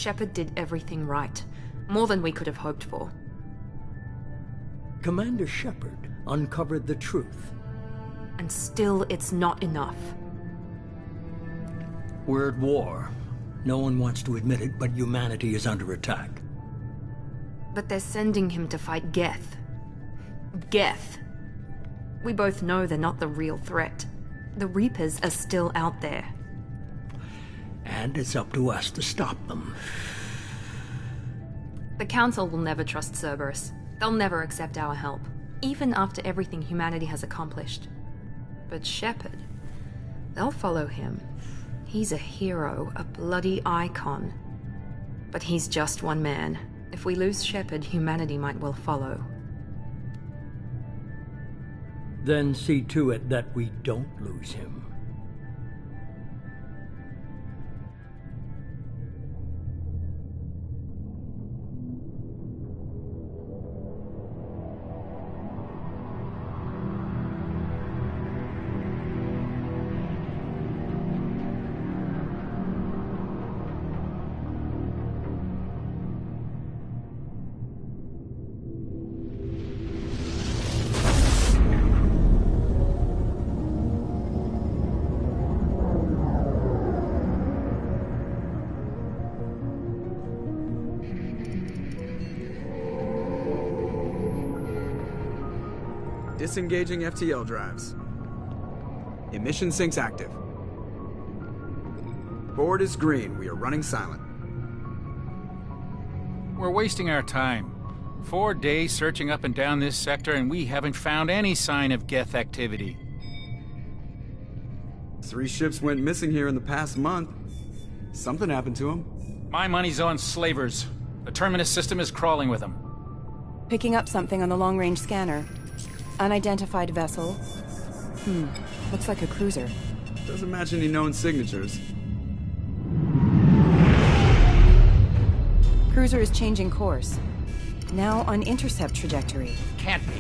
Shepard did everything right. More than we could have hoped for. Commander Shepard uncovered the truth. And still, it's not enough. We're at war. No one wants to admit it, but humanity is under attack. But they're sending him to fight Geth. Geth. We both know they're not the real threat. The Reapers are still out there. And it's up to us to stop them. The Council will never trust Cerberus. They'll never accept our help, even after everything humanity has accomplished. But Shepard, they'll follow him. He's a hero, a bloody icon. But he's just one man. If we lose Shepard, humanity might well follow. Then see to it that we don't lose him. Disengaging FTL drives. Emission sinks active. Board is green. We are running silent. We're wasting our time. 4 days searching up and down this sector, and we haven't found any sign of Geth activity. 3 ships went missing here in the past month. Something happened to them. My money's on slavers. The Terminus system is crawling with them. Picking up something on the long-range scanner. Unidentified vessel. Looks like a cruiser. Doesn't match any known signatures. Cruiser is changing course. Now on intercept trajectory. Can't be.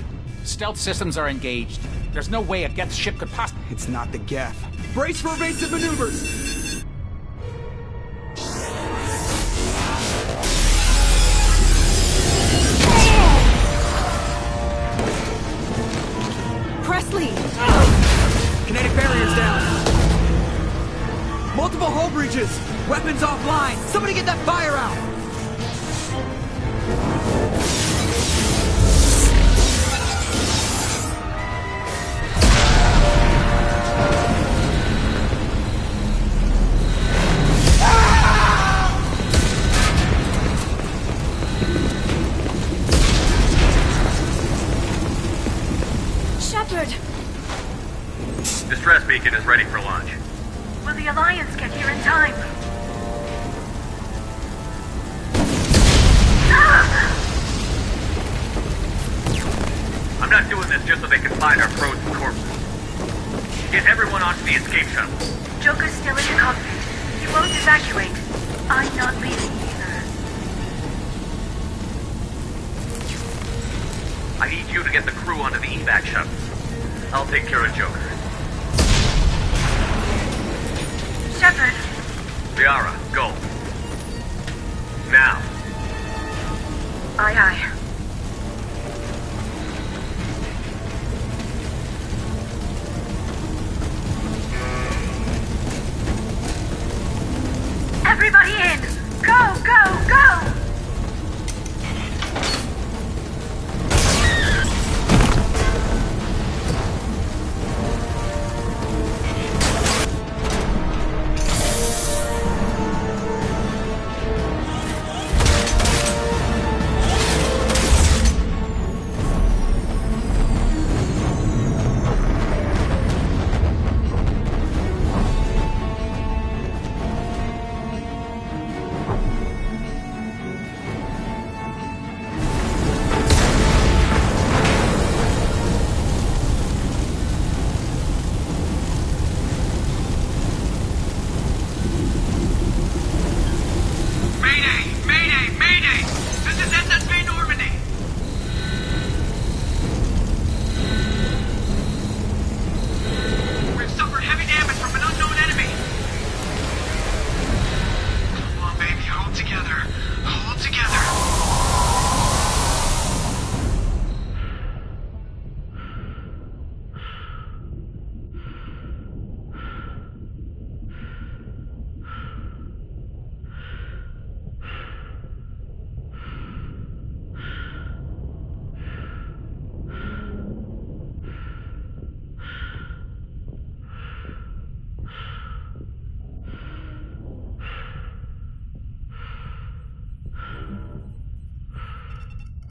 Stealth systems are engaged. There's no way a Geth ship could possibly... It's not the Geth. Brace for evasive maneuvers! Presley! Kinetic barriers down. Multiple hull breaches. Weapons offline. Somebody get that fire out. Shepard! Distress beacon is ready for launch. Will the Alliance get here in time? I'm not doing this just so they can find our frozen corpses. Get everyone onto the escape shuttle. Joker's still in the cockpit. He won't evacuate. I'm not leaving either. I need you to get the crew onto the evac shuttle. I'll take care of Joker. Shepard! Liara, go. Now. Aye, aye. Everybody in! Go, go, go!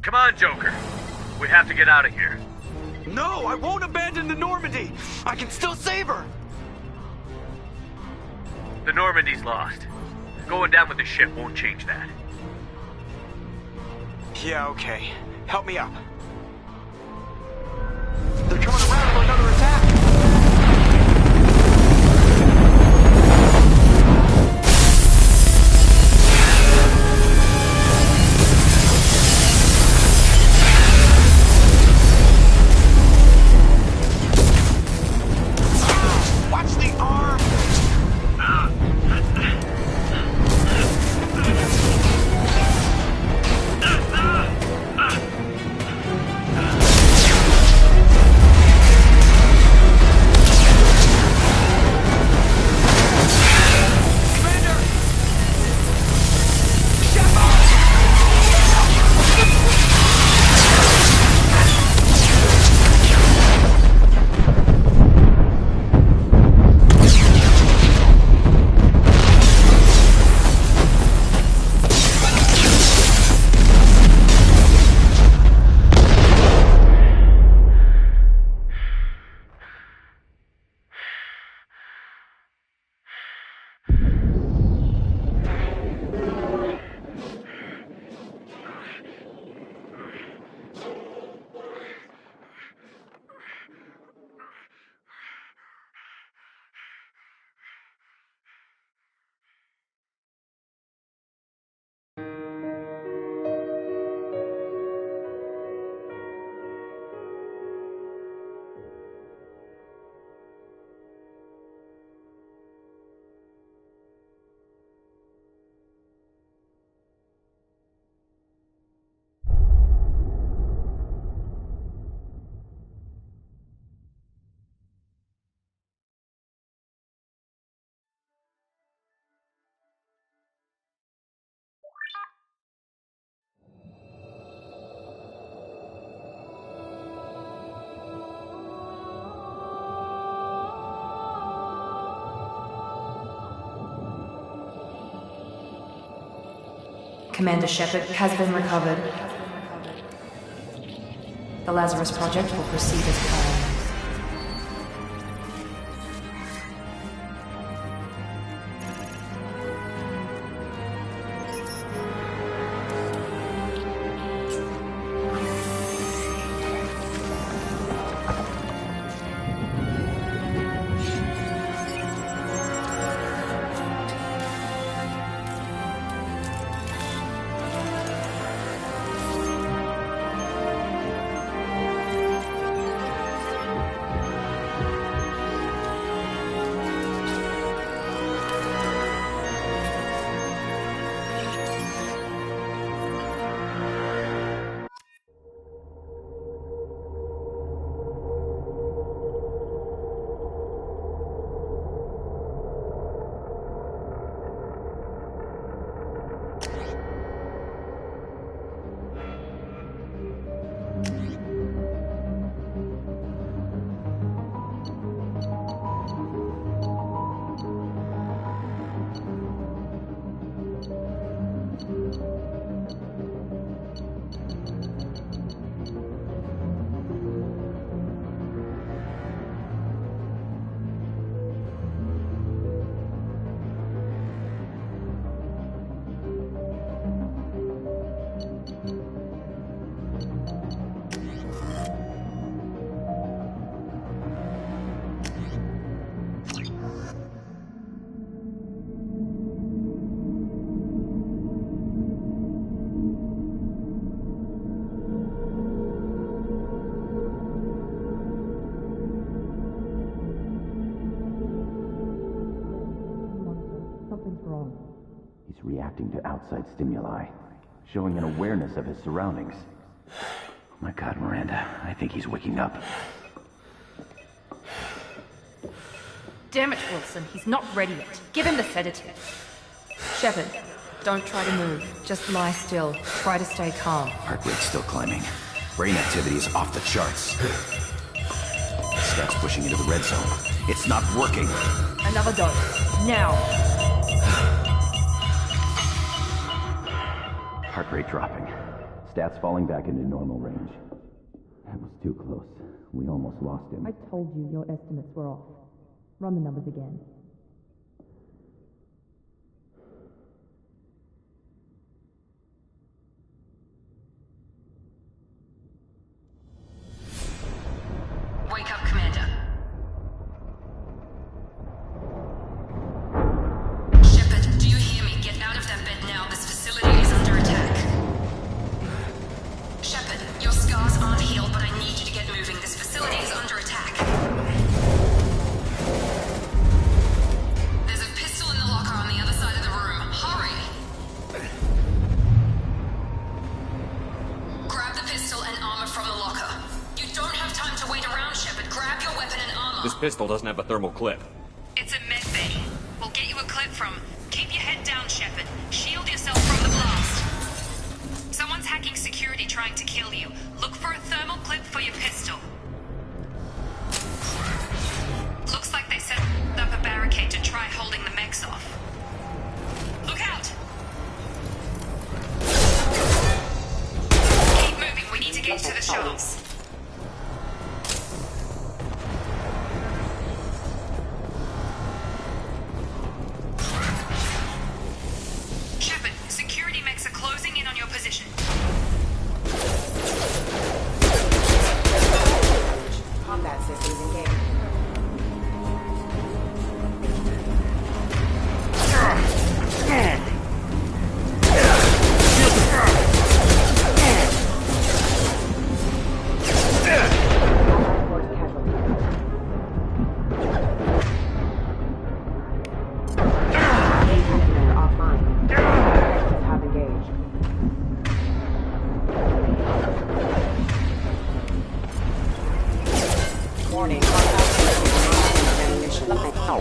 Come on, Joker. We have to get out of here. No, I won't abandon the Normandy! I can still save her! The Normandy's lost. Going down with the ship won't change that. Yeah, okay. Help me up. They're coming around for another attack! Watch the arm! Commander Shepard has been recovered. The Lazarus Project will proceed as planned. He's reacting to outside stimuli, showing an awareness of his surroundings. Oh my God, Miranda, I think he's waking up. Damn it, Wilson, he's not ready yet. Give him the sedative. Shepard, don't try to move. Just lie still. Try to stay calm. Heart rate's still climbing. Brain activity is off the charts. Scout's pushing into the red zone. It's not working. Another dose. Now. Heart rate dropping. Stats falling back into normal range. That was too close. We almost lost him. I told you your estimates were off. Run the numbers again. Wake up, Commander. Shepard, do you hear me? Get out of that bed now. This facility is under attack. Shepard, your scars aren't healed, but I need you to get moving. This facility is under attack. There's a pistol in the locker on the other side of the room. Hurry! Grab the pistol and armor from the locker. You don't have time to wait around, Shepard. Grab your weapon and armor. This pistol doesn't have a thermal clip. It's a med bay. We'll get you a clip from. Keep your head down, Shepard. Shield yourself from the blast. Someone's hacking security trying to kill you. Look for a thermal clip for your pistol. Looks like they set up a barricade to try holding the mechs off. Look out! Keep moving. We need to get to the shuttles. Shepard, security mechs are closing in on your position. Combat systems engaged.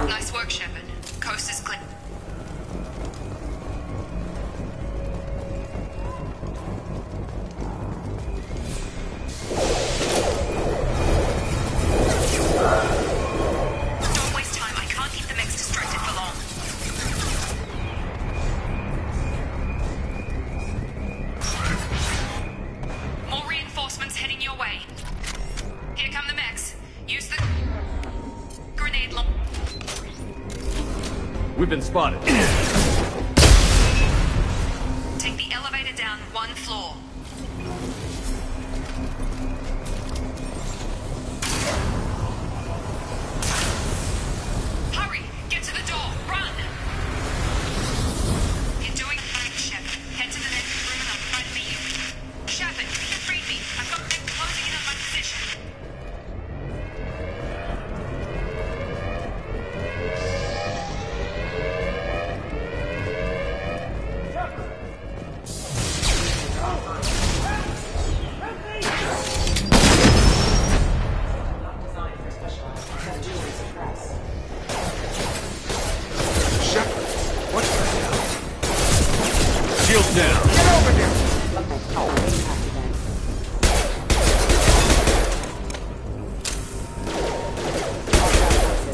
Nice work, Shepard. Coast is clear. Don't waste time. I can't keep the mechs distracted for long. More reinforcements heading your way. Here come the mechs. Use the grenade launcher. We've been spotted. Take the elevator down one floor. Hurry! Get to the door! Run! You're doing fine, Shepard. Head to the next room and I'll try to meet you. Shepard, read me. I've got them closing in on my position. Shields down. Get over here!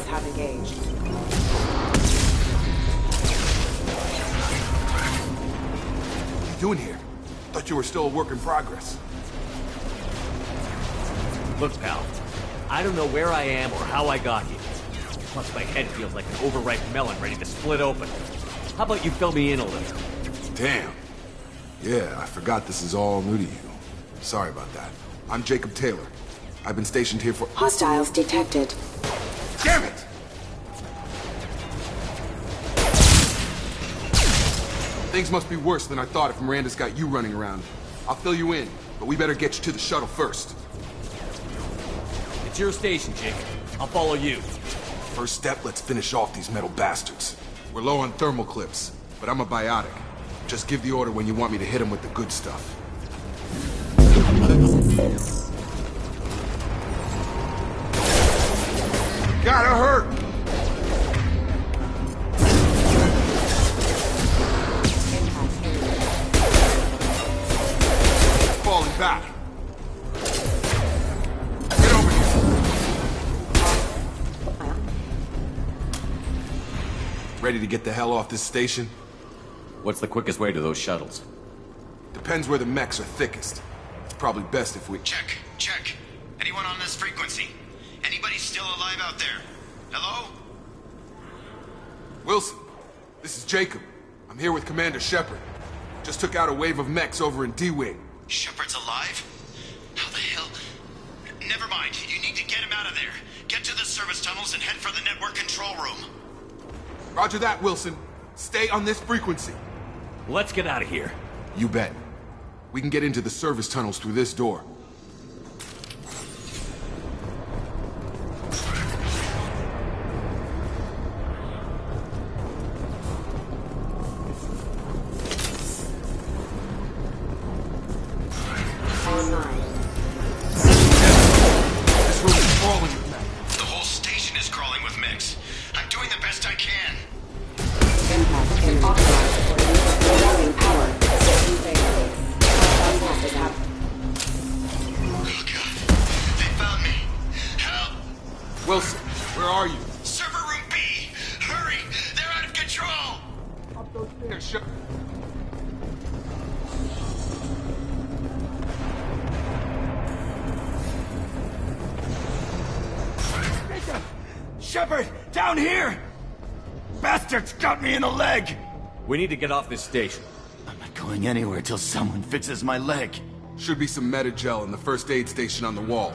Have engaged. What are you doing here? Thought you were still a work in progress. Look, pal. I don't know where I am or how I got here. Plus, my head feels like an overripe melon ready to split open. How about you fill me in a little? Damn. Yeah, I forgot this is all new to you. Sorry about that. I'm Jacob Taylor. I've been stationed here for— Hostiles detected. Damn it! Things must be worse than I thought if Miranda's got you running around. I'll fill you in, but we better get you to the shuttle first. It's your station, Jacob. I'll follow you. First step, let's finish off these metal bastards. We're low on thermal clips, but I'm a biotic. Just give the order when you want me to hit them with the good stuff. Gotta hurt! Falling back. Get over here. Ready to get the hell off this station? What's the quickest way to those shuttles? Depends where the mechs are thickest. It's probably best if we... Check. Anyone on this frequency? Anybody still alive out there? Hello? Wilson, this is Jacob. I'm here with Commander Shepard. Just took out a wave of mechs over in D-Wing. Shepard's alive? How the hell? Never mind. You need to get him out of there. Get to the service tunnels and head for the network control room. Roger that, Wilson. Stay on this frequency. Let's get out of here. You bet. We can get into the service tunnels through this door. This room is crawling with mechs. The whole station is crawling with mechs. I'm doing the best I can. Oh god. They found me. Help! Wilson, where are you? Server room B! Hurry! They're out of control! Up those stairs, Shepard. Shepard! Down here! Bastards got me in the leg! We need to get off this station. I'm not going anywhere till someone fixes my leg. Should be some Medi-gel in the first aid station on the wall.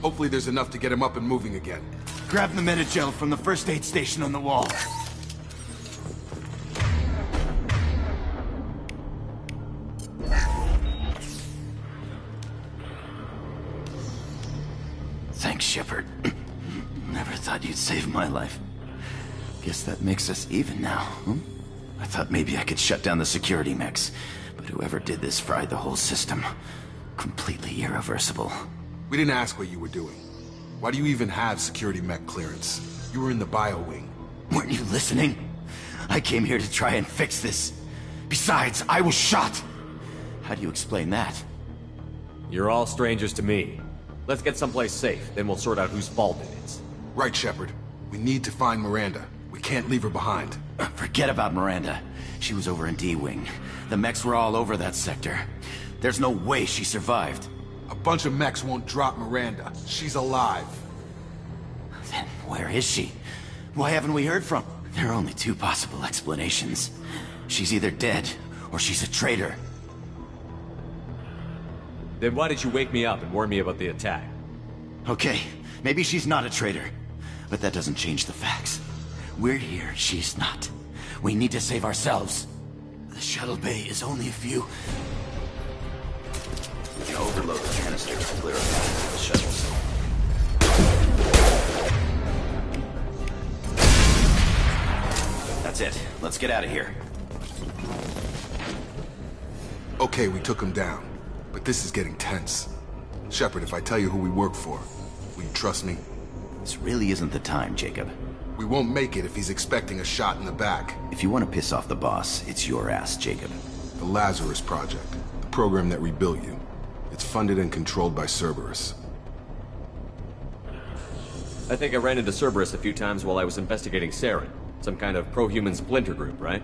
Hopefully there's enough to get him up and moving again. Grab the Medi-gel from the first aid station on the wall. Thanks, Shepard. Never thought you'd save my life. Guess that makes us even now, huh? I thought maybe I could shut down the security mechs, but whoever did this fried the whole system. Completely irreversible. We didn't ask what you were doing. Why do you even have security mech clearance? You were in the bio wing. Weren't you listening? I came here to try and fix this. Besides, I was shot. How do you explain that? You're all strangers to me. Let's get someplace safe, then we'll sort out whose fault it is. Right, Shepard. We need to find Miranda. We can't leave her behind. Forget about Miranda. She was over in D-Wing. The mechs were all over that sector. There's no way she survived. A bunch of mechs won't drop Miranda. She's alive. Then where is she? Why haven't we heard from her? There are only two possible explanations. She's either dead, or she's a traitor. Then why did you wake me up and warn me about the attack? Okay, maybe she's not a traitor. But that doesn't change the facts. We're here, she's not. We need to save ourselves. The shuttle bay is only a few... We can overload the canister to clear a path to the shuttles. That's it. Let's get out of here. Okay, we took him down. But this is getting tense. Shepard, if I tell you who we work for, will you trust me? This really isn't the time, Jacob. We won't make it if he's expecting a shot in the back. If you want to piss off the boss, it's your ass, Jacob. The Lazarus Project, the program that rebuilt you. It's funded and controlled by Cerberus. I think I ran into Cerberus a few times while I was investigating Saren. Some kind of pro-human splinter group, right?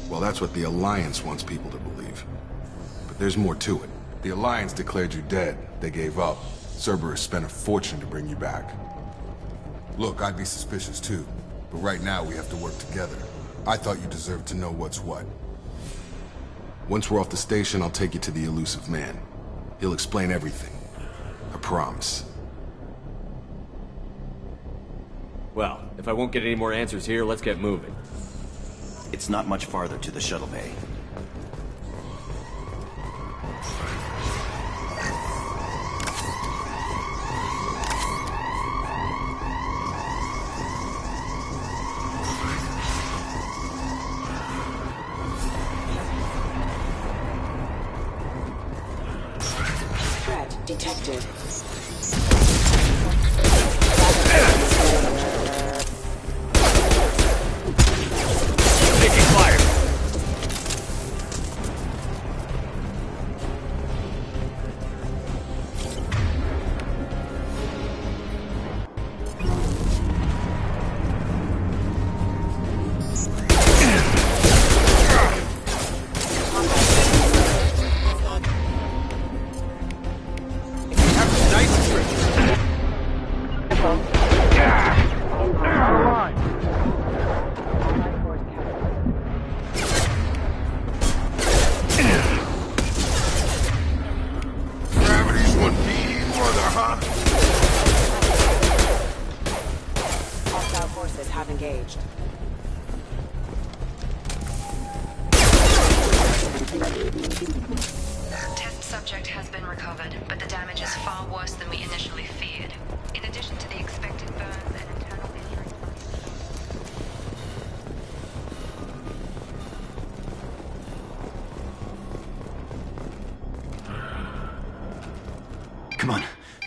Well, that's what the Alliance wants people to believe. But there's more to it. The Alliance declared you dead. They gave up. Cerberus spent a fortune to bring you back. Look, I'd be suspicious too. But right now we have to work together. I thought you deserved to know what's what. Once we're off the station, I'll take you to the elusive man. He'll explain everything. I promise. Well, if I won't get any more answers here, let's get moving. It's not much farther to the shuttle bay. Threat detected. Taking fire!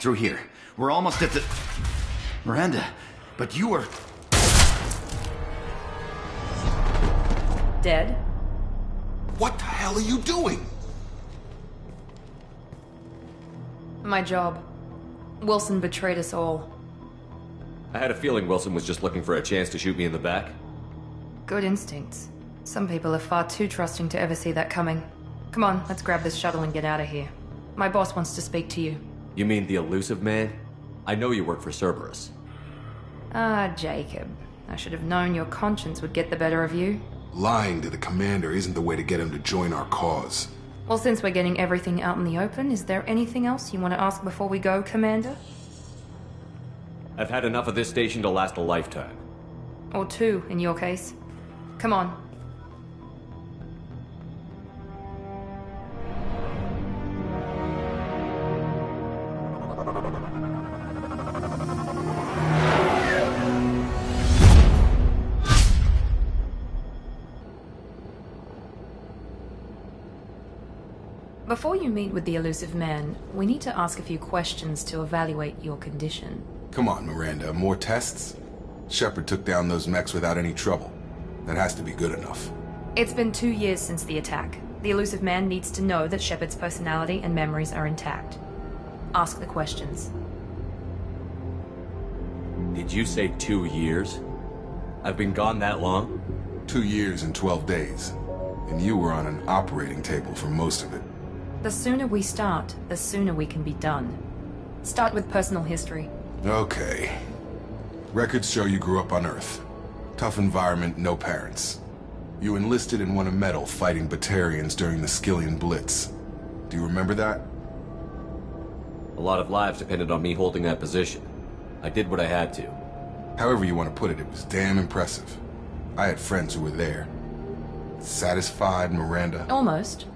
Through here. We're almost at the... Miranda, but you were... Dead? What the hell are you doing? My job. Wilson betrayed us all. I had a feeling Wilson was just looking for a chance to shoot me in the back. Good instincts. Some people are far too trusting to ever see that coming. Come on, let's grab this shuttle and get out of here. My boss wants to speak to you. You mean the elusive man? I know you work for Cerberus. Ah, Jacob. I should have known your conscience would get the better of you. Lying to the commander isn't the way to get him to join our cause. Well, since we're getting everything out in the open, is there anything else you want to ask before we go, Commander? I've had enough of this station to last a lifetime. Or two, in your case. Come on. Before you meet with the elusive man, we need to ask a few questions to evaluate your condition. Come on, Miranda, more tests? Shepard took down those mechs without any trouble. That has to be good enough. It's been 2 years since the attack. The elusive man needs to know that Shepard's personality and memories are intact. Ask the questions. Did you say 2 years? I've been gone that long? 2 years and 12 days. And you were on an operating table for most of it. The sooner we start, the sooner we can be done. Start with personal history. Okay. Records show you grew up on Earth. Tough environment, no parents. You enlisted and won a medal fighting Batarians during the Skillian Blitz. Do you remember that? A lot of lives depended on me holding that position. I did what I had to. However you want to put it, it was damn impressive. I had friends who were there. Satisfied, Miranda? Almost.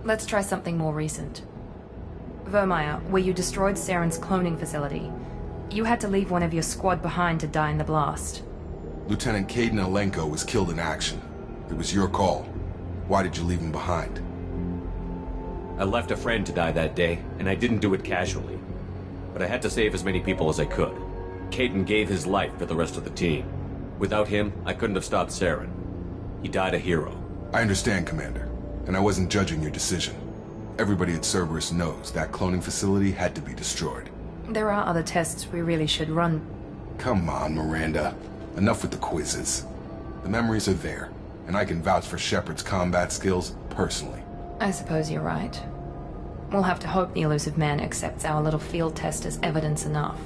Let's try something more recent. Vermeer, where you destroyed Saren's cloning facility. You had to leave one of your squad behind to die in the blast. Lieutenant Caden Alenko was killed in action. It was your call. Why did you leave him behind? I left a friend to die that day, and I didn't do it casually. But I had to save as many people as I could. Caden gave his life for the rest of the team. Without him, I couldn't have stopped Saren. He died a hero. I understand, Commander. And I wasn't judging your decision. Everybody at Cerberus knows that cloning facility had to be destroyed. There are other tests we really should run. Come on, Miranda. Enough with the quizzes. The memories are there, and I can vouch for Shepard's combat skills personally. I suppose you're right. We'll have to hope the elusive man accepts our little field test as evidence enough.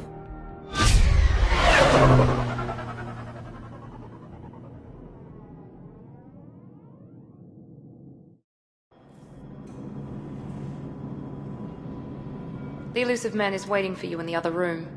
The elusive man is waiting for you in the other room.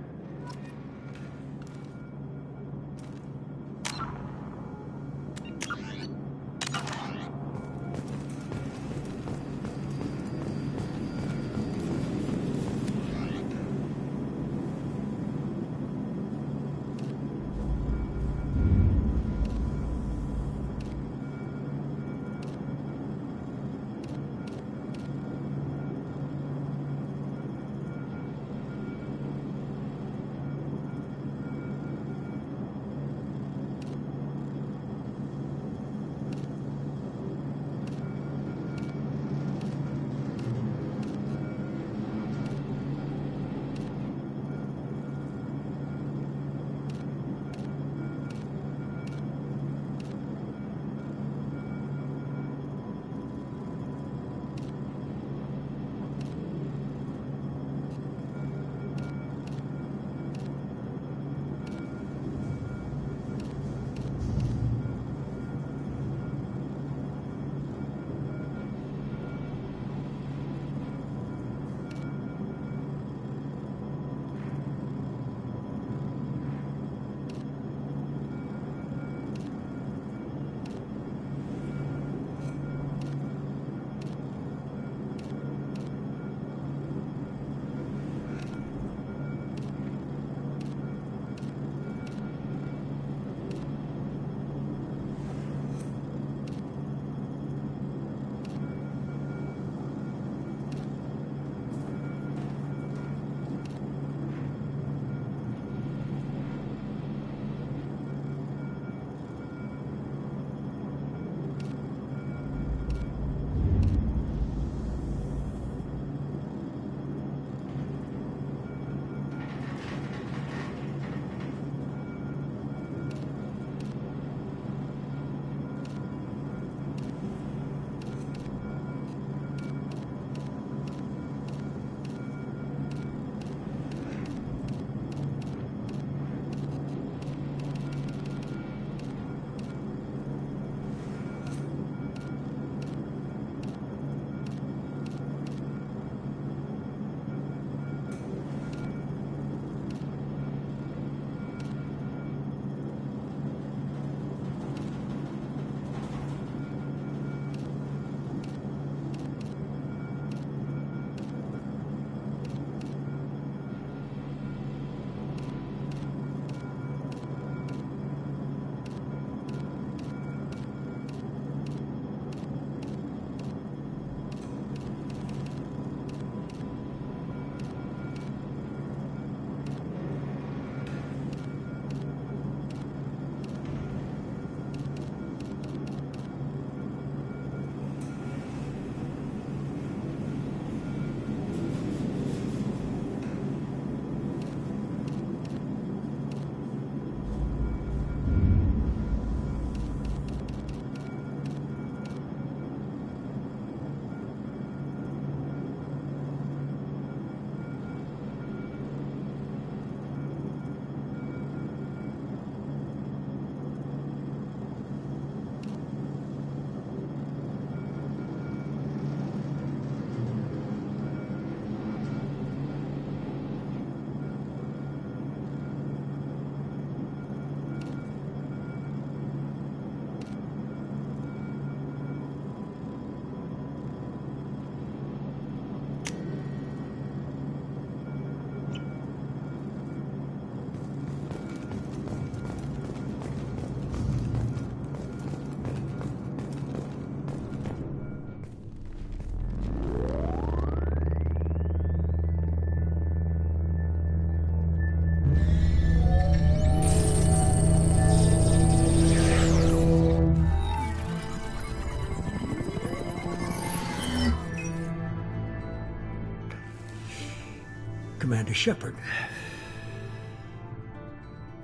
Commander Shepard.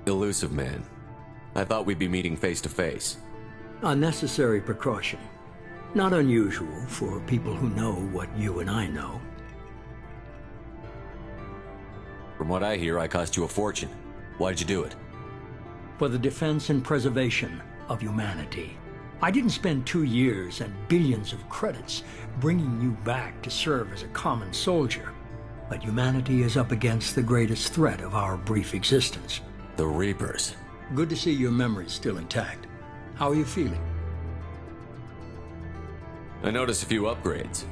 Elusive man. I thought we'd be meeting face to face. Unnecessary precaution. Not unusual for people who know what you and I know. From what I hear, I cost you a fortune. Why'd you do it? For the defense and preservation of humanity. I didn't spend 2 years and billions of credits bringing you back to serve as a common soldier. But humanity is up against the greatest threat of our brief existence. The Reapers. Good to see your memory's still intact. How are you feeling? I noticed a few upgrades.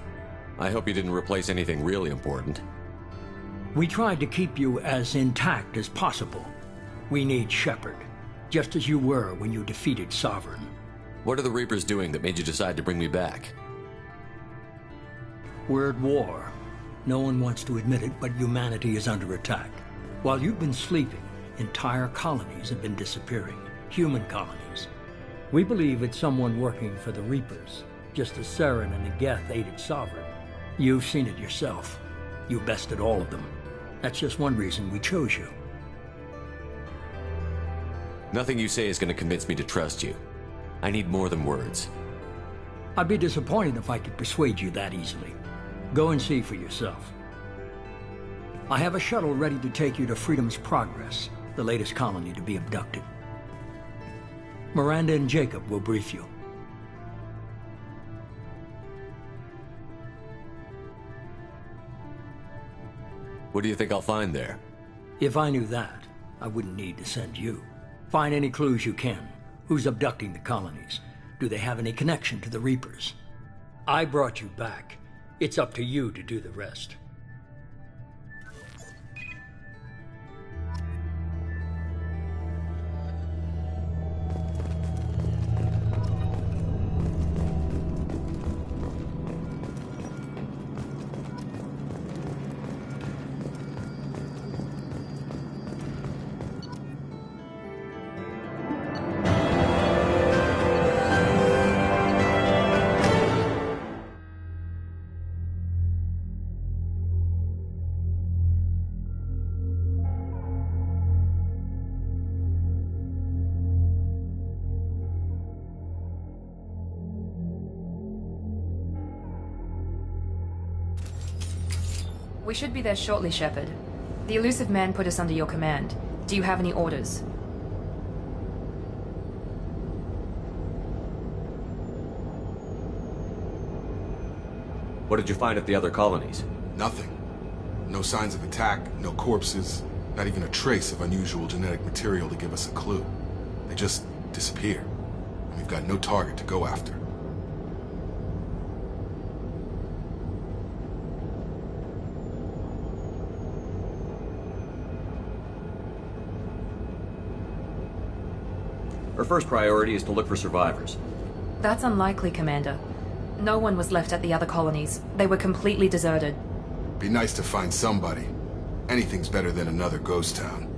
I hope you didn't replace anything really important. We tried to keep you as intact as possible. We need Shepard, just as you were when you defeated Sovereign. What are the Reapers doing that made you decide to bring me back? We're at war. No one wants to admit it, but humanity is under attack. While you've been sleeping, entire colonies have been disappearing. Human colonies. We believe it's someone working for the Reapers, just as Saren and Negeth aided Sovereign. You've seen it yourself. You bested all of them. That's just one reason we chose you. Nothing you say is going to convince me to trust you. I need more than words. I'd be disappointed if I could persuade you that easily. Go and see for yourself. I have a shuttle ready to take you to Freedom's Progress, the latest colony to be abducted. Miranda and Jacob will brief you. What do you think I'll find there? If I knew that, I wouldn't need to send you. Find any clues you can. Who's abducting the colonies? Do they have any connection to the Reapers? I brought you back. It's up to you to do the rest. We should be there shortly, Shepard. The elusive man put us under your command. Do you have any orders? What did you find at the other colonies? Nothing. No signs of attack, no corpses, not even a trace of unusual genetic material to give us a clue. They just disappear. And we've got no target to go after. Our first priority is to look for survivors. That's unlikely, Commander. No one was left at the other colonies. They were completely deserted. Be nice to find somebody. Anything's better than another ghost town.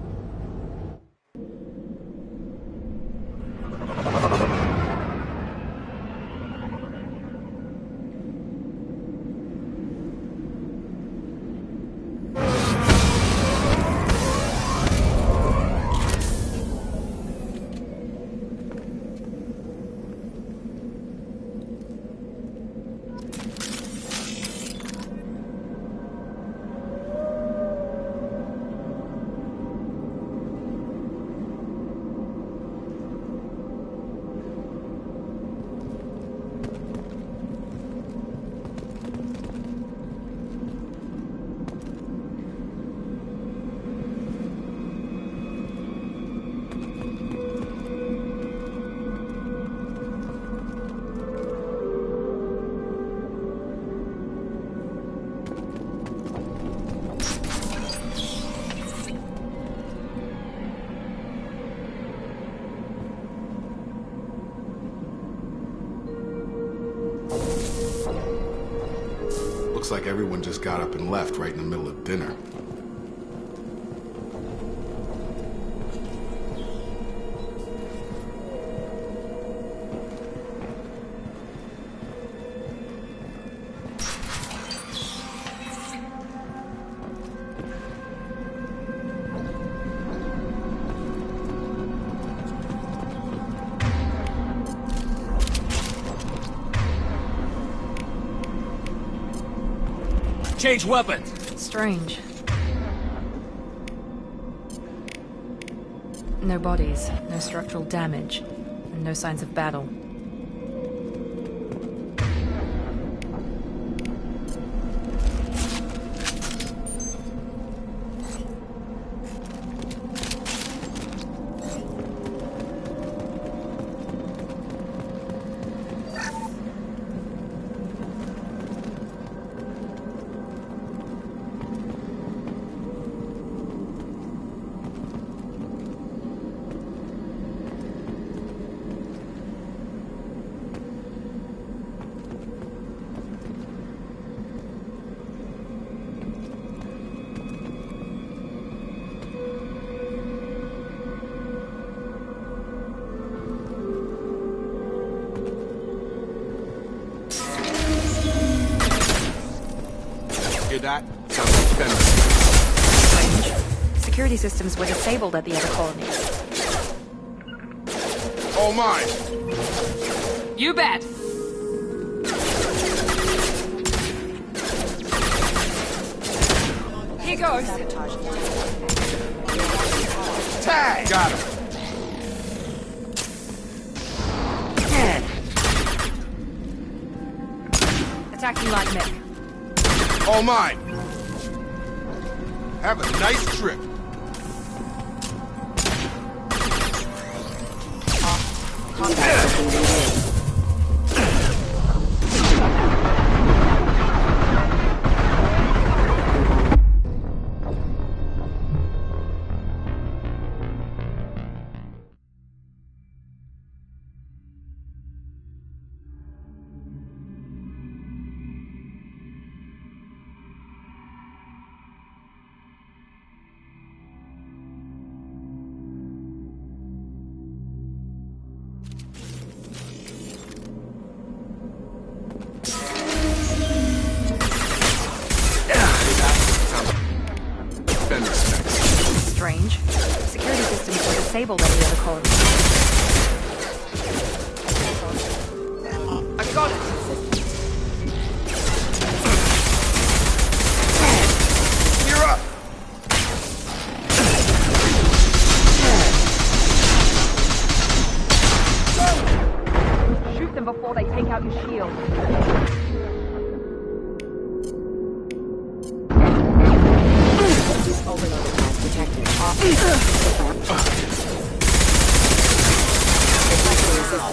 Looks like everyone just got up and left right in the middle of dinner. change weapons! Strange. No bodies, no structural damage, and no signs of battle. That sounds like Strange. Security systems were disabled at the other colonies. Oh my! You bet! Here goes! Tag! Got him! Attacking light mech. All mine! Have a nice trip! Strange. Security systems were disabled at the other colony. I got it! You're up! Shoot them before they take out your shield.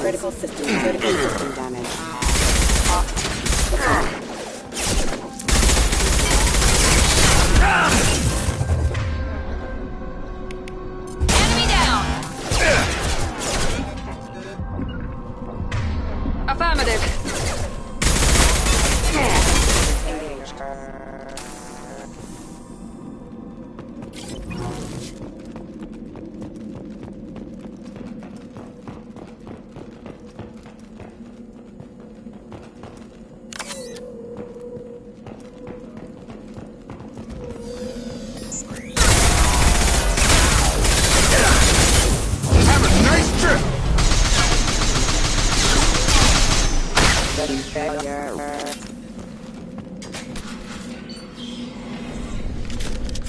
Critical system damage. Enemy down! Affirmative.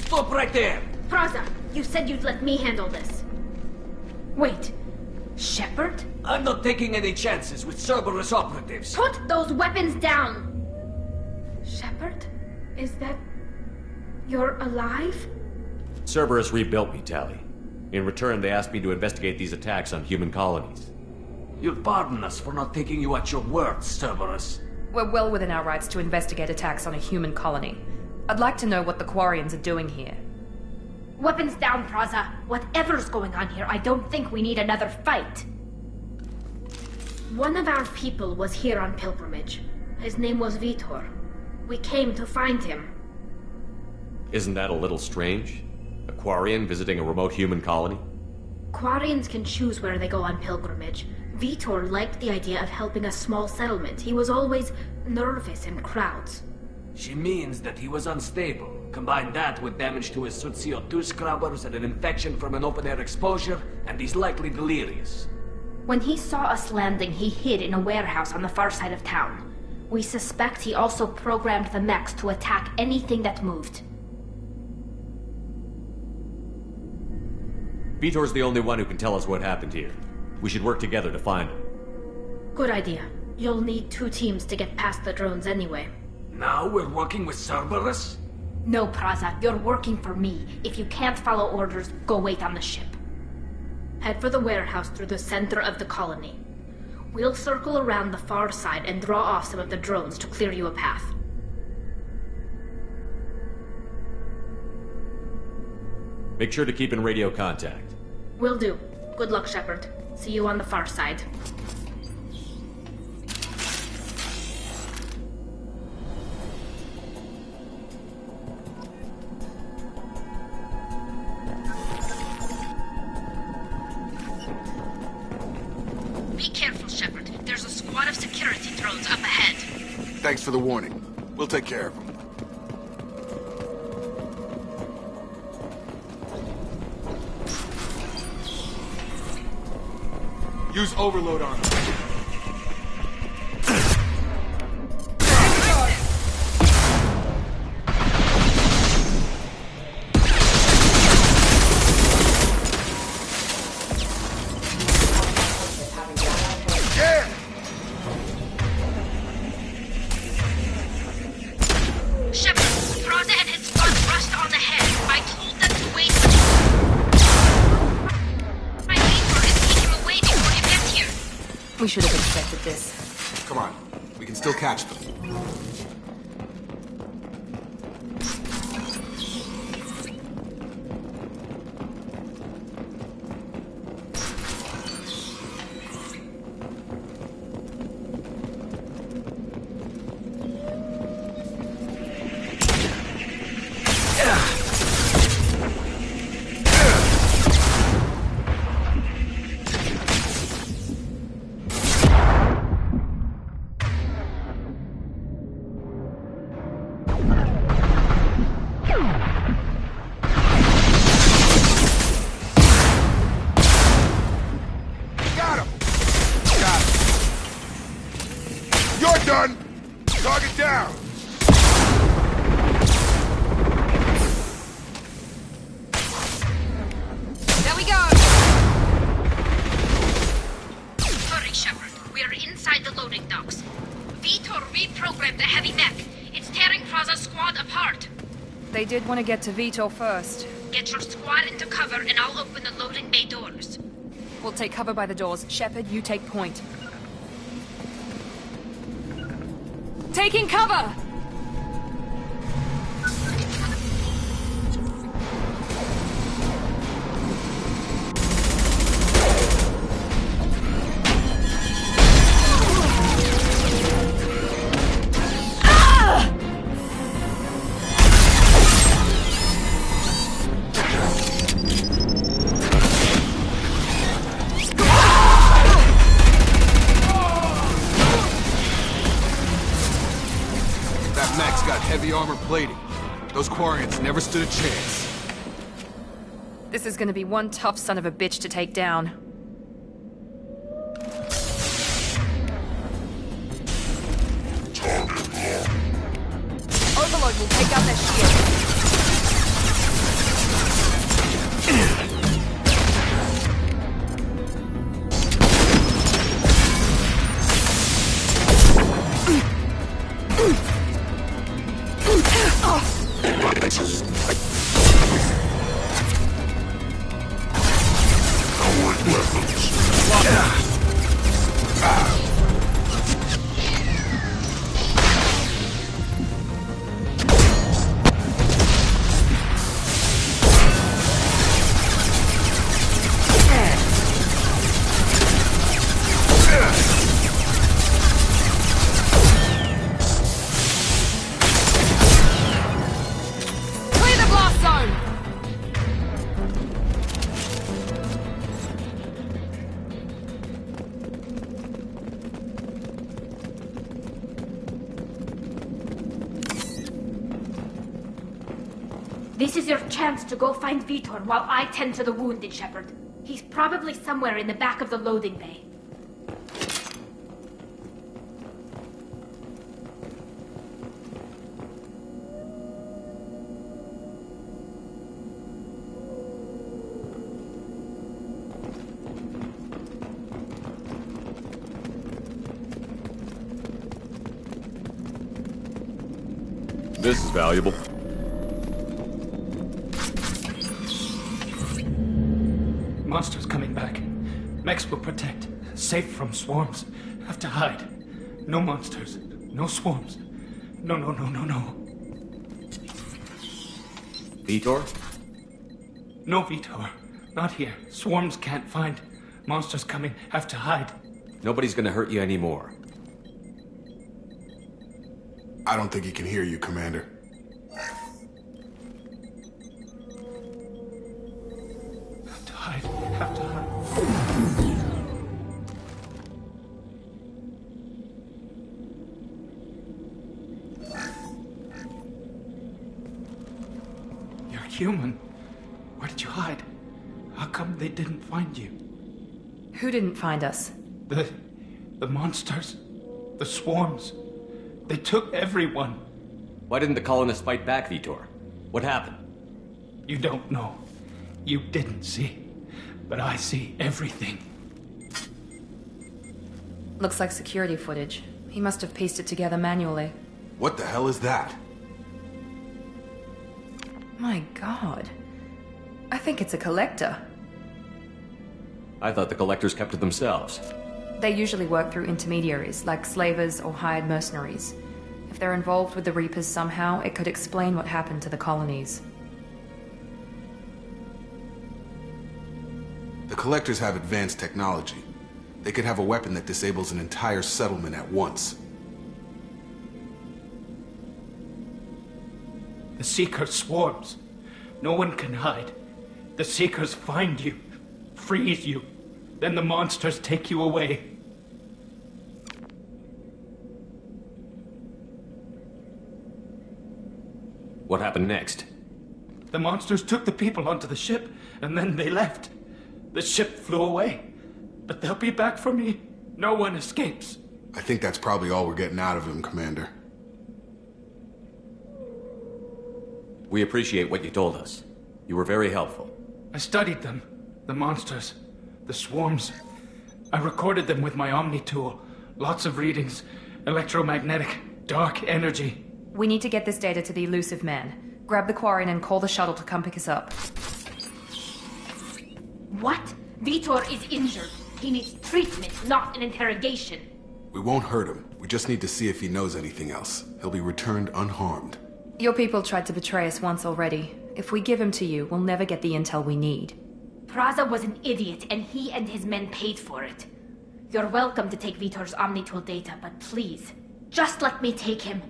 Stop right there! Praza, you said you'd let me handle this. Wait, Shepard? I'm not taking any chances with Cerberus operatives. Put those weapons down! Shepard? Is that... you're alive? Cerberus rebuilt me, Tali. In return, they asked me to investigate these attacks on human colonies. You'll pardon us for not taking you at your word, Cerberus. We're well within our rights to investigate attacks on a human colony. I'd like to know what the Quarians are doing here. Weapons down, Praza. Whatever's going on here, I don't think we need another fight. One of our people was here on pilgrimage. His name was Vitor. We came to find him. Isn't that a little strange? A Quarian visiting a remote human colony? Quarians can choose where they go on pilgrimage. Vitor liked the idea of helping a small settlement. He was always nervous in crowds. She means that he was unstable. Combine that with damage to his suit CO2 scrubbers and an infection from an open-air exposure, and he's likely delirious. When he saw us landing, he hid in a warehouse on the far side of town. We suspect he also programmed the mechs to attack anything that moved. Vitor's the only one who can tell us what happened here. We should work together to find him. Good idea. You'll need 2 teams to get past the drones anyway. Now we're working with Cerberus? No, Praza, you're working for me. If you can't follow orders, go wait on the ship. Head for the warehouse through the center of the colony. We'll circle around the far side and draw off some of the drones to clear you a path. Make sure to keep in radio contact. Will do. Good luck, Shepard. See you on the far side. Be careful, Shepard. There's a squad of security drones up ahead. Thanks for the warning. We'll take care of them. Use overload on them. We should have expected this. Come on, we can still catch them. Done! Target down! There we go! Hurry, Shepard. We are inside the loading docks. Vitor reprogrammed the heavy mech. It's tearing Praza's squad apart. They did want to get to Vitor first. Get your squad into cover and I'll open the loading bay doors. We'll take cover by the doors. Shepard, you take point. Taking cover! Heavy armor plating. Those Quarians never stood a chance. This is gonna be one tough son of a bitch to take down. Overload will take out their shield. This is your chance to go find Vitor while I tend to the wounded, Shepard. He's probably somewhere in the back of the loading bay. This is valuable. Monsters coming back. Mechs will protect. Safe from swarms. Have to hide. No monsters. No swarms. No. Vitor? No, Vitor. Not here. Swarms can't find. Monsters coming. Have to hide. Nobody's gonna hurt you anymore. I don't think he can hear you, Commander. Have to hide. Have to hide. You're human. Where did you hide? How come they didn't find you? Who didn't find us? The monsters. The swarms. They took everyone. Why didn't the colonists fight back, Vitor? What happened? You don't know. You didn't see. But I see everything. Looks like security footage. He must have pieced it together manually. What the hell is that? My God. I think it's a collector. I thought the collectors kept to themselves. They usually work through intermediaries, like slavers or hired mercenaries. If they're involved with the Reapers somehow, it could explain what happened to the colonies. The collectors have advanced technology. They could have a weapon that disables an entire settlement at once. The Seeker swarms. No one can hide. The Seekers find you, freeze you, then the monsters take you away. What happened next? The monsters took the people onto the ship, and then they left. The ship flew away. But they'll be back for me. No one escapes. I think that's probably all we're getting out of him, Commander. We appreciate what you told us. You were very helpful. I studied them. The monsters. The swarms. I recorded them with my Omni tool. Lots of readings. Electromagnetic. Dark energy. We need to get this data to the elusive man. Grab the Quarian and call the shuttle to come pick us up. What? Vitor is injured. He needs treatment, not an interrogation. We won't hurt him. We just need to see if he knows anything else. He'll be returned unharmed. Your people tried to betray us once already. If we give him to you, we'll never get the intel we need. Praza was an idiot, and he and his men paid for it. You're welcome to take Vitor's Omnitool data, but please, just let me take him.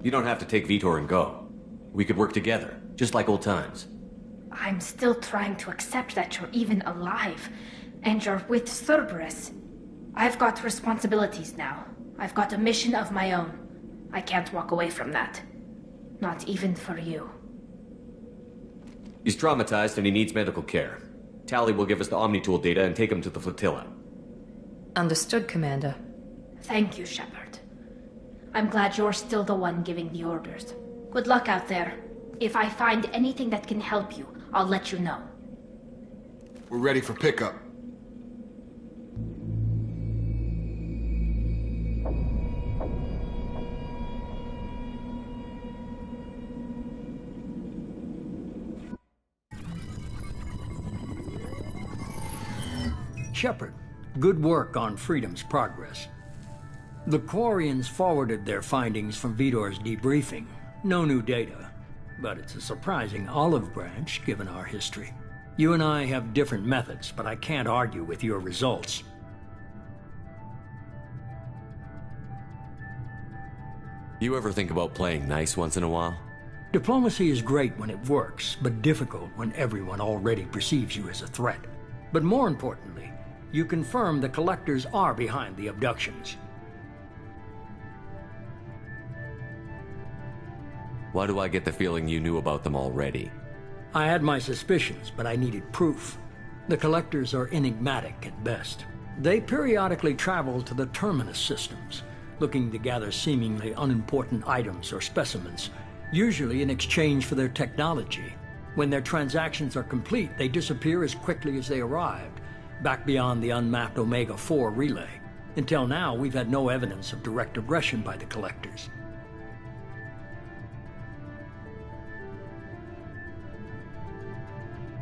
You don't have to take Vitor and go. We could work together, just like old times. I'm still trying to accept that you're even alive, and you're with Cerberus. I've got responsibilities now. I've got a mission of my own. I can't walk away from that. Not even for you. He's traumatized and he needs medical care. Tally will give us the Omnitool data and take him to the flotilla. Understood, Commander. Thank you, Shepard. I'm glad you're still the one giving the orders. Good luck out there. If I find anything that can help you, I'll let you know. We're ready for pickup. Shepard, good work on Freedom's progress. The Quarians forwarded their findings from Vitor's debriefing. No new data, but it's a surprising olive branch given our history. You and I have different methods, but I can't argue with your results. You ever think about playing nice once in a while? Diplomacy is great when it works, but difficult when everyone already perceives you as a threat. But more importantly, you confirm the collectors are behind the abductions. Why do I get the feeling you knew about them already? I had my suspicions, but I needed proof. The collectors are enigmatic at best. They periodically travel to the terminus systems, looking to gather seemingly unimportant items or specimens, usually in exchange for their technology. When their transactions are complete, they disappear as quickly as they arrived, back beyond the unmapped Omega-4 relay. Until now, we've had no evidence of direct aggression by the collectors.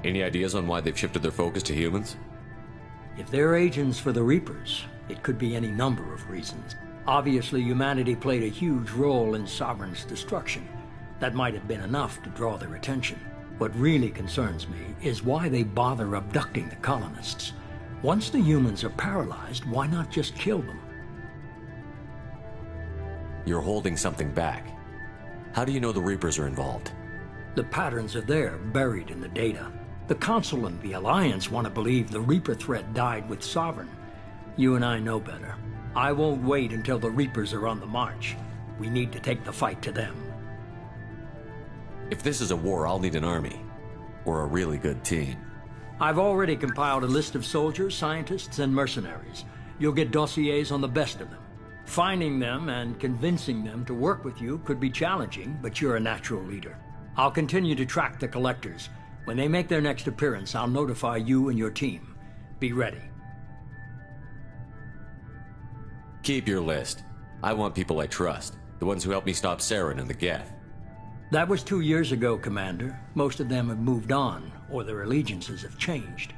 Any ideas on why they've shifted their focus to humans? If they're agents for the Reapers, it could be any number of reasons. Obviously, humanity played a huge role in Sovereign's destruction. That might have been enough to draw their attention. What really concerns me is why they bother abducting the colonists. Once the humans are paralyzed, why not just kill them? You're holding something back. How do you know the Reapers are involved? The patterns are there, buried in the data. The Council and the Alliance want to believe the Reaper threat died with Sovereign. You and I know better. I won't wait until the Reapers are on the march. We need to take the fight to them. If this is a war, I'll need an army. Or a really good team. I've already compiled a list of soldiers, scientists, and mercenaries. You'll get dossiers on the best of them. Finding them and convincing them to work with you could be challenging, but you're a natural leader. I'll continue to track the collectors. When they make their next appearance, I'll notify you and your team. Be ready. Keep your list. I want people I trust. The ones who helped me stop Saren and the Geth. That was 2 years ago, Commander. Most of them have moved on, or their allegiances have changed.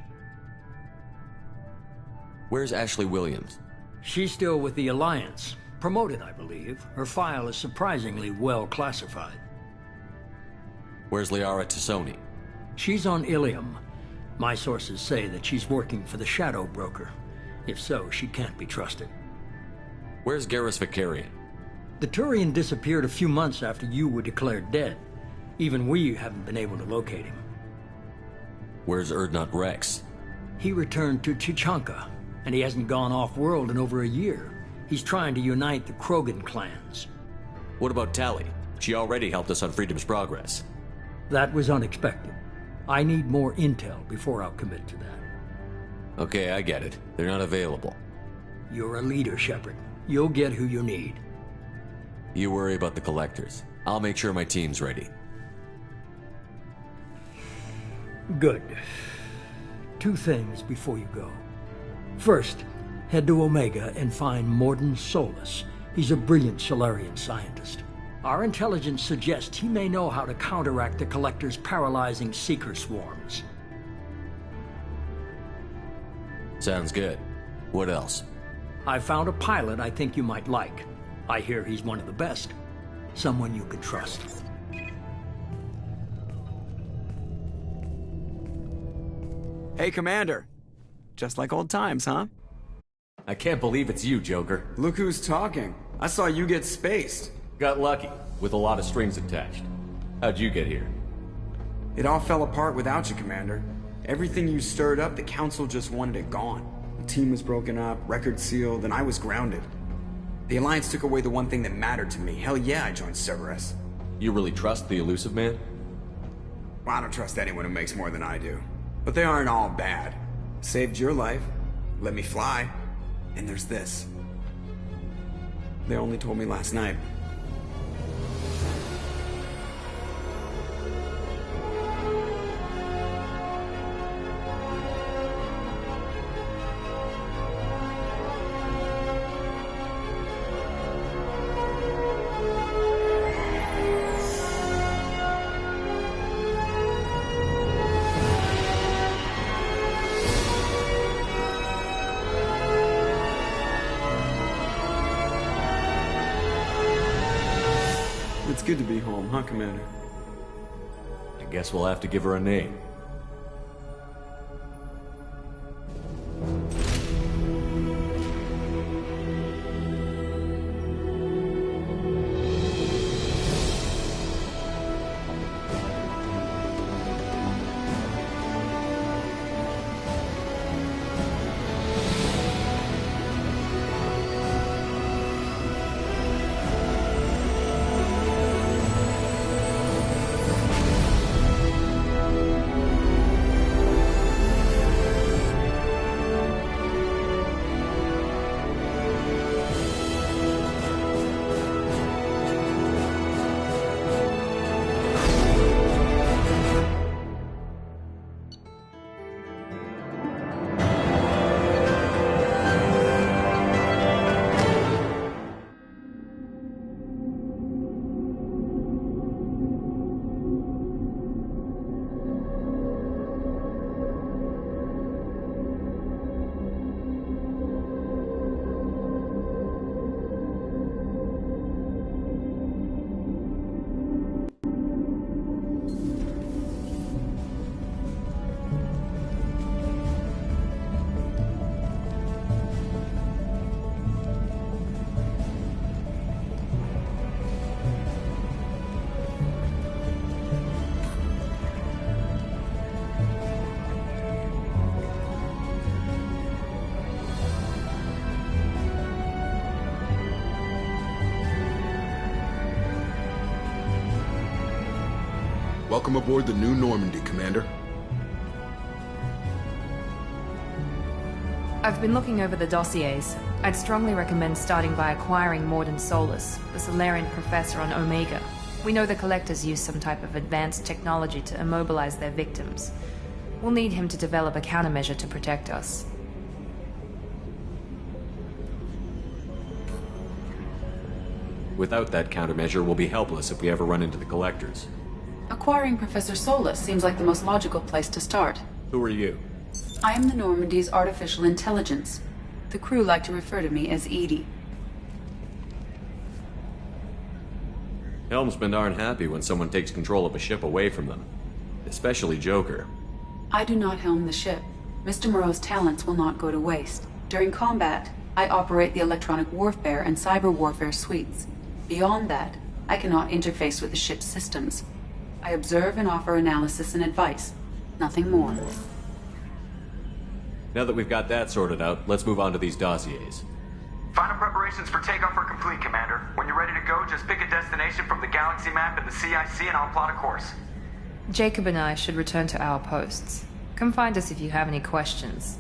Where's Ashley Williams? She's still with the Alliance. Promoted, I believe. Her file is surprisingly well classified. Where's Liara Tassoni? She's on Ilium. My sources say that she's working for the Shadow Broker. If so, she can't be trusted. Where's Garrus Vicarian? The Turian disappeared a few months after you were declared dead. Even we haven't been able to locate him. Where's Urdnot Rex? He returned to Chichanka, and he hasn't gone off-world in over a year. He's trying to unite the Krogan clans. What about Tali? She already helped us on Freedom's Progress. That was unexpected. I need more intel before I'll commit to that. Okay, I get it. They're not available. You're a leader, Shepard. You'll get who you need. You worry about the collectors. I'll make sure my team's ready. Good. 2 things before you go. First, head to Omega and find Mordin Solus. He's a brilliant Solarian scientist. Our intelligence suggests he may know how to counteract the Collector's paralyzing Seeker swarms. Sounds good. What else? I found a pilot I think you might like. I hear he's one of the best. Someone you can trust. Hey, Commander. Just like old times, huh? I can't believe it's you, Joker. Look who's talking. I saw you get spaced. Got lucky, with a lot of strings attached. How'd you get here? It all fell apart without you, Commander. Everything you stirred up, the Council just wanted it gone. The team was broken up, record sealed, and I was grounded. The Alliance took away the one thing that mattered to me. Hell yeah, I joined Cerberus. You really trust the Elusive Man? Well, I don't trust anyone who makes more than I do. But they aren't all bad. Saved your life, let me fly, and there's this. They only told me last night. It's good to be home, huh, Commander? I guess we'll have to give her a name. Welcome aboard the new Normandy, Commander. I've been looking over the dossiers. I'd strongly recommend starting by acquiring Morden Solus, the Solarian professor on Omega. We know the Collectors use some type of advanced technology to immobilize their victims. We'll need him to develop a countermeasure to protect us. Without that countermeasure, we'll be helpless if we ever run into the Collectors. Acquiring Professor Solus seems like the most logical place to start. Who are you? I am the Normandy's artificial intelligence. The crew like to refer to me as Edie. Helmsmen aren't happy when someone takes control of a ship away from them. Especially Joker. I do not helm the ship. Mr. Moreau's talents will not go to waste. During combat, I operate the electronic warfare and cyber warfare suites. Beyond that, I cannot interface with the ship's systems. I observe and offer analysis and advice. Nothing more. Now that we've got that sorted out, let's move on to these dossiers. Final preparations for takeoff are complete, Commander. When you're ready to go, just pick a destination from the galaxy map and the CIC and I'll plot a course. Jacob and I should return to our posts. Come find us if you have any questions.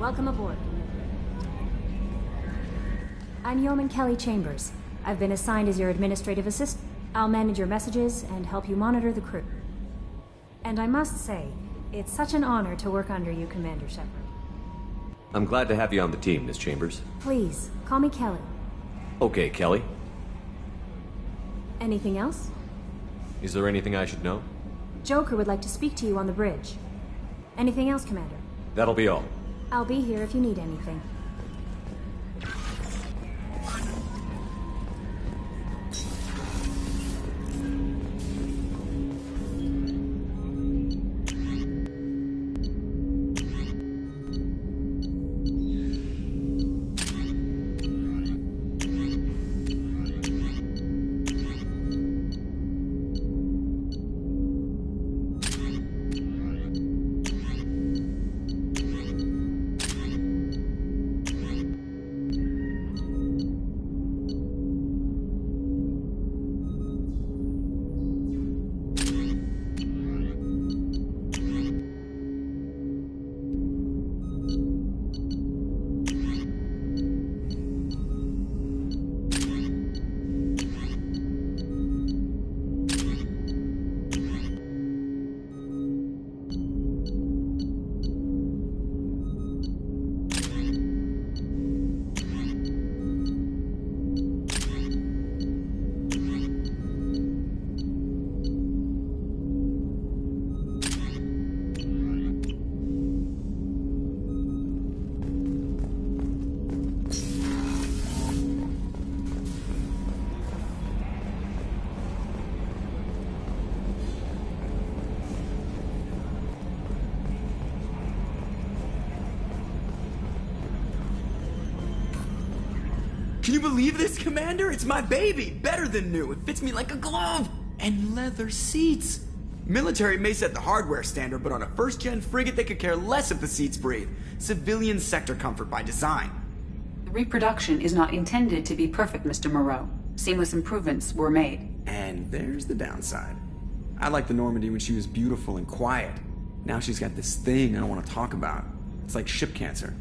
Welcome aboard. I'm Yeoman Kelly Chambers. I've been assigned as your administrative assistant. I'll manage your messages and help you monitor the crew. And I must say, it's such an honor to work under you, Commander Shepard. I'm glad to have you on the team, Miss Chambers. Please, call me Kelly. Okay, Kelly. Anything else? Is there anything I should know? Joker would like to speak to you on the bridge. Anything else, Commander? That'll be all. I'll be here if you need anything. Can you believe this, Commander? It's my baby! Better than new. It fits me like a glove! And leather seats! Military may set the hardware standard, but on a first-gen frigate they could care less if the seats breathe. Civilian sector comfort by design. The reproduction is not intended to be perfect, Mr. Moreau. Seamless improvements were made. And there's the downside. I liked the Normandy when she was beautiful and quiet. Now she's got this thing I don't want to talk about. It's like ship cancer.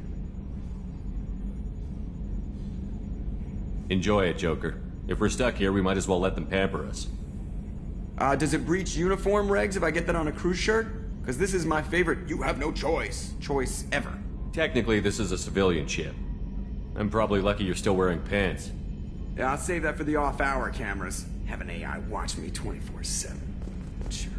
Enjoy it, Joker. If we're stuck here, we might as well let them pamper us. Does it breach uniform regs if I get that on a cruise shirt? Because this is my favorite you have no choice ever. Technically, this is a civilian ship. I'm probably lucky you're still wearing pants. Yeah, I'll save that for the off-hour cameras. Have an AI watch me 24/7. Sure.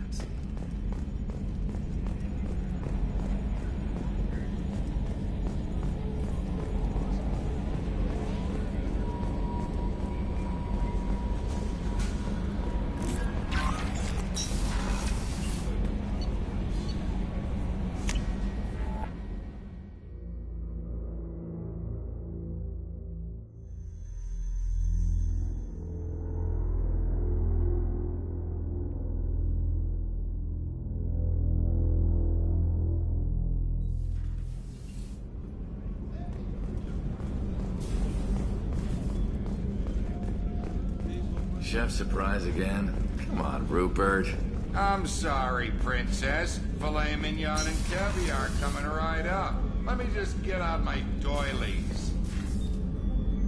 Chef surprise again? Come on, Rupert. I'm sorry, Princess. Filet mignon and caviar coming right up. Let me just get out my doilies.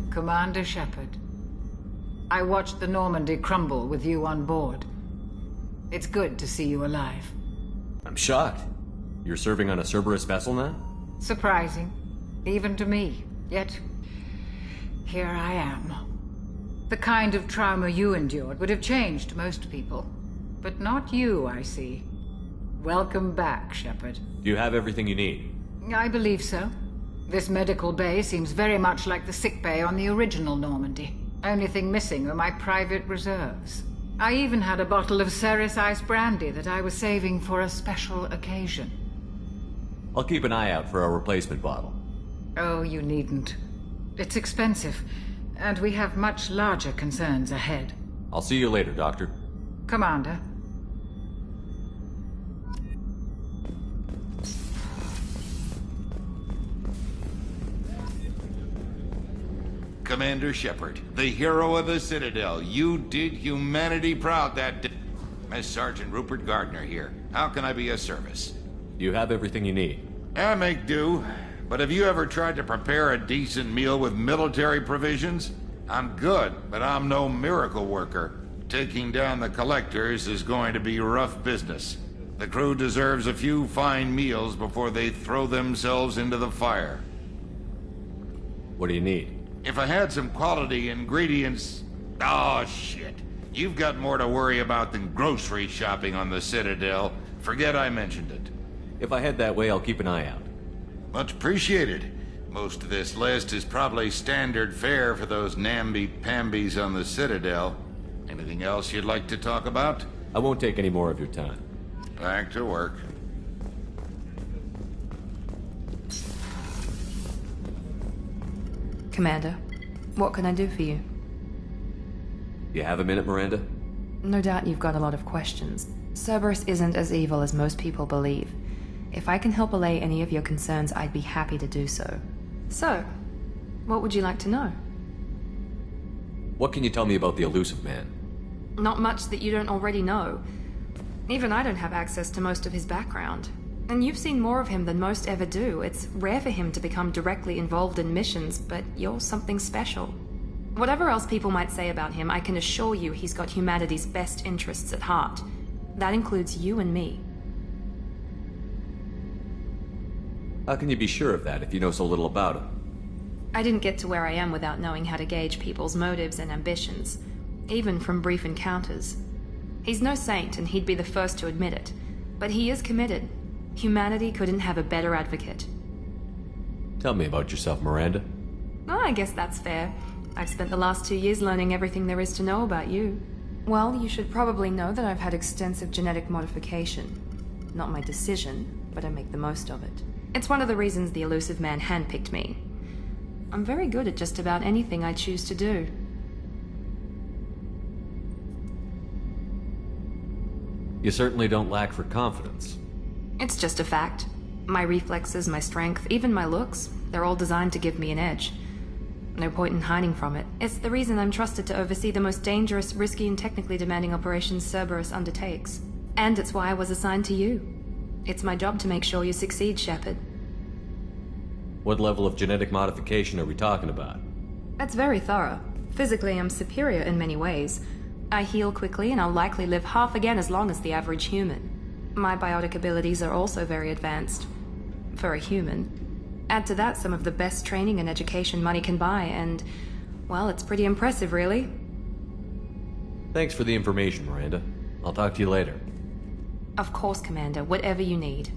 Commander Shepard, I watched the Normandy crumble with you on board. It's good to see you alive. I'm shocked. You're serving on a Cerberus vessel now? Surprising, even to me. Yet, here I am. The kind of trauma you endured would have changed most people. But not you, I see. Welcome back, Shepard. Do you have everything you need? I believe so. This medical bay seems very much like the sick bay on the original Normandy. Only thing missing are my private reserves. I even had a bottle of Ceres Ice brandy that I was saving for a special occasion. I'll keep an eye out for a replacement bottle. Oh, you needn't. It's expensive, and we have much larger concerns ahead. I'll see you later, Doctor. Commander. Commander Shepard, the hero of the Citadel. You did humanity proud that day. Miss Sergeant Rupert Gardner here. How can I be of service? Do you have everything you need? I make do. But have you ever tried to prepare a decent meal with military provisions? I'm good, but I'm no miracle worker. Taking down the collectors is going to be rough business. The crew deserves a few fine meals before they throw themselves into the fire. What do you need? If I had some quality ingredients... Oh, shit. You've got more to worry about than grocery shopping on the Citadel. Forget I mentioned it. If I head that way, I'll keep an eye out. Much appreciated. Most of this list is probably standard fare for those namby-pambies on the Citadel. Anything else you'd like to talk about? I won't take any more of your time. Back to work. Commander, what can I do for you? You have a minute, Miranda? No doubt you've got a lot of questions. Cerberus isn't as evil as most people believe. If I can help allay any of your concerns, I'd be happy to do so. So, what would you like to know? What can you tell me about the elusive man? Not much that you don't already know. Even I don't have access to most of his background. And you've seen more of him than most ever do. It's rare for him to become directly involved in missions, but you're something special. Whatever else people might say about him, I can assure you he's got humanity's best interests at heart. That includes you and me. How can you be sure of that if you know so little about him? I didn't get to where I am without knowing how to gauge people's motives and ambitions, even from brief encounters. He's no saint, and he'd be the first to admit it, but he is committed. Humanity couldn't have a better advocate. Tell me about yourself, Miranda. Oh, I guess that's fair. I've spent the last 2 years learning everything there is to know about you. Well, you should probably know that I've had extensive genetic modification. Not my decision, but I make the most of it. It's one of the reasons the elusive man handpicked me. I'm very good at just about anything I choose to do. You certainly don't lack for confidence. It's just a fact. My reflexes, my strength, even my looks, they're all designed to give me an edge. No point in hiding from it. It's the reason I'm trusted to oversee the most dangerous, risky, and technically demanding operations Cerberus undertakes. And it's why I was assigned to you. It's my job to make sure you succeed, Shepard. What level of genetic modification are we talking about? That's very thorough. Physically, I'm superior in many ways. I heal quickly, and I'll likely live half again as long as the average human. My biotic abilities are also very advanced. For a human. Add to that some of the best training and education money can buy, and, well, it's pretty impressive, really. Thanks for the information, Miranda. I'll talk to you later. Of course, Commander. Whatever you need.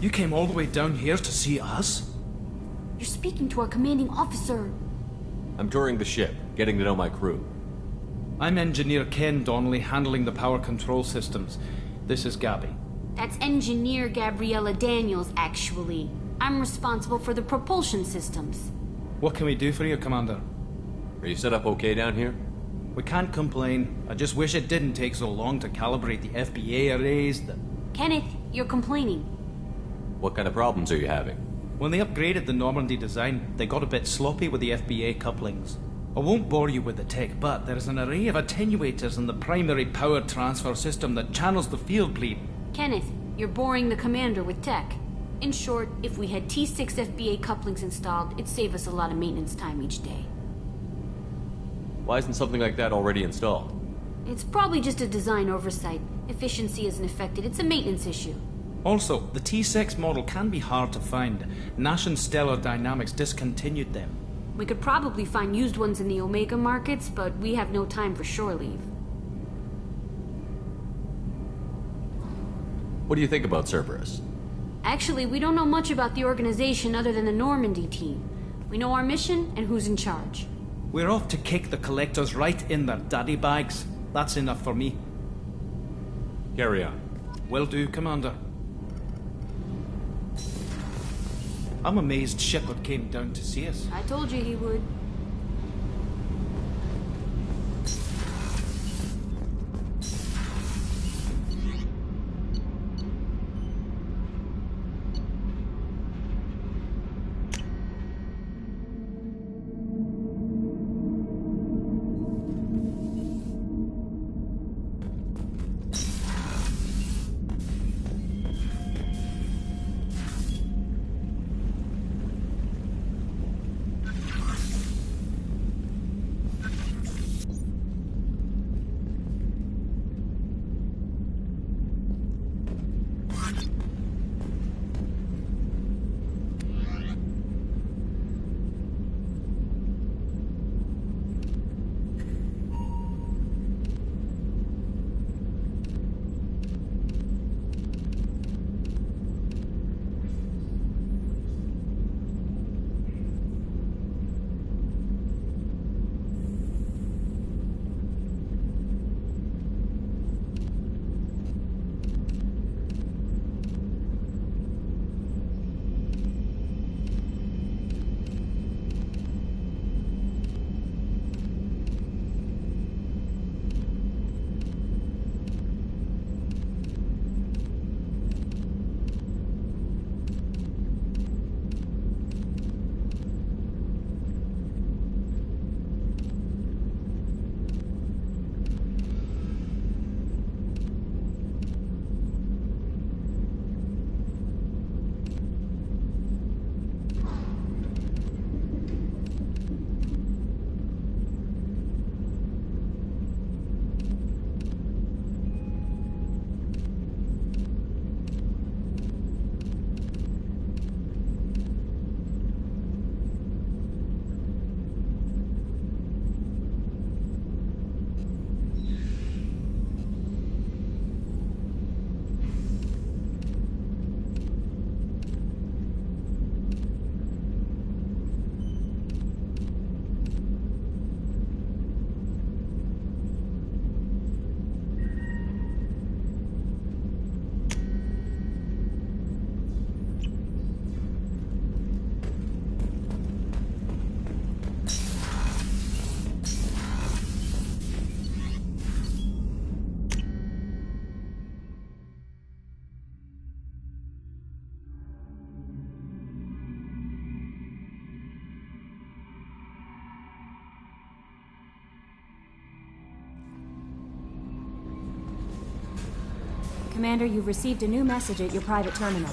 You came all the way down here to see us? You're speaking to our commanding officer. I'm touring the ship, getting to know my crew. I'm Engineer Ken Donnelly, handling the power control systems. This is Gabby. That's Engineer Gabriella Daniels, actually. I'm responsible for the propulsion systems. What can we do for you, Commander? Are you set up okay down here? We can't complain. I just wish it didn't take so long to calibrate the FBA arrays. Kenneth, you're complaining. What kind of problems are you having? When they upgraded the Normandy design, they got a bit sloppy with the FBA couplings. I won't bore you with the tech, but there's an array of attenuators in the primary power transfer system that channels the field bleed. Kenneth, you're boring the commander with tech. In short, if we had T6 FBA couplings installed, it'd save us a lot of maintenance time each day. Why isn't something like that already installed? It's probably just a design oversight. Efficiency isn't affected, it's a maintenance issue. Also, the T6 model can be hard to find. Nash and Stellar Dynamics discontinued them. We could probably find used ones in the Omega markets, but we have no time for shore leave. What do you think about Cerberus? Actually, we don't know much about the organization other than the Normandy team. We know our mission and who's in charge. We're off to kick the Collectors right in their daddy bags. That's enough for me. Carry on. Will do, Commander. I'm amazed Shepard came down to see us. I told you he would. Commander, you've received a new message at your private terminal.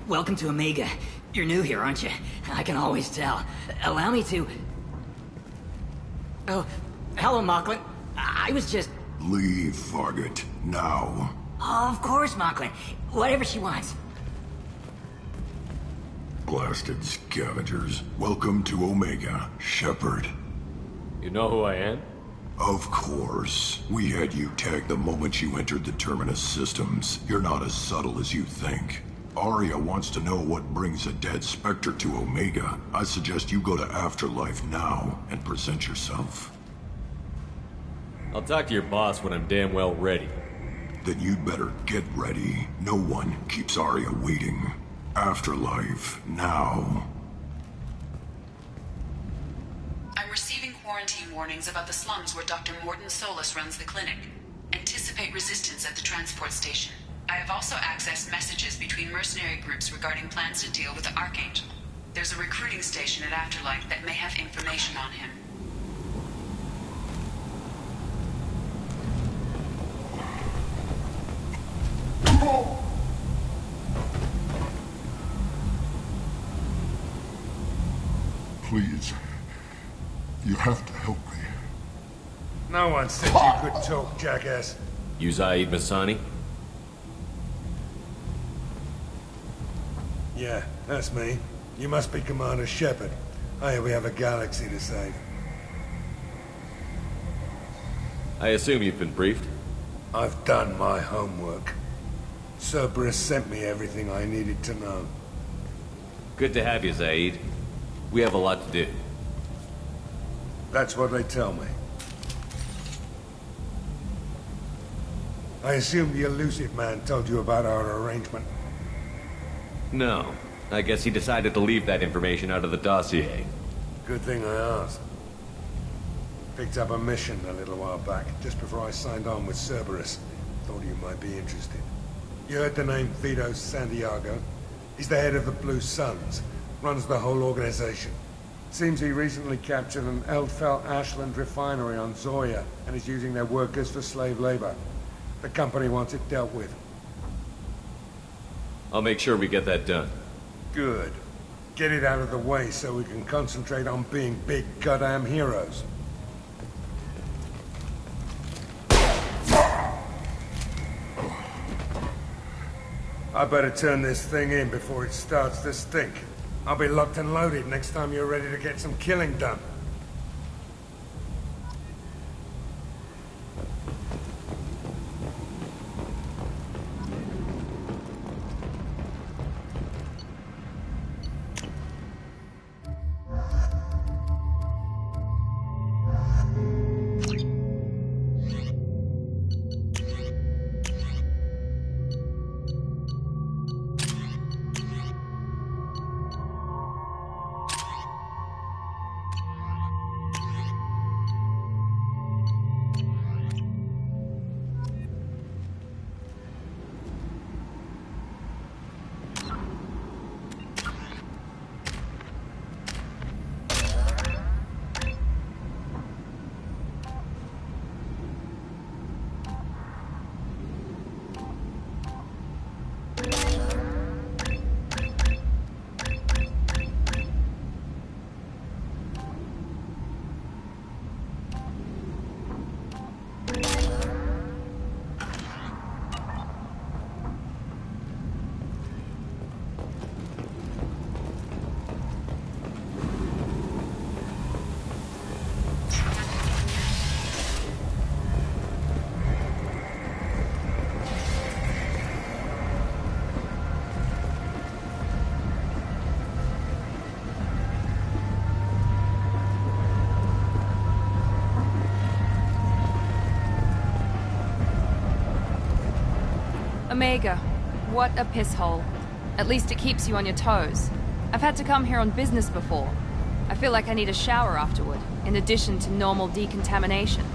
Welcome to Omega. You're new here, aren't you? I can always tell. Allow me to... Oh, hello, Mocklin. I was just... Leave, Fargate. Now. Oh, of course, Mocklin. Whatever she wants. Blasted scavengers. Welcome to Omega, Shepard. You know who I am? Of course. We had you tagged the moment you entered the Terminus systems. You're not as subtle as you think. Arya wants to know what brings a dead Spectre to Omega. I suggest you go to Afterlife now and present yourself. I'll talk to your boss when I'm damn well ready. Then you'd better get ready. No one keeps Arya waiting. Afterlife now. I'm receiving quarantine warnings about the slums where Dr. Morton Solus runs the clinic. Anticipate resistance at the transport station. I have also accessed messages between mercenary groups regarding plans to deal with the Archangel. There's a recruiting station at Afterlife that may have information on him. Please. You have to help me. No one said you couldn't talk, jackass. You Zaid Masani? Yeah, that's me. You must be Commander Shepard. Hey, we have a galaxy to save. I assume you've been briefed? I've done my homework. Cerberus sent me everything I needed to know. Good to have you, Zaid. We have a lot to do. That's what they tell me. I assume the elusive man told you about our arrangement. No. I guess he decided to leave that information out of the dossier. Good thing I asked. Picked up a mission a little while back, just before I signed on with Cerberus. Thought you might be interested. You heard the name Vito Santiago? He's the head of the Blue Suns, runs the whole organization. Seems he recently captured an Eldfell Ashland refinery on Zoya and is using their workers for slave labor. The company wants it dealt with. I'll make sure we get that done. Good. Get it out of the way so we can concentrate on being big goddamn heroes. I better turn this thing in before it starts to stink. I'll be locked and loaded next time you're ready to get some killing done. Omega, what a piss hole. At least it keeps you on your toes. I've had to come here on business before. I feel like I need a shower afterward, in addition to normal decontamination.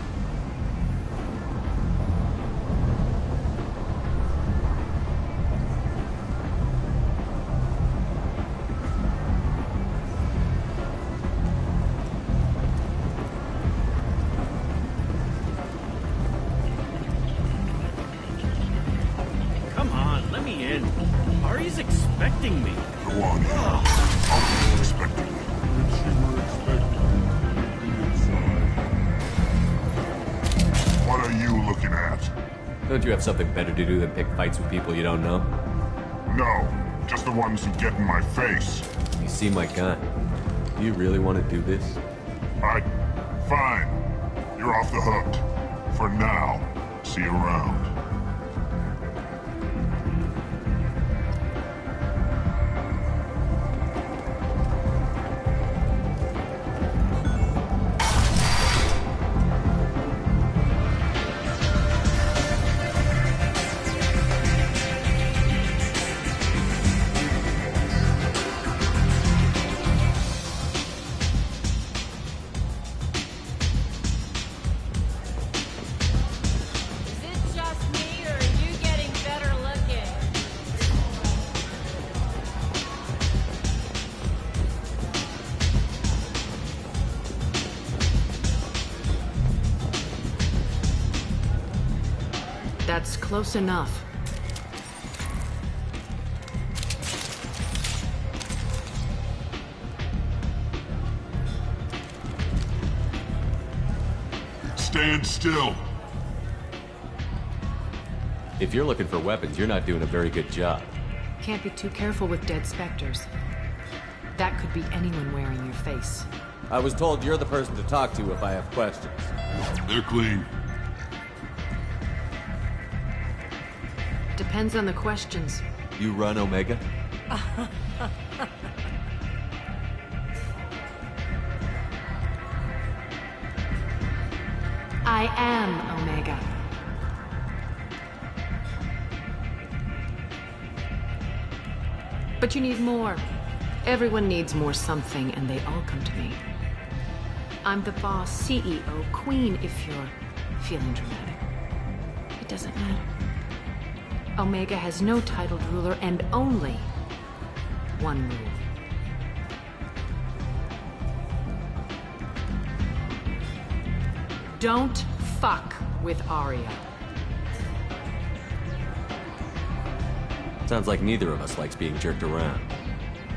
Don't you have something better to do than pick fights with people you don't know? No, just the ones who get in my face. You seem my kind. Do you really want to do this? Fine. You're off the hook. For now. See you around. That's close enough. Stand still. If you're looking for weapons, you're not doing a very good job. Can't be too careful with dead specters. That could be anyone wearing your face. I was told you're the person to talk to if I have questions. They're clean. Depends on the questions. You run Omega? I am Omega. But you need more. Everyone needs more something, and they all come to me. I'm the boss, CEO, queen, if you're feeling dramatic. It doesn't matter. Omega has no titled ruler and only one rule. Don't fuck with Arya. Sounds like neither of us likes being jerked around.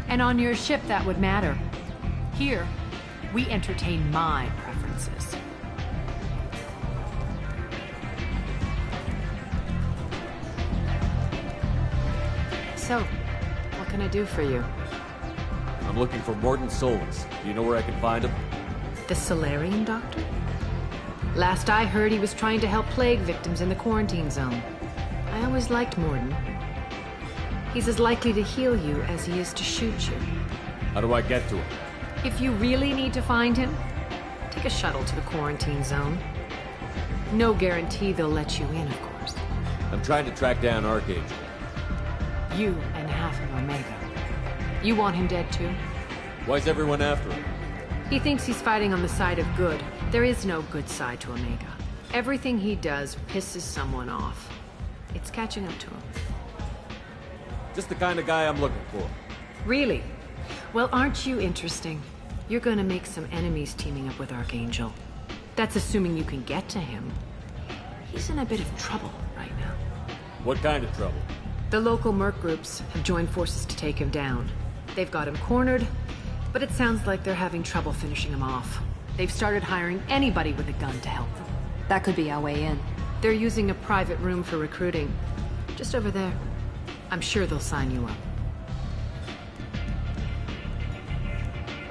And on your ship, that would matter. Here, we entertain my preferences. So, what can I do for you? I'm looking for Morton Solus. Do you know where I can find him? The Solarian doctor? Last I heard, he was trying to help plague victims in the quarantine zone. I always liked Morton. He's as likely to heal you as he is to shoot you. How do I get to him? If you really need to find him, take a shuttle to the quarantine zone. No guarantee they'll let you in, of course. I'm trying to track down Archangel. You and half of Omega. You want him dead too? Why's everyone after him? He thinks he's fighting on the side of good. There is no good side to Omega. Everything he does pisses someone off. It's catching up to him. Just the kind of guy I'm looking for. Really? Well, aren't you interesting? You're gonna make some enemies teaming up with Archangel. That's assuming you can get to him. He's in a bit of trouble right now. What kind of trouble? The local merc groups have joined forces to take him down. They've got him cornered, but it sounds like they're having trouble finishing him off. They've started hiring anybody with a gun to help them. That could be our way in. They're using a private room for recruiting. Just over there. I'm sure they'll sign you up.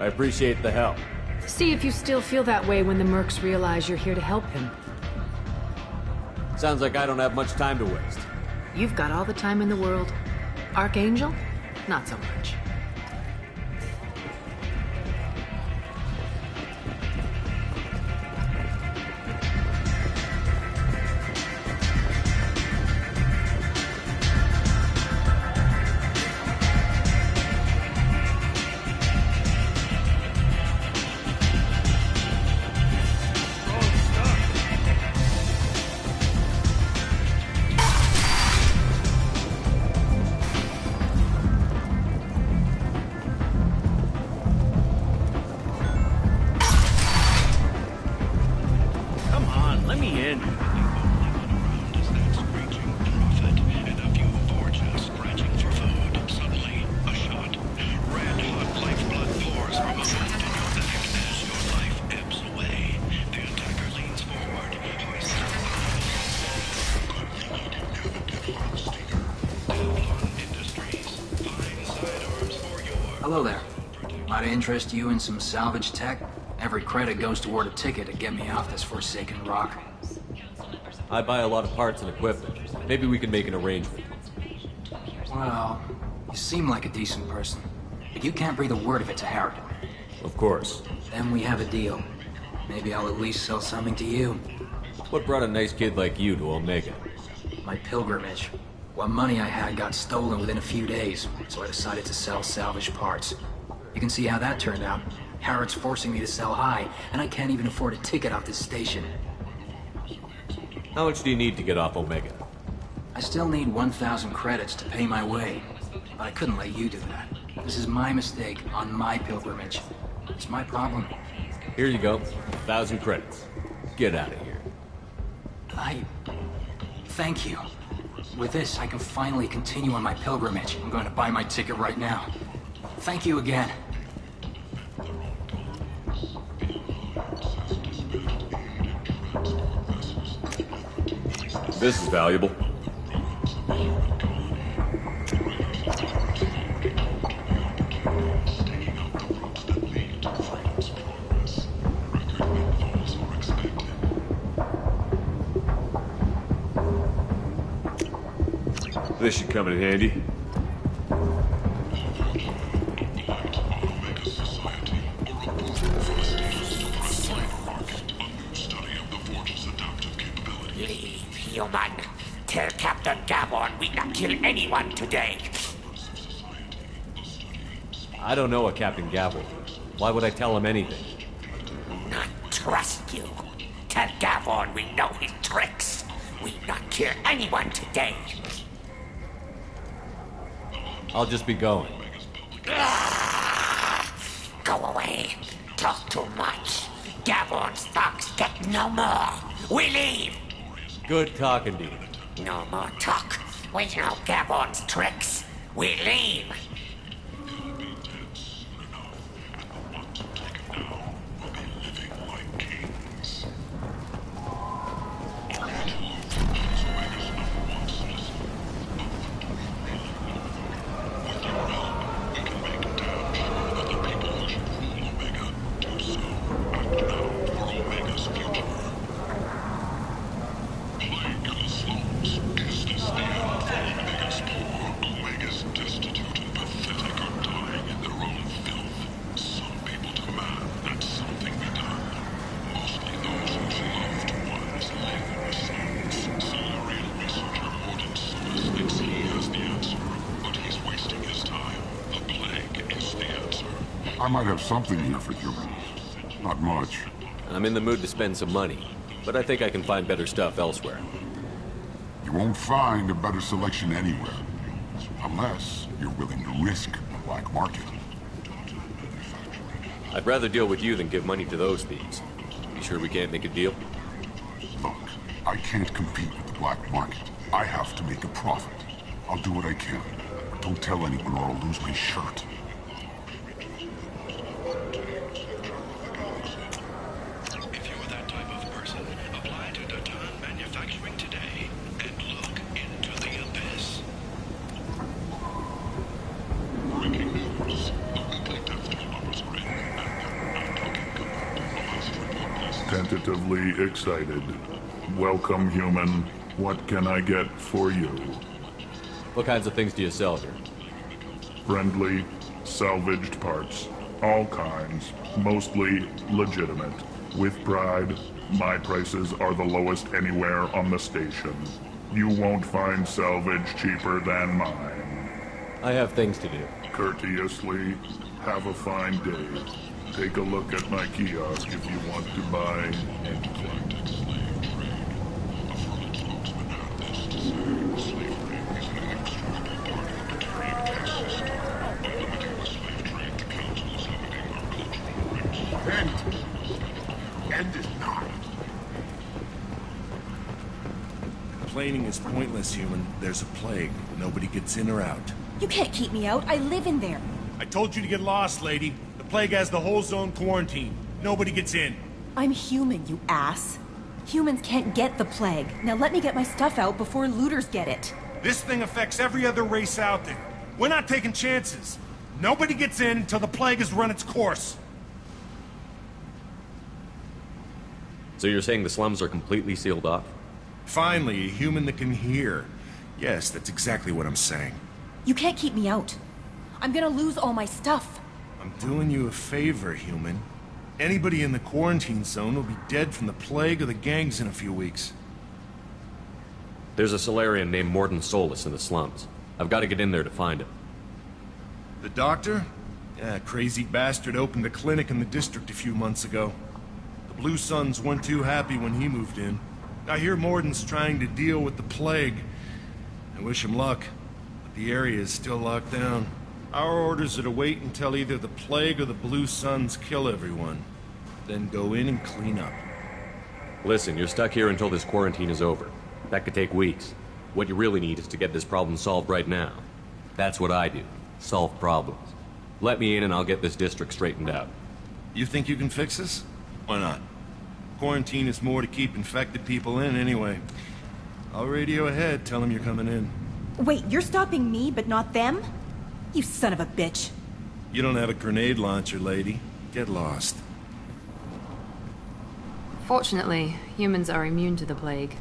I appreciate the help. See if you still feel that way when the mercs realize you're here to help him. Sounds like I don't have much time to waste. You've got all the time in the world. Archangel? Not so much. Hello there. Might interest you in some salvage tech? Every credit goes toward a ticket to get me off this forsaken rock. I buy a lot of parts and equipment. Maybe we can make an arrangement. Well, you seem like a decent person, but you can't breathe a word of it to Harrigan. Of course. Then we have a deal. Maybe I'll at least sell something to you. What brought a nice kid like you to Omega? My pilgrimage. What money I had got stolen within a few days, so I decided to sell salvaged parts. You can see how that turned out. Harrod's forcing me to sell high, and I can't even afford a ticket off this station. How much do you need to get off Omega? I still need 1,000 credits to pay my way, but I couldn't let you do that. This is my mistake on my pilgrimage. It's my problem. Here you go. 1,000 credits. Get out of here. Thank you. With this, I can finally continue on my pilgrimage. I'm going to buy my ticket right now. Thank you again. This is valuable. This should come in handy. Leave, human. Tell Captain Gavon we not kill anyone today. I don't know a Captain Gavon. Why would I tell him anything? Not trust you. Tell Gavon we know his tricks. We not kill anyone today. I'll just be going. Go away. Talk too much. Gavon's thugs get no more. We leave. Good talking to you. No more talk. We know Gavon's tricks. We leave. I might have something here for humans. Not much. I'm in the mood to spend some money, but I think I can find better stuff elsewhere. You won't find a better selection anywhere. Unless you're willing to risk the black market. I'd rather deal with you than give money to those thieves. You sure we can't make a deal? Look, I can't compete with the black market. I have to make a profit. I'll do what I can, but don't tell anyone or I'll lose my shirt. Tentatively excited. Welcome, human. What can I get for you? What kinds of things do you sell here? Friendly, salvaged parts. All kinds. Mostly legitimate. With pride, my prices are the lowest anywhere on the station. You won't find salvage cheaper than mine. I have things to do. Courteously, have a fine day. Take a look at my kiosk if you want to buy anything. End is not. Complaining is pointless, human. There's a plague. Nobody gets in or out. You can't keep me out. I live in there. I told you to get lost, lady. The plague has the whole zone quarantined. Nobody gets in. I'm human, you ass. Humans can't get the plague. Now let me get my stuff out before looters get it. This thing affects every other race out there. We're not taking chances. Nobody gets in until the plague has run its course. So you're saying the slums are completely sealed off? Finally, a human that can hear. Yes, that's exactly what I'm saying. You can't keep me out. I'm gonna lose all my stuff. I'm doing you a favor, human. Anybody in the quarantine zone will be dead from the plague or the gangs in a few weeks. There's a Solarian named Morden Solus in the slums. I've got to get in there to find him. The doctor? Yeah, crazy bastard opened a clinic in the district a few months ago. The Blue Suns weren't too happy when he moved in. I hear Morden's trying to deal with the plague. I wish him luck, but the area is still locked down. Our orders are to wait until either the plague or the Blue Suns kill everyone. Then go in and clean up. Listen, you're stuck here until this quarantine is over. That could take weeks. What you really need is to get this problem solved right now. That's what I do. Solve problems. Let me in and I'll get this district straightened out. You think you can fix this? Why not? Quarantine is more to keep infected people in anyway. I'll radio ahead, tell them you're coming in. Wait, you're stopping me, but not them? You son of a bitch. You don't have a grenade launcher, lady. Get lost. Fortunately, humans are immune to the plague.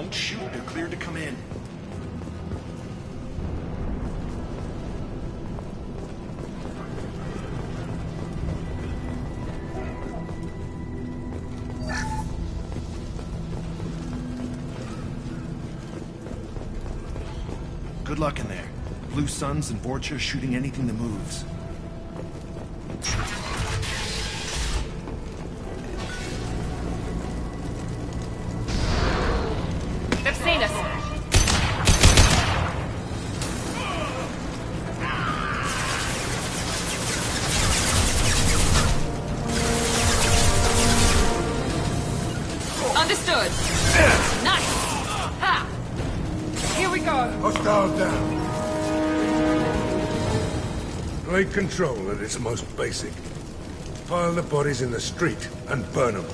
Don't shoot. They're cleared to come in. Good luck in there. Blue Suns and Vorcha shooting anything that moves. They've seen us. Understood. Nice. Ha! Here we go. Hostiles down. Blade control at its most basic. Pile the bodies in the street and burn them.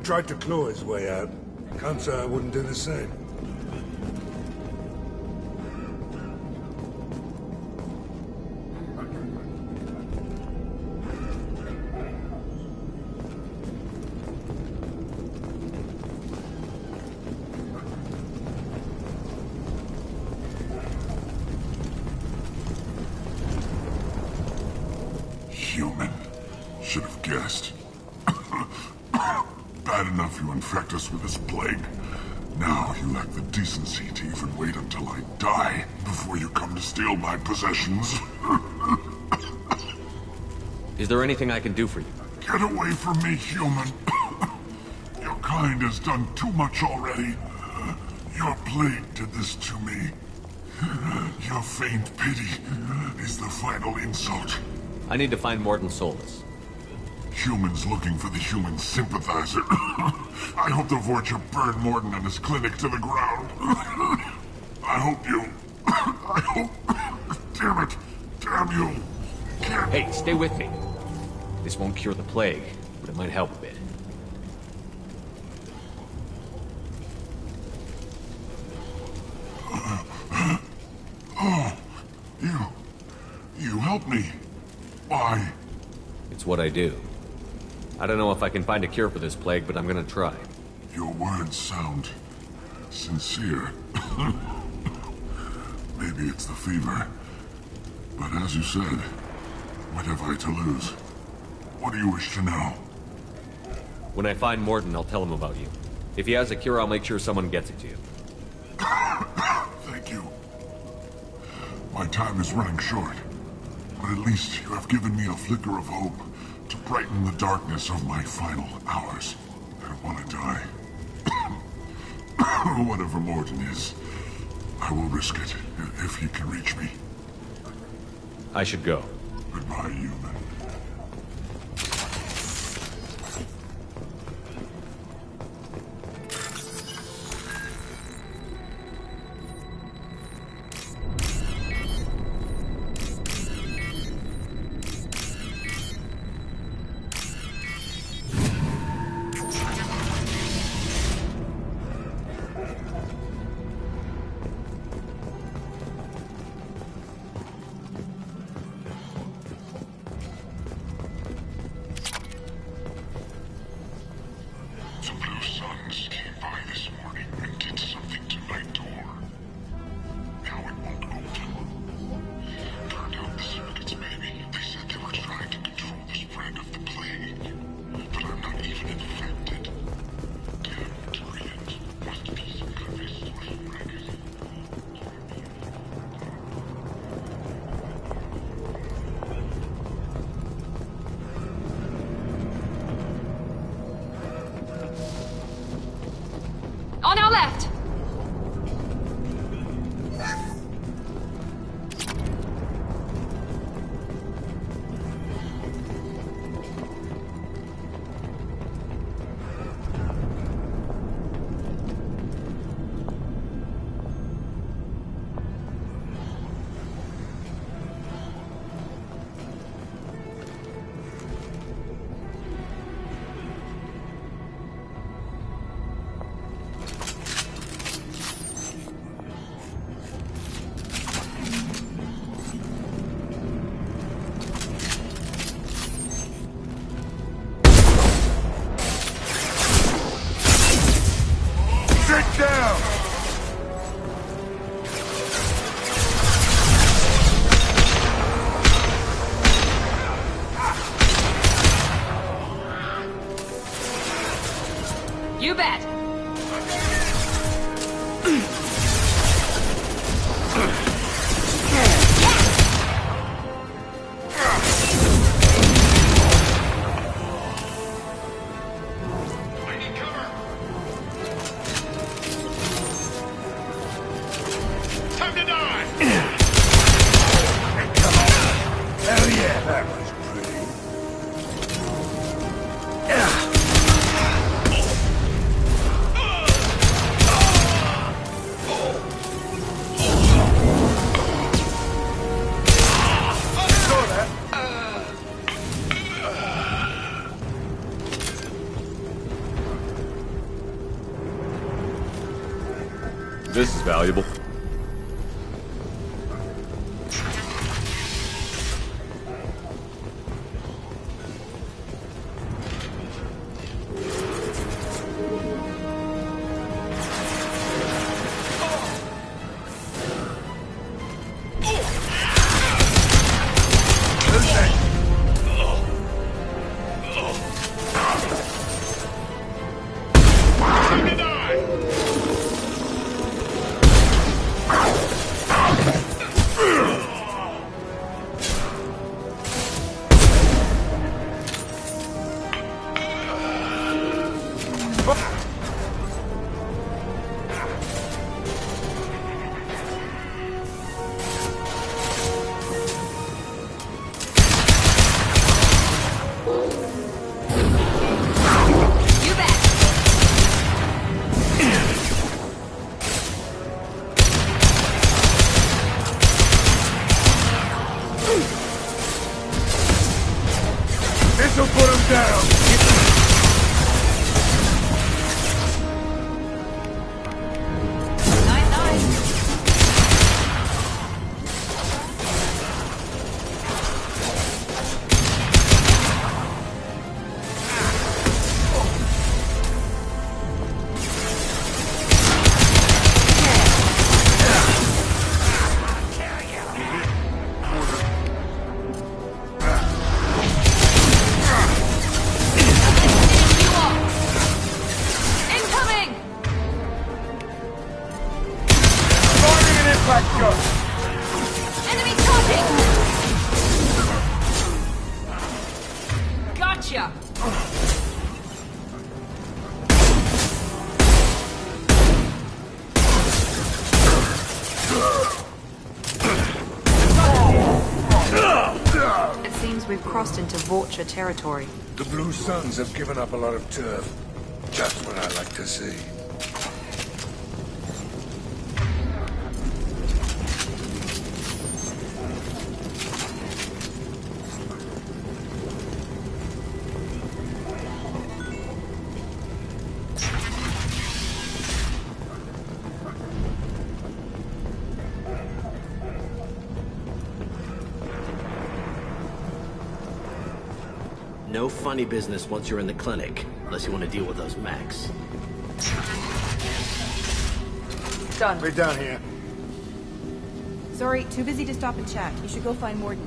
Tried to claw his way out. Can't say I wouldn't do the same. Human. Should have guessed. Bad enough you infect us with this plague. Now you lack the decency to even wait until I die before you come to steal my possessions. Is there anything I can do for you? Get away from me, human. Your kind has done too much already. Your plague did this to me. Your faint pity is the final insult. I need to find Morton Solus. Humans looking for the human sympathizer. I hope the Vorcha burn Morton and his clinic to the ground. I hope you... I hope... Damn it! Damn you! Hey, stay with me. This won't cure the plague, but it might help a bit. Oh, you helped me. Why? It's what I do. I don't know if I can find a cure for this plague, but I'm gonna try. Your words sound sincere. Maybe it's the fever. But as you said, what have I to lose? What do you wish to know? When I find Morton, I'll tell him about you. If he has a cure, I'll make sure someone gets it to you. Thank you. My time is running short. But at least you have given me a flicker of hope to brighten the darkness of my final hours. I don't want to die. Whatever Morton is, I will risk it if he can reach me. I should go. Goodbye, human. Time to die! Come on. Hell yeah, that was pretty. This is valuable. This'll put him down. Gotcha! It seems we've crossed into Vorcha territory. The Blue Suns have given up a lot of turf. Just what I like to see. No funny business once you're in the clinic, unless you want to deal with those Macs. Done. We're down here. Sorry, too busy to stop and chat. You should go find Morden.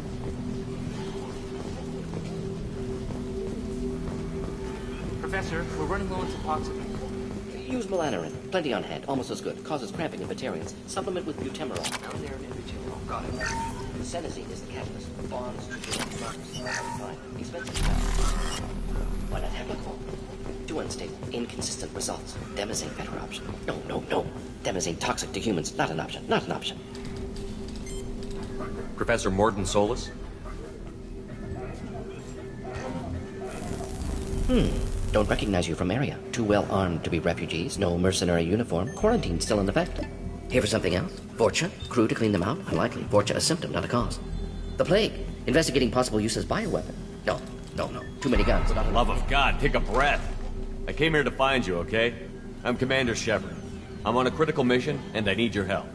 Professor, we're running low on suppoxamine. Use melanorin. Plenty on hand. Almost as good. Causes cramping in vegetarians. Supplement with butemerol. Melanorin and butemerol. Got it. Senesine is the catalyst. Bonds, triple, marks. Fine. Expensive stuff. Why not Heplical? Too unstable. Inconsistent results. Demazine better option. No. Demazine toxic to humans. Not an option. Not an option. Professor Morden Solis? Don't recognize you from area. Too well armed to be refugees. No mercenary uniform. Quarantine still in effect. Here for something else? Vorcha? Crew to clean them out? Unlikely. Vorcha a symptom, not a cause. The plague. Investigating possible use as bioweapon. No. Too many guns. For the love of God, take a breath. I came here to find you, okay? I'm Commander Shepard. I'm on a critical mission, and I need your help.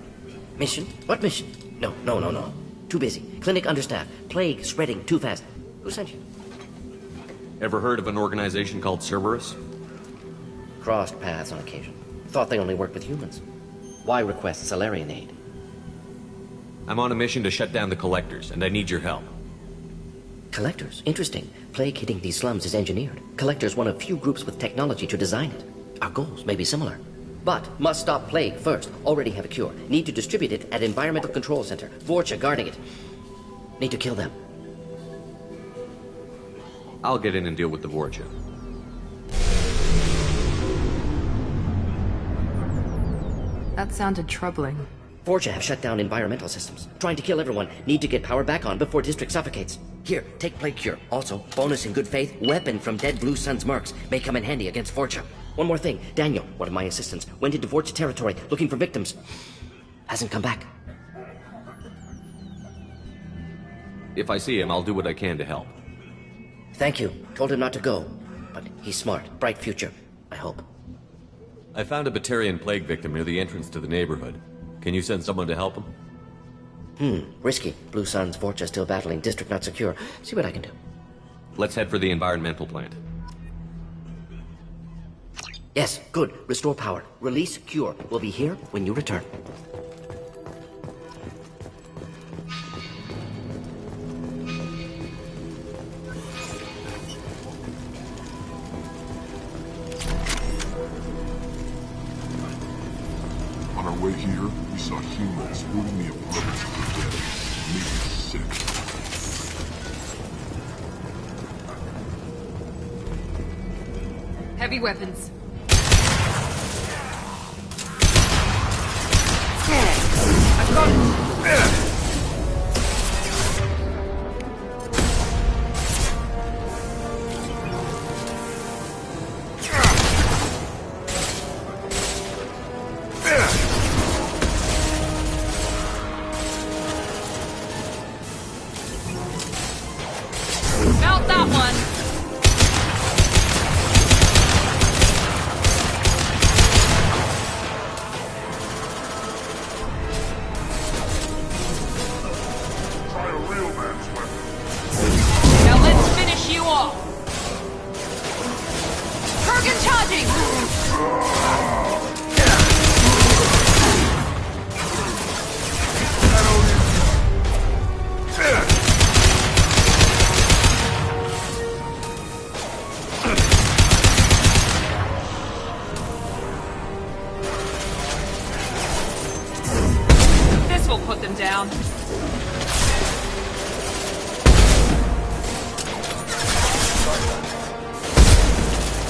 Mission? What mission? No. Too busy. Clinic understaffed. Plague spreading too fast. Who sent you? Ever heard of an organization called Cerberus? Crossed paths on occasion. Thought they only worked with humans. Why request Salarian aid? I'm on a mission to shut down the Collectors, and I need your help. Collectors? Interesting. Plague hitting these slums is engineered. Collectors one of few groups with technology to design it. Our goals may be similar. But must stop plague first. Already have a cure. Need to distribute it at Environmental Control Center. Vorcha guarding it. Need to kill them. I'll get in and deal with the Vorcha. That sounded troubling. Forja have shut down environmental systems. Trying to kill everyone. Need to get power back on before district suffocates. Here, take Plague Cure. Also, bonus in good faith, weapon from dead Blue Sun's mercs. May come in handy against Forja. One more thing. Daniel, one of my assistants, went into Vorcha territory looking for victims. Hasn't come back. If I see him, I'll do what I can to help. Thank you. Told him not to go. But he's smart. Bright future. I hope. I found a Batarian plague victim near the entrance to the neighborhood. Can you send someone to help him? Risky. Blue Sun's Vorcha still battling. District not secure. See what I can do. Let's head for the environmental plant. Yes, good. Restore power. Release Cure. We'll be here when you return. On our way here, we saw humans moving the apartments of the dead. It made me sick. Heavy weapons. I've got it! Mount that one! Put them down.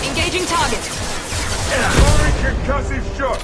Engaging target. Concussive shot.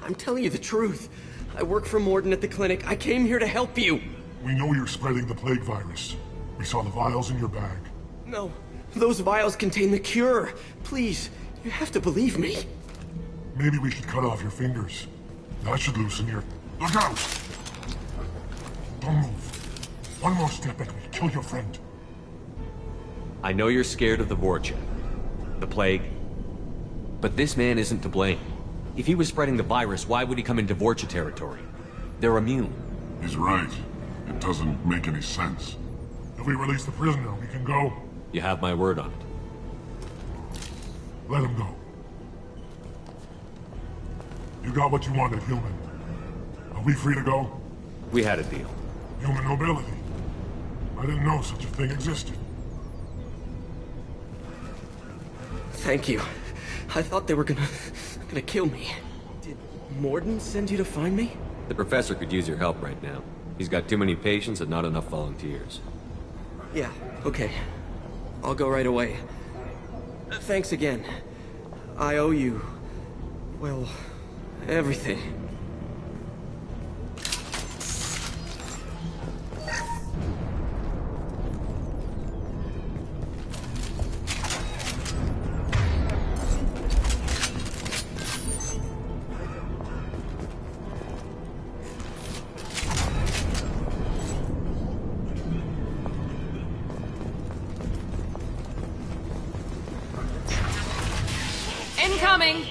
I'm telling you the truth. I work for Morden at the clinic. I came here to help you. We know you're spreading the plague virus. We saw the vials in your bag. No, those vials contain the cure. Please, you have to believe me. Maybe we should cut off your fingers. That should loosen your... Look out! Don't move. One more step and we'll kill your friend. I know you're scared of the Vorcha, the plague, but this man isn't to blame. If he was spreading the virus, why would he come into Vorcha territory? They're immune. He's right. It doesn't make any sense. If we release the prisoner, we can go. You have my word on it. Let him go. You got what you wanted, human. Are we free to go? We had a deal. Human nobility. I didn't know such a thing existed. Thank you. I thought they were gonna kill me. Did Morden send you to find me? The professor could use your help right now. He's got too many patients and not enough volunteers. Yeah, okay. I'll go right away. Thanks again. I owe you... well, everything. Incoming!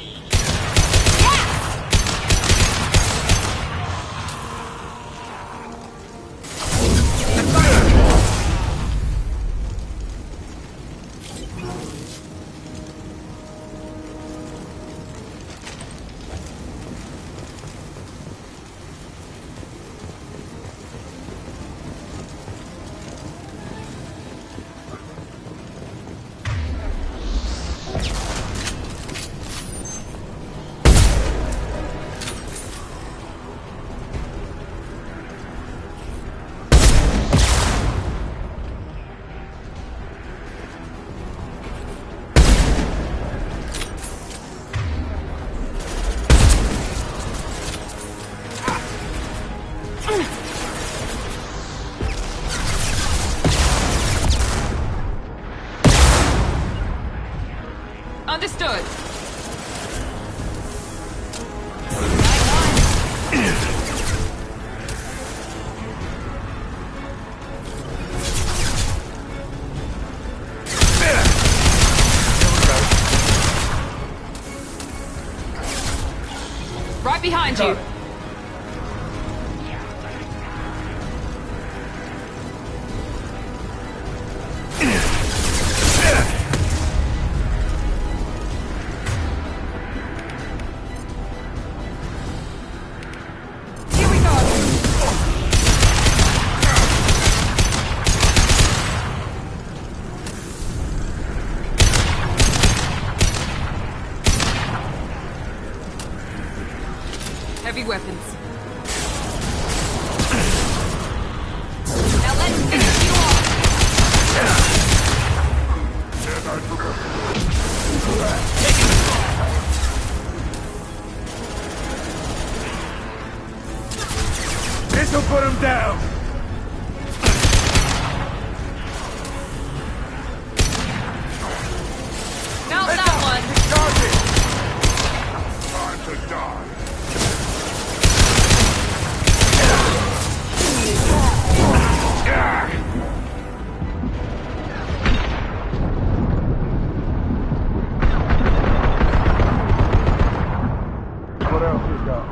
Understood. Right behind you. Heavy weapons. Now let's finish you off. This'll put him down. Not that one. Time to die. What else you got?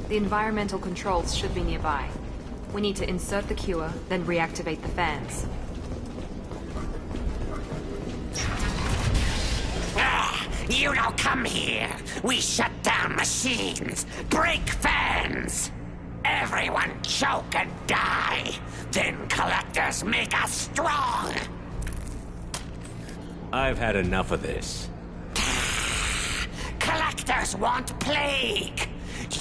The environmental controls should be nearby. We need to insert the cure, then reactivate the fans. You don't come here. We shut down machines, break fans. Everyone choke and die. Then collectors make us strong. I've had enough of this. Collectors want plague.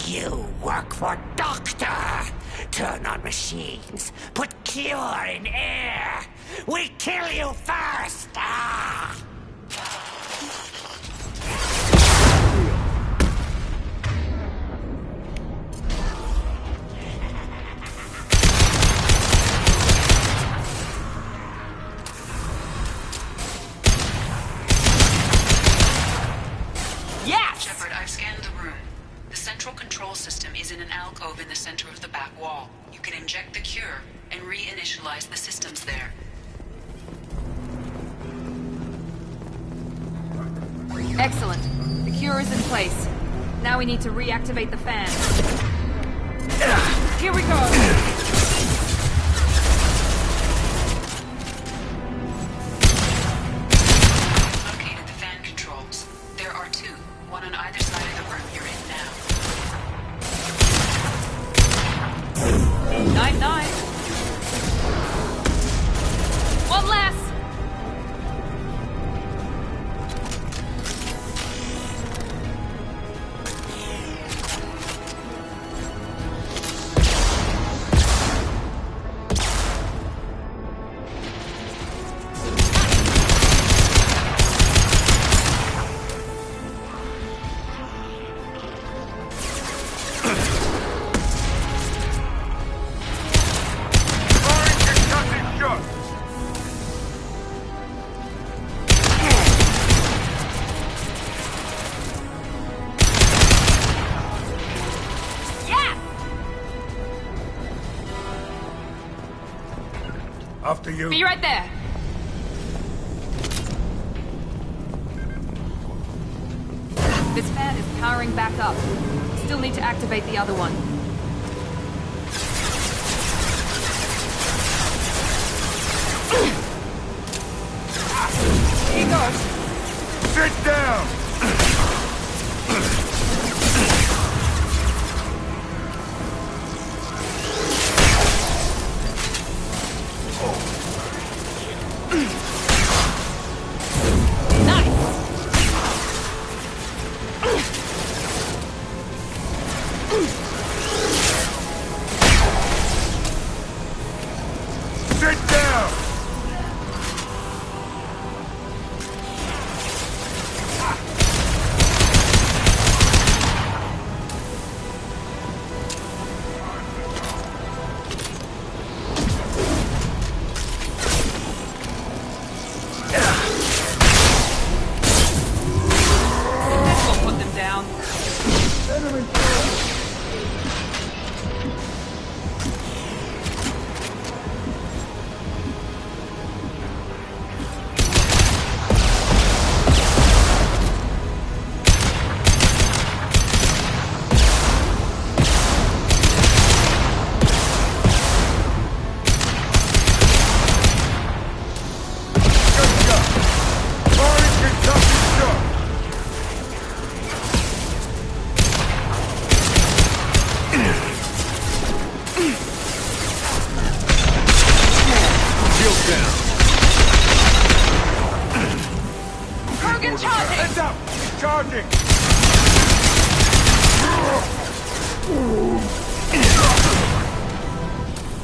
You work for Doctor! Turn on machines, put cure in air! We kill you first! Ah! Yes! Shepard, I've scanned the room. The central control system is in an alcove in the center of the back wall. You can inject the cure and reinitialize the systems there. Excellent. The cure is in place. Now we need to reactivate the fan. Here we go! Located the fan controls. There are two, one on either side of the room you're in now. 9-9. One less! After you. Be right there. This fan is powering back up. Still need to activate the other one. Here you go. Sit down!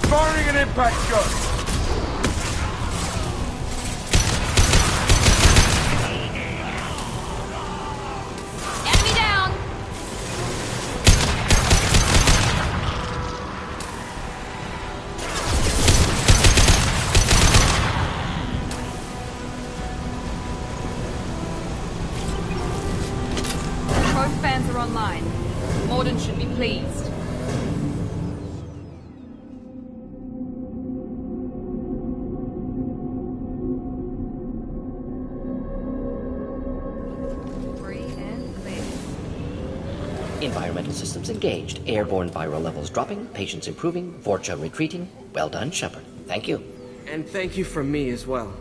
Firing an impact shot! Enemy down! Both fans are online. Morden should be pleased. Environmental systems engaged. Airborne viral levels dropping. Patients improving. Vorcha retreating. Well done, Shepard. Thank you. And thank you from me as well.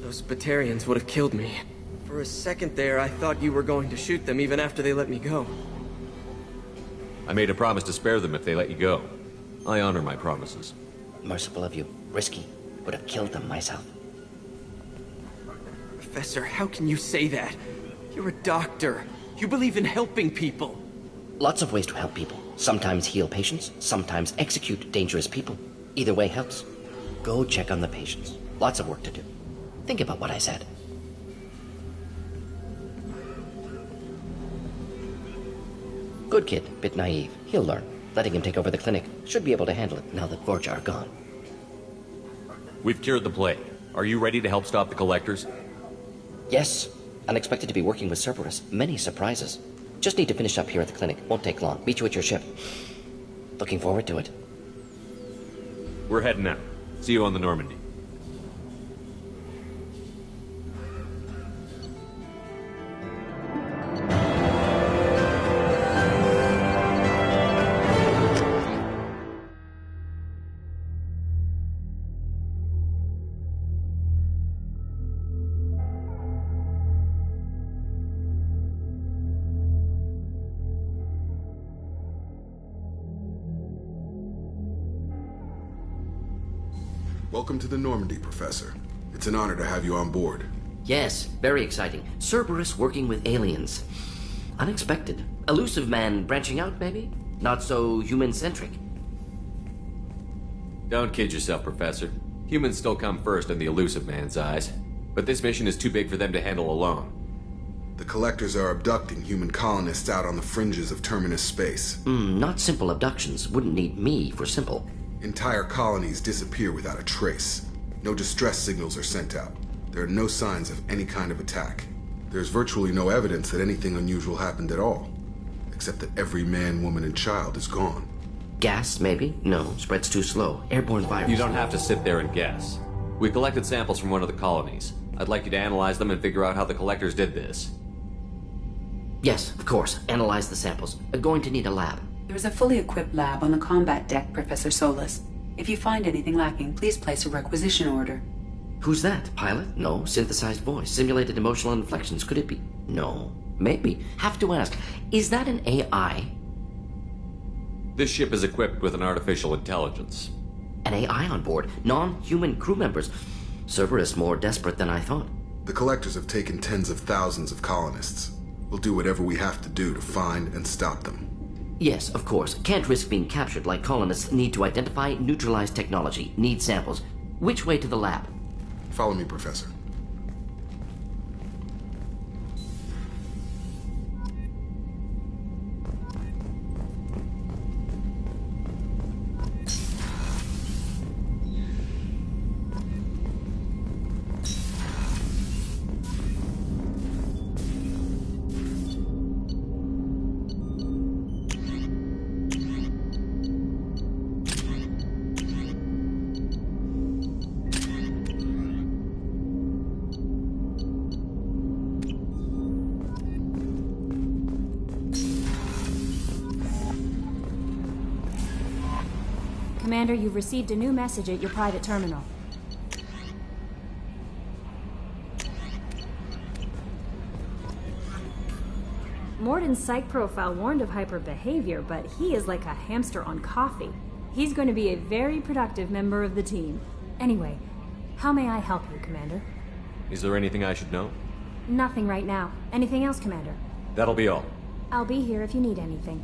Those Batarians would have killed me. For a second there, I thought you were going to shoot them even after they let me go. I made a promise to spare them if they let you go. I honor my promises. Merciful of you. Risky. Would have killed them myself. Professor, how can you say that? You're a doctor. You believe in helping people. Lots of ways to help people. Sometimes heal patients, sometimes execute dangerous people. Either way helps. Go check on the patients. Lots of work to do. Think about what I said. Good kid, bit naive. He'll learn. Letting him take over the clinic. Should be able to handle it now that Vorja are gone. We've cured the plague. Are you ready to help stop the Collectors? Yes. Unexpected to be working with Cerberus. Many surprises. Just need to finish up here at the clinic. Won't take long. Meet you at your ship. Looking forward to it. We're heading out. See you on the Normandy. Welcome to the Normandy, Professor. It's an honor to have you on board. Yes, very exciting. Cerberus working with aliens. Unexpected. Elusive man branching out, maybe? Not so human-centric. Don't kid yourself, Professor. Humans still come first in the elusive man's eyes. But this mission is too big for them to handle alone. The Collectors are abducting human colonists out on the fringes of Terminus space. Not simple abductions. Wouldn't need me for simple. Entire colonies disappear without a trace. No distress signals are sent out. There are no signs of any kind of attack. There's virtually no evidence that anything unusual happened at all. Except that every man, woman, and child is gone. Gas, maybe? No, spreads too slow. Airborne virus. You don't have to sit there and guess. We collected samples from one of the colonies. I'd like you to analyze them and figure out how the Collectors did this. Yes, of course. Analyze the samples. Going to need a lab. There is a fully equipped lab on the combat deck, Professor Solis. If you find anything lacking, please place a requisition order. Who's that? Pilot? No. Synthesized voice. Simulated emotional inflections. Could it be? No. Maybe. Have to ask. Is that an AI? This ship is equipped with an artificial intelligence. An AI on board? Non-human crew members? Cerberus more desperate than I thought. The Collectors have taken tens of thousands of colonists. We'll do whatever we have to do to find and stop them. Yes, of course. Can't risk being captured like colonists. Need to identify, neutralize technology. Need samples. Which way to the lab? Follow me, Professor. Commander, you've received a new message at your private terminal. Morden's psych profile warned of hyper behavior, but he is like a hamster on coffee. He's going to be a very productive member of the team. Anyway, how may I help you, Commander? Is there anything I should know? Nothing right now. Anything else, Commander? That'll be all. I'll be here if you need anything.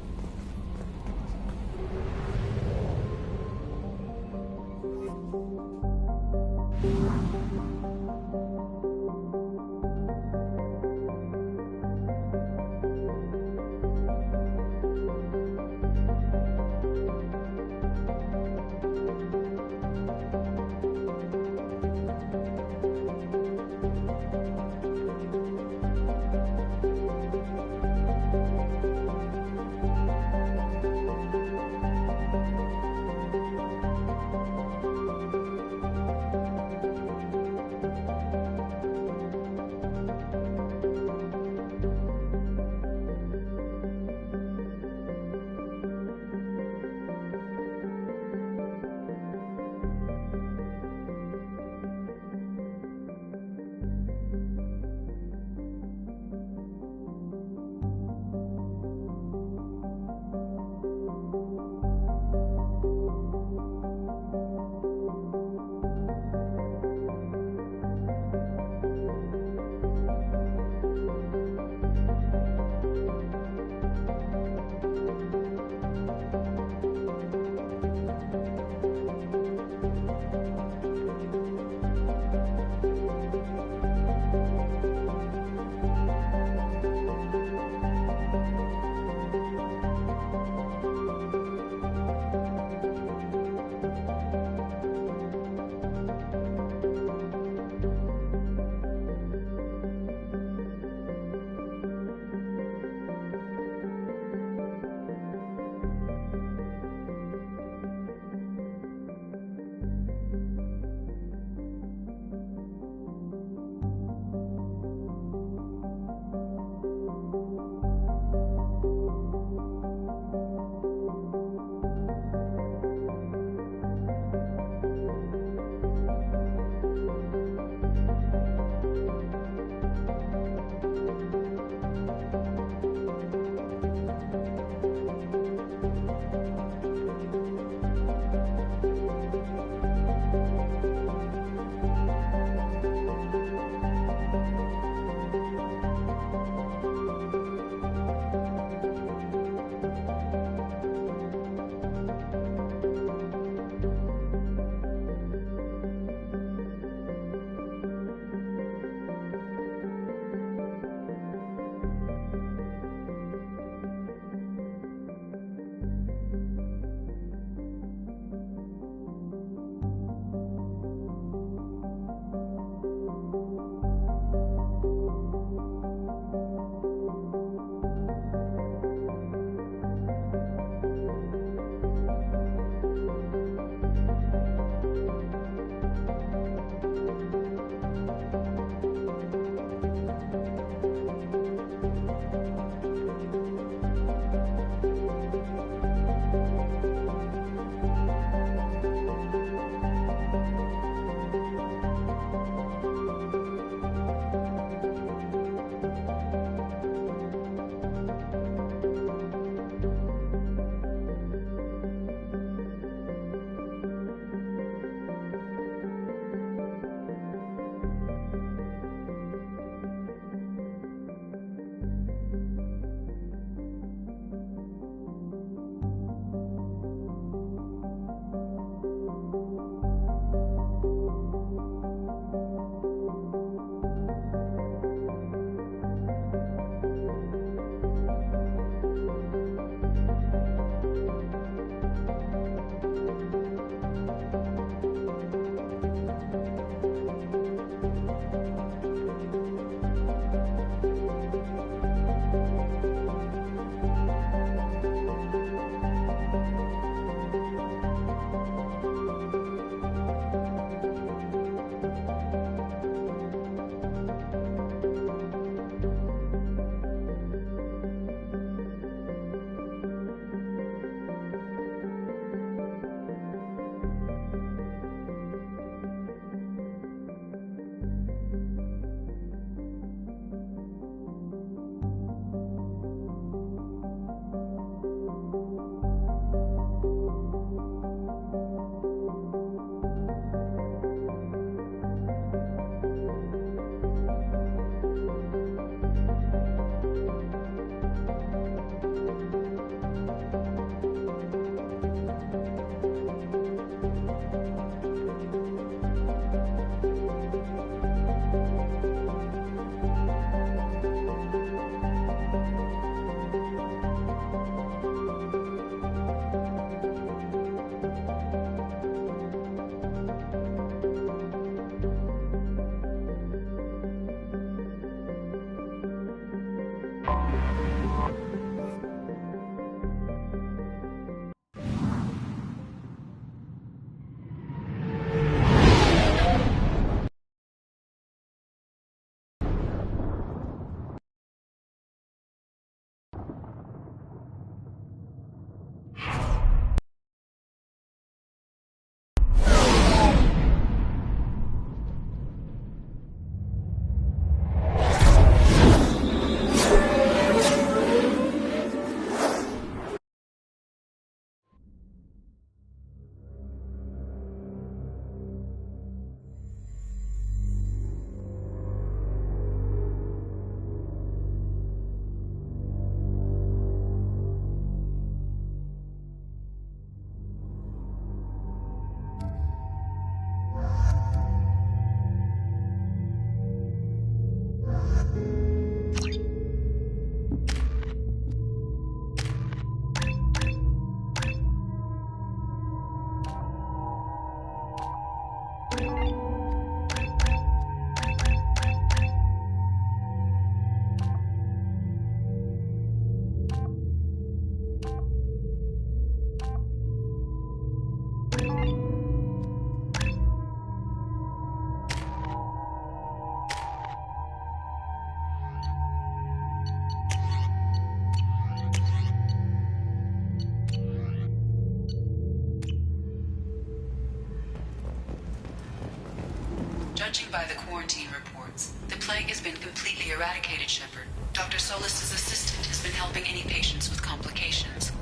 Judging by the quarantine reports, the plague has been completely eradicated, Shepard. Dr. Solis' assistant has been helping any patients with complications.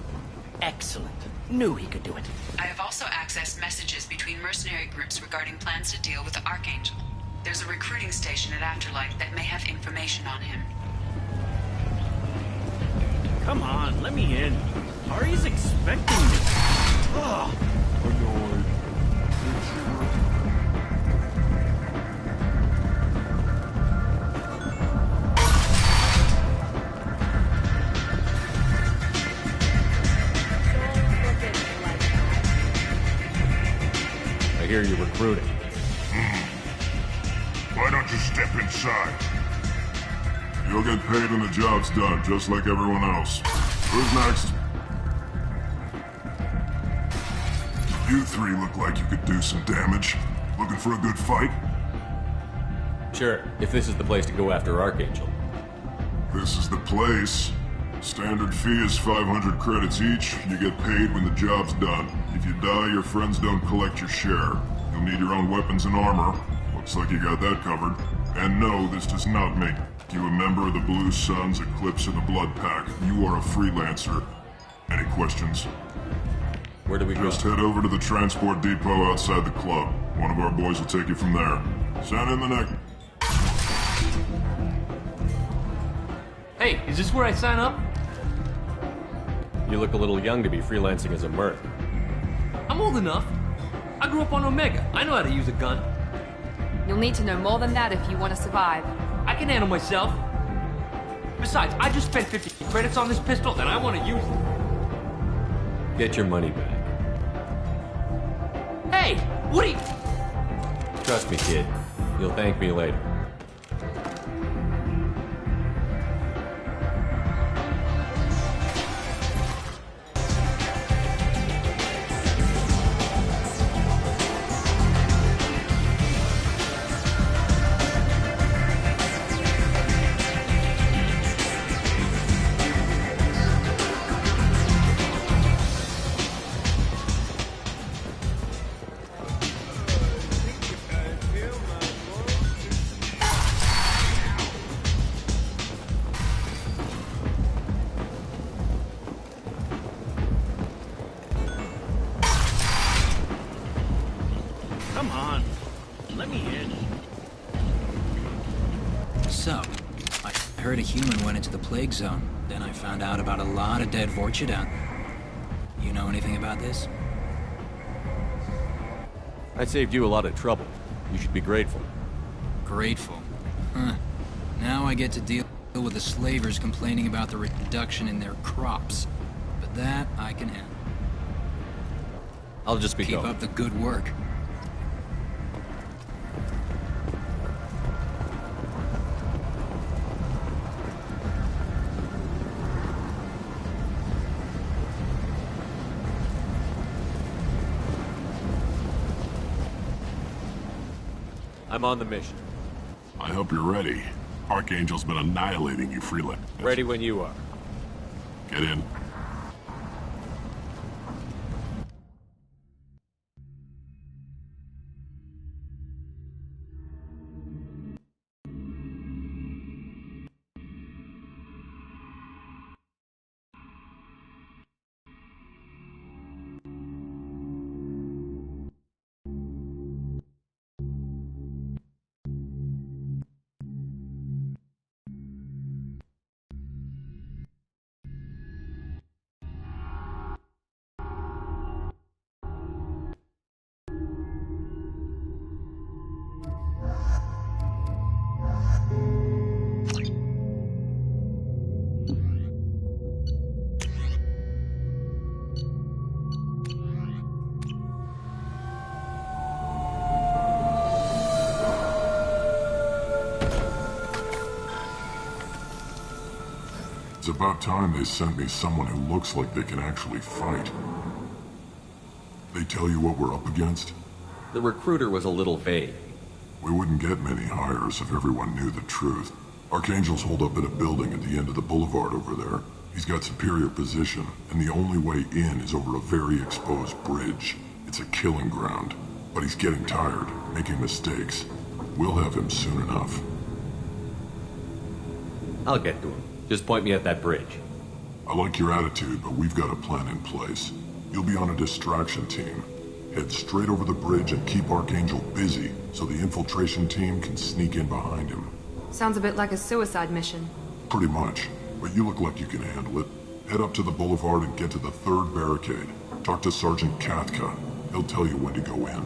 Excellent. Knew he could do it. I have also accessed messages between mercenary groups regarding plans to deal with the Archangel. There's a recruiting station at Afterlight that may have information on him. Come on, let me in. Ari's expecting me. Ugh. Annoyed. I hear you're recruiting. Why don't you step inside? You'll get paid when the job's done, just like everyone else. Who's next? You three look like you could do some damage. Looking for a good fight? Sure, if this is the place to go after Archangel. This is the place. Standard fee is 500 credits each. You get paid when the job's done. If you die, your friends don't collect your share. You'll need your own weapons and armor. Looks like you got that covered. And no, this does not make you a member of the Blue Suns, Eclipse, or the Blood Pack. You are a freelancer. Any questions? Where do we go? Just head over to the transport depot outside the club. One of our boys will take you from there. Send in the neck. Hey, is this where I sign up? You look a little young to be freelancing as a merc. I'm old enough. I grew up on Omega. I know how to use a gun. You'll need to know more than that if you want to survive. I can handle myself. Besides, I just spent 50 credits on this pistol, and I want to use it. Get your money back. Hey, what are you... Trust me, kid. You'll thank me later. Come on, let me in. So, I heard a human went into the plague zone. Then I found out about a lot of dead Vorcha down there. You know anything about this? I saved you a lot of trouble. You should be grateful. Grateful? Huh. Now I get to deal with the slavers complaining about the reduction in their crops. But that I can handle. I'll just be going. going. Keep up the good work. I'm on the mission. I hope you're ready. Archangel's been annihilating you, freelance. Ready when you are. Get in. It's about time they sent me someone who looks like they can actually fight. They tell you what we're up against? The recruiter was a little vague. We wouldn't get many hires if everyone knew the truth. Archangel's holed up in a building at the end of the boulevard over there. He's got superior position, and the only way in is over a very exposed bridge. It's a killing ground, but he's getting tired, making mistakes. We'll have him soon enough. I'll get to him. Just point me at that bridge. I like your attitude, but we've got a plan in place. You'll be on a distraction team. Head straight over the bridge and keep Archangel busy, so the infiltration team can sneak in behind him. Sounds a bit like a suicide mission. Pretty much, but you look like you can handle it. Head up to the boulevard and get to the third barricade. Talk to Sergeant Katka. He'll tell you when to go in.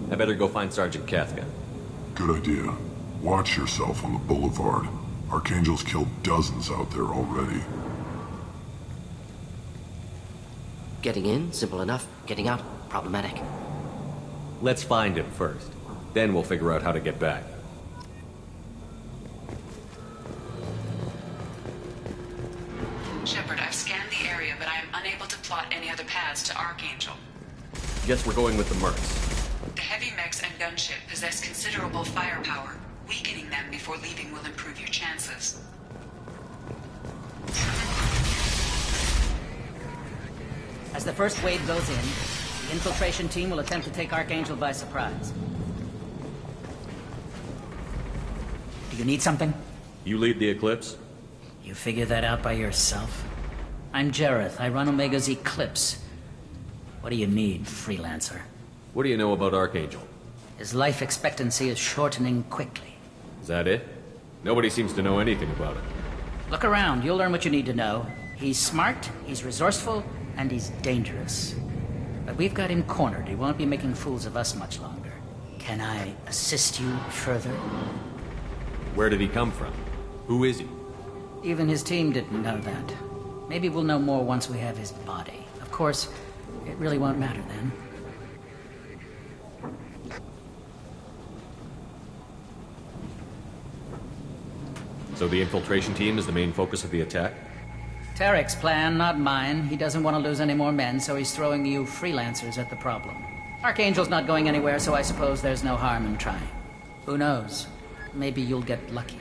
I better go find Sergeant Katka. Good idea. Watch yourself on the boulevard. Archangel's killed dozens out there already. Getting in, simple enough. Getting out, problematic. Let's find him first. Then we'll figure out how to get back. Shepard, I've scanned the area, but I am unable to plot any other paths to Archangel. Guess we're going with the Mercs. The heavy mechs and gunship possess considerable firepower. Weakening them before leaving will improve your chances. As the first wave goes in, the infiltration team will attempt to take Archangel by surprise. Do you need something? You lead the Eclipse? You figure that out by yourself? I'm Jareth. I run Omega's Eclipse. What do you need, freelancer? What do you know about Archangel? His life expectancy is shortening quickly. Is that it? Nobody seems to know anything about it. Look around. You'll learn what you need to know. He's smart, he's resourceful, and he's dangerous. But we've got him cornered. He won't be making fools of us much longer. Can I assist you further? Where did he come from? Who is he? Even his team didn't know that. Maybe we'll know more once we have his body. Of course, it really won't matter then. So the infiltration team is the main focus of the attack? Tarek's plan, not mine. He doesn't want to lose any more men, so he's throwing you freelancers at the problem. Archangel's not going anywhere, so I suppose there's no harm in trying. Who knows? Maybe you'll get lucky.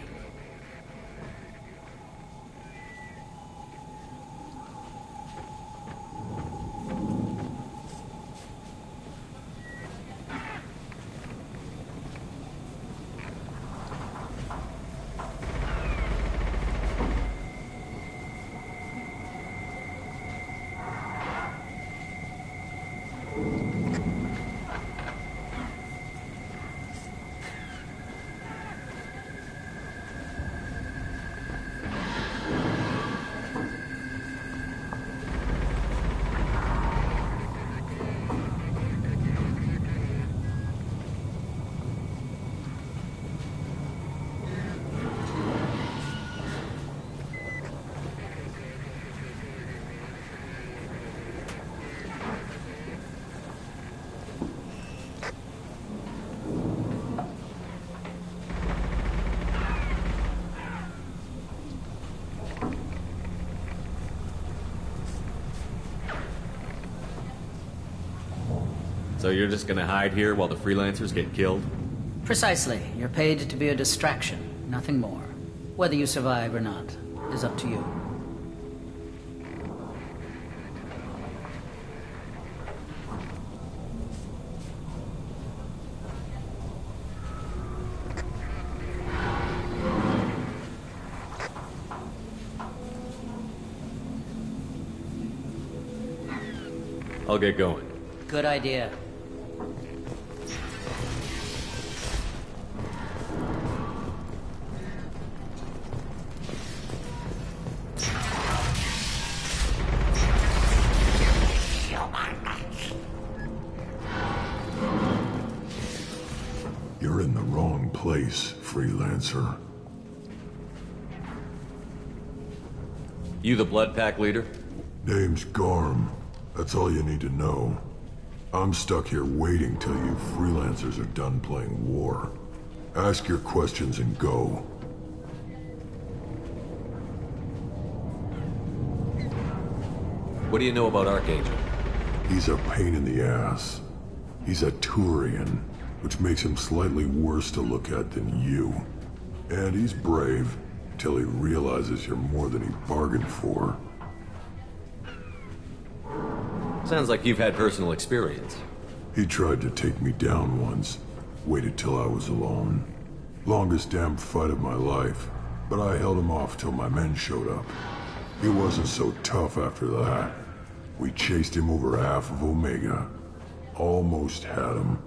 So you're just gonna hide here while the freelancers get killed? Precisely. You're paid to be a distraction, nothing more. Whether you survive or not is up to you. I'll get going. Good idea. You're in the wrong place, freelancer. You the Blood Pack leader? Name's Garm. That's all you need to know. I'm stuck here waiting till you freelancers are done playing war. Ask your questions and go. What do you know about Archangel? He's a pain in the ass. He's a Turian, which makes him slightly worse to look at than you. And he's brave, till he realizes you're more than he bargained for. Sounds like you've had personal experience. He tried to take me down once. waited till I was alone. Longest damn fight of my life, but I held him off till my men showed up. He wasn't so tough after that. We chased him over half of Omega. Almost had him,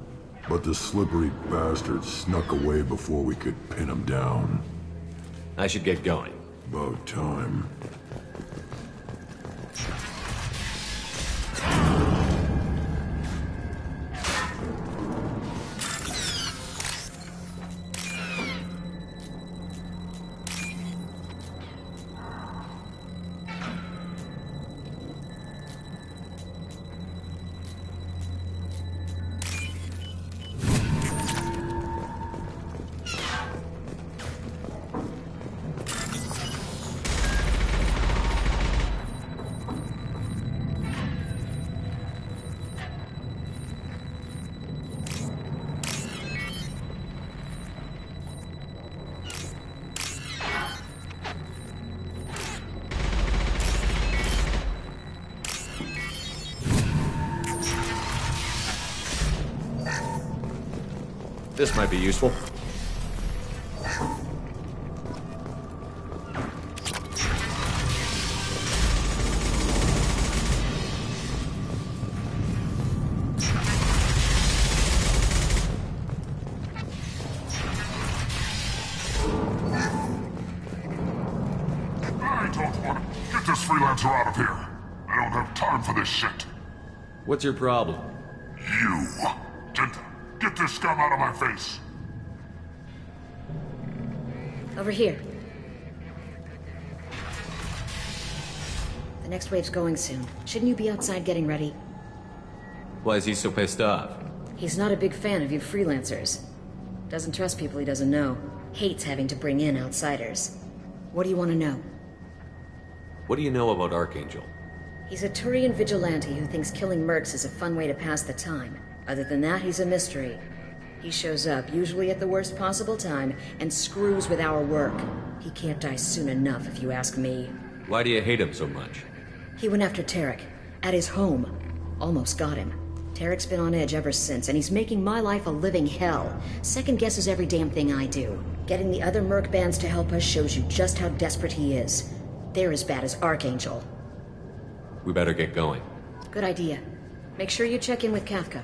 but the slippery bastard snuck away before we could pin him down. I should get going. About time. This might be useful. I don't want to get this freelancer out of here. I don't have time for this shit. What's your problem? You. Get this scum out of my face. Over here. The next wave's going soon. Shouldn't you be outside getting ready? Why is he so pissed off? He's not a big fan of you freelancers. Doesn't trust people he doesn't know. Hates having to bring in outsiders. What do you want to know? What do you know about Archangel? He's a Turian vigilante who thinks killing mercs is a fun way to pass the time. Other than that, he's a mystery. He shows up, usually at the worst possible time, and screws with our work. He can't die soon enough, if you ask me. Why do you hate him so much? He went after Tarek. At his home. Almost got him. Tarek's been on edge ever since, and he's making my life a living hell. Second guesses every damn thing I do. Getting the other merc bands to help us shows you just how desperate he is. They're as bad as Archangel. We better get going. Good idea. Make sure you check in with Kafka.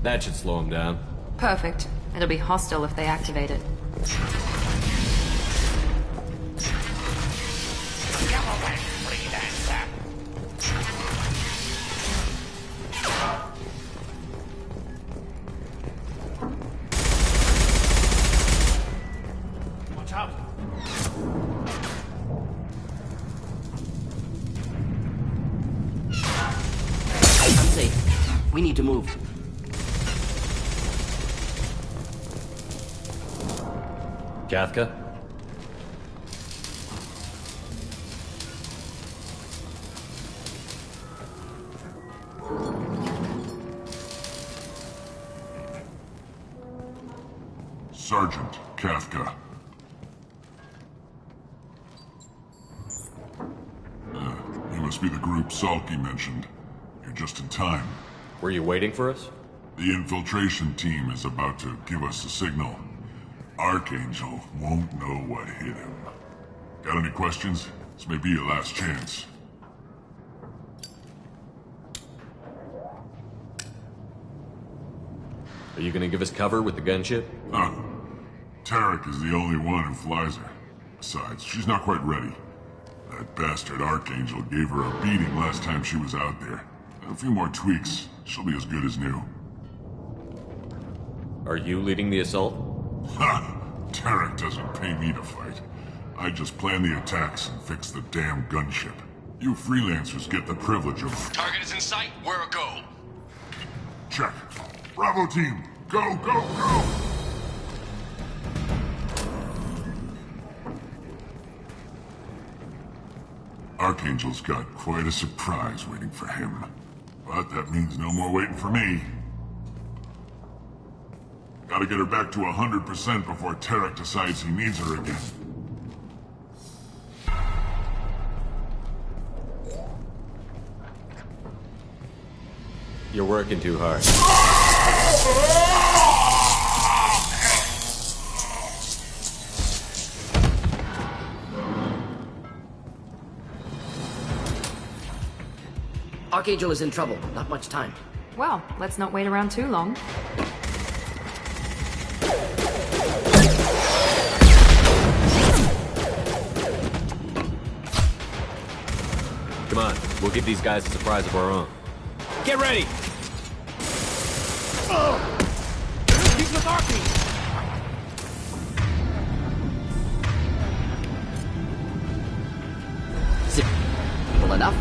That should slow him down. Perfect. It'll be hostile if they activate it. Watch out. I'm safe. We need to move. Kafka? Sergeant Kafka. You must be the group Salky mentioned. You're just in time. Were you waiting for us? The infiltration team is about to give us a signal. Archangel won't know what hit him. Got any questions? This may be your last chance. Are you gonna give us cover with the gunship? Huh. Tarek is the only one who flies her. Besides, she's not quite ready. That bastard Archangel gave her a beating last time she was out there. A few more tweaks, she'll be as good as new. Are you leading the assault? Ha! Tarek doesn't pay me to fight. I just plan the attacks and fix the damn gunship. You freelancers get the privilege of... Target is in sight. Where a go? Check. Bravo team, go, go, go! Archangel's got quite a surprise waiting for him. But that means no more waiting for me. Gotta get her back to 100% before Tarek decides he needs her again. You're working too hard. Archangel is in trouble. Not much time. Well, let's not wait around too long. Come on, we'll give these guys a surprise of our own. Get ready! He's with Archie! Simple enough.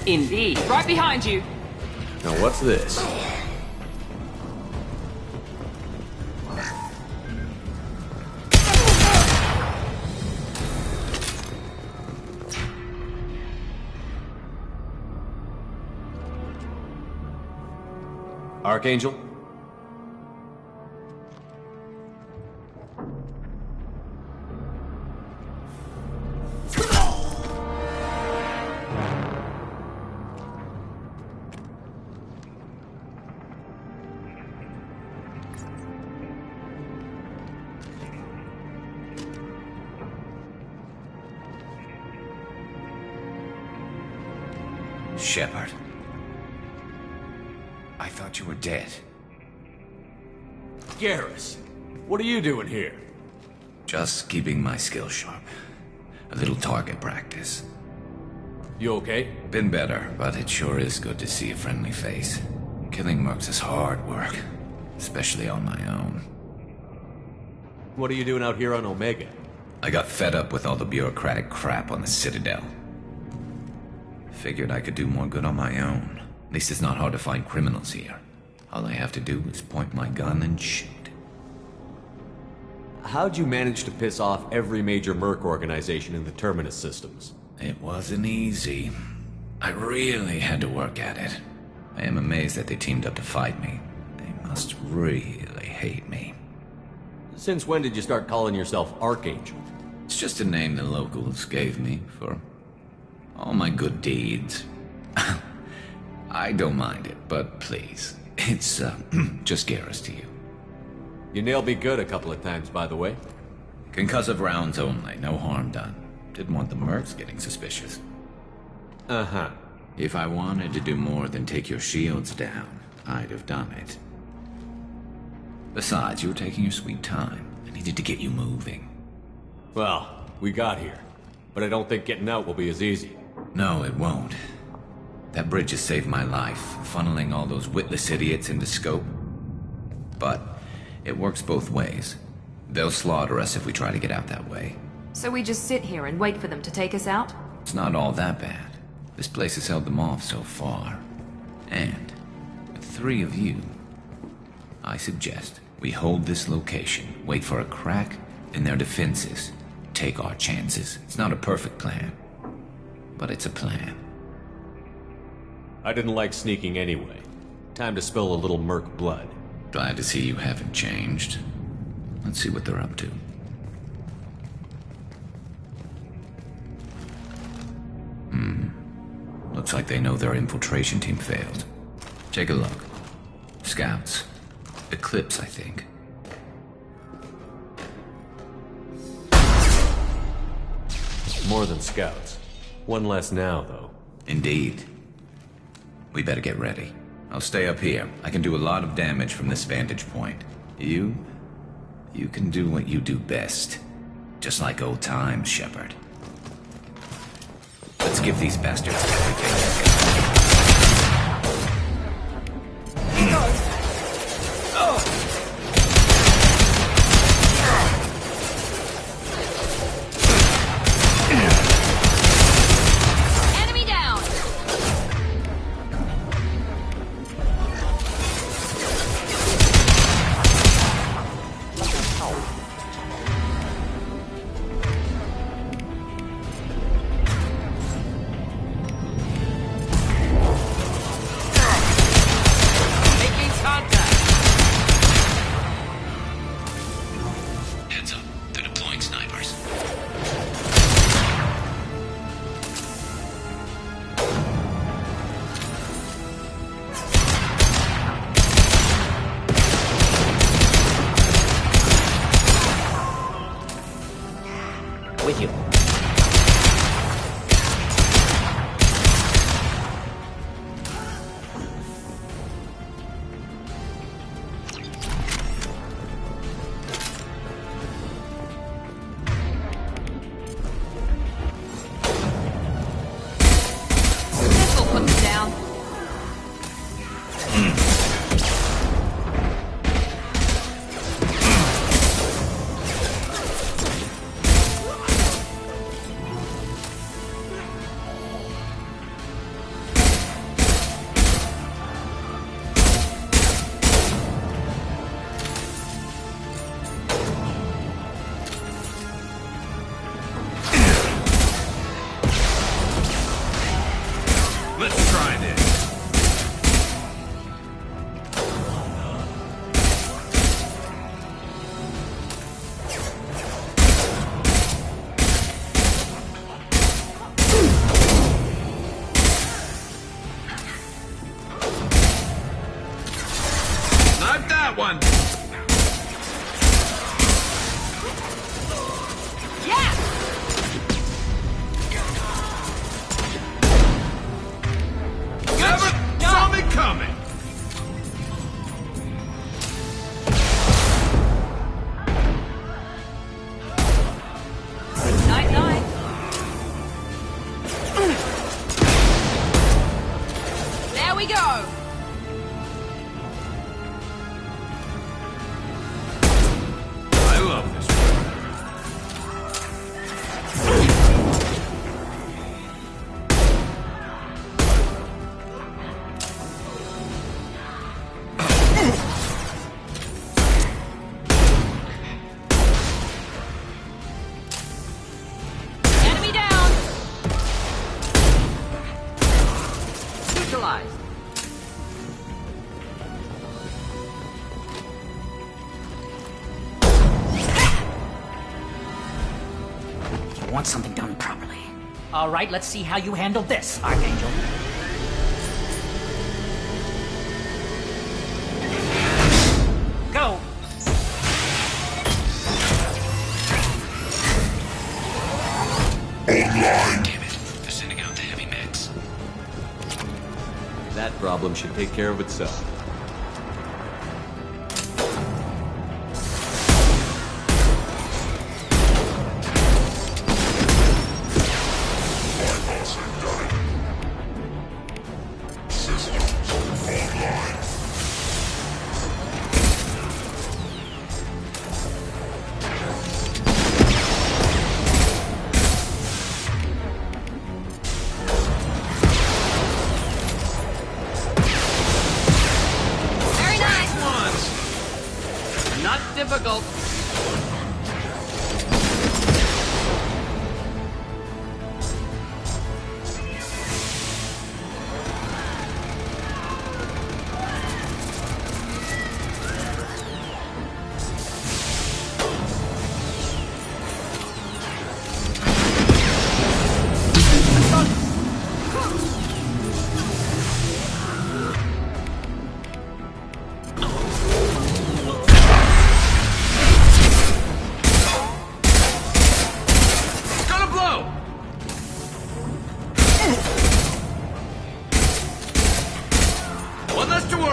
Indeed. Right behind you. Now what's this? Archangel? Shepard. I thought you were dead. Garrus, what are you doing here? Just keeping my skills sharp. A little target practice. You okay? Been better, but it sure is good to see a friendly face. Killing mercs is hard work, especially on my own. What are you doing out here on Omega? I got fed up with all the bureaucratic crap on the Citadel. Figured I could do more good on my own. At least it's not hard to find criminals here. All I have to do is point my gun and shoot. How'd you manage to piss off every major merc organization in the Terminus systems? It wasn't easy. I really had to work at it. I am amazed that they teamed up to fight me. They must really hate me. Since when did you start calling yourself Archangel? It's just a name the locals gave me for all my good deeds. I don't mind it, but please, it's just Garrus to you. You nailed me good a couple of times, by the way. Concussive rounds only, no harm done. Didn't want the mercs getting suspicious. Uh-huh. If I wanted to do more than take your shields down, I'd have done it. Besides, you were taking your sweet time. I needed to get you moving. Well, we got here. But I don't think getting out will be as easy. No, it won't. That bridge has saved my life, funneling all those witless idiots into scope. But it works both ways. They'll slaughter us if we try to get out that way. So we just sit here and wait for them to take us out? It's not all that bad. This place has held them off so far. And with 3 of you. I suggest we hold this location, wait for a crack in their defenses, take our chances. It's not a perfect plan, but it's a plan. I didn't like sneaking anyway. Time to spill a little merc blood. Glad to see you haven't changed. Let's see what they're up to. Looks like they know their infiltration team failed. Take a look. Scouts. Eclipse, I think. More than scouts. One less now, though. Indeed. We better get ready. I'll stay up here. I can do a lot of damage from this vantage point. You can do what you do best. Just like old times, Shepard. Let's give these bastards everything. Enemy down! Heads up. They're deploying snipers. With you. This'll put them down. Let's try this. Not that one. Yeah! Never saw me coming. Night-night. There we go. I love this one. Enemy down. Neutralized. You want something done properly. All right, let's see how you handle this, Archangel. Go! Damn it. They're sending out the heavy mechs. That problem should take care of itself. assault.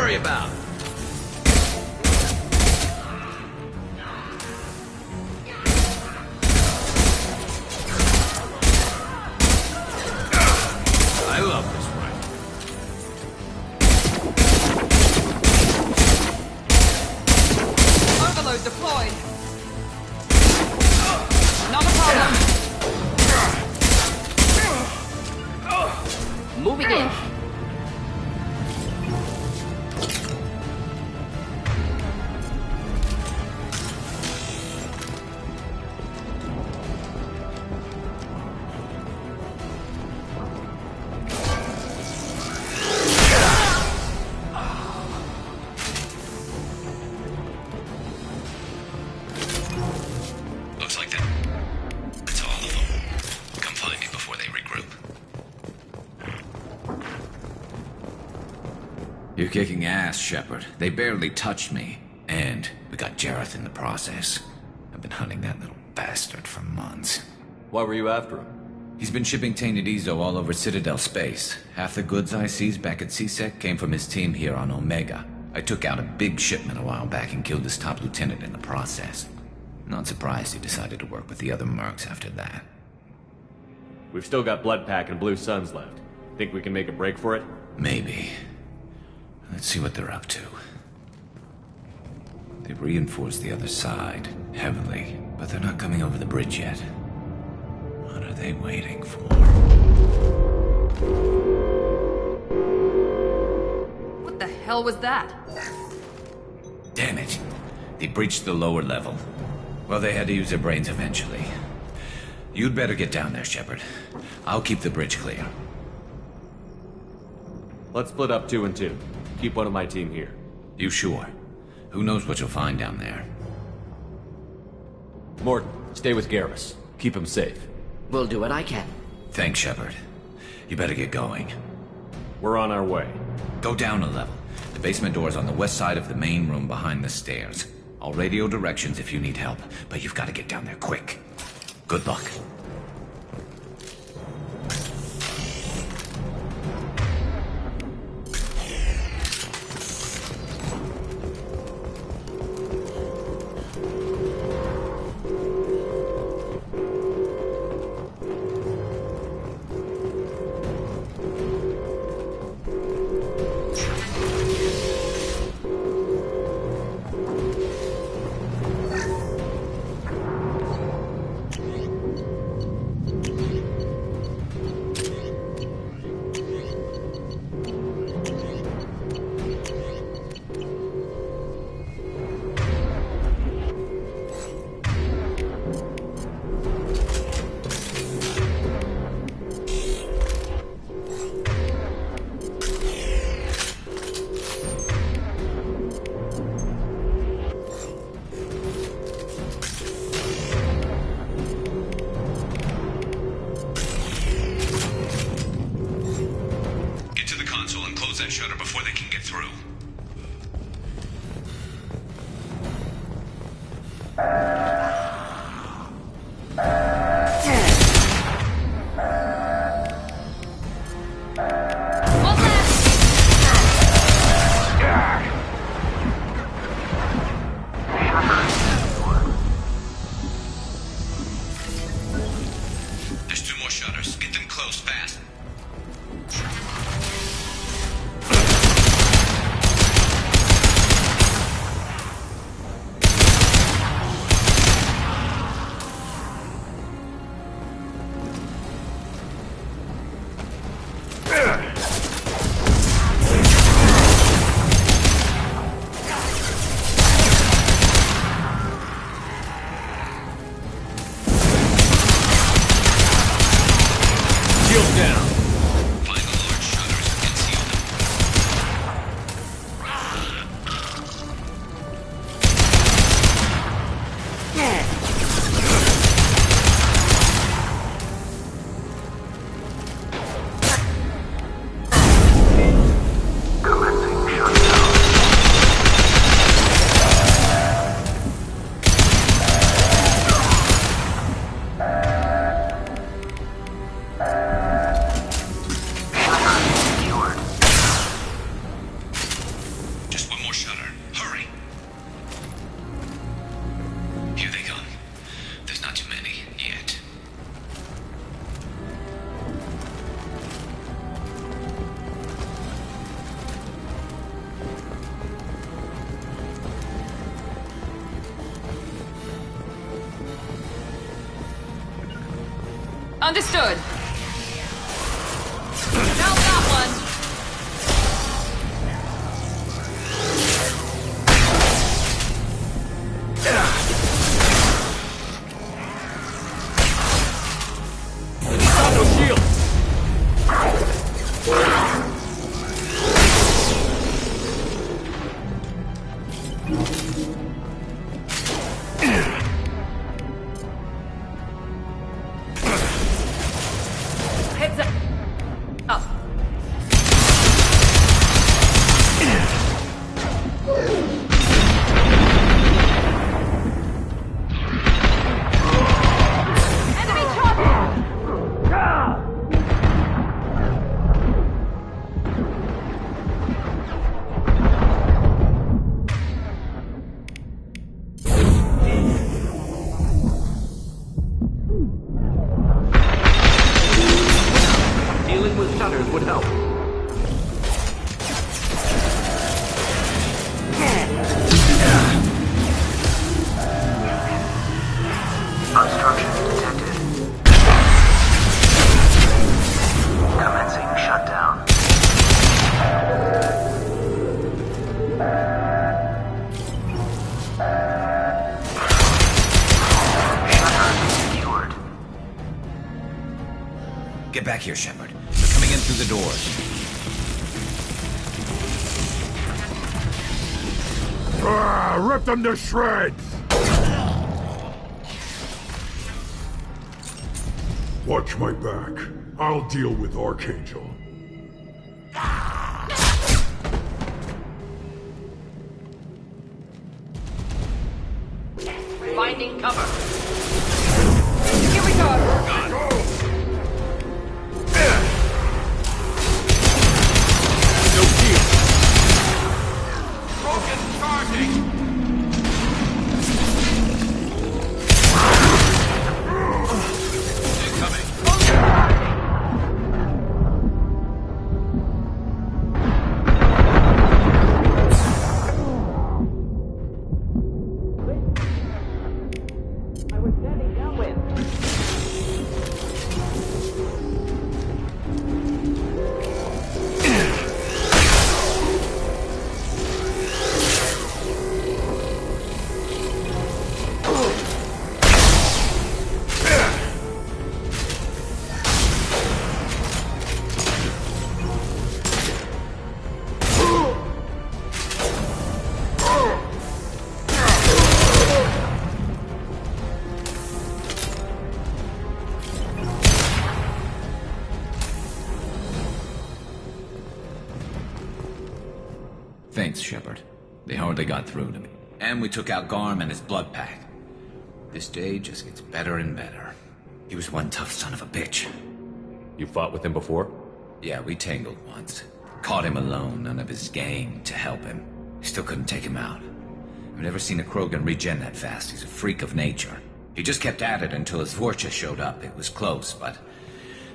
About. I love this rifle. Overload deployed. Not a problem. Moving in. You're kicking ass, Shepard. They barely touched me. And we got Jareth in the process. I've been hunting that little bastard for months. Why were you after him? He's been shipping tainted Ezo all over Citadel space. Half the goods I seized back at CSEC came from his team here on Omega. I took out a big shipment a while back and killed his top lieutenant in the process. Not surprised he decided to work with the other mercs after that. We've still got Bloodpack and Blue Suns left. Think we can make a break for it? Maybe. Let's see what they're up to. They've reinforced the other side, heavily, but they're not coming over the bridge yet. What are they waiting for? What the hell was that? Damn it. They breached the lower level. Well, they had to use their brains eventually. You'd better get down there, Shepard. I'll keep the bridge clear. Let's split up 2 and 2. Keep one of my team here. You sure? Who knows what you'll find down there? Morton, stay with Garrus. Keep him safe. We'll do what I can. Thanks, Shepard. You better get going. We're on our way. Go down a level. The basement door's on the west side of the main room behind the stairs. I'll radio directions if you need help, but you've got to get down there quick. Good luck. That shutter before they can get through. There's 2 more shutters. Get them closed fast. Understood. Now that one. He's got no shield. Heads up. Up. Enemy chopper! Dealing with shutters would help. Obstruction detected. Commencing shutdown. Shutter secured. Get back here, Shepard. They're coming in through the doors. Rip them to shreds! Watch my back. I'll deal with Archangel. Finding cover. Here we go. No shield. Broken charging! Thanks, Shepard. They hardly got through to me. And we took out Garm and his blood pack. This day just gets better and better. He was one tough son of a bitch. You fought with him before? Yeah, we tangled once. Caught him alone, none of his gang to help him. Still couldn't take him out. I've never seen a Krogan regen that fast. He's a freak of nature. He just kept at it until his Vorcha showed up. It was close, but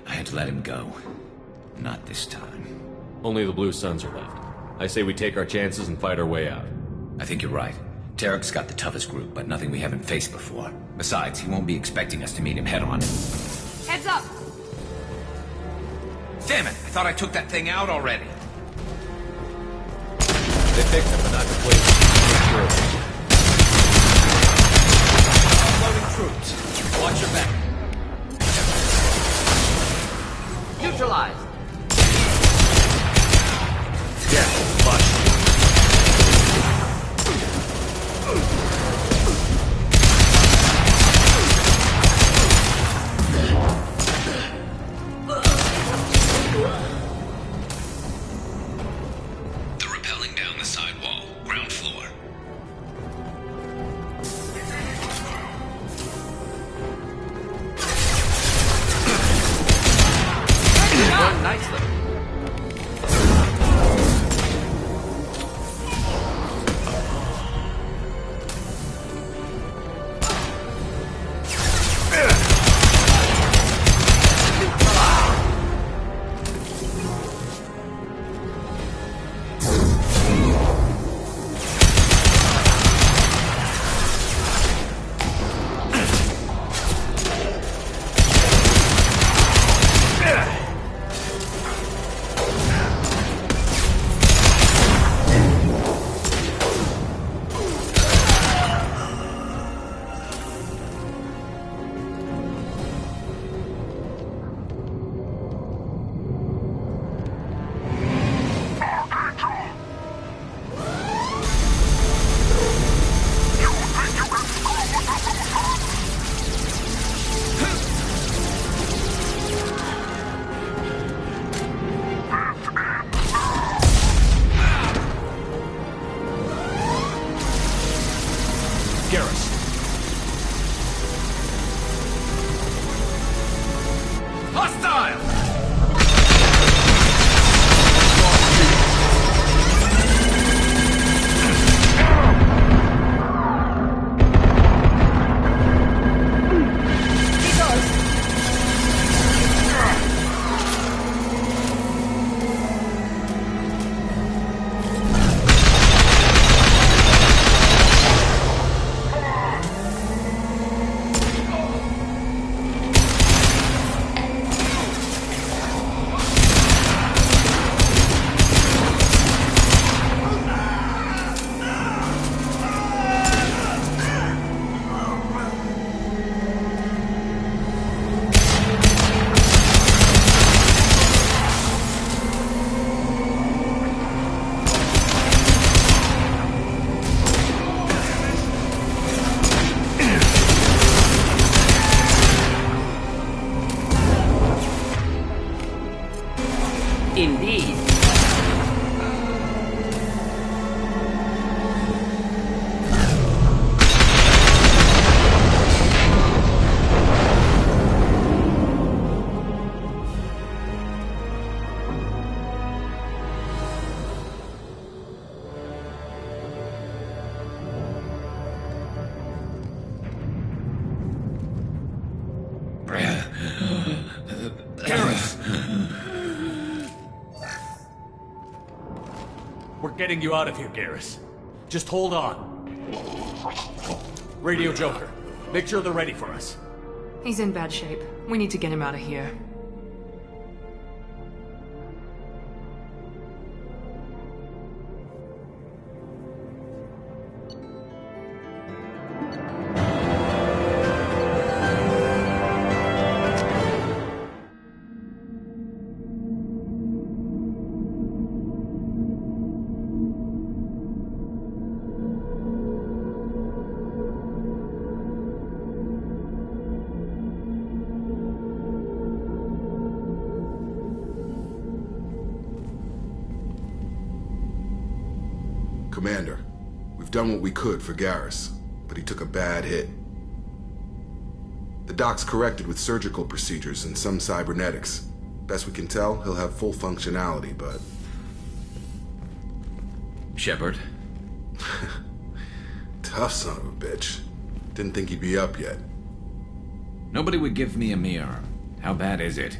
I had to let him go. Not this time. Only the Blue Suns are left. I say we take our chances and fight our way out. I think you're right. Tarek's got the toughest group, but nothing we haven't faced before. Besides, he won't be expecting us to meet him head-on. Heads up! Damn it! I thought I took that thing out already. They fixed it, but not completely. Offloading troops. Watch your back. Neutralized. Yeah, watch. They're rappelling down the side wall. Ground floor. Ready up! Garrus. Hostile! Indeed. We're getting you out of here, Garrus. Just hold on. Radio Joker, make sure they're ready for us. He's in bad shape. We need to get him out of here. Commander, we've done what we could for Garrus, but he took a bad hit. The doc's corrected with surgical procedures and some cybernetics. Best we can tell, he'll have full functionality, but... Shepard? Tough son of a bitch. Didn't think he'd be up yet. Nobody would give me a mirror. How bad is it?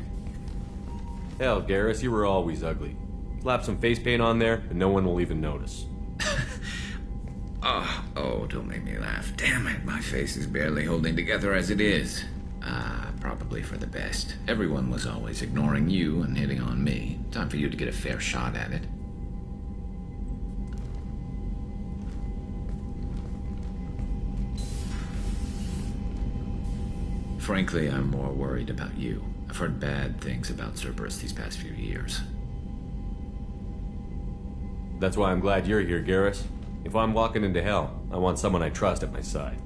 Hell, Garrus, you were always ugly. Slap some face paint on there, and no one will even notice. Oh, don't make me laugh. Damn it, my face is barely holding together as it is. Probably for the best. Everyone was always ignoring you and hitting on me. Time for you to get a fair shot at it. Frankly, I'm more worried about you. I've heard bad things about Cerberus these past few years. That's why I'm glad you're here, Garrus. If I'm walking into hell, I want someone I trust at my side.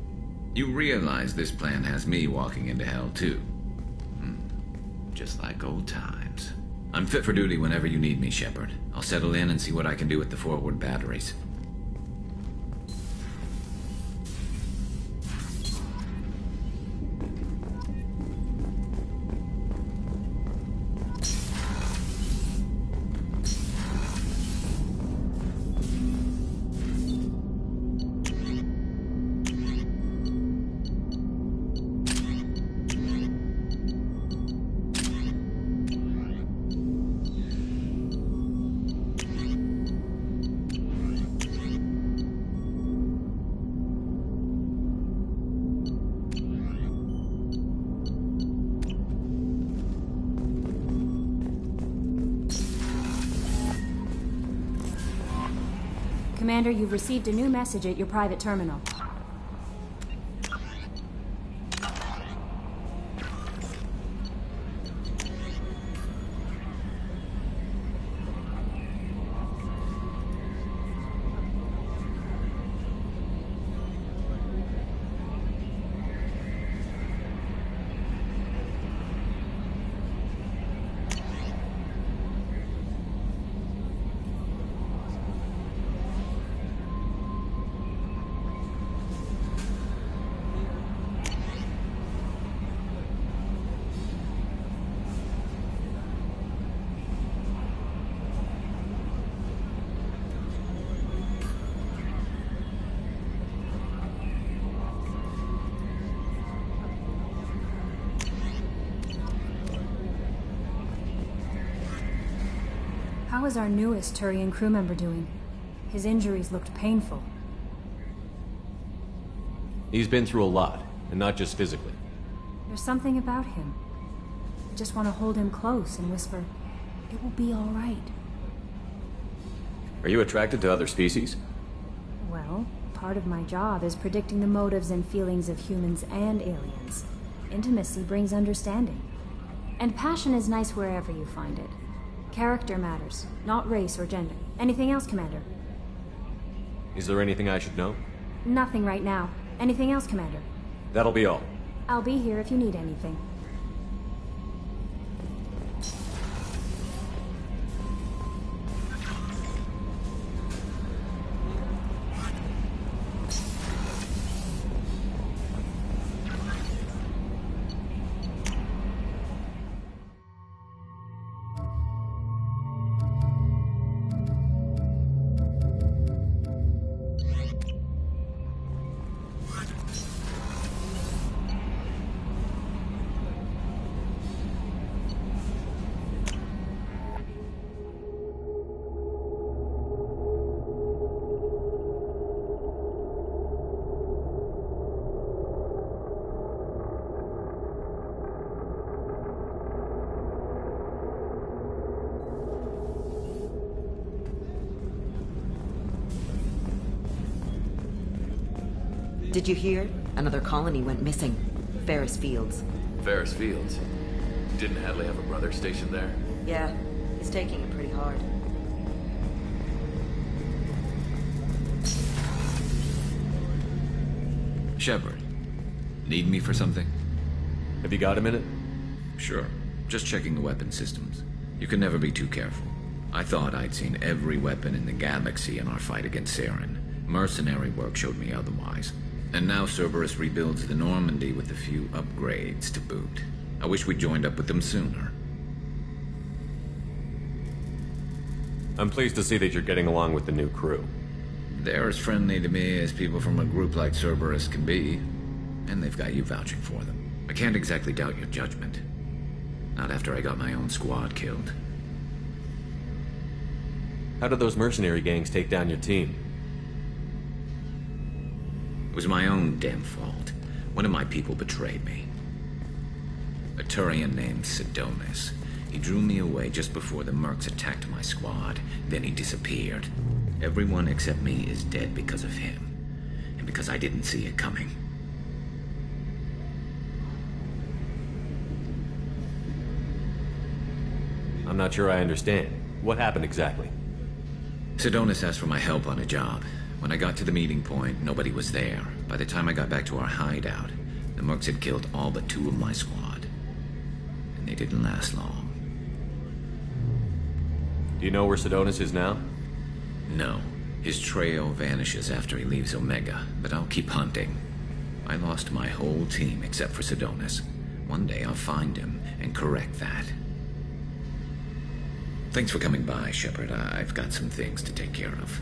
You realize this plan has me walking into hell, too. Just like old times. I'm fit for duty whenever you need me, Shepard. I'll settle in and see what I can do with the forward batteries. Commander, you've received a new message at your private terminal. How is our newest Turian crew member doing? His injuries looked painful. He's been through a lot, and not just physically. There's something about him. I just want to hold him close and whisper, "It will be all right." Are you attracted to other species? Well, part of my job is predicting the motives and feelings of humans and aliens. Intimacy brings understanding. And passion is nice wherever you find it. Character matters, not race or gender. Anything else, Commander? Is there anything I should know? Nothing right now. Anything else, Commander? That'll be all. I'll be here if you need anything. Did you hear? Another colony went missing. Ferris Fields. Ferris Fields? Didn't Hadley have a brother stationed there? Yeah, he's taking it pretty hard. Shepard, need me for something? Have you got a minute? Sure. Just checking the weapon systems. You can never be too careful. I thought I'd seen every weapon in the galaxy in our fight against Saren. Mercenary work showed me otherwise. And now Cerberus rebuilds the Normandy with a few upgrades to boot. I wish we'd joined up with them sooner. I'm pleased to see that you're getting along with the new crew. They're as friendly to me as people from a group like Cerberus can be. And they've got you vouching for them. I can't exactly doubt your judgment. Not after I got my own squad killed. How did those mercenary gangs take down your team? It was my own damn fault. One of my people betrayed me. A Turian named Sidonis. He drew me away just before the mercs attacked my squad. Then he disappeared. Everyone except me is dead because of him. And because I didn't see it coming. I'm not sure I understand. What happened exactly? Sidonis asked for my help on a job. When I got to the meeting point, nobody was there. By the time I got back to our hideout, the mercs had killed all but 2 of my squad. And they didn't last long. Do you know where Sidonis is now? No. His trail vanishes after he leaves Omega, but I'll keep hunting. I lost my whole team except for Sidonis. One day I'll find him and correct that. Thanks for coming by, Shepard. I've got some things to take care of.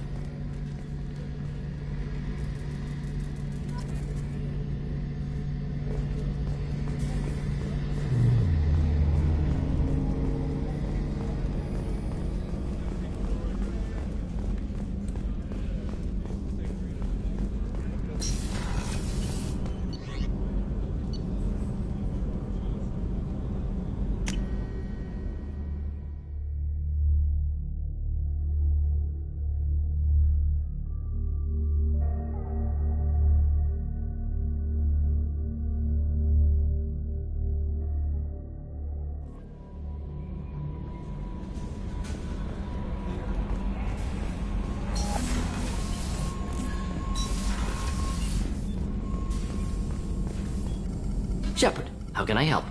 Shepard, how can I help?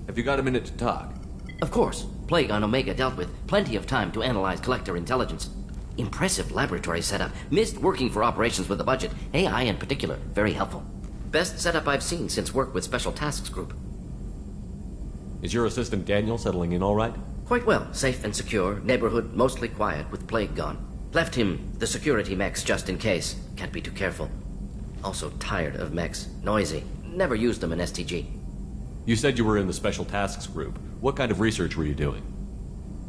Have you got a minute to talk? Of course. Plague on Omega dealt with. Plenty of time to analyze collector intelligence. Impressive laboratory setup. Missed working for operations with a budget. AI in particular. Very helpful. Best setup I've seen since work with Special Tasks Group. Is your assistant Daniel settling in all right? Quite well. Safe and secure. Neighborhood mostly quiet with Plague gone. Left him the security mechs just in case. Can't be too careful. Also tired of mechs. Noisy. Never used them in STG. You said you were in the Special Tasks Group. What kind of research were you doing?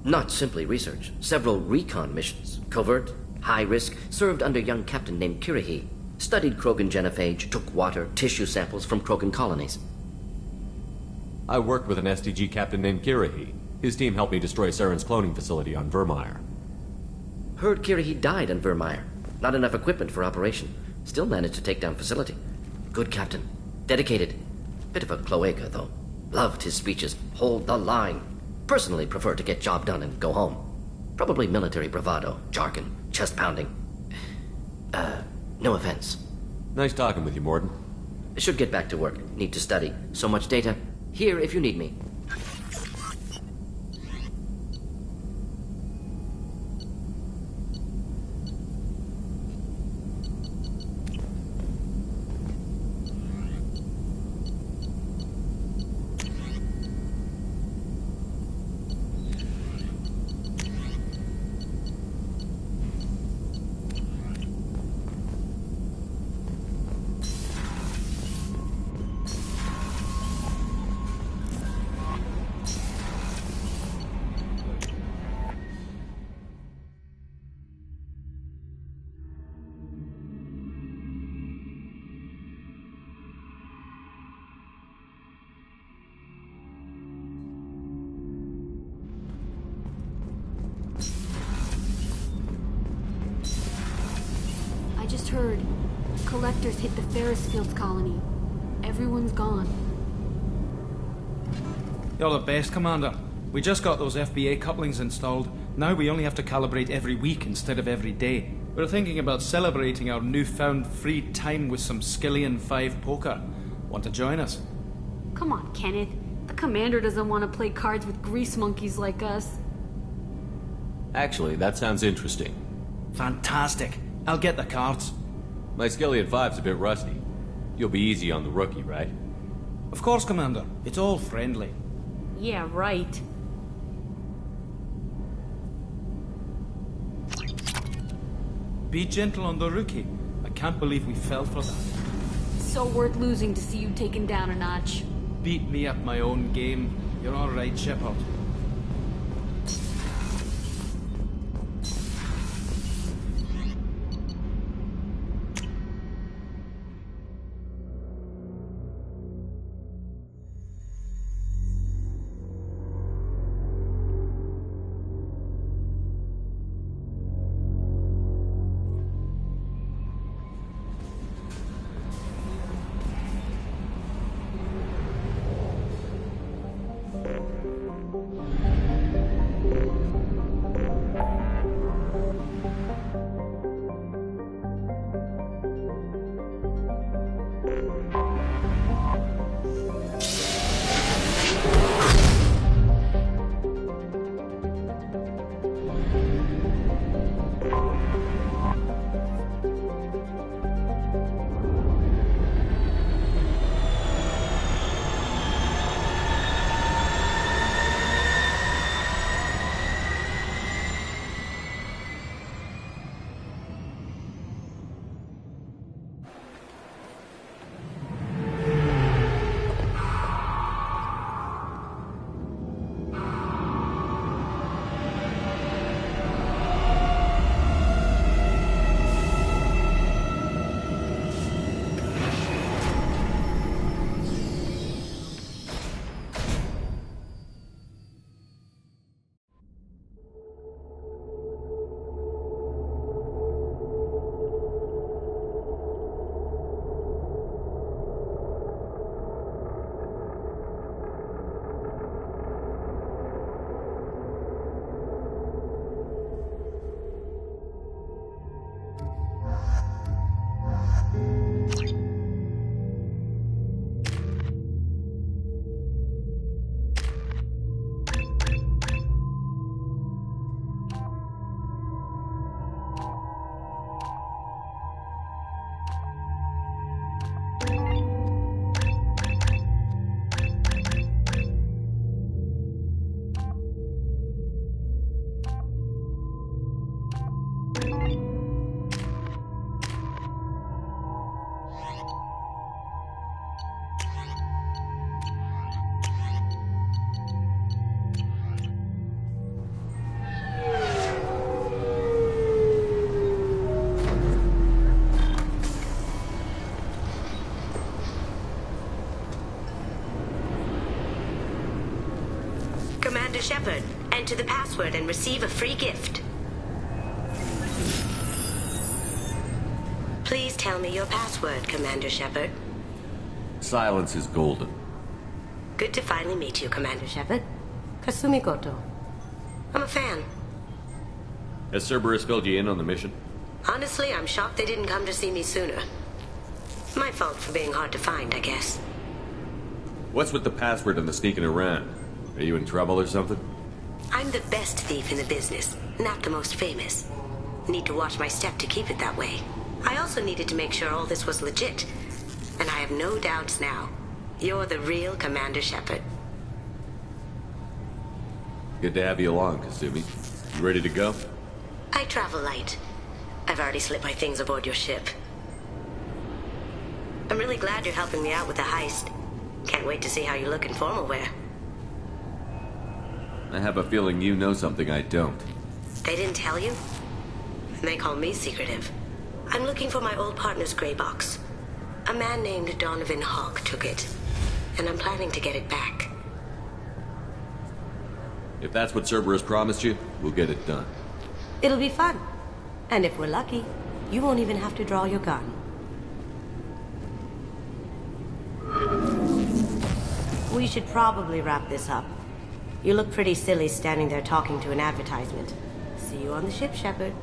Not simply research. Several recon missions. Covert, high risk, served under a young captain named Kirihi. Studied Krogan genophage, took water, tissue samples from Krogan colonies. I worked with an SDG captain named Kirihi. His team helped me destroy Saren's cloning facility on Vermeer. Heard Kirihi died on Vermeer. Not enough equipment for operation. Still managed to take down facility. Good captain. Dedicated. Bit of a cloaca, though. Loved his speeches. Hold the line. Personally prefer to get job done and go home. Probably military bravado, jargon, chest pounding. No offense. Nice talking with you, Morden. Should get back to work. Need to study. So much data. Here if you need me. I just heard. Collectors hit the Ferris Fields colony. Everyone's gone. You're the best, Commander. We just got those FBA couplings installed. Now we only have to calibrate every week instead of every day. We're thinking about celebrating our newfound free time with some Skillian 5 poker. Want to join us? Come on, Kenneth. The Commander doesn't want to play cards with grease monkeys like us. Actually, that sounds interesting. Fantastic. I'll get the cards. My Skillian 5's a bit rusty. You'll be easy on the rookie, right? Of course, Commander. It's all friendly. Yeah, right. Be gentle on the rookie. I can't believe we fell for that. So worth losing to see you taken down a notch. Beat me at my own game. You're all right, Shepard. Commander Shepard. Enter the password and receive a free gift. Please tell me your password, Commander Shepard. Silence is golden. Good to finally meet you, Commander Shepard. Kasumi Goto. I'm a fan. Has Cerberus filled you in on the mission? Honestly, I'm shocked they didn't come to see me sooner. My fault for being hard to find, I guess. What's with the password and the sneaking around? Are you in trouble or something? I'm the best thief in the business, not the most famous. Need to watch my step to keep it that way. I also needed to make sure all this was legit. And I have no doubts now. You're the real Commander Shepard. Good to have you along, Kasumi. You ready to go? I travel light. I've already slipped my things aboard your ship. I'm really glad you're helping me out with the heist. Can't wait to see how you look in formal wear. I have a feeling you know something I don't. They didn't tell you? They call me secretive. I'm looking for my old partner's gray box. A man named Donovan Hawk took it, and I'm planning to get it back. If that's what Cerberus promised you, we'll get it done. It'll be fun. And if we're lucky, you won't even have to draw your gun. We should probably wrap this up. You look pretty silly standing there talking to an advertisement. See you on the ship, Shepard.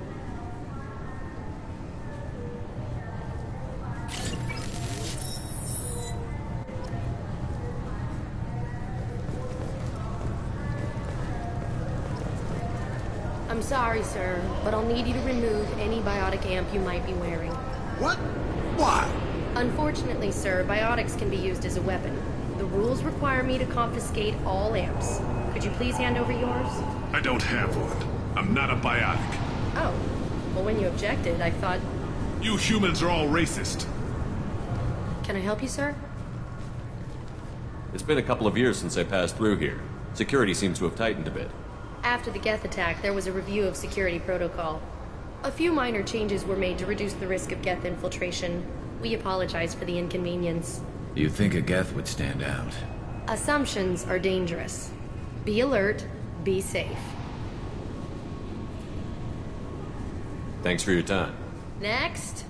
I'm sorry, sir, but I'll need you to remove any biotic amp you might be wearing. What? Why? Unfortunately, sir, biotics can be used as a weapon. The rules require me to confiscate all amps. Could you please hand over yours? I don't have one. I'm not a biotic. Oh. Well, when you objected, I thought... You humans are all racist. Can I help you, sir? It's been a couple of years since I passed through here. Security seems to have tightened a bit. After the Geth attack, there was a review of security protocol. A few minor changes were made to reduce the risk of Geth infiltration. We apologize for the inconvenience. You think a Geth would stand out? Assumptions are dangerous. Be alert, be safe. Thanks for your time. Next.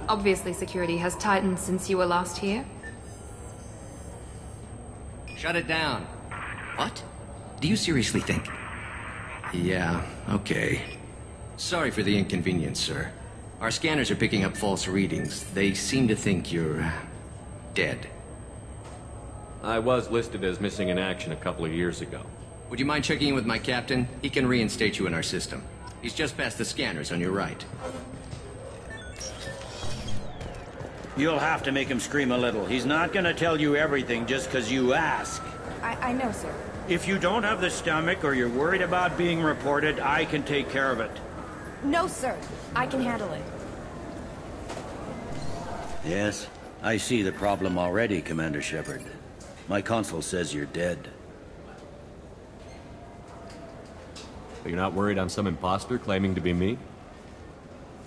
Obviously, security has tightened since you were last here. Shut it down. What? Do you seriously think? Yeah, okay. Sorry for the inconvenience, sir. Our scanners are picking up false readings. They seem to think you're... dead. I was listed as missing in action a couple of years ago. Would you mind checking in with my captain? He can reinstate you in our system. He's just past the scanners on your right. You'll have to make him scream a little. He's not gonna tell you everything just because you ask. I know, sir. If you don't have the stomach or you're worried about being reported, I can take care of it. No, sir. I can handle it. Yes, I see the problem already, Commander Shepard. My console says you're dead. But you're not worried I'm some imposter claiming to be me?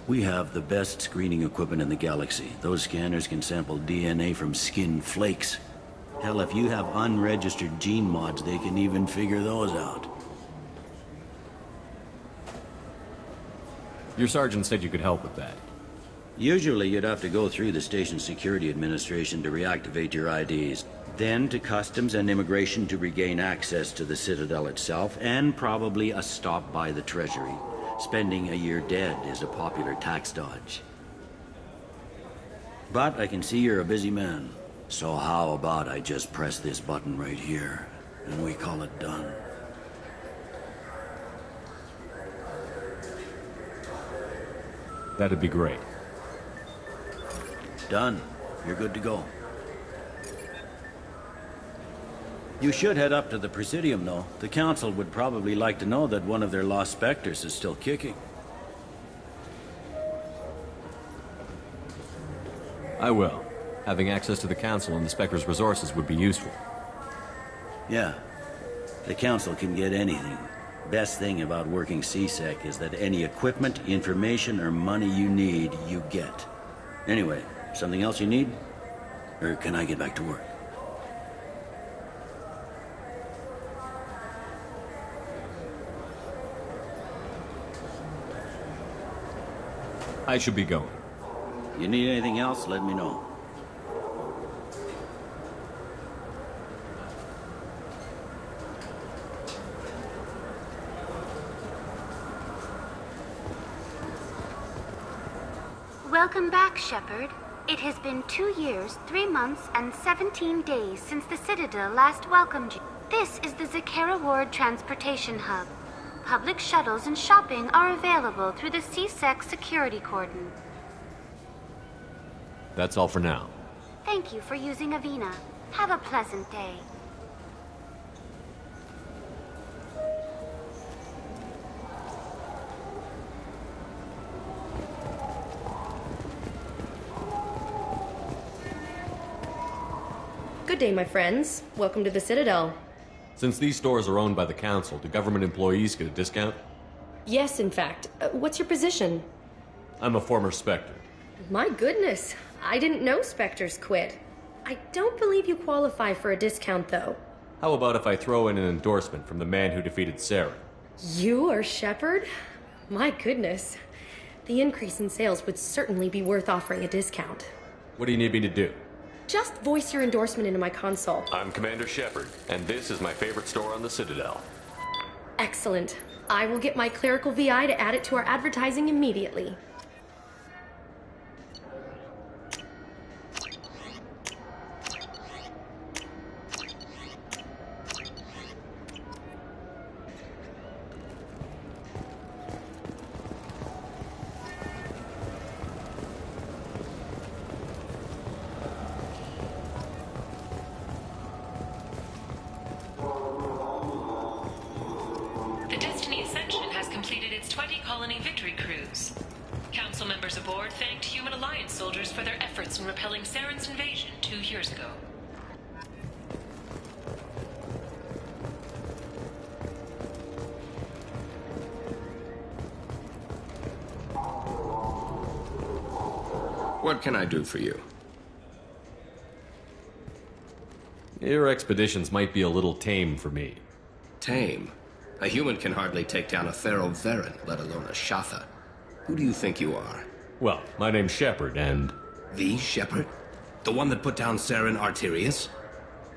We have the best screening equipment in the galaxy. Those scanners can sample DNA from skin flakes. Hell, if you have unregistered gene mods, they can even figure those out. Your sergeant said you could help with that. Usually you'd have to go through the station security administration to reactivate your IDs. Then to customs and immigration to regain access to the Citadel itself, and probably a stop by the Treasury. Spending a year dead is a popular tax dodge. But I can see you're a busy man. So how about I just press this button right here, and we call it done? That'd be great. Done. You're good to go. You should head up to the Presidium, though. The Council would probably like to know that one of their lost Spectres is still kicking. I will. Having access to the Council and the Spectre's resources would be useful. Yeah. The Council can get anything. Best thing about working C-Sec is that any equipment, information, or money you need, you get. Anyway, something else you need? Or can I get back to work? I should be going. You need anything else, let me know. Welcome back, Shepard. It has been 2 years, 3 months, and 17 days since the Citadel last welcomed you. This is the Zakera Ward Transportation Hub. Public shuttles and shopping are available through the C-Sec security cordon. That's all for now. Thank you for using Avina. Have a pleasant day. Good day, my friends. Welcome to the Citadel. Since these stores are owned by the Council, do government employees get a discount? Yes, in fact. What's your position? I'm a former Spectre. My goodness. I didn't know Spectres quit. I don't believe you qualify for a discount, though. How about if I throw in an endorsement from the man who defeated Sarah? You are Shepard? My goodness. The increase in sales would certainly be worth offering a discount. What do you need me to do? Just voice your endorsement into my console. I'm Commander Shepard, and this is my favorite store on the Citadel. Excellent. I will get my clerical VI to add it to our advertising immediately. The Destiny Ascension has completed its 20-colony victory cruise. Council members aboard thanked Human Alliance soldiers for their efforts in repelling Saren's invasion 2 years ago. What can I do for you? Your expeditions might be a little tame for me. Tame? A human can hardly take down a Thero Varen, let alone a Shatha. Who do you think you are? Well, my name's Shepard, and... The Shepard? The one that put down Saren Arterius?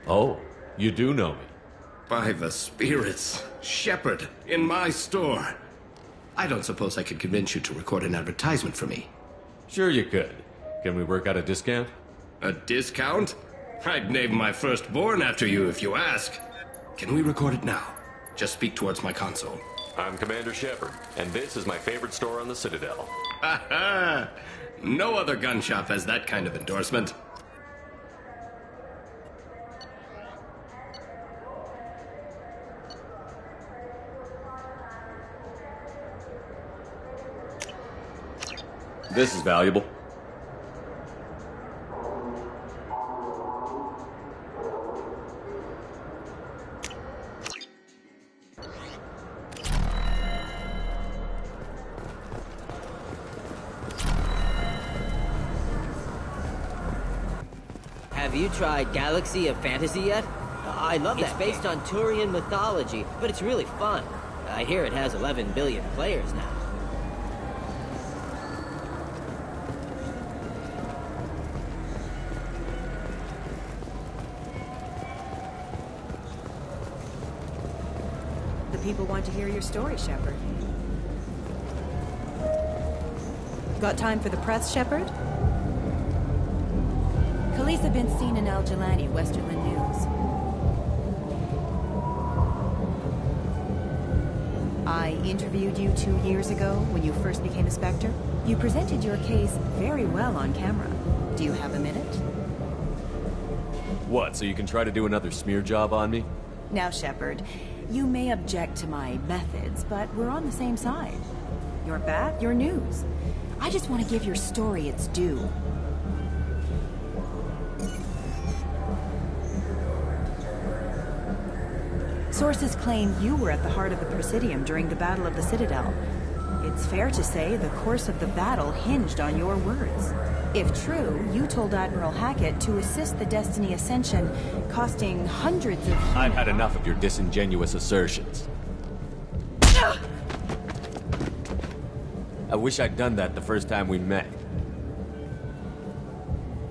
Oh, you do know me. By the spirits. Shepard, in my store. I don't suppose I could convince you to record an advertisement for me. Sure you could. Can we work out a discount? A discount? I'd name my firstborn after you if you ask. Can we record it now? Just speak towards my console. I'm Commander Shepard, and this is my favorite store on the Citadel. Ha ha! No other gun shop has that kind of endorsement. This is valuable. Have you tried Galaxy of Fantasy yet? I love that. It's based on Turian mythology, but it's really fun. I hear it has 11 billion players now. The people want to hear your story, Shepard. Got time for the press, Shepard? Khaleesa been seen in Al Jelani, Westerland News. I interviewed you 2 years ago when you first became a Spectre. You presented your case very well on camera. Do you have a minute? What, so you can try to do another smear job on me? Now, Shepard, you may object to my methods, but we're on the same side. Your bat, your news. I just want to give your story its due. Sources claim you were at the heart of the Presidium during the Battle of the Citadel. It's fair to say the course of the battle hinged on your words. If true, you told Admiral Hackett to assist the Destiny Ascension, costing hundreds of... I've had enough of your disingenuous assertions. I wish I'd done that the first time we met.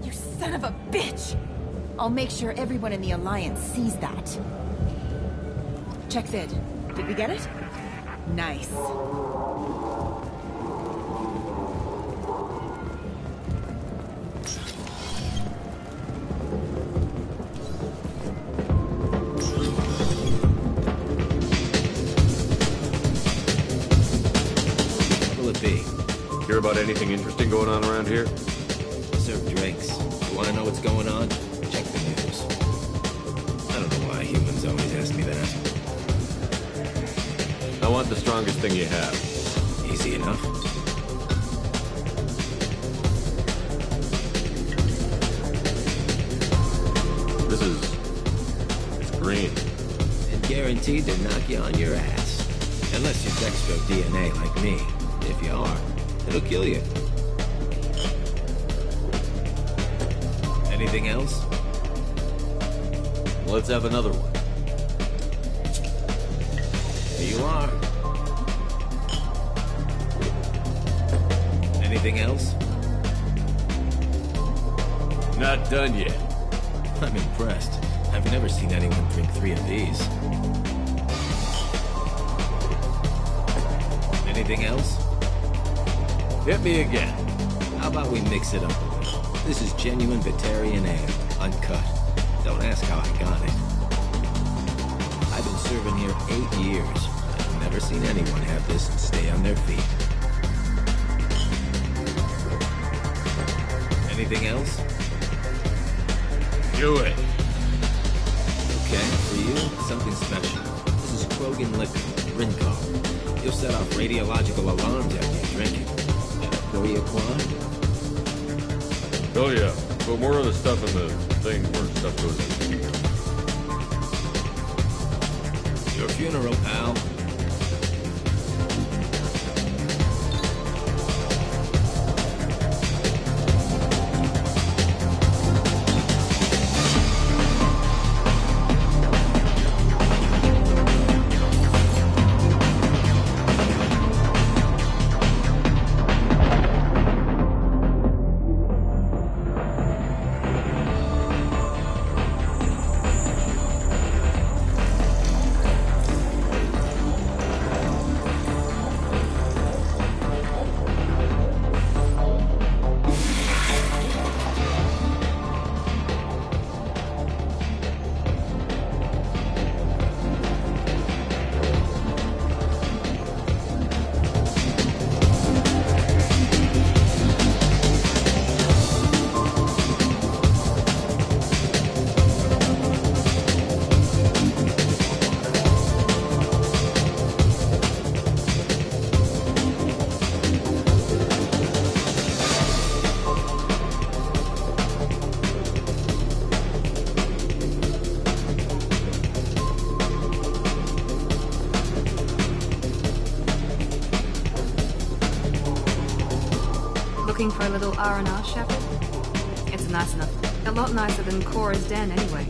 You son of a bitch! I'll make sure everyone in the Alliance sees that. Check vid. Did we get it? Nice. Hear about anything interesting going on around here? Serve drinks. You want to know what's going on? Check the news. I don't know why humans always ask me that. I want the strongest thing you have. Easy enough. It's green. And guaranteed to knock you on your ass. Unless you're dextro DNA like me. If you are, it'll kill you. Anything else? Let's have another one. Here you are. Anything else? Not done yet. I'm impressed. I've never seen anyone drink 3 of these. Anything else? Hit me again. How about we mix it up a little? This is genuine Batarian ale, uncut. Don't ask how I got it. I've been serving here 8 years. I've never seen anyone have this and stay on their feet. Anything else? Do it. Okay, for you, something special. This is Krogan liquor, Rinco. You'll set off radiological alarms after you drink it. Throw you a quad? Oh yeah, put more of the stuff in the thing where stuff goes in. Your funeral, pal. Looking for a little R&R, Shepard? It's nice enough. A lot nicer than Cora's den, anyway.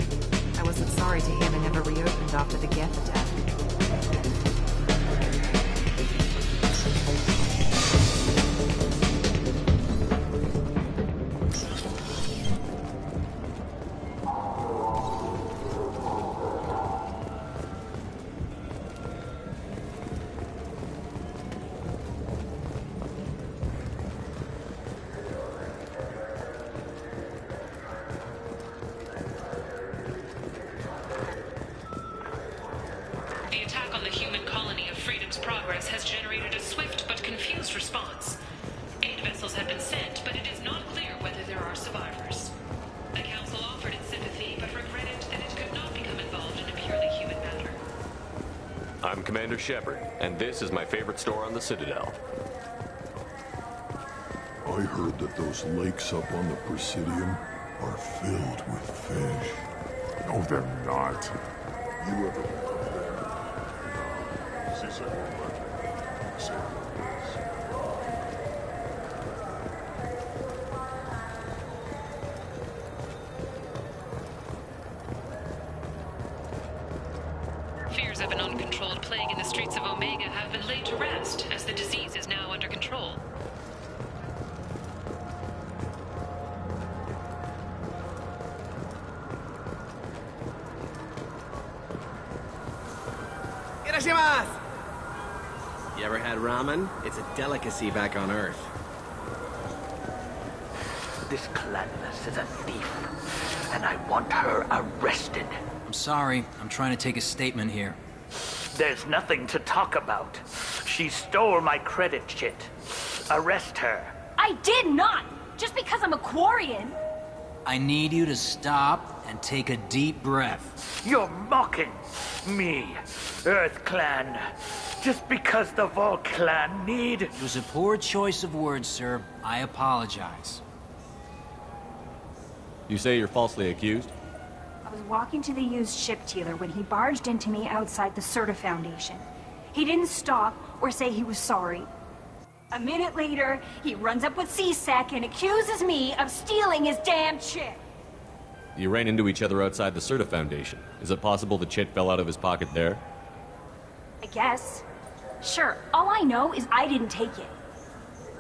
I wasn't sorry to hear they never reopened after the Geth attack. The attack on the human colony of Freedom's Progress has generated a swift but confused response. 8 vessels have been sent, but it is not clear whether there are survivors. The Council offered its sympathy, but regretted that it could not become involved in a purely human matter. I'm Commander Shepard, and this is my favorite store on the Citadel. I heard that those lakes up on the Presidium are filled with fish. No, they're not. You ever been up there? Fears of an uncontrolled plague in the streets of Omega have been laid to rest, as the disease is now under control. You ever had ramen? It's a delicacy back on Earth. This Clannis is a thief, and I want her arrested. I'm sorry. I'm trying to take a statement here. There's nothing to talk about. She stole my credit chit. Arrest her. I did not! Just because I'm a Quarian! I need you to stop and take a deep breath. You're mocking me, Earth Clan. Just because the Vol Clan need... It was a poor choice of words, sir. I apologize. You say you're falsely accused? I was walking to the used ship dealer when he barged into me outside the Serta Foundation. He didn't stop or say he was sorry. A minute later, he runs up with C-Sec and accuses me of stealing his damn chip. You ran into each other outside the Serta Foundation. Is it possible the chit fell out of his pocket there? I guess. Sure, all I know is I didn't take it.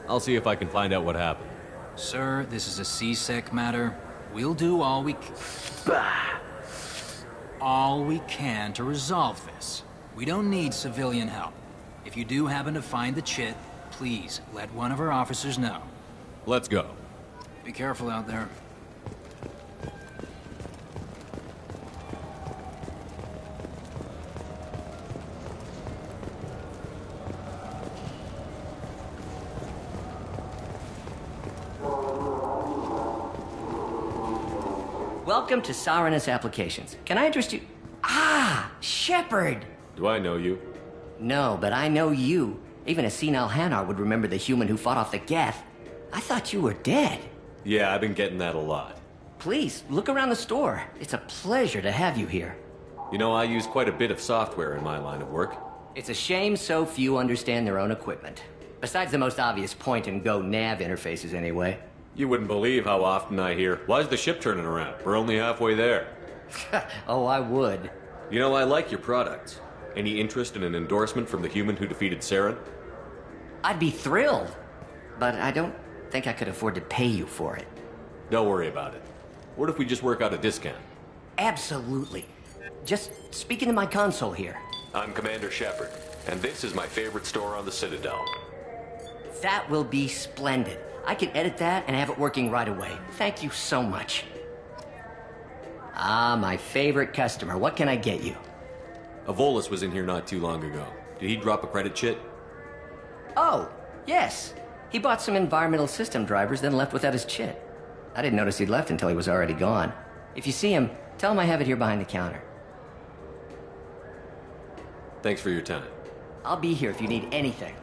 I'll see if I can find out what happened. Sir, this is a C-Sec matter. We'll do all we can to resolve this. We don't need civilian help. If you do happen to find the chit, please let one of our officers know. Let's go. Be careful out there. Welcome to Saranus Applications. Can I interest you? Ah, Shepard! Do I know you? No, but I know you. Even a senile Hanar would remember the human who fought off the Geth. I thought you were dead. Yeah, I've been getting that a lot. Please, look around the store. It's a pleasure to have you here. You know, I use quite a bit of software in my line of work. It's a shame so few understand their own equipment. Besides the most obvious point-and-go nav interfaces, anyway. You wouldn't believe how often I hear, "Why's the ship turning around? We're only halfway there." Oh, I would. You know, I like your products. Any interest in an endorsement from the human who defeated Saren? I'd be thrilled. But I don't think I could afford to pay you for it. Don't worry about it. What if we just work out a discount? Absolutely. Just speak into my console here. I'm Commander Shepard, and this is my favorite store on the Citadel. That will be splendid. I can edit that and have it working right away. Thank you so much. Ah, my favorite customer. What can I get you? Avolis was in here not too long ago. Did he drop a credit chit? Oh, yes. He bought some environmental system drivers, then left without his chit. I didn't notice he'd left until he was already gone. If you see him, tell him I have it here behind the counter. Thanks for your time. I'll be here if you need anything.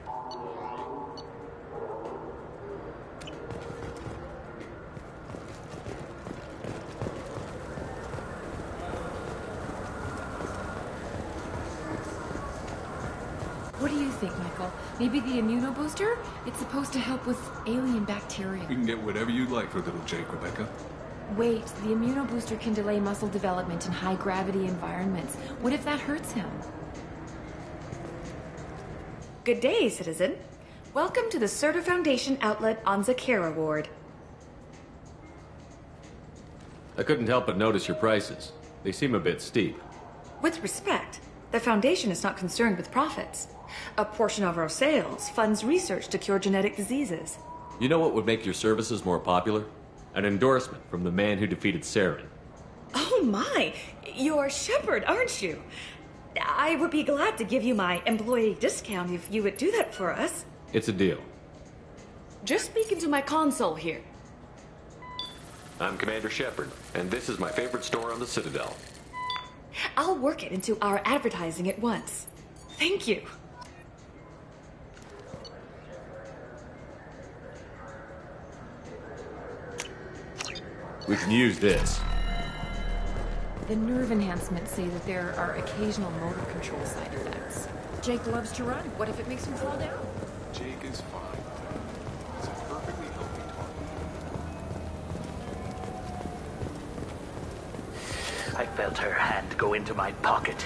What do you think, Michael? Maybe the immunobooster? It's supposed to help with alien bacteria. You can get whatever you'd like for little Jake, Rebecca. Wait, the immunobooster can delay muscle development in high-gravity environments. What if that hurts him? Good day, citizen. Welcome to the Serta Foundation outlet on Zakera Ward. I couldn't help but notice your prices. They seem a bit steep. With respect, the Foundation is not concerned with profits. A portion of our sales funds research to cure genetic diseases. You know what would make your services more popular? An endorsement from the man who defeated Saren. Oh my! You're Shepard, aren't you? I would be glad to give you my employee discount if you would do that for us. It's a deal. Just speak into my console here. I'm Commander Shepard, and this is my favorite store on the Citadel. I'll work it into our advertising at once. Thank you. We can use this. The nerve enhancements say that there are occasional motor control side effects. Jake loves to run. What if it makes him fall down? Jake is fine. He's a perfectly healthy target. I felt her hand go into my pocket.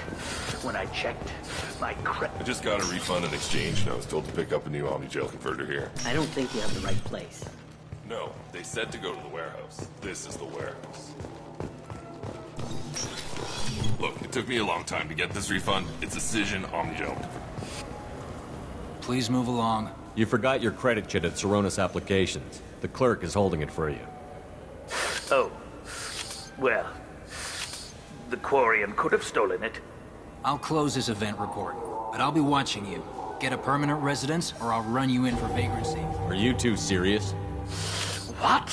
When I checked, my I just got a refund in exchange, and I was told to pick up a new Omni-Gel converter here. I don't think you have the right place. No, they said to go to the warehouse. This is the warehouse. Look, it took me a long time to get this refund. It's a Cision Omni-Gel. Please move along. You forgot your credit chit at Saronis Applications. The clerk is holding it for you. Oh. Well, the Quarian could have stolen it. I'll close this event report, but I'll be watching you. Get a permanent residence, or I'll run you in for vagrancy. Are you two serious? What?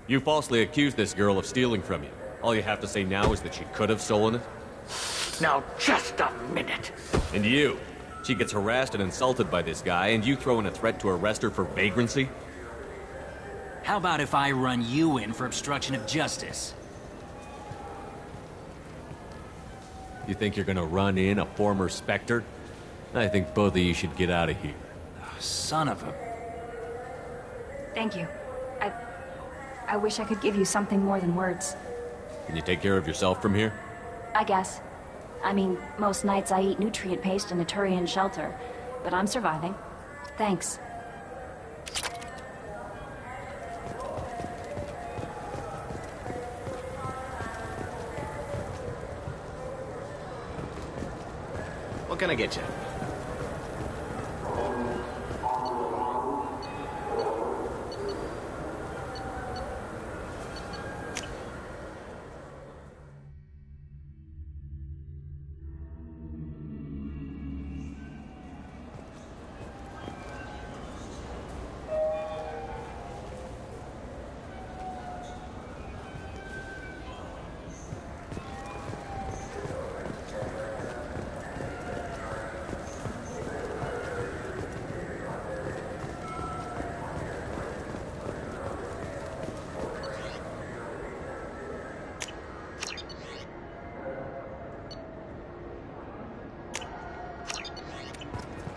You falsely accused this girl of stealing from you. All you have to say now is that she could have stolen it? Now, just a minute. And you? She gets harassed and insulted by this guy, and you throw in a threat to arrest her for vagrancy? How about if I run you in for obstruction of justice? You think you're gonna run in a former Spectre? I think both of you should get out of here. Son of a... Thank you. I wish I could give you something more than words. Can you take care of yourself from here? I guess. I mean, most nights I eat nutrient paste in a Turian shelter, but I'm surviving. Thanks. What can I get you?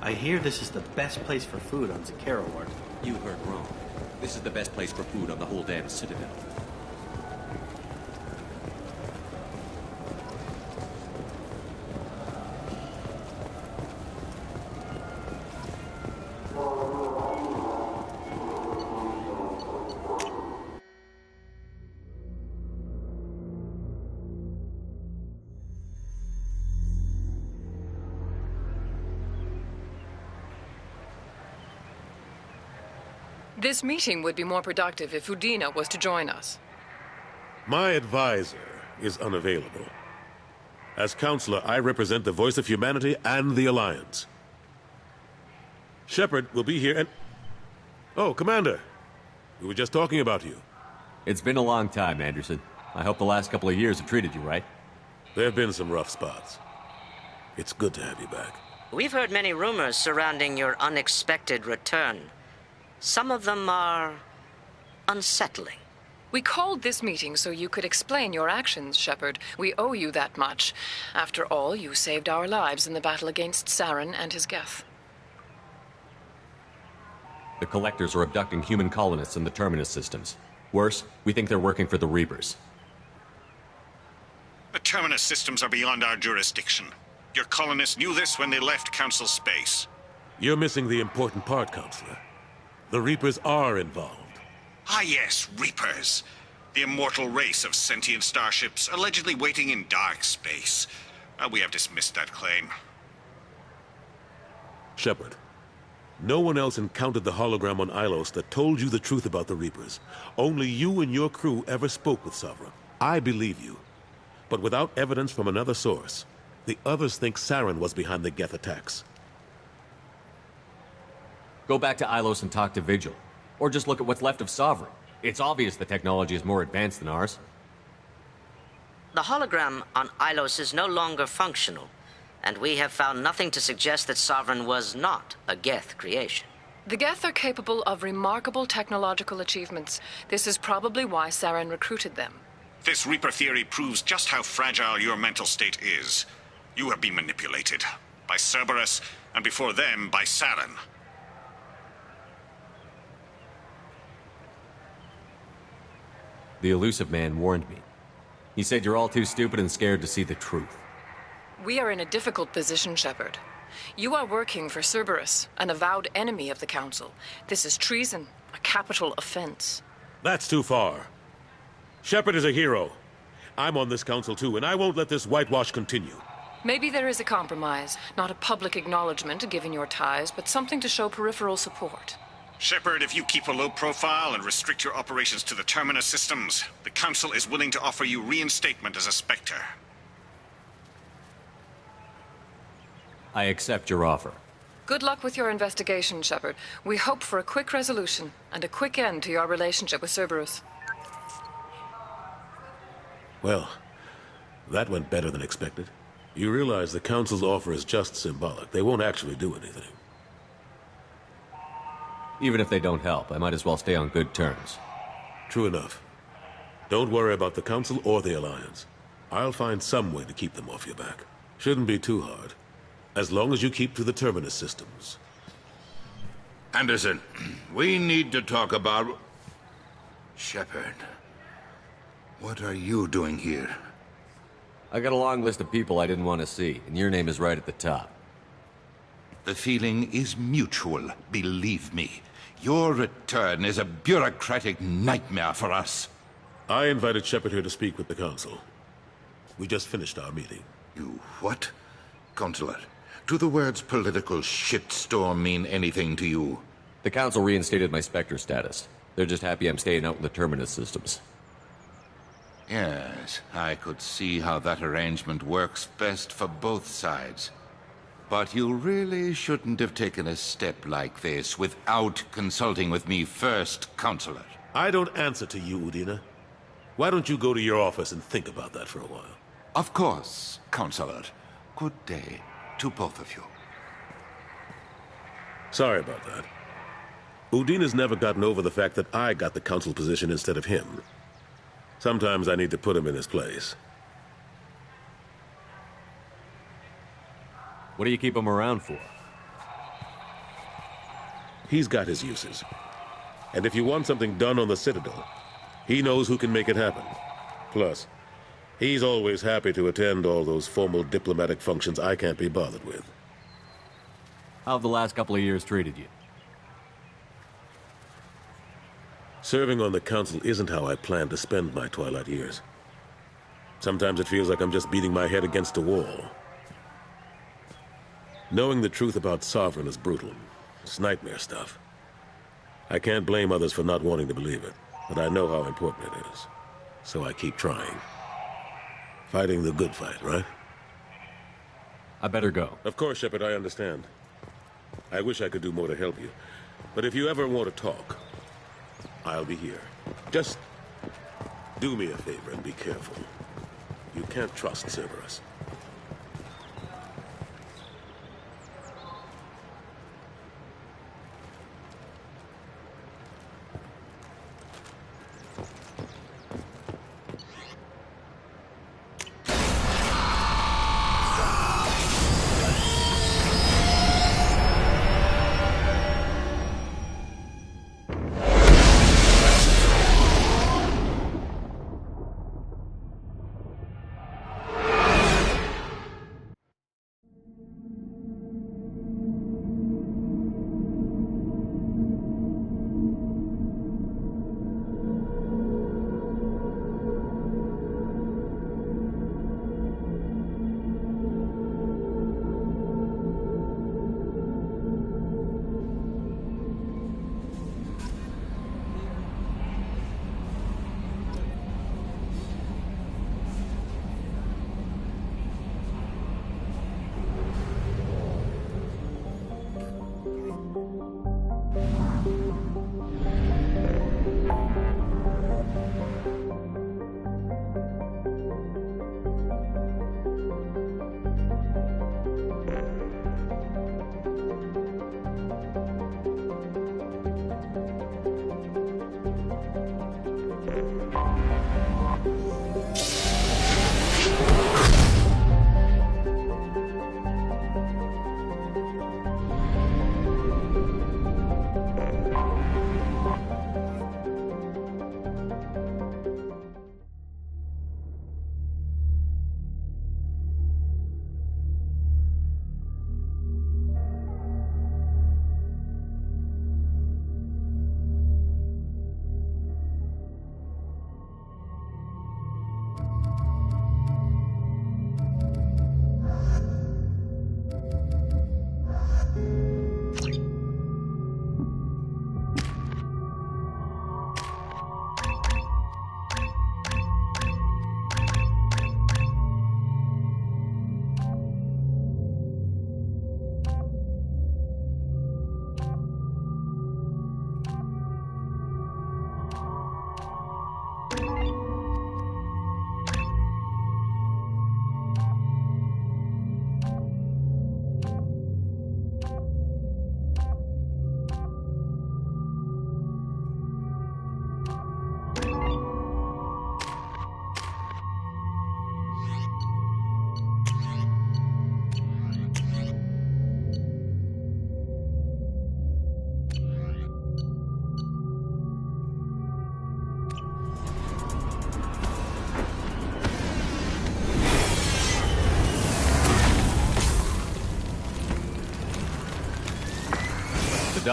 I hear this is the best place for food on Zakera Ward. You heard wrong. This is the best place for food on the whole damn Citadel. This meeting would be more productive if Udina was to join us. My advisor is unavailable. As counselor, I represent the voice of humanity and the Alliance. Shepard will be here and... Oh, Commander. We were just talking about you. It's been a long time, Anderson. I hope the last couple of years have treated you right. There have been some rough spots. It's good to have you back. We've heard many rumors surrounding your unexpected return. Some of them are unsettling. We called this meeting so you could explain your actions, Shepard. We owe you that much. After all, you saved our lives in the battle against Saren and his Geth. The Collectors are abducting human colonists in the Terminus systems. Worse, we think they're working for the Reapers. The Terminus systems are beyond our jurisdiction. Your colonists knew this when they left Council space. You're missing the important part, Counselor. The Reapers are involved. Ah yes, Reapers. The immortal race of sentient starships allegedly waiting in dark space. We have dismissed that claim. Shepard, no one else encountered the hologram on Ilos that told you the truth about the Reapers. Only you and your crew ever spoke with Sovereign. I believe you. But without evidence from another source, the others think Saren was behind the Geth attacks. Go back to Ilos and talk to Vigil. Or just look at what's left of Sovereign. It's obvious the technology is more advanced than ours. The hologram on Ilos is no longer functional, and we have found nothing to suggest that Sovereign was not a Geth creation. The Geth are capable of remarkable technological achievements. This is probably why Saren recruited them. This Reaper theory proves just how fragile your mental state is. You have been manipulated. By Cerberus, and before them, by Saren. The elusive man warned me. He said you're all too stupid and scared to see the truth. We are in a difficult position, Shepard. You are working for Cerberus, an avowed enemy of the Council. This is treason, a capital offense. That's too far. Shepard is a hero. I'm on this council too, and I won't let this whitewash continue. Maybe there is a compromise. Not a public acknowledgement given your ties, but something to show peripheral support. Shepard, if you keep a low profile and restrict your operations to the Terminus systems, the Council is willing to offer you reinstatement as a Spectre. I accept your offer. Good luck with your investigation, Shepard. We hope for a quick resolution and a quick end to your relationship with Cerberus. Well, that went better than expected. You realize the Council's offer is just symbolic. They won't actually do anything. Even if they don't help, I might as well stay on good terms. True enough. Don't worry about the Council or the Alliance. I'll find some way to keep them off your back. Shouldn't be too hard. As long as you keep to the Terminus systems. Anderson, we need to talk about... Shepard. What are you doing here? I got a long list of people I didn't want to see, and your name is right at the top. The feeling is mutual, believe me. Your return is a bureaucratic nightmare for us. I invited Shepard here to speak with the Council. We just finished our meeting. You what? Counselor, do the words political shitstorm mean anything to you? The Council reinstated my Spectre status. They're just happy I'm staying out in the Terminus systems. Yes, I could see how that arrangement works best for both sides. But you really shouldn't have taken a step like this without consulting with me first, Counselor. I don't answer to you, Udina. Why don't you go to your office and think about that for a while? Of course, Counselor. Good day to both of you. Sorry about that. Udina's never gotten over the fact that I got the Council position instead of him. Sometimes I need to put him in his place. What do you keep him around for? He's got his uses. And if you want something done on the Citadel, he knows who can make it happen. Plus, he's always happy to attend all those formal diplomatic functions I can't be bothered with. How have the last couple of years treated you? Serving on the Council isn't how I plan to spend my twilight years. Sometimes it feels like I'm just beating my head against a wall. Knowing the truth about Sovereign is brutal. It's nightmare stuff. I can't blame others for not wanting to believe it, but I know how important it is. So I keep trying. Fighting the good fight, right? I better go. Of course, Shepard, I understand. I wish I could do more to help you. But if you ever want to talk, I'll be here. Just do me a favor and be careful. You can't trust Cerberus.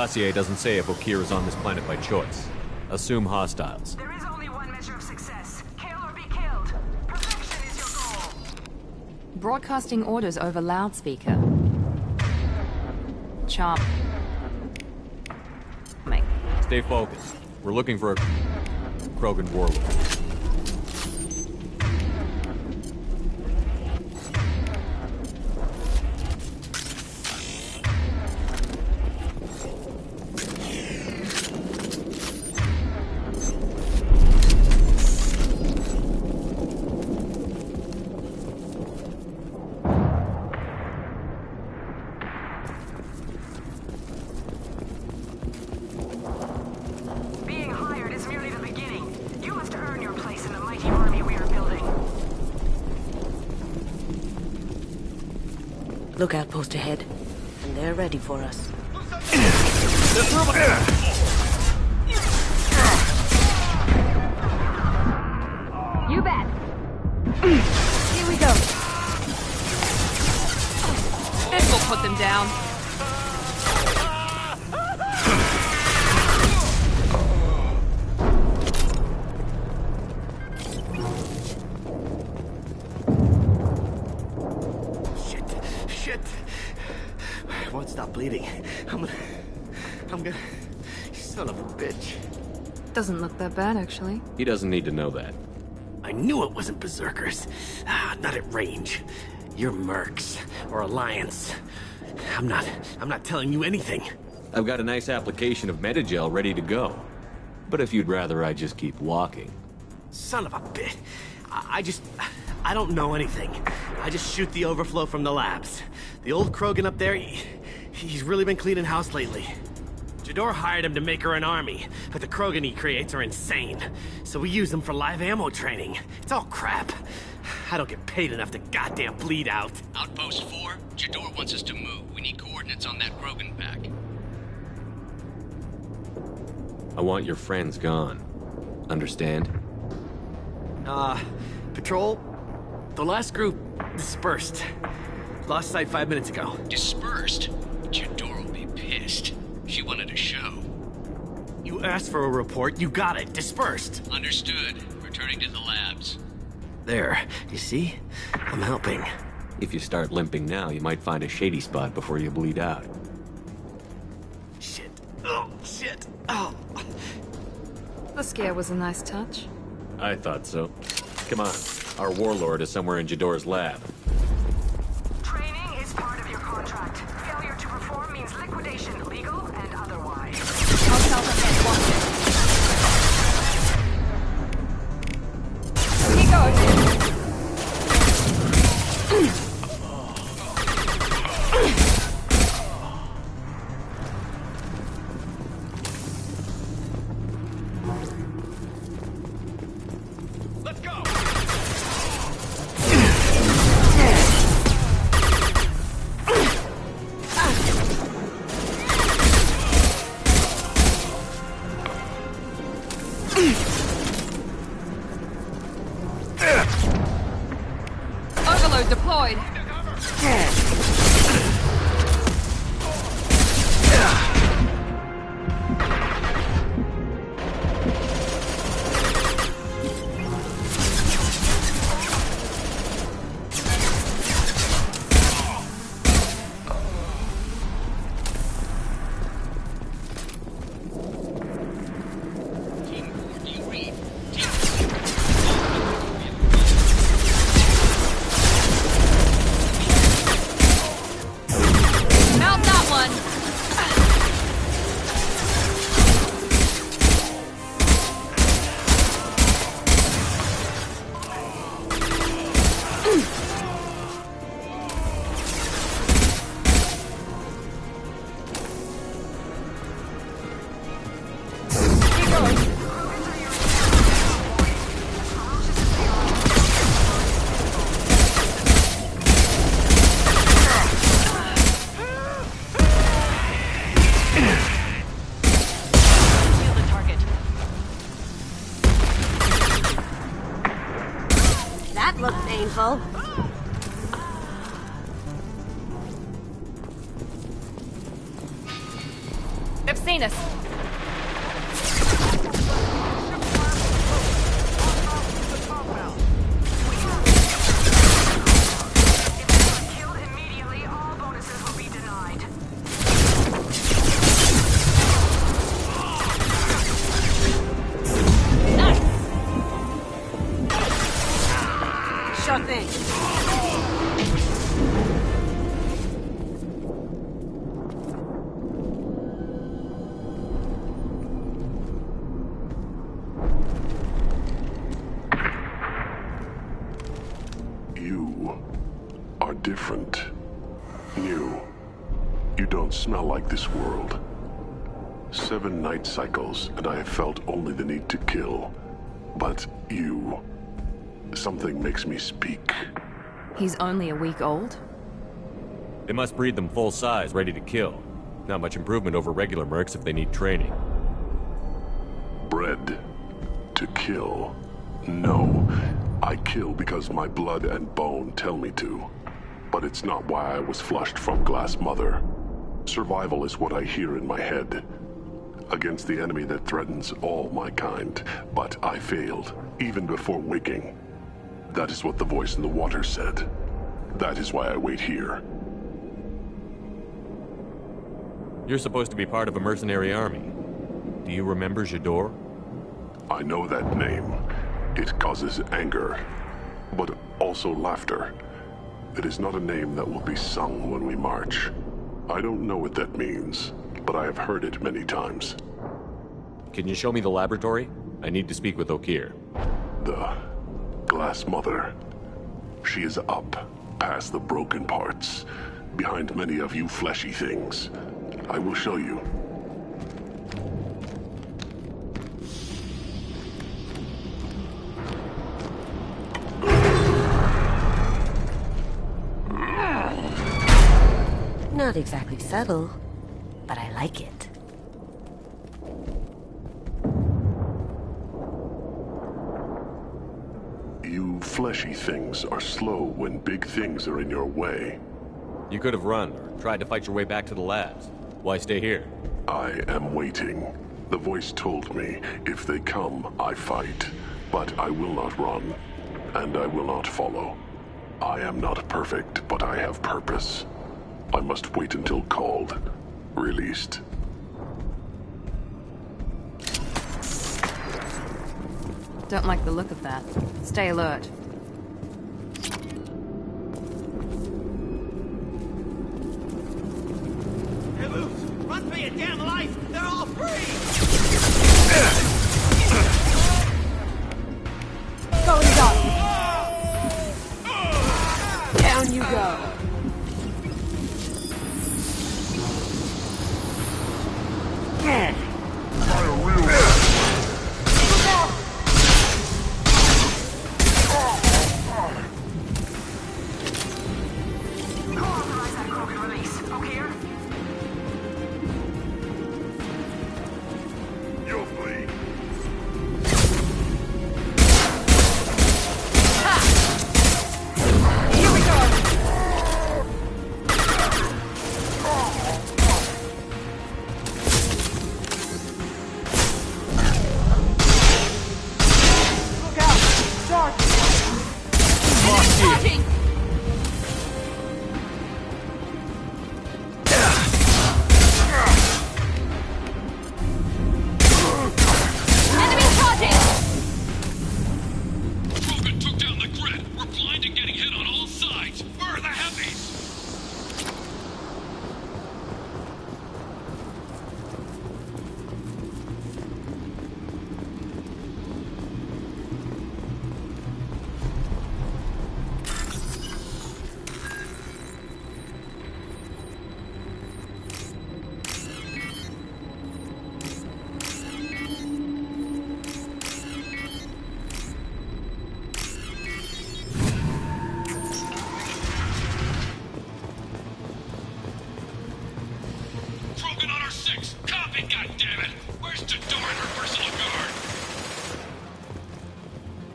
dossier doesn't say if Okir is on this planet by choice. Assume hostiles. There is only one measure of success. Kill or be killed. Perfection is your goal. Broadcasting orders over loudspeaker. Chomp. Stay focused. We're looking for a Krogan warlord. Lookout post ahead, and they're ready for us. You bet. Here we go. This will put them down. Bleeding. I'm gonna... Son of a bitch. Doesn't look that bad, actually. He doesn't need to know that. I knew it wasn't Berserkers. Not at range. You're Mercs. Or Alliance. I'm not telling you anything. I've got a nice application of Metagel ready to go. But if you'd rather I just keep walking. Son of a bitch. I don't know anything. I just shoot the overflow from the labs. The old Krogan up there, he's really been cleaning house lately. Jador hired him to make her an army, but the Krogan he creates are insane. So we use them for live ammo training. It's all crap. I don't get paid enough to goddamn bleed out. Outpost 4, Jador wants us to move. We need coordinates on that Krogan pack. I want your friends gone. Understand? Patrol, the last group dispersed. Lost sight 5 minutes ago. Dispersed? Jador will be pissed. She wanted a show. You asked for a report, you got it. Dispersed. Understood. Returning to the labs. There. You see? I'm helping. If you start limping now, you might find a shady spot before you bleed out. Shit. Oh, shit. Oh. The scare was a nice touch. I thought so. Come on. Our warlord is somewhere in Jador's lab. Training is part of your contract. Failure to perform means liquidation, legal and otherwise. Hostiles ahead, watch it. He goes. Overload deployed. Painful. I've seen us. Killed immediately, all bonuses will be denied. Sure thing. You are different. New. You don't smell like this world. 7 night cycles, and I have felt only the need to kill. But you... something makes me speak. He's only a week old? They must breed them full size, ready to kill. Not much improvement over regular mercs if they need training. Bred to kill. No. I kill because my blood and bone tell me to. But it's not why I was flushed from Glass Mother. Survival is what I hear in my head. Against the enemy that threatens all my kind. But I failed, even before waking. That is what the voice in the water said. That is why I wait here. You're supposed to be part of a mercenary army. Do you remember J'dor? I know that name. It causes anger, but also laughter. It is not a name that will be sung when we march. I don't know what that means, but I have heard it many times. Can you show me the laboratory? I need to speak with Okir. The Glass Mother. She is up, past the broken parts, behind many of you fleshy things. I will show you. Not exactly subtle, but I like it. You fleshy things are slow when big things are in your way. You could have run, or tried to fight your way back to the labs. Why stay here? I am waiting. The voice told me, if they come, I fight. But I will not run, and I will not follow. I am not perfect, but I have purpose. I must wait until called, released. Don't like the look of that. Stay alert. Hey, Moose! Run for your damn life! They're all free! Going down. Down you go.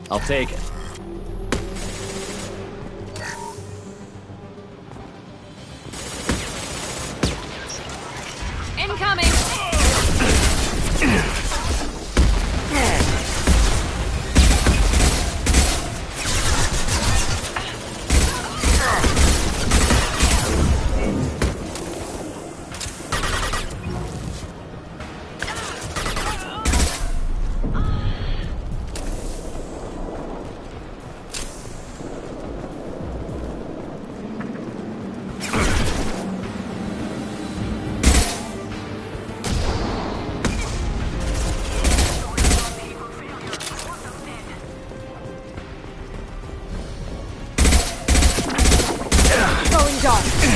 I'll take it. Incoming! Going dark.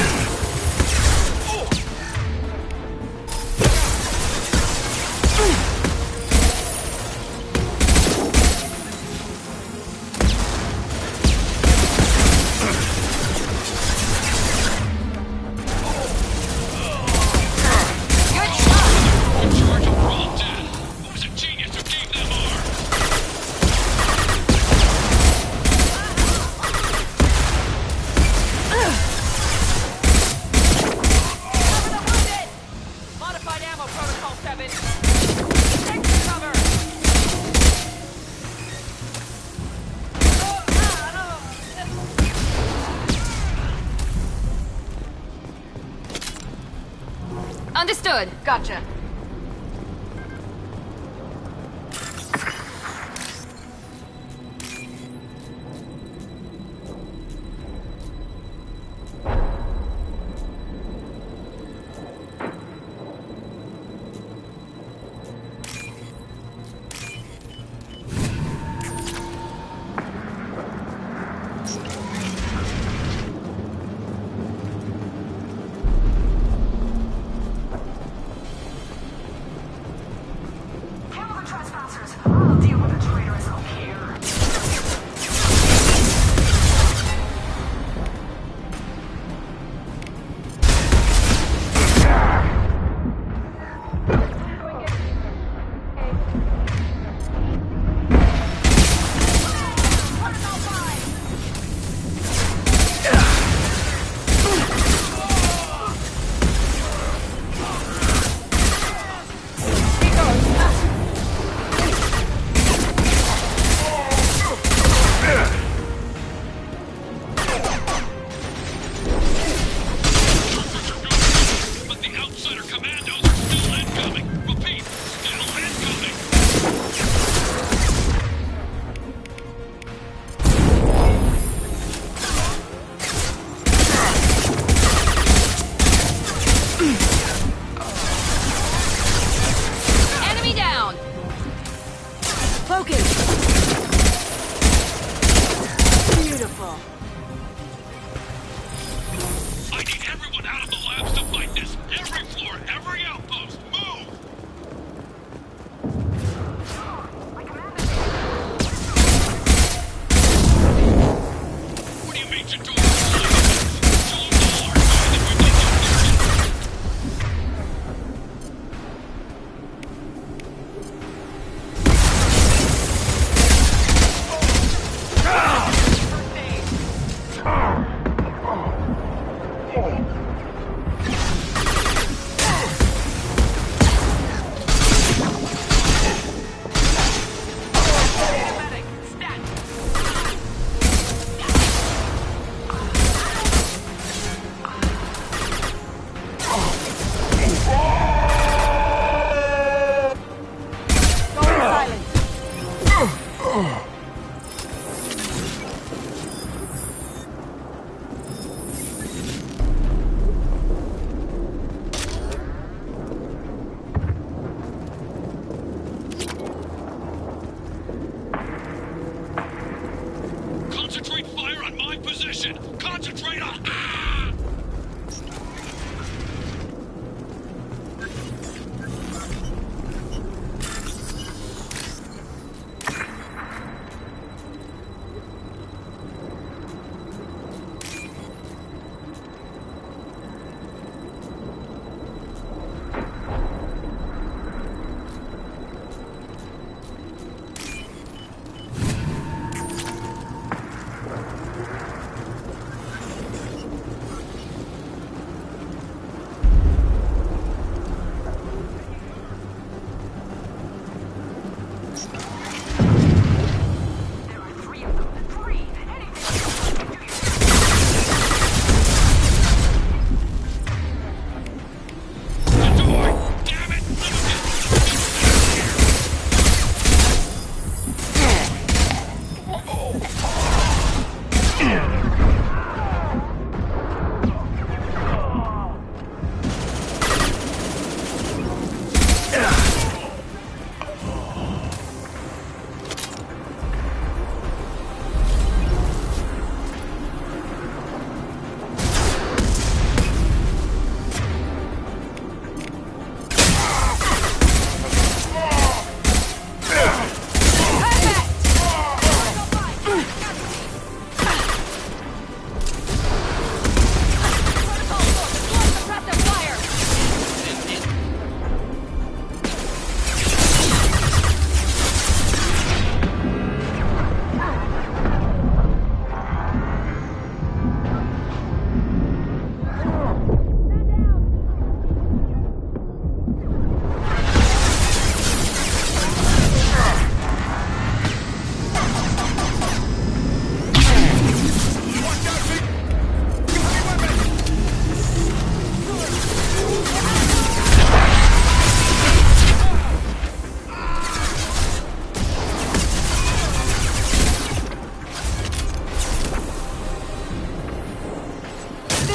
Understood. Gotcha.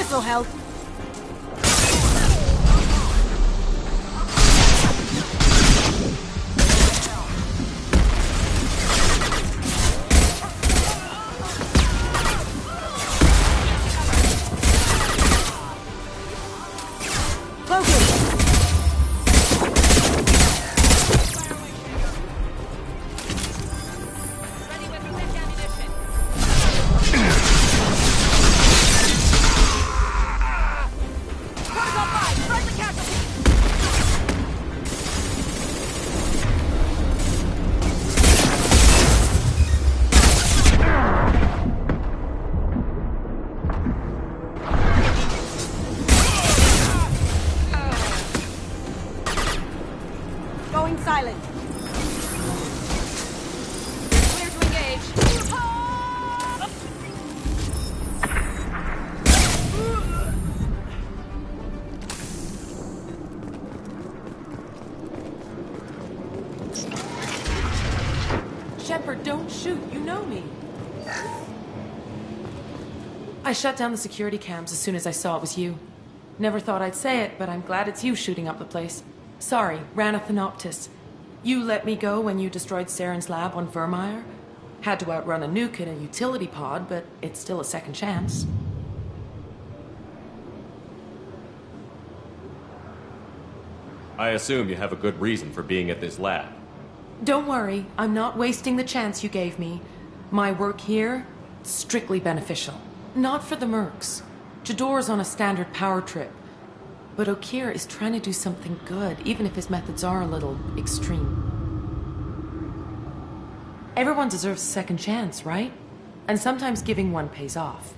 This'll help. Silent. Clear to engage. Shepard, don't shoot. You know me. I shut down the security cams as soon as I saw it was you. Never thought I'd say it, but I'm glad it's you shooting up the place. Sorry, ran a Thanoptis. You let me go when you destroyed Saren's lab on Vermeer. Had to outrun a nuke in a utility pod, but it's still a second chance. I assume you have a good reason for being at this lab. Don't worry, I'm not wasting the chance you gave me. My work here, strictly beneficial. Not for the mercs. Jador's on a standard power trip. But Okeer is trying to do something good, even if his methods are a little extreme. Everyone deserves a second chance, right? And sometimes giving one pays off.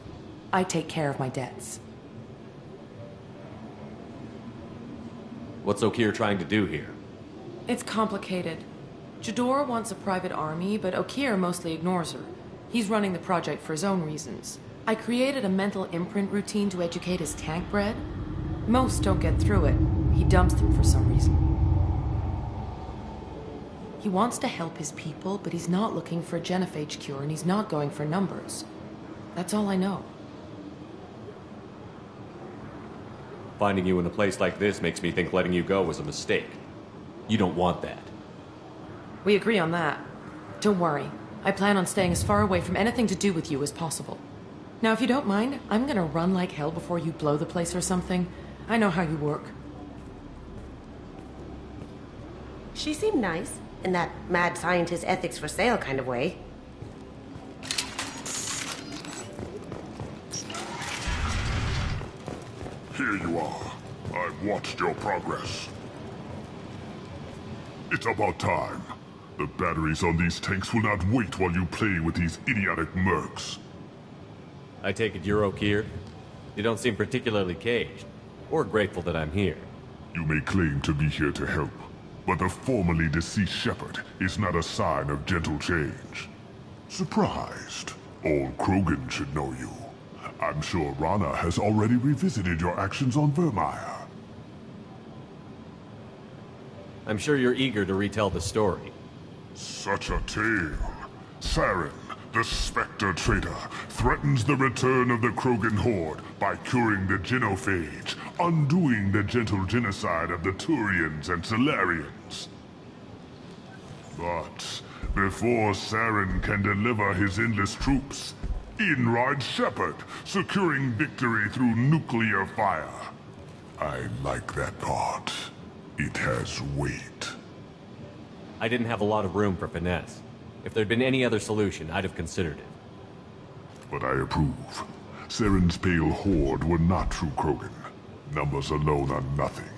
I take care of my debts. What's Okeer trying to do here? It's complicated. Jador wants a private army, but Okeer mostly ignores her. He's running the project for his own reasons. I created a mental imprint routine to educate his tank bred. Most don't get through it. He dumps them for some reason. He wants to help his people, but he's not looking for a genophage cure, and he's not going for numbers. That's all I know. Finding you in a place like this makes me think letting you go was a mistake. You don't want that. We agree on that. Don't worry. I plan on staying as far away from anything to do with you as possible. Now, if you don't mind, I'm gonna run like hell before you blow the place or something. I know how you work. She seemed nice, in that mad scientist ethics for sale kind of way. Here you are. I've watched your progress. It's about time. The batteries on these tanks will not wait while you play with these idiotic mercs. I take it you're Okeer? You don't seem particularly caged, or grateful that I'm here. You may claim to be here to help, but the formerly deceased Shepard is not a sign of gentle change. Surprised? Old Krogan should know you. I'm sure Rana has already revisited your actions on Vermeer. I'm sure you're eager to retell the story. Such a tale. Saren, the Spectre traitor, threatens the return of the Krogan horde by curing the genophage, undoing the gentle genocide of the Turians and Solarians. But before Saren can deliver his endless troops, in rides Shepard, securing victory through nuclear fire. I like that part. It has weight. I didn't have a lot of room for finesse. If there'd been any other solution, I'd have considered it. But I approve. Saren's pale horde were not true Krogan. Numbers alone are nothing.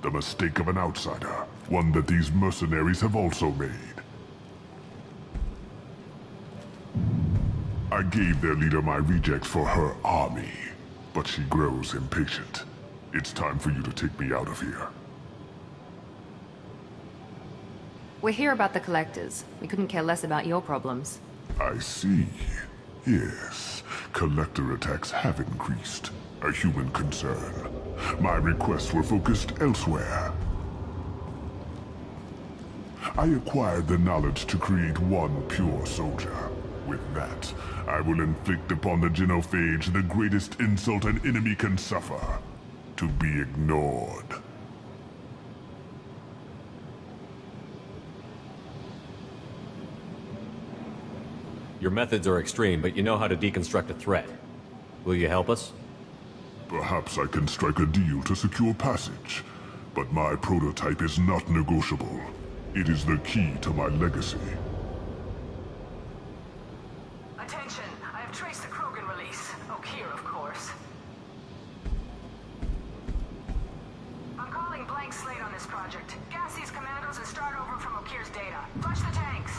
The mistake of an outsider, one that these mercenaries have also made. I gave their leader my rejects for her army, but she grows impatient. It's time for you to take me out of here. We're here about the collectors. We couldn't care less about your problems. I see. Yes, collector attacks have increased. A human concern. My requests were focused elsewhere. I acquired the knowledge to create one pure soldier. With that, I will inflict upon the genophage the greatest insult an enemy can suffer. To be ignored. Your methods are extreme, but you know how to deconstruct a threat. Will you help us? Perhaps I can strike a deal to secure passage. But my prototype is not negotiable. It is the key to my legacy. Attention, I have traced the Krogan release. Okeer, of course. I'm calling blank slate on this project. Gas these commandos and start over from Okeer's data. Flush the tanks.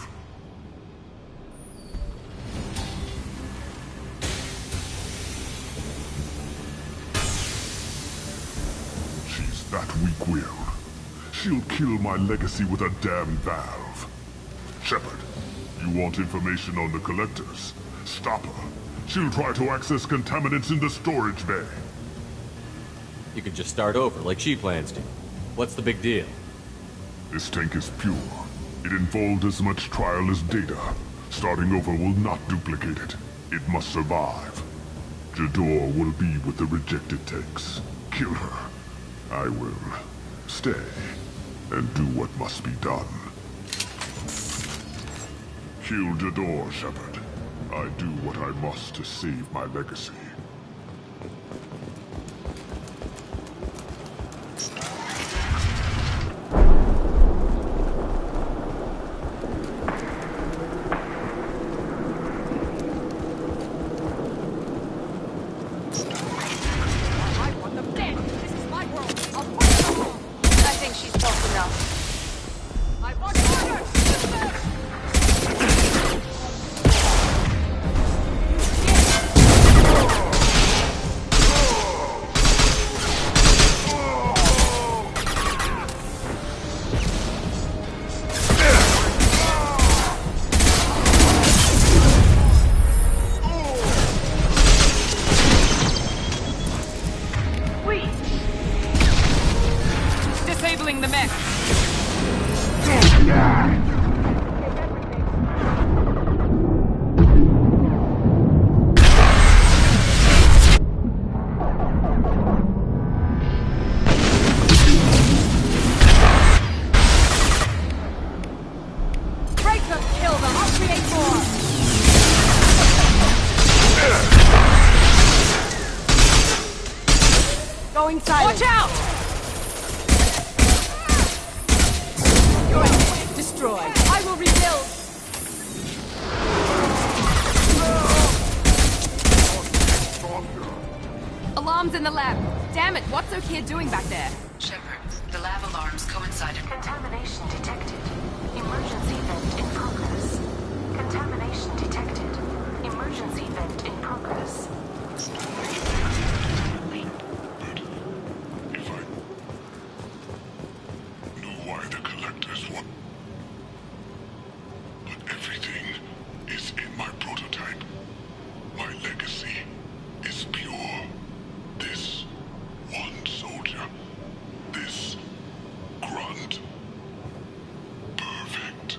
She's that weak-willed. She'll kill my legacy with a damn valve. Shepard, you want information on the Collectors? Stop her. She'll try to access contaminants in the storage bay. You could just start over, like she plans to. What's the big deal? This tank is pure. It involved as much trial as data. Starting over will not duplicate it. It must survive. Jador will be with the rejected tanks. Kill her. I will stay and do what must be done. Kill Jador, Shepard. I do what I must to save my legacy. Going silent. Watch out! You're destroyed. I will rebuild. Alarms in the lab. Damn it, what's Okeer doing back there? Shepard, the lab alarms coincided. Contamination detected. Emergency vent in progress. Contamination detected. Emergency vent in progress. Why the Collectors want... But everything is in my prototype. My legacy is pure. This one soldier. This grunt. Perfect.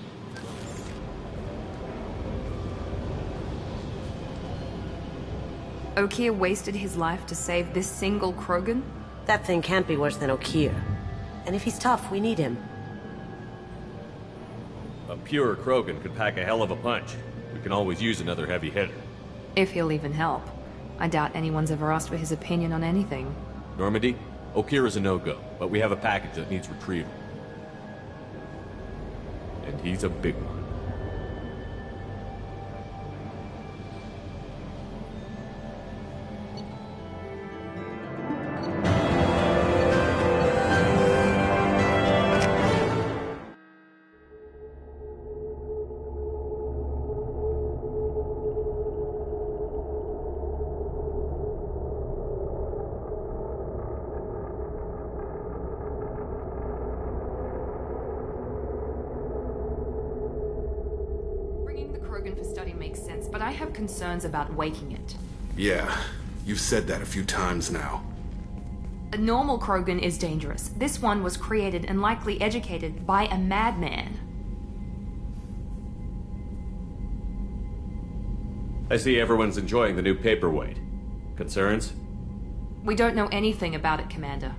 Okeer wasted his life to save this single Krogan? That thing can't be worse than Okeer. And if he's tough, we need him. A pure Krogan could pack a hell of a punch. We can always use another heavy hitter. If he'll even help. I doubt anyone's ever asked for his opinion on anything. Normandy, Okeer is a no-go, but we have a package that needs retrieval. And he's a big one. For study makes sense, but I have concerns about waking it. Yeah, you've said that a few times now. A normal Krogan is dangerous. This one was created and likely educated by a madman. I see everyone's enjoying the new paperweight. Concerns? We don't know anything about it, Commander.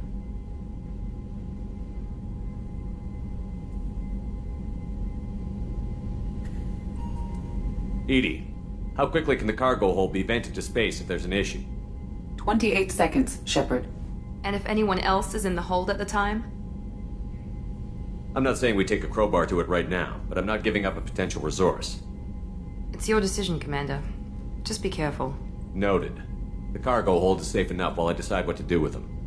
Edie, how quickly can the cargo hold be vented to space if there's an issue? 28 seconds, Shepard. And if anyone else is in the hold at the time? I'm not saying we take a crowbar to it right now, but I'm not giving up a potential resource. It's your decision, Commander. Just be careful. Noted. The cargo hold is safe enough while I decide what to do with them.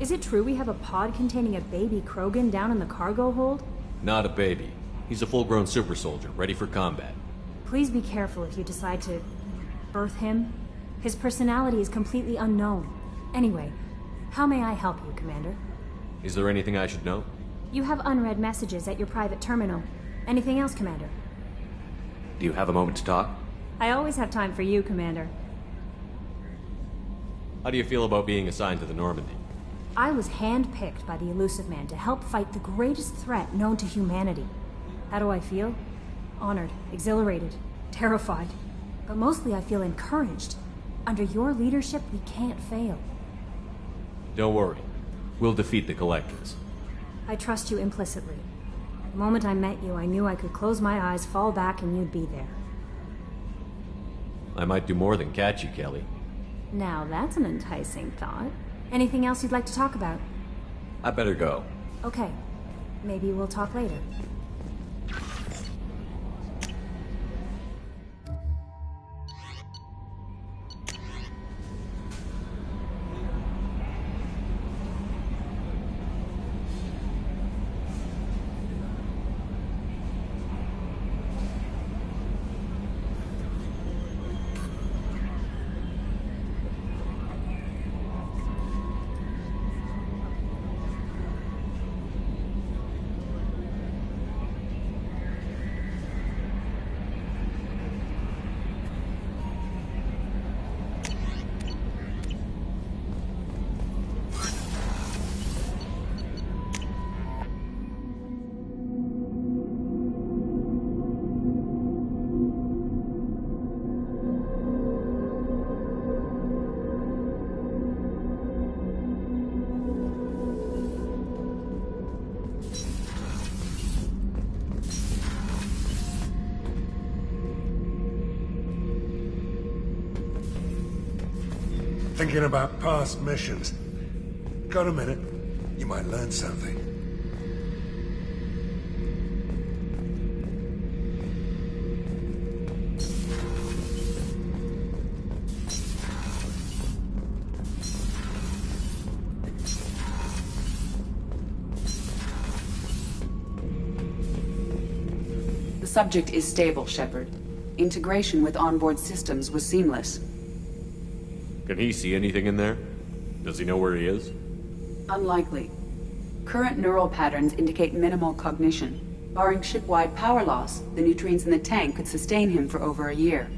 Is it true we have a pod containing a baby Krogan down in the cargo hold? Not a baby. He's a full-grown super soldier, ready for combat. Please be careful if you decide to birth him. His personality is completely unknown. Anyway, how may I help you, Commander? Is there anything I should know? You have unread messages at your private terminal. Anything else, Commander? Do you have a moment to talk? I always have time for you, Commander. How do you feel about being assigned to the Normandy? I was handpicked by the Elusive Man to help fight the greatest threat known to humanity. How do I feel? Honored, exhilarated, terrified. But mostly I feel encouraged. Under your leadership, we can't fail. Don't worry. We'll defeat the Collectors. I trust you implicitly. The moment I met you, I knew I could close my eyes, fall back, and you'd be there. I might do more than catch you, Kelly. Now that's an enticing thought. Anything else you'd like to talk about? I better go. Okay. Maybe we'll talk later. Thinking about past missions. Got a minute? You might learn something. The subject is stable, Shepard. Integration with onboard systems was seamless. Can he see anything in there? Does he know where he is? Unlikely. Current neural patterns indicate minimal cognition. Barring ship-wide power loss, the nutrients in the tank could sustain him for over a year.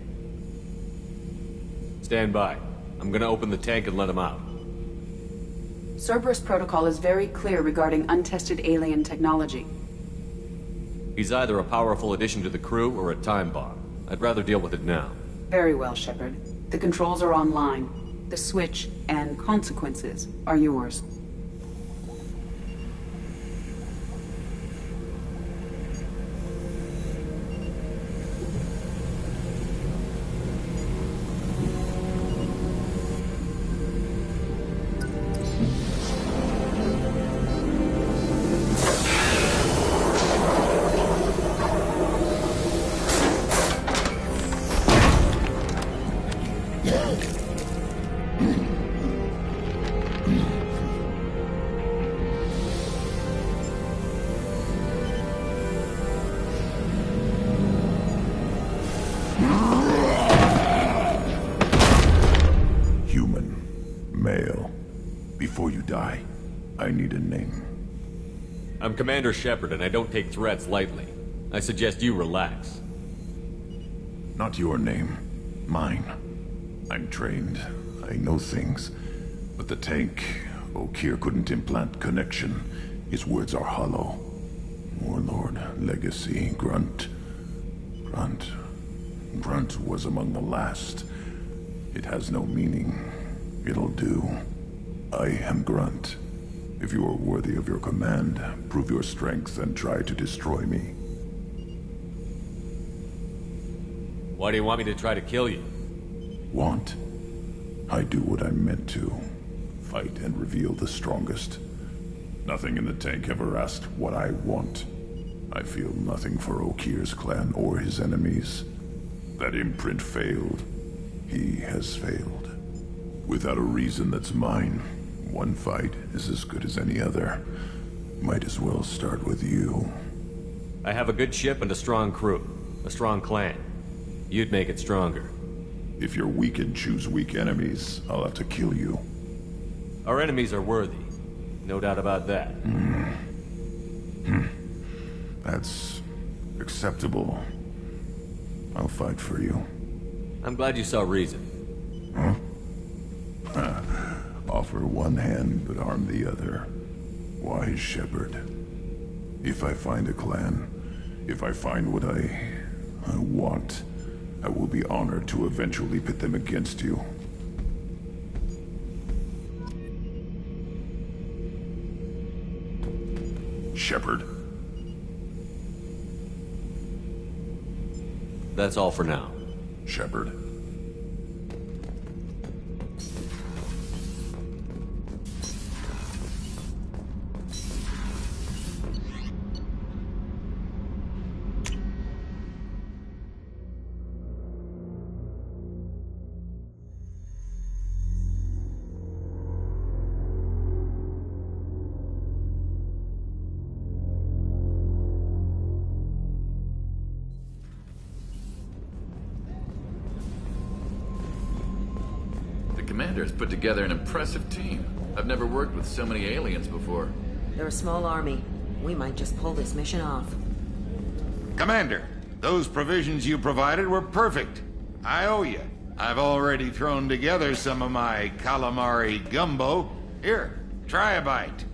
Stand by. I'm gonna open the tank and let him out. Cerberus protocol is very clear regarding untested alien technology. He's either a powerful addition to the crew or a time bomb. I'd rather deal with it now. Very well, Shepard. The controls are online. The switch and consequences are yours. I need a name. I'm Commander Shepard, and I don't take threats lightly. I suggest you relax. Not your name. Mine. I'm trained. I know things. But the tank, Okeer couldn't implant connection. His words are hollow. Warlord, Legacy, Grunt. Grunt was among the last. It has no meaning. It'll do. I am Grunt. If you are worthy of your command, prove your strength and try to destroy me. Why do you want me to try to kill you? Want? I do what I'm meant to. Fight and reveal the strongest. Nothing in the tank ever asked what I want. I feel nothing for Okeer's clan or his enemies. That imprint failed. He has failed. Without a reason that's mine, one fight is as good as any other. Might as well start with you. I have a good ship and a strong crew. A strong clan. You'd make it stronger. If you're weak and choose weak enemies, I'll have to kill you. Our enemies are worthy. No doubt about that. That's acceptable. I'll fight for you. I'm glad you saw reason. Huh? Offer one hand, but arm the other. Wise Shepard. If I find a clan, if I find what I want, I will be honored to eventually pit them against you. Shepard. That's all for now. Shepard. Commander's put together an impressive team. I've never worked with so many aliens before. They're a small army. We might just pull this mission off. Commander, those provisions you provided were perfect. I owe you. I've already thrown together some of my calamari gumbo. Here, try a bite.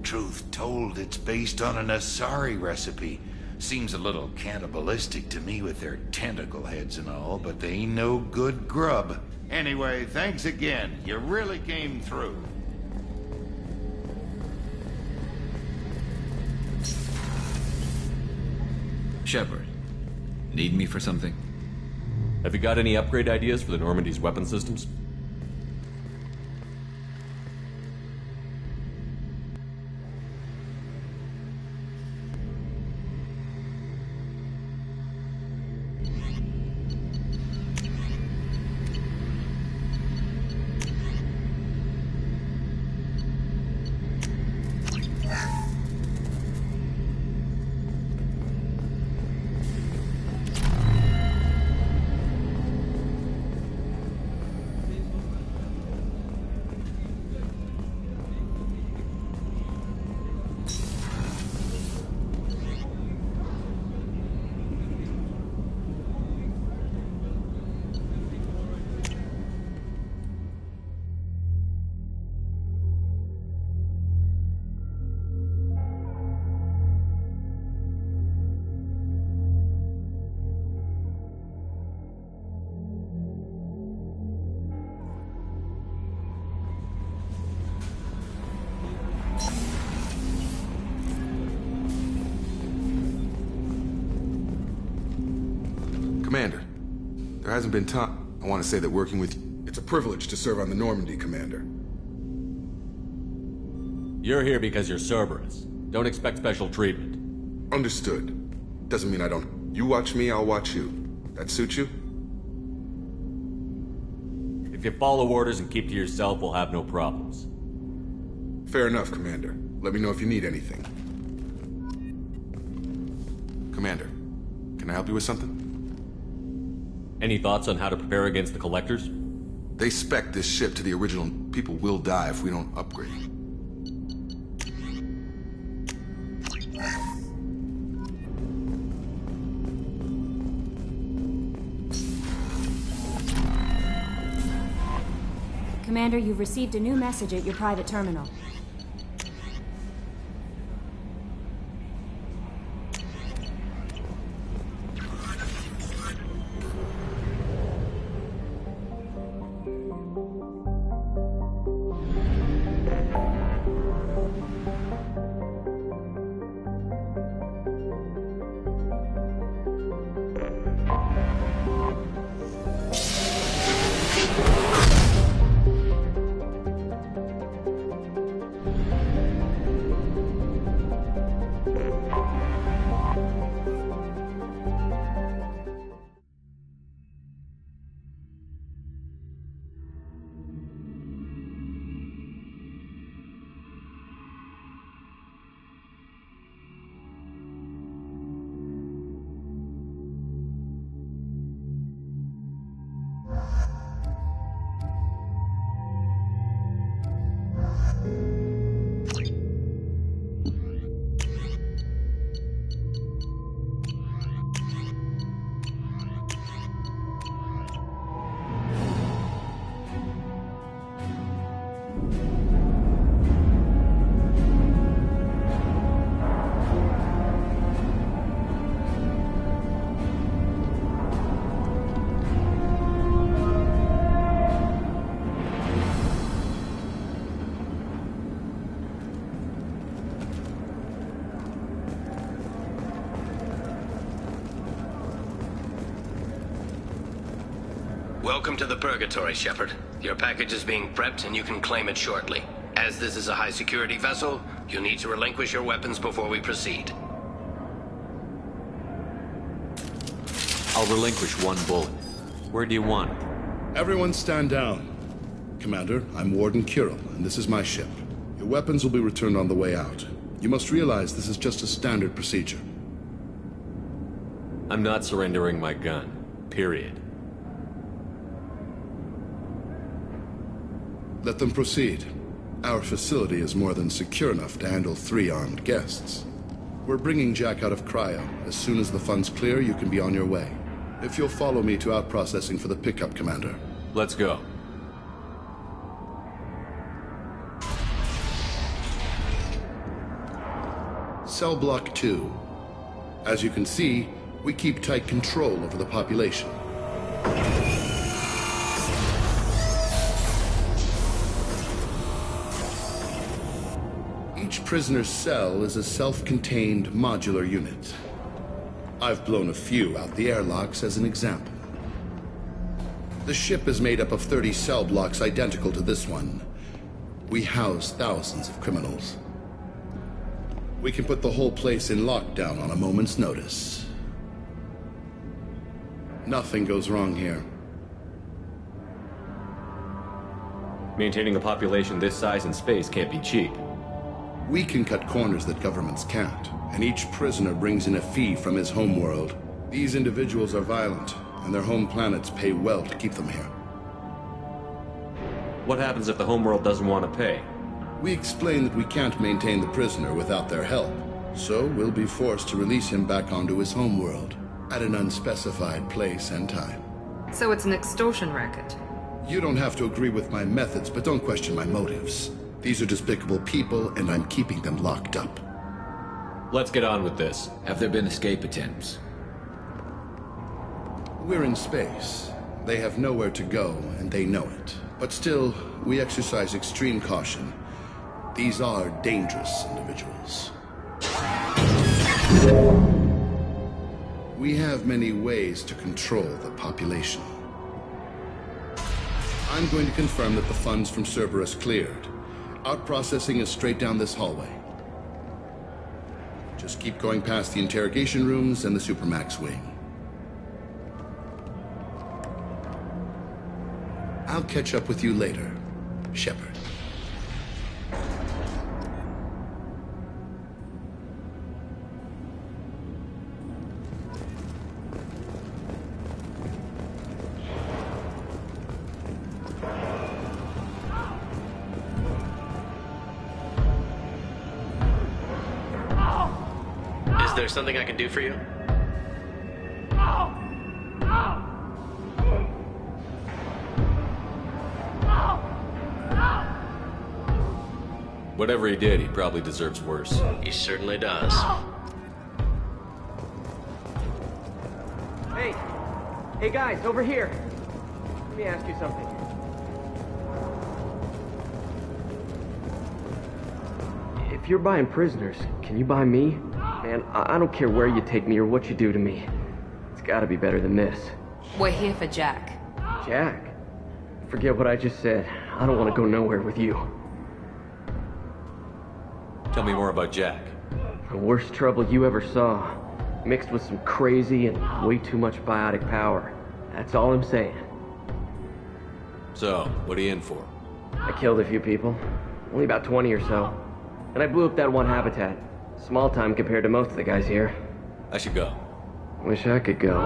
Truth told, it's based on an Asari recipe. Seems a little cannibalistic to me with their tentacle heads and all, but they ain't no good grub. Anyway, thanks again. You really came through. Shepard, need me for something? Have you got any upgrade ideas for the Normandy's weapon systems? Commander, there hasn't been time. I want to say that working with you, it's a privilege to serve on the Normandy, Commander. You're here because you're Cerberus. Don't expect special treatment. Understood. Doesn't mean I don't. You watch me, I'll watch you. That suit you? If you follow orders and keep to yourself, we'll have no problems. Fair enough, Commander. Let me know if you need anything. Commander, can I help you with something? Any thoughts on how to prepare against the Collectors? They spec this ship to the original. People will die if we don't upgrade. Commander, you've received a new message at your private terminal. Welcome to the Purgatory, Shepard. Your package is being prepped and you can claim it shortly. As this is a high-security vessel, you'll need to relinquish your weapons before we proceed. I'll relinquish one bullet. Where do you want it? Everyone stand down. Commander, I'm Warden Kirill, and this is my ship. Your weapons will be returned on the way out. You must realize this is just a standard procedure. I'm not surrendering my gun. Period. Let them proceed. Our facility is more than secure enough to handle 3 armed guests. We're bringing Jack out of cryo. As soon as the funds clear, you can be on your way. If you'll follow me to out-processing for the pickup, Commander. Let's go. Cell Block 2. As you can see, we keep tight control over the population. Each prisoner's cell is a self-contained modular unit. I've blown a few out the airlocks as an example. The ship is made up of 30 cell blocks identical to this one. We house thousands of criminals. We can put the whole place in lockdown on a moment's notice. Nothing goes wrong here. Maintaining a population this size in space can't be cheap. We can cut corners that governments can't, and each prisoner brings in a fee from his homeworld. These individuals are violent, and their home planets pay well to keep them here. What happens if the homeworld doesn't want to pay? We explain that we can't maintain the prisoner without their help, so we'll be forced to release him back onto his homeworld at an unspecified place and time. So it's an extortion racket. You don't have to agree with my methods, but don't question my motives. These are despicable people, and I'm keeping them locked up. Let's get on with this. Have there been escape attempts? We're in space. They have nowhere to go, and they know it. But still, we exercise extreme caution. These are dangerous individuals. We have many ways to control the population. I'm going to confirm that the funds from Cerberus cleared. Out-processing is straight down this hallway. Just keep going past the interrogation rooms and the Supermax wing. I'll catch up with you later, Shepard. there something I can do for you? Whatever he did, he probably deserves worse. He certainly does. Hey! Hey guys, over here! Let me ask you something. If you're buying prisoners, can you buy me? Man, I don't care where you take me or what you do to me. It's gotta be better than this. We're here for Jack. Jack? Forget what I just said. I don't want to go nowhere with you. Tell me more about Jack. The worst trouble you ever saw. Mixed with some crazy and way too much biotic power. That's all I'm saying. So, what are you in for? I killed a few people. Only about 20 or so. And I blew up that one habitat. Small time compared to most of the guys here. I should go. Wish I could go.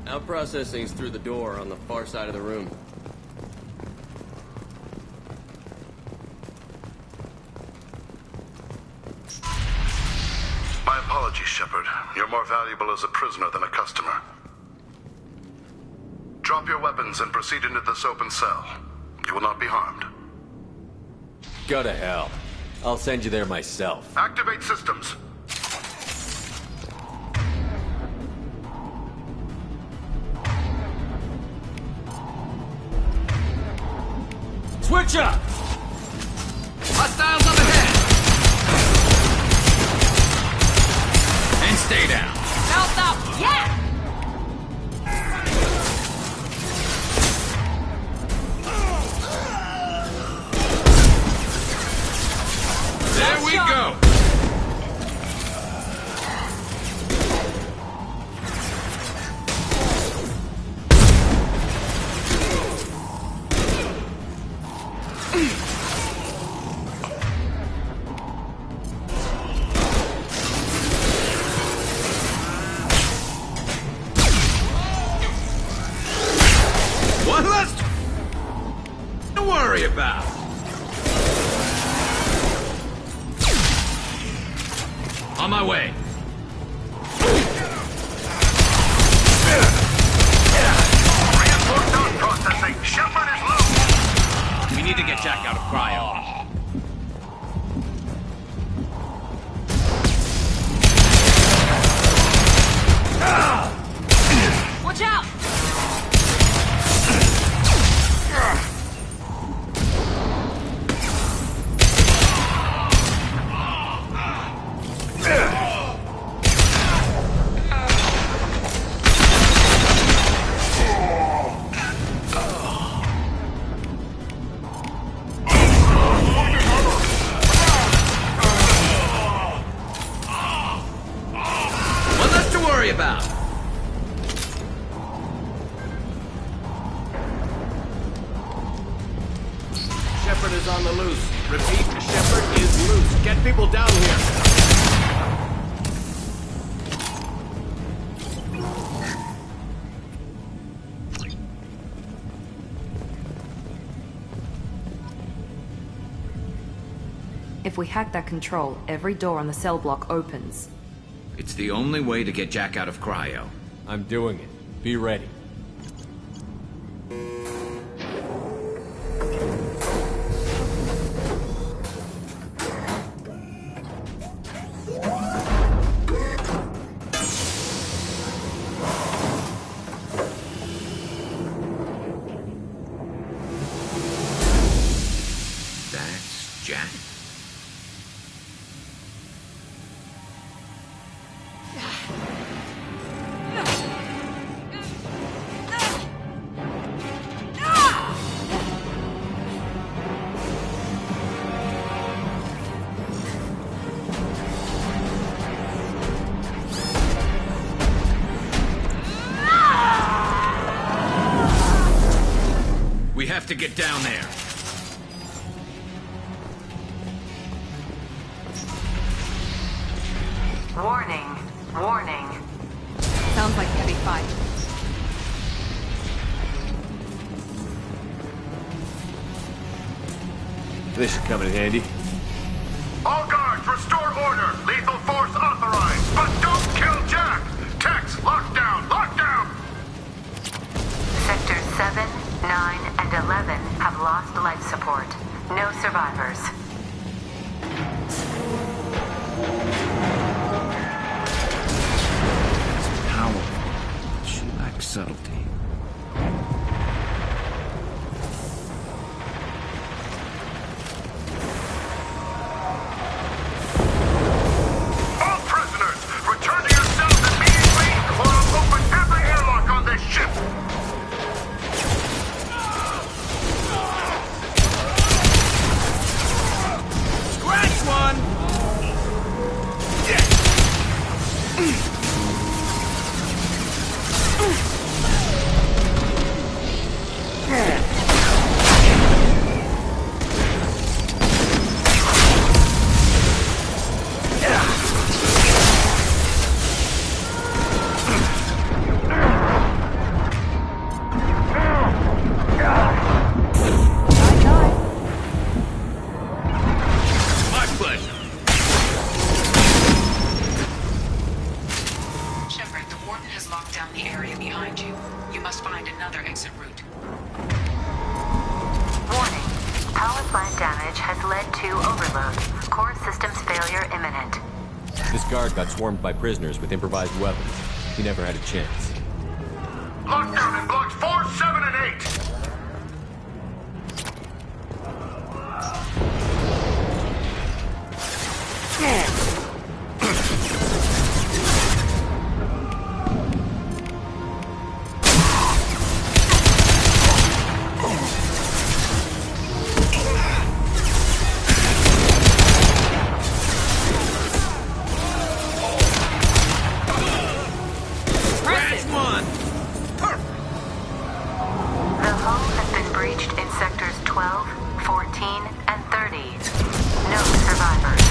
Out processing's through the door on the far side of the room. My apologies, Shepard. You're more valuable as a prisoner than a customer. Drop your weapons and proceed into this open cell. You will not be harmed. Go to hell. I'll send you there myself. Activate systems. Switch up! Hostiles up ahead! And stay down. Belt up! Yeah! There we go! One less to worry about. On my way. Reinforced out processing. Shepard is loose. We need to get Jack out of cryo. Watch out! One less to worry about. Shepard is on the loose. Repeat, Shepard is loose. Get people down here. If we hack that control, every door on the cell block opens. It's the only way to get Jack out of cryo. I'm doing it. Be ready. That's Jack. We have to get down there. Warning. This should come in handy. All guards, restore order. Lethal force authorized. But don't kill Jack. Tex, lock down. Lock down. Sectors 7, 9, and 11 have lost life support. No survivors. Powerful. She lacks subtlety. All prisoners, return to your cells immediately, or I'll open every airlock on this ship. Scratch one! My pleasure. Shepard, the Warden has locked down the area behind you. You must find another exit route. Warning. Power plant damage has led to overload. Core systems failure imminent. This guard got swarmed by prisoners with improvised weapons. He never had a chance. Lockdown in blocks 4, 7, and 8. Scratch one! The hull has been breached in sectors 12, 14, and 30. No survivors.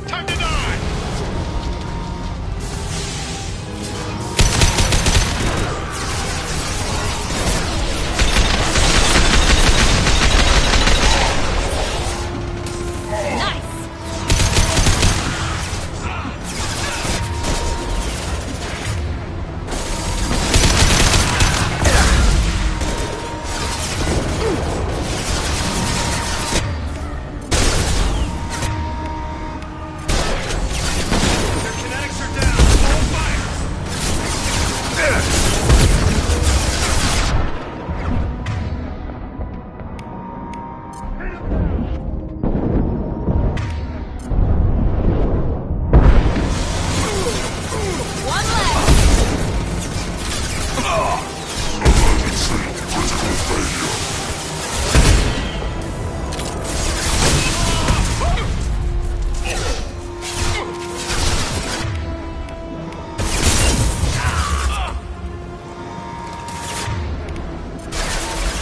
Time to die! Their kinetics are down. Hold fire!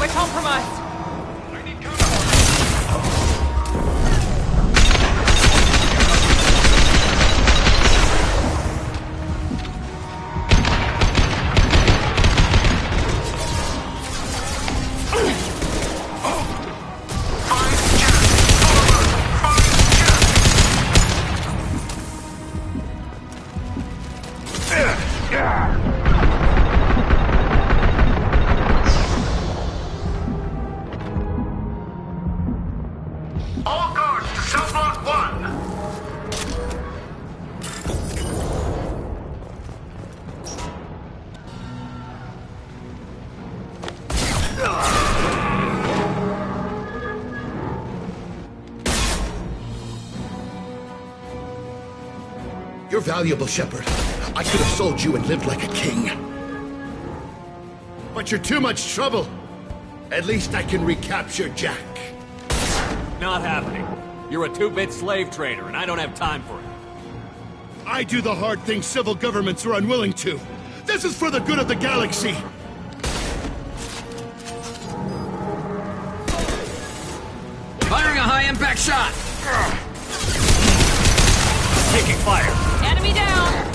We're compromised. All guards to cell block 1. You're valuable, Shepard. I could have sold you and lived like a king. But you're too much trouble. At least I can recapture Jack. Not happening. You're a two-bit slave trader, and I don't have time for it. I do the hard things civil governments are unwilling to. This is for the good of the galaxy. Firing a high-impact shot! Taking fire. Enemy down!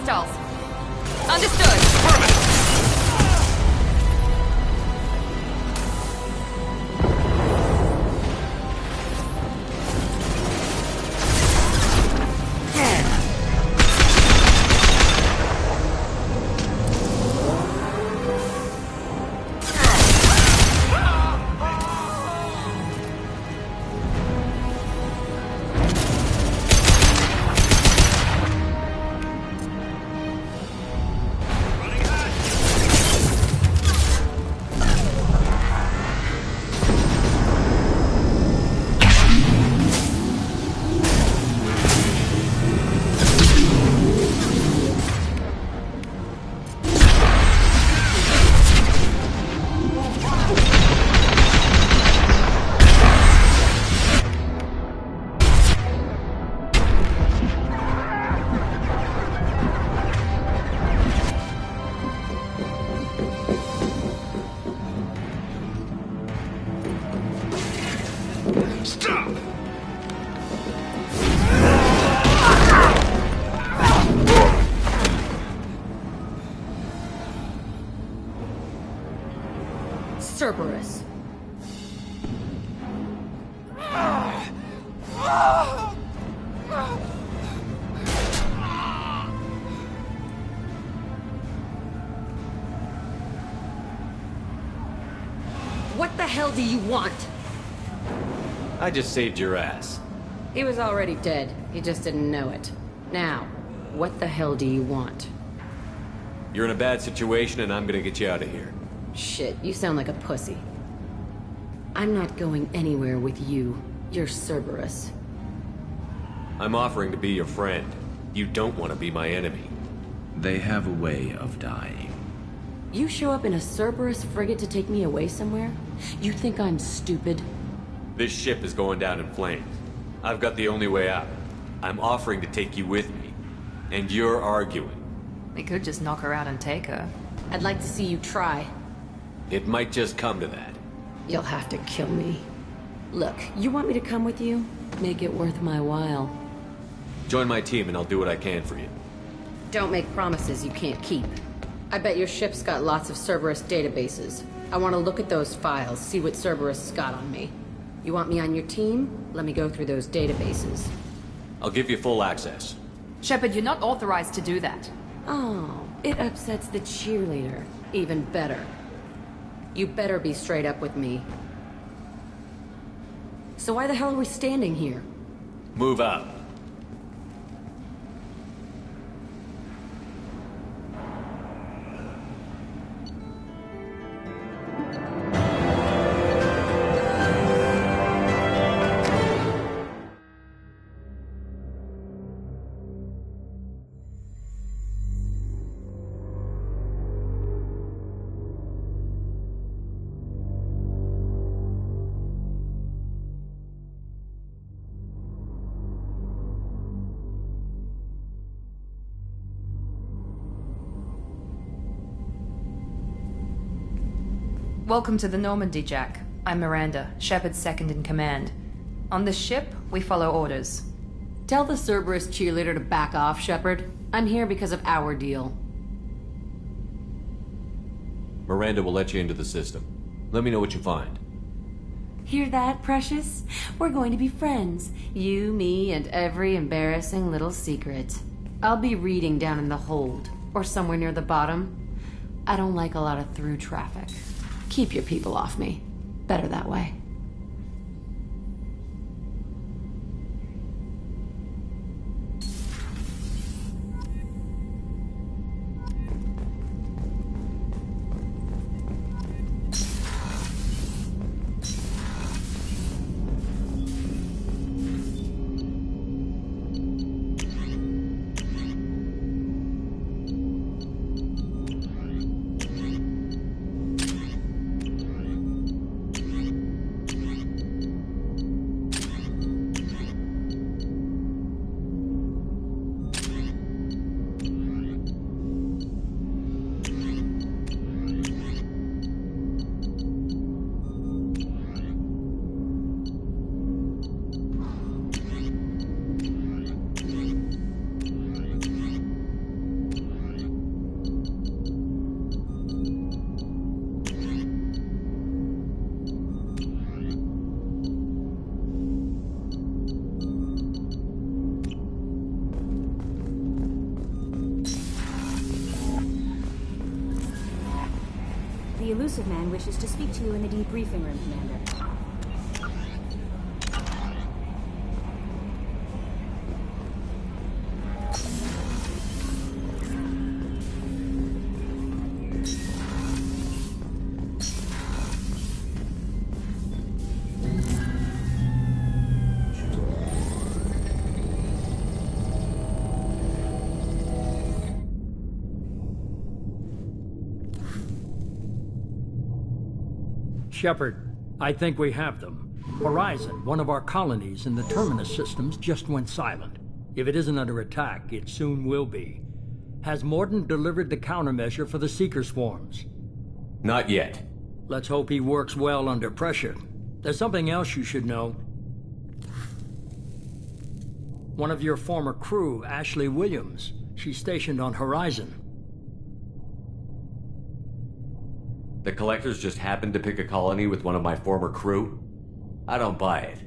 hostiles. Understood. Cerberus. What the hell do you want? I just saved your ass. He was already dead. He just didn't know it. Now, what the hell do you want? You're in a bad situation and I'm gonna get you out of here. Shit, you sound like a pussy. I'm not going anywhere with you. You're Cerberus. I'm offering to be your friend. You don't want to be my enemy. They have a way of dying. You show up in a Cerberus frigate to take me away somewhere? You think I'm stupid? This ship is going down in flames. I've got the only way out. I'm offering to take you with me. And you're arguing. We could just knock her out and take her. I'd like to see you try. It might just come to that. You'll have to kill me. Look, you want me to come with you? Make it worth my while. Join my team and I'll do what I can for you. Don't make promises you can't keep. I bet your ship's got lots of Cerberus databases. I want to look at those files, see what Cerberus has got on me. You want me on your team? Let me go through those databases. I'll give you full access. Shepard, you're not authorized to do that. Oh, it upsets the cheerleader. Even better. You better be straight up with me. So why the hell are we standing here? Move out. Welcome to the Normandy, Jack. I'm Miranda, Shepard's second in command. On this ship, we follow orders. Tell the Cerberus cheerleader to back off, Shepard. I'm here because of our deal. Miranda will let you into the system. Let me know what you find. Hear that, Precious? We're going to be friends. You, me, and every embarrassing little secret. I'll be reading down in the hold, or somewhere near the bottom. I don't like a lot of through traffic. Keep your people off me. Better that way. Elusive Man wishes to speak to you in the debriefing room, Commander. Shepard, I think we have them. Horizon, one of our colonies in the Terminus systems, just went silent. If it isn't under attack, it soon will be. Has Mordin delivered the countermeasure for the Seeker swarms? Not yet. Let's hope he works well under pressure. There's something else you should know. One of your former crew, Ashley Williams, she's stationed on Horizon. The Collectors just happened to pick a colony with one of my former crew? I don't buy it.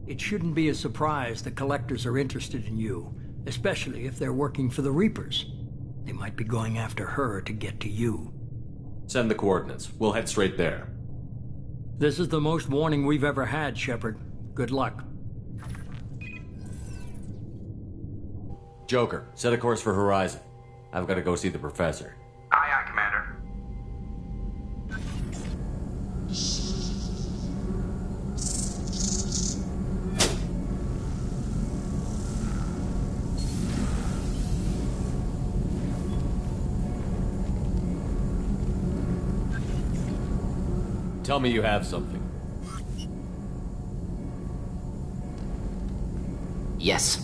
It shouldn't be a surprise the Collectors are interested in you, especially if they're working for the Reapers. They might be going after her to get to you. Send the coordinates. We'll head straight there. This is the most warning we've ever had, Shepard. Good luck. Joker, set a course for Horizon. I've got to go see the Professor. Aye, aye, Commander. Tell me you have something. Yes.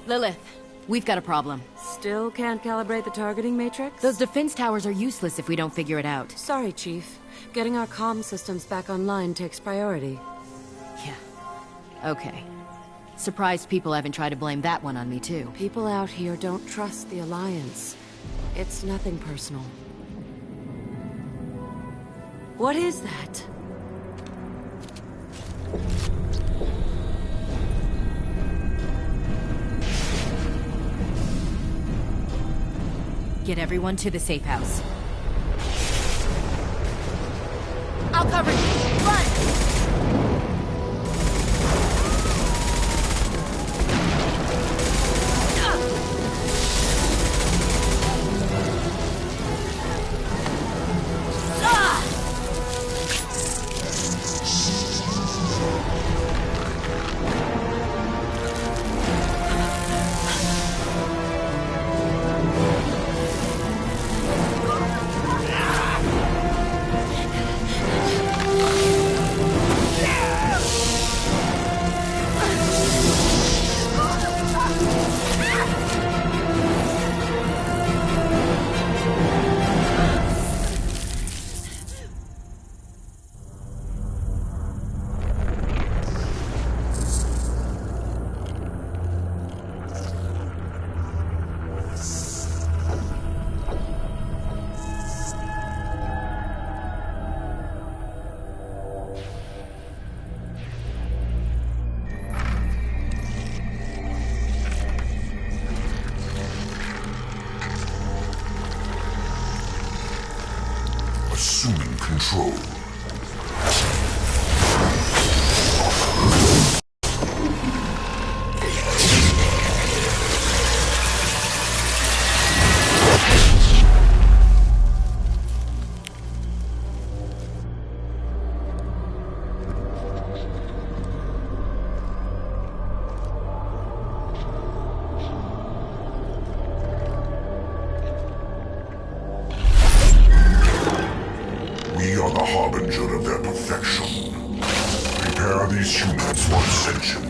Lilith, we've got a problem. Still can't calibrate the targeting matrix? Those defense towers are useless if we don't figure it out. Sorry, Chief. Getting our comm systems back online takes priority. Yeah. Okay. Surprised people haven't tried to blame that one on me, too. People out here don't trust the Alliance. It's nothing personal. What is that? Get everyone to the safe house. I'll cover you. Run! Assuming control. We are the harbinger of their perfection. Prepare these humans for ascension.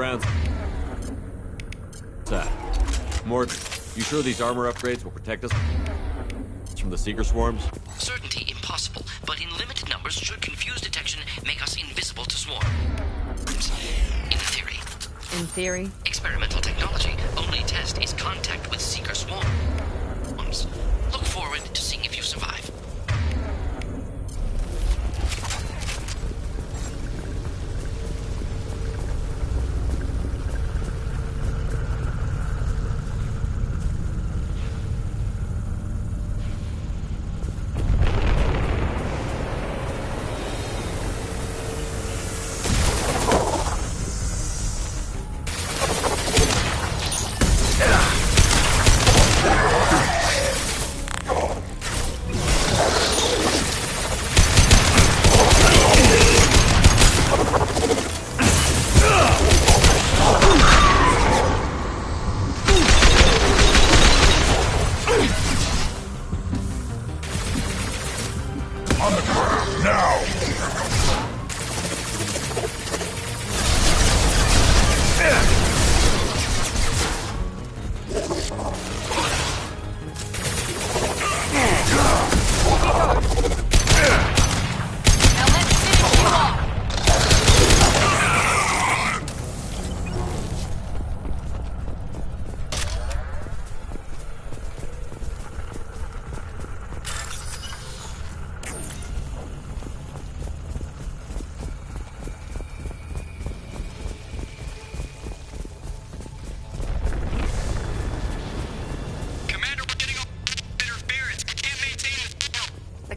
rounds. What's that? Morton, you sure these armor upgrades will protect us from the Seeker swarms? Certainty impossible, but in limited numbers should confuse detection make us invisible to swarm. In theory. In theory? Experimental technology. Only test is contact with Seeker swarms. Look forward to seeing if you survive.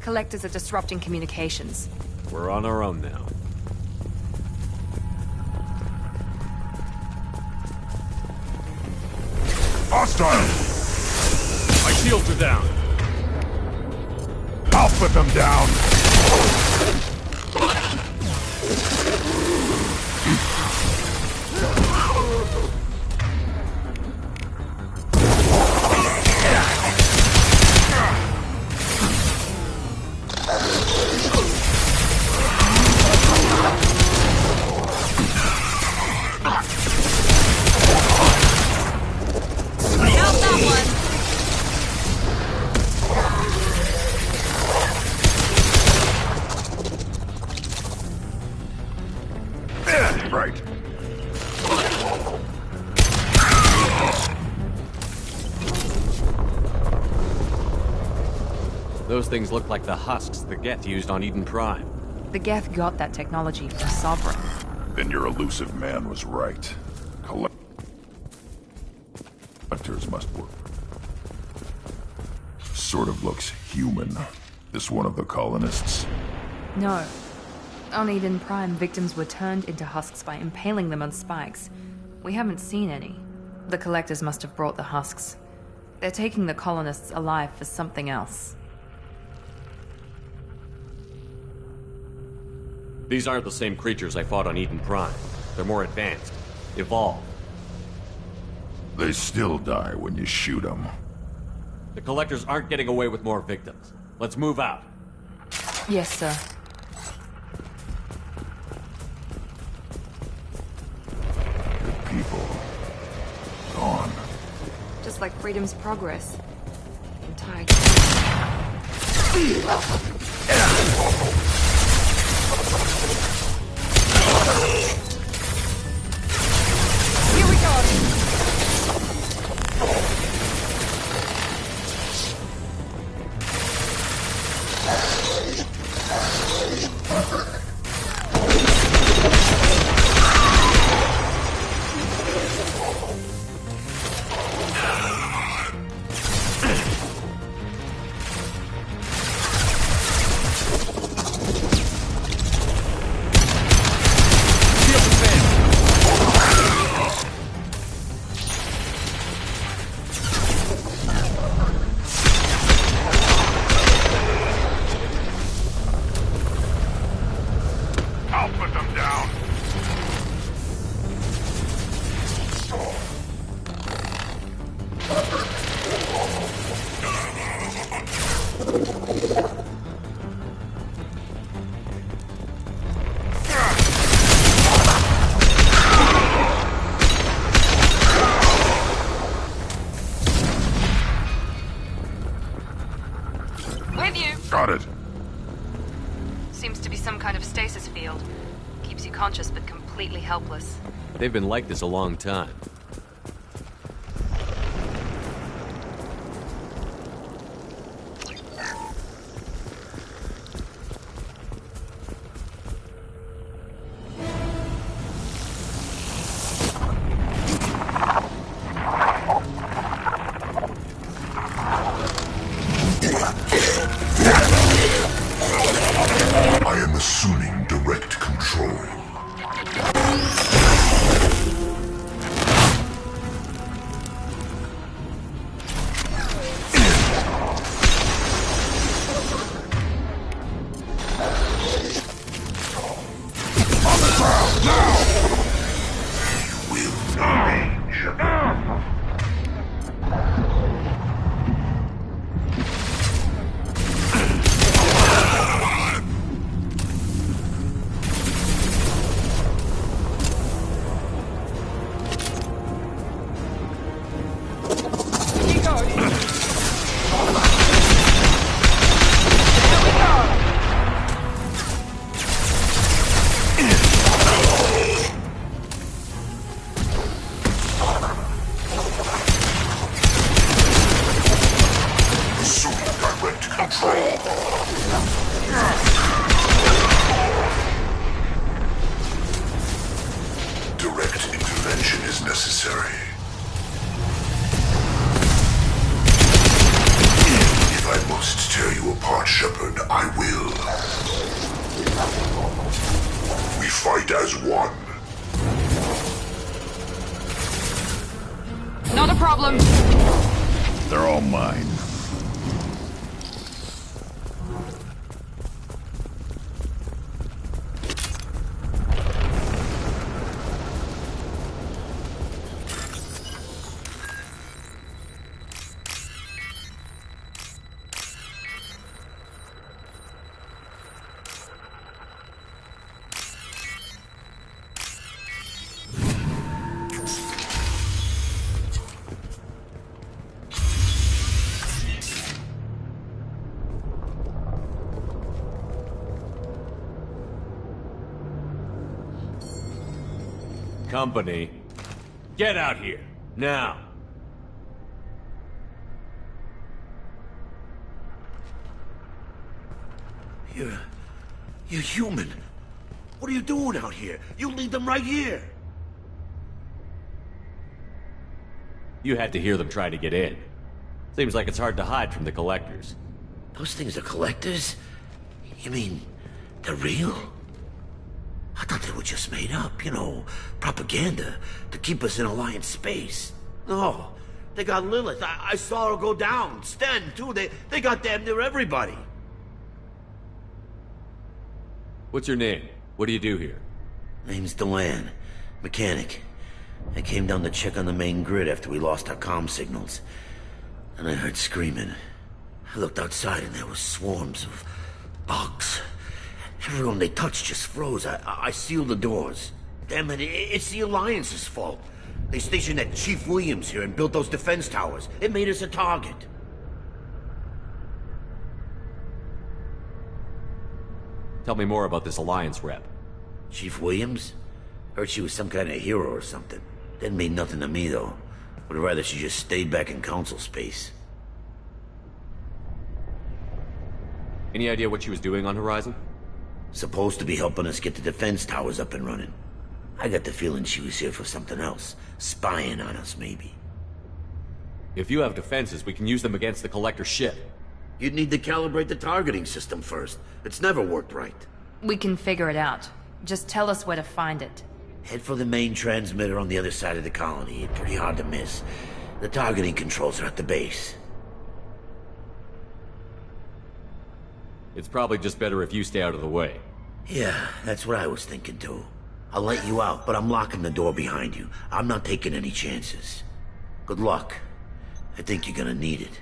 Collectors are disrupting communications. We're on our own now. Hostile! My shields are down. I'll put them down. Those things look like the husks the Geth used on Eden Prime. The Geth got that technology from Sovereign. Then your elusive man was right. Collectors must work. Sort of looks human. This one of the colonists? No. On Eden Prime, victims were turned into husks by impaling them on spikes. We haven't seen any. The collectors must have brought the husks. They're taking the colonists alive for something else. These aren't the same creatures I fought on Eden Prime. They're more advanced. Evolved. They still die when you shoot them. The collectors aren't getting away with more victims. Let's move out. Yes, sir. Good people. Gone. Just like Freedom's Progress. Entire... Here we go! Got it. Seems to be some kind of stasis field. Keeps you conscious but completely helpless. They've been like this a long time. I am assuming direct control. On the ground now! You will arrange. Direct intervention is necessary. If I must tear you apart, Shepard, I will. We fight as one. Not a problem. They're all mine. Company, get out here, now! You're human. What are you doing out here? You leave them right here. You had to hear them try to get in. Seems like it's hard to hide from the collectors. Those things are collectors? You mean, they're real? I thought they were just made up, you know, propaganda to keep us in Alliance space. No, they got Lilith. I saw her go down. Sten, too. They got damn near everybody. What's your name? What do you do here? Name's Delan. Mechanic. I came down to check on the main grid after we lost our comm signals. And I heard screaming. I looked outside and there was swarms of bugs. Everyone they touched just froze. I sealed the doors. Damn it, it's the Alliance's fault. They stationed that Chief Williams here and built those defense towers. It made us a target. Tell me more about this Alliance rep. Chief Williams? Heard she was some kind of hero or something. Didn't mean nothing to me, though. Would rather she just stayed back in Council space. Any idea what she was doing on Horizon? Supposed to be helping us get the defense towers up and running. I got the feeling she was here for something else. Spying on us, maybe. If you have defenses, we can use them against the Collector ship. You'd need to calibrate the targeting system first. It's never worked right. We can figure it out. Just tell us where to find it. Head for the main transmitter on the other side of the colony. Pretty hard to miss. The targeting controls are at the base. It's probably just better if you stay out of the way. Yeah, that's what I was thinking too. I'll let you out, but I'm locking the door behind you. I'm not taking any chances. Good luck. I think you're gonna need it.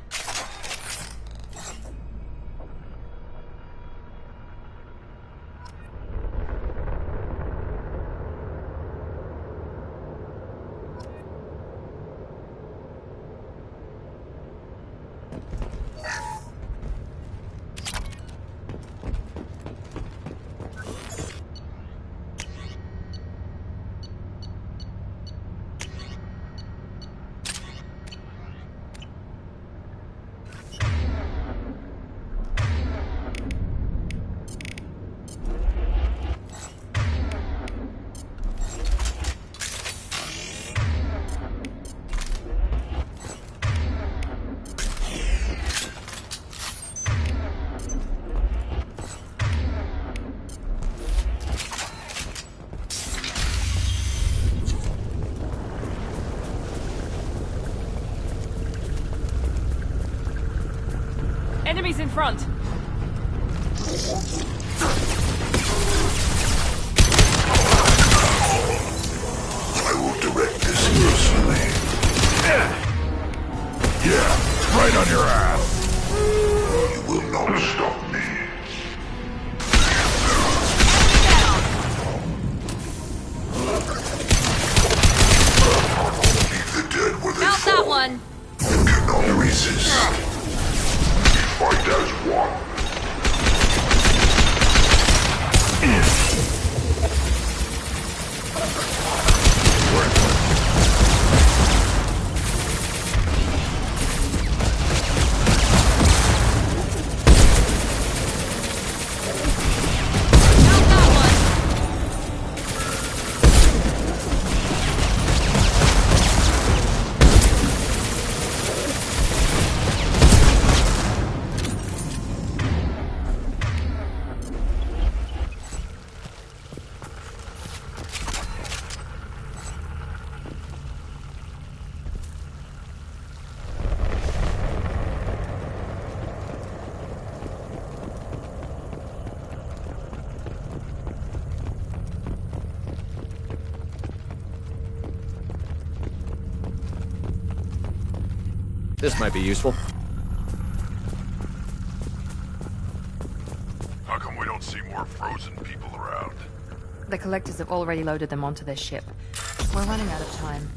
Enemies in front! I will direct this personally. Yeah, right on your ass. You will not stop me. Leave the dead where they Not fall. that one! You cannot resist. Fight as one. This might be useful. How come we don't see more frozen people around? The collectors have already loaded them onto their ship. We're running out of time.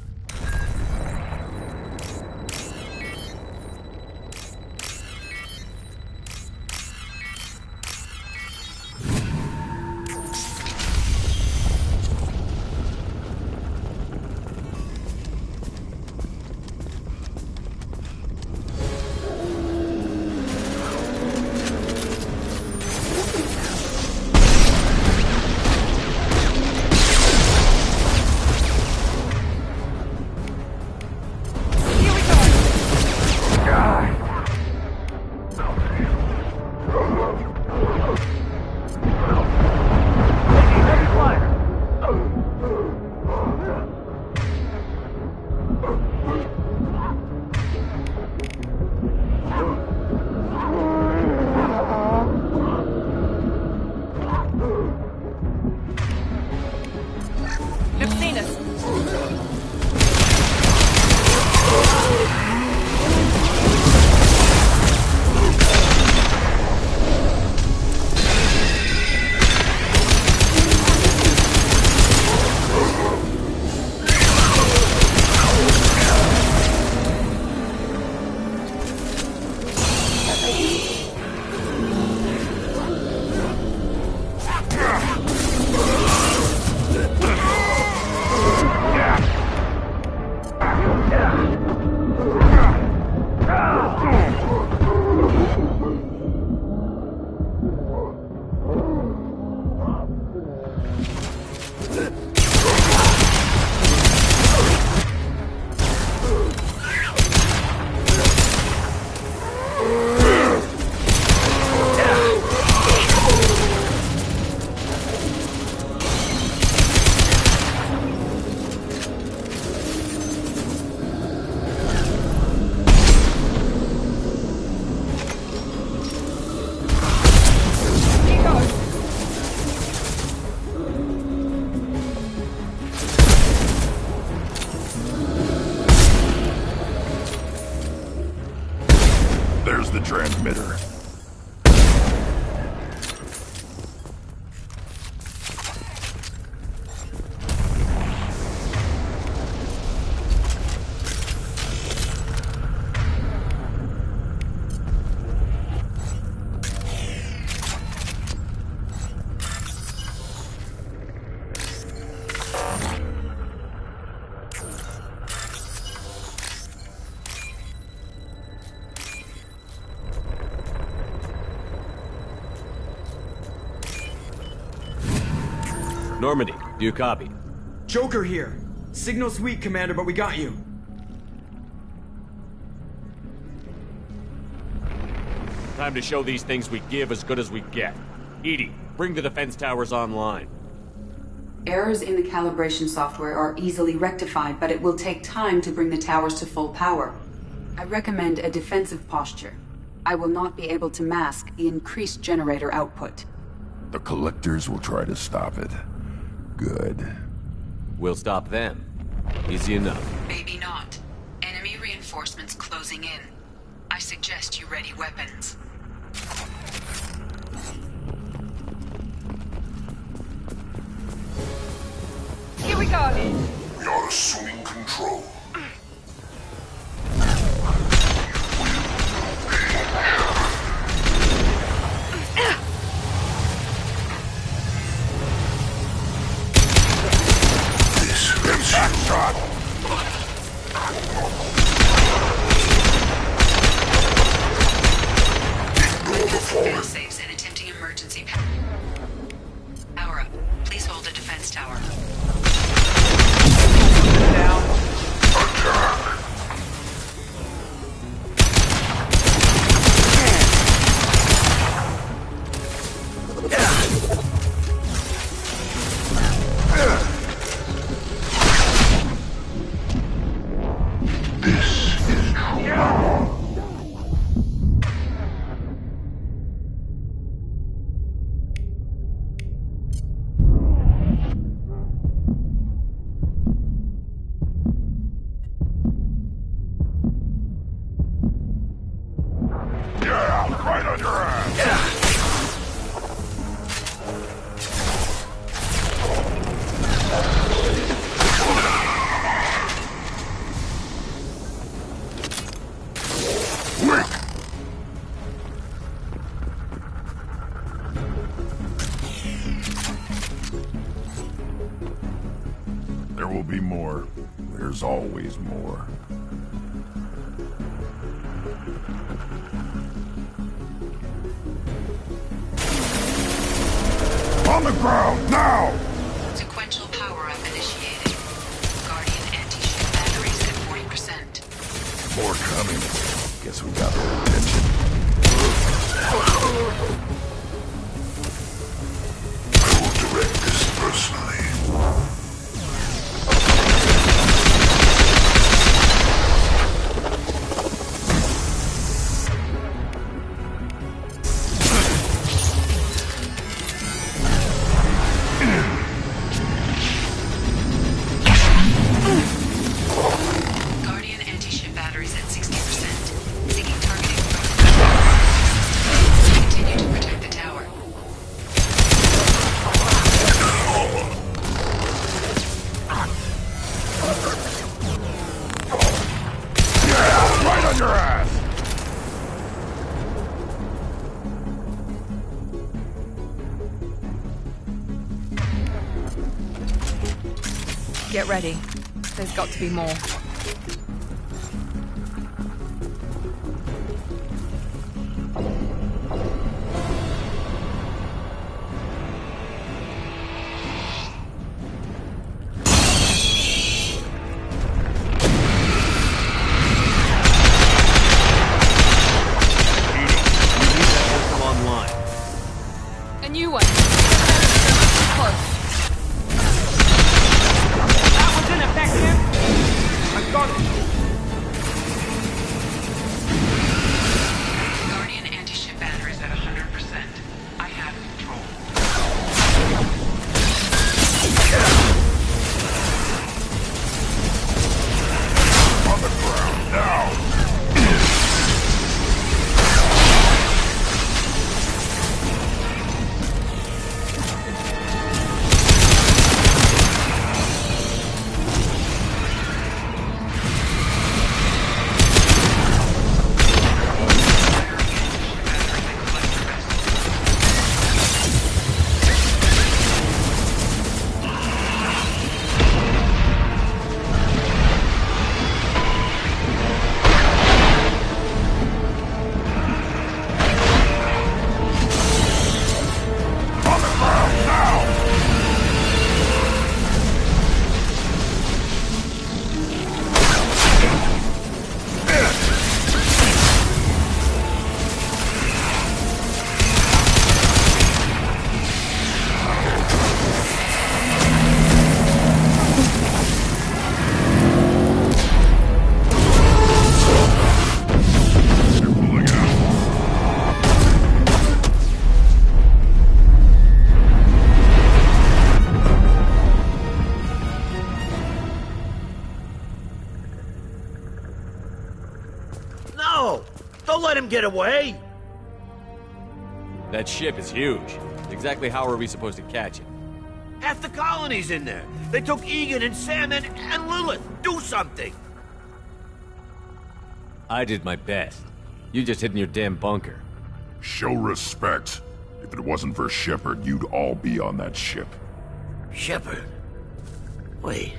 There's the transmitter. Normandy, do you copy? Joker here. Signal's weak, Commander, but we got you. Time to show these things we give as good as we get. Edie, bring the defense towers online. Errors in the calibration software are easily rectified, but it will take time to bring the towers to full power. I recommend a defensive posture. I will not be able to mask the increased generator output. The Collectors will try to stop it. Good. We'll stop them. Easy enough. Maybe not. Enemy reinforcements closing in. I suggest you ready weapons. Here we go! We are assuming control. Shot! Saves and attempting emergency power up. Please hold the defense tower. Down. Attack! Right on your ass! There will be more. There's always more. On the ground, now! Sequential power-up initiated. Guardian anti-ship batteries at 40%. More coming. Guess we got their attention. I will direct this personally. Guardian anti-ship batteries at 60%. Seeking targeting. Continue to protect the tower. Yeah, right on your ass! Get ready. There's got to be more. Come online. A new one. Close. That was ineffective! I've got it! Guardian anti-ship batteries at 100%. I have control. On the ground, now! him get away? That ship is huge. Exactly how are we supposed to catch it? Half the colony's in there. They took Egan and Sam and Lilith. Do something. I did my best. You just hid in your damn bunker. Show respect. If it wasn't for Shepard, you'd all be on that ship. Shepard? Wait.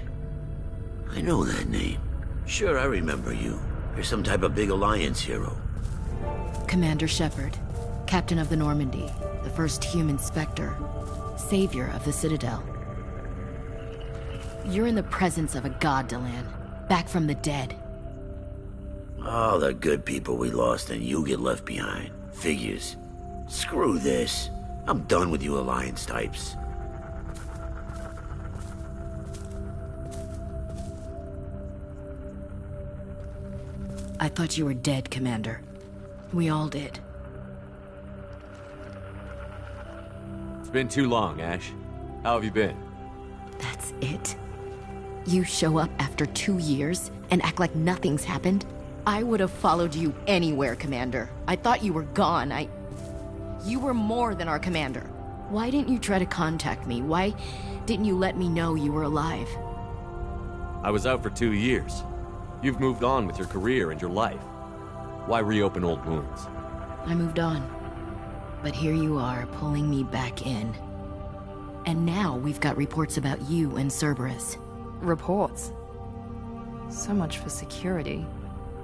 I know that name. Sure, I remember you. You're some type of big Alliance hero. Commander Shepard, Captain of the Normandy, the first human Spectre, savior of the Citadel. You're in the presence of a god, Delan, back from the dead. All the good people we lost and you get left behind. Figures. Screw this. I'm done with you Alliance types. I thought you were dead, Commander. We all did. It's been too long, Ash. How have you been? That's it? You show up after 2 years and act like nothing's happened? I would have followed you anywhere, Commander. I thought you were gone. You were more than our commander. Why didn't you try to contact me? Why didn't you let me know you were alive? I was out for 2 years. You've moved on with your career and your life. Why reopen old wounds? I moved on. But here you are, pulling me back in. And now we've got reports about you and Cerberus. Reports? So much for security.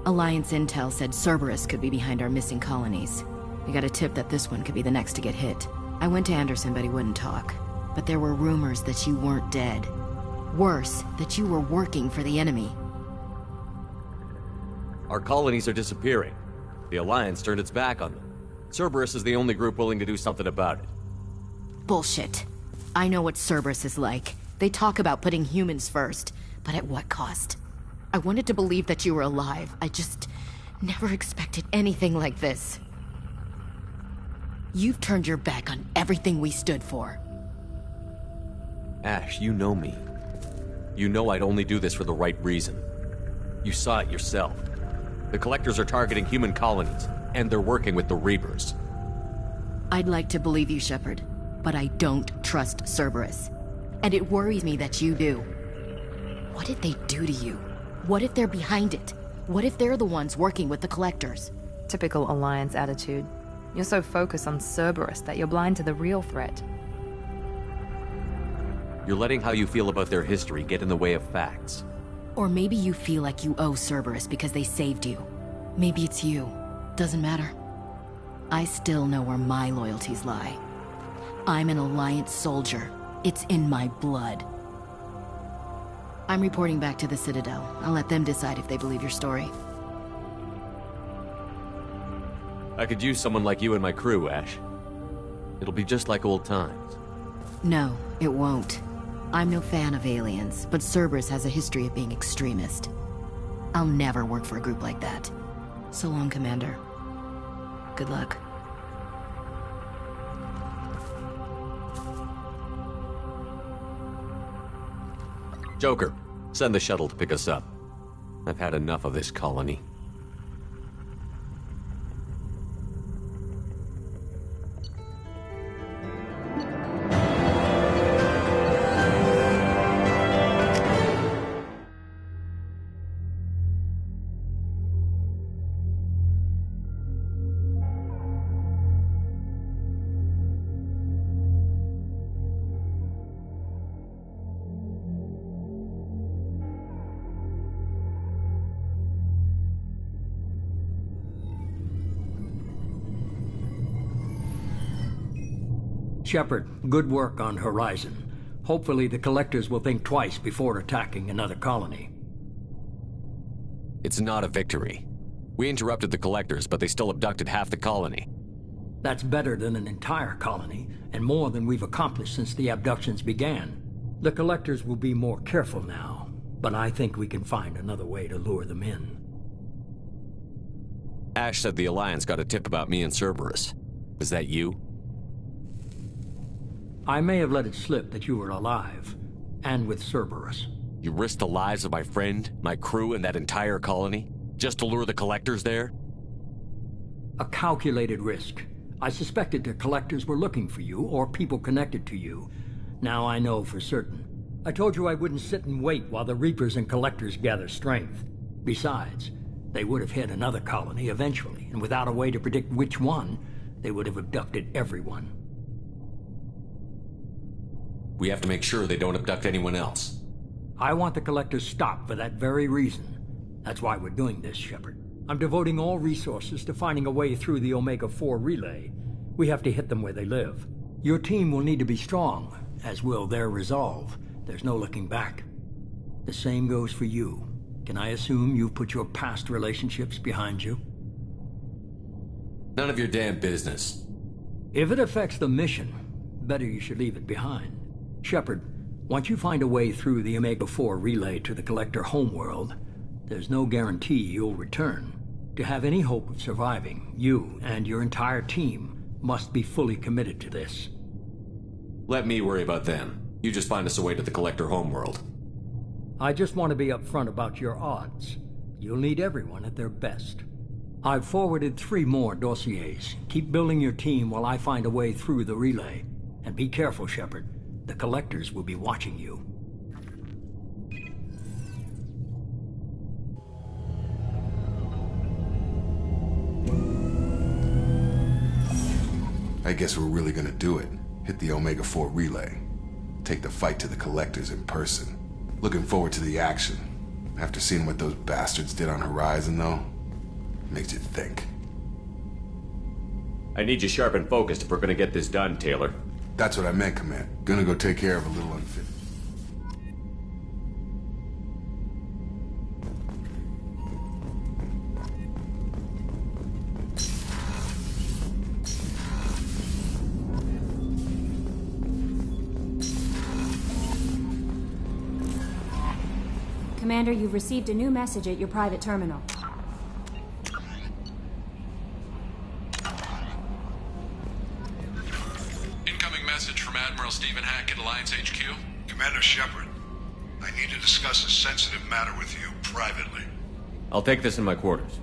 Alliance intel said Cerberus could be behind our missing colonies. We got a tip that this one could be the next to get hit. I went to Anderson, but he wouldn't talk. But there were rumors that you weren't dead. Worse, that you were working for the enemy. Our colonies are disappearing. The Alliance turned its back on them. Cerberus is the only group willing to do something about it. Bullshit. I know what Cerberus is like. They talk about putting humans first, but at what cost? I wanted to believe that you were alive. I just never expected anything like this. You've turned your back on everything we stood for. Ash, you know me. You know I'd only do this for the right reason. You saw it yourself. The Collectors are targeting human colonies, and they're working with the Reapers. I'd like to believe you, Shepard, but I don't trust Cerberus. And it worries me that you do. What did they do to you? What if they're behind it? What if they're the ones working with the Collectors? Typical Alliance attitude. You're so focused on Cerberus that you're blind to the real threat. You're letting how you feel about their history get in the way of facts. Or maybe you feel like you owe Cerberus because they saved you. Maybe it's you. Doesn't matter. I still know where my loyalties lie. I'm an Alliance soldier. It's in my blood. I'm reporting back to the Citadel. I'll let them decide if they believe your story. I could use someone like you in my crew, Ash. It'll be just like old times. No, it won't. I'm no fan of aliens, but Cerberus has a history of being extremist. I'll never work for a group like that. So long, Commander. Good luck. Joker, send the shuttle to pick us up. I've had enough of this colony. Shepard, good work on Horizon. Hopefully the Collectors will think twice before attacking another colony. It's not a victory. We interrupted the Collectors, but they still abducted half the colony. That's better than an entire colony, and more than we've accomplished since the abductions began. The Collectors will be more careful now, but I think we can find another way to lure them in. Ash said the Alliance got a tip about me and Cerberus. Was that you? I may have let it slip that you were alive, and with Cerberus. You risked the lives of my friend, my crew, and that entire colony? Just to lure the Collectors there? A calculated risk. I suspected the collectors were looking for you, or people connected to you. Now I know for certain. I told you I wouldn't sit and wait while the Reapers and Collectors gather strength. Besides, they would have hit another colony eventually, and without a way to predict which one, they would have abducted everyone. We have to make sure they don't abduct anyone else. I want the Collectors stopped for that very reason. That's why we're doing this, Shepard. I'm devoting all resources to finding a way through the Omega-4 relay. We have to hit them where they live. Your team will need to be strong, as will their resolve. There's no looking back. The same goes for you. Can I assume you've put your past relationships behind you? None of your damn business. If it affects the mission, better you should leave it behind. Shepard, once you find a way through the Omega-4 relay to the Collector homeworld, there's no guarantee you'll return. To have any hope of surviving, you and your entire team must be fully committed to this. Let me worry about them. You just find us a way to the Collector homeworld. I just want to be upfront about your odds. You'll need everyone at their best. I've forwarded 3 more dossiers. Keep building your team while I find a way through the relay. And be careful, Shepard. The Collectors will be watching you. I guess we're really gonna do it. Hit the Omega-4 relay. Take the fight to the Collectors in person. Looking forward to the action. After seeing what those bastards did on Horizon, though, makes you think. I need you sharp and focused if we're gonna get this done, Taylor. That's what I meant, Command. Gonna go take care of a little unfit. Commander, you've received a new message at your private terminal. Incoming message from Admiral Stephen Hackett, Alliance HQ. Commander Shepard, I need to discuss a sensitive matter with you privately. I'll take this in my quarters.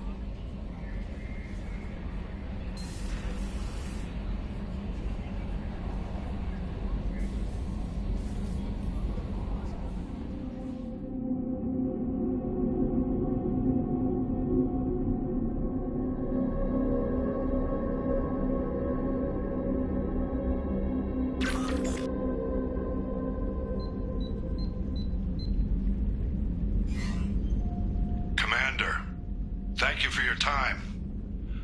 Thank you for your time.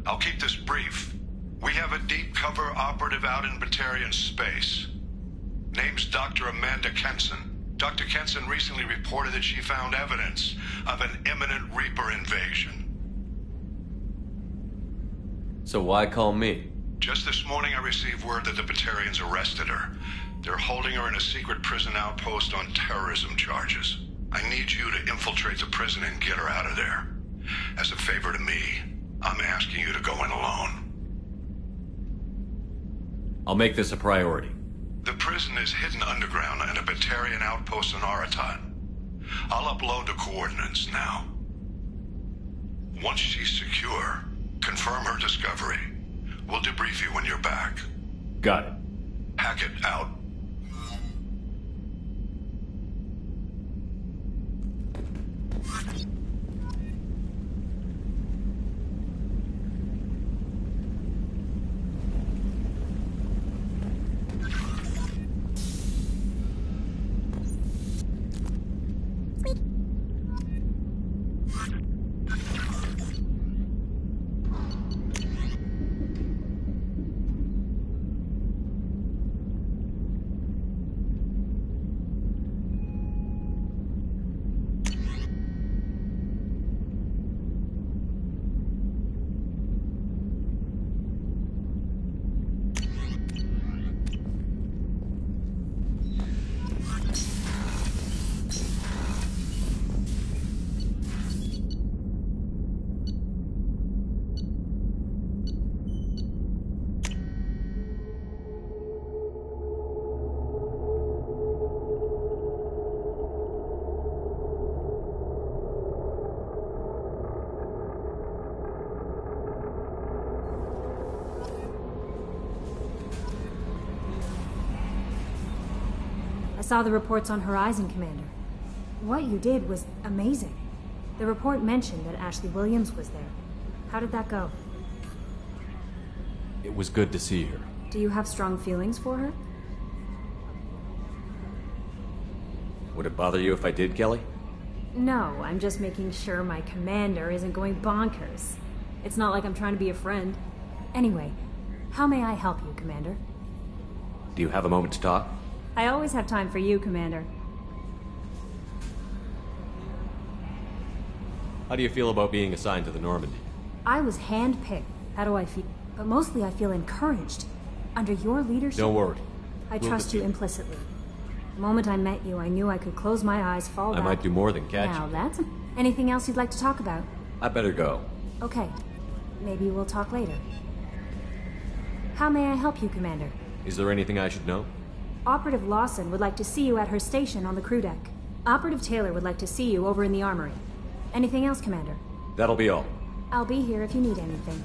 I'll keep this brief. We have a deep cover operative out in Batarian space. Name's Dr. Amanda Kenson. Dr. Kenson recently reported that she found evidence of an imminent Reaper invasion. So why call me? Just this morning I received word that the Batarians arrested her. They're holding her in a secret prison outpost on terrorism charges. I need you to infiltrate the prison and get her out of there. As a favor to me, I'm asking you to go in alone. I'll make this a priority. The prison is hidden underground in a Batarian outpost in Aratat. I'll upload the coordinates now. Once she's secure, confirm her discovery. We'll debrief you when you're back. Got it. Hackett out. I saw the reports on Horizon, Commander. What you did was amazing. The report mentioned that Ashley Williams was there. How did that go? It was good to see her. Do you have strong feelings for her? Would it bother you if I did, Kelly? No, I'm just making sure my commander isn't going bonkers. It's not like I'm trying to be a friend. Anyway, how may I help you, Commander? Do you have a moment to talk? I always have time for you, Commander. How do you feel about being assigned to the Normandy? I was handpicked. How do I feel? But mostly I feel encouraged. Under your leadership... Don't worry. I trust you implicitly. The moment I met you, I knew I could close my eyes, fall back... I might do more than catch Now, you. that's... Anything else you'd like to talk about? I better go. Okay. Maybe we'll talk later. How may I help you, Commander? Is there anything I should know? Operative Lawson would like to see you at her station on the crew deck. Operative Taylor would like to see you over in the armory. Anything else, Commander? That'll be all. I'll be here if you need anything.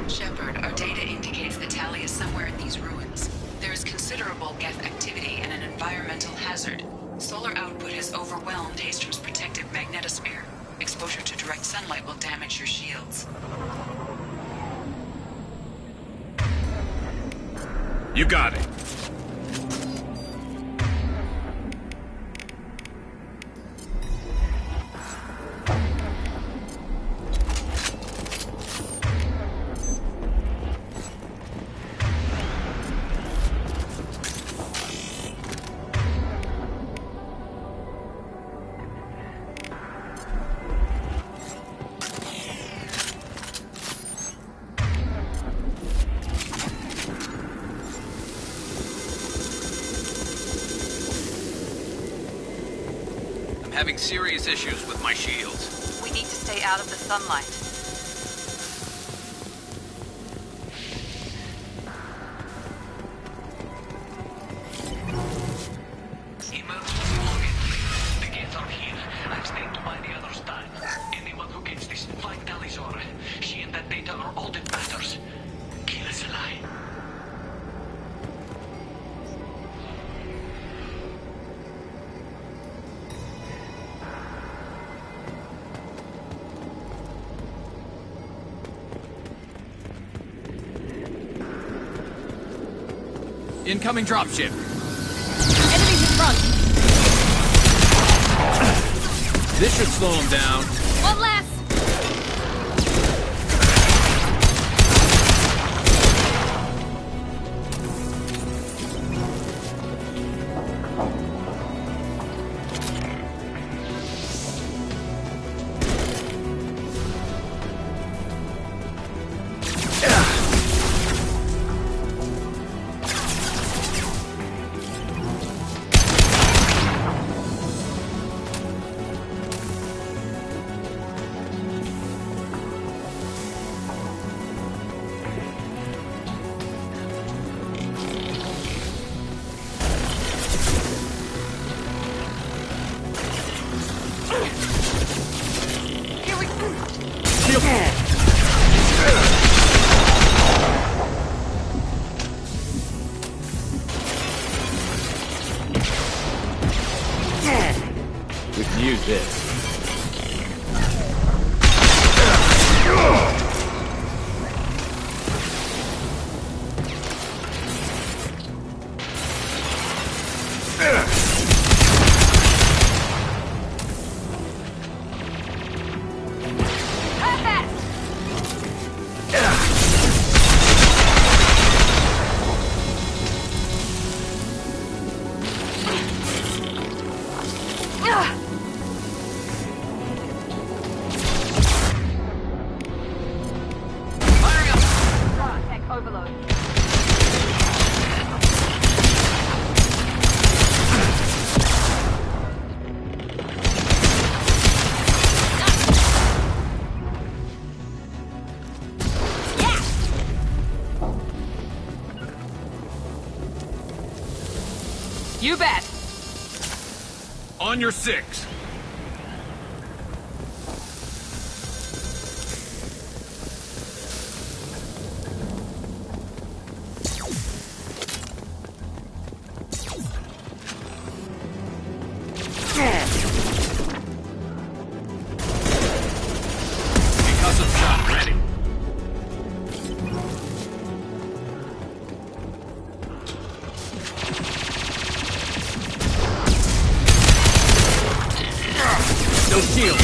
Shepard, our data indicates that Tali is somewhere in these ruins. There is considerable Geth activity and an environmental hazard. Solar output has overwhelmed Hastrom's protective magnetosphere. Exposure to direct sunlight will damage your shields. You got it. Having serious issues with my shields. We need to stay out of the sunlight. Emergency login. The gates are here. I've stayed to buy the other's time. Anyone who gets this, find Talizora. She and that data are all that matters. Kill us alive. Incoming dropship. Enemies in front! This should slow him down. One last! You bet. On your 6. Concussive shot ready. No shield.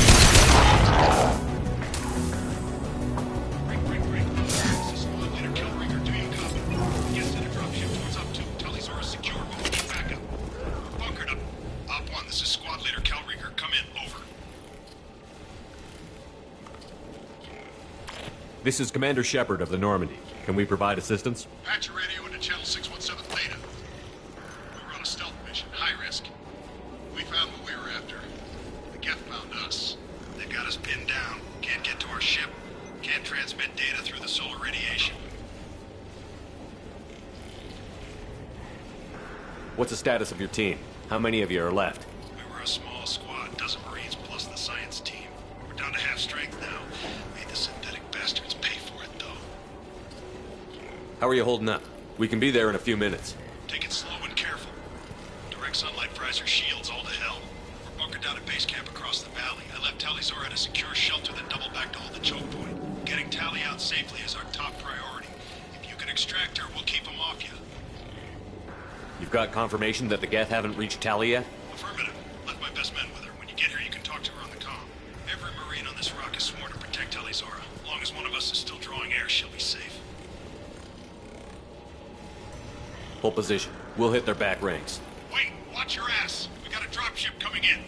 This is Commander Shepard of the Normandy. Can we provide assistance? Patch your radio into channel 617 Theta. We were on a stealth mission, high risk. We found what we were after. The Geth found us. They've got us pinned down. Can't get to our ship. Can't transmit data through the solar radiation. What's the status of your team? How many of you are left? We were a small squad, dozen Marines plus the science team. We're down to half strength now. Made the synthetic bastards pay for it, though. How are you holding up? We can be there in a few minutes. Take it slow and careful. Direct sunlight fries our shields all to hell. We're bunkered down at base camp across the valley. I left Tali'Zorah at a secure shelter that doubled back to hold the choke point. Getting Tali out safely is our top priority. If you can extract her, we'll keep them off you. You've got confirmation that the Geth haven't reached Tali yet? Affirmative. Left my best men with her. When you get here, you can talk to her on the comm. Every Marine on this rock is sworn to protect Tali'Zorah. As long as one of us is still drawing air, she'll be safe. Hold position. We'll hit their back ranks. Wait! Watch your ass! We got a dropship coming in!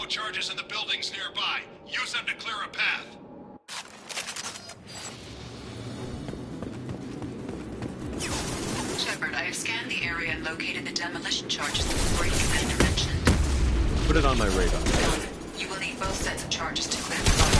Charges in the buildings nearby. Use them to clear a path. Shepard, I have scanned the area and located the demolition charges that the Brigade Commander mentioned. Put it on my radar. You will need both sets of charges to clear the bubble.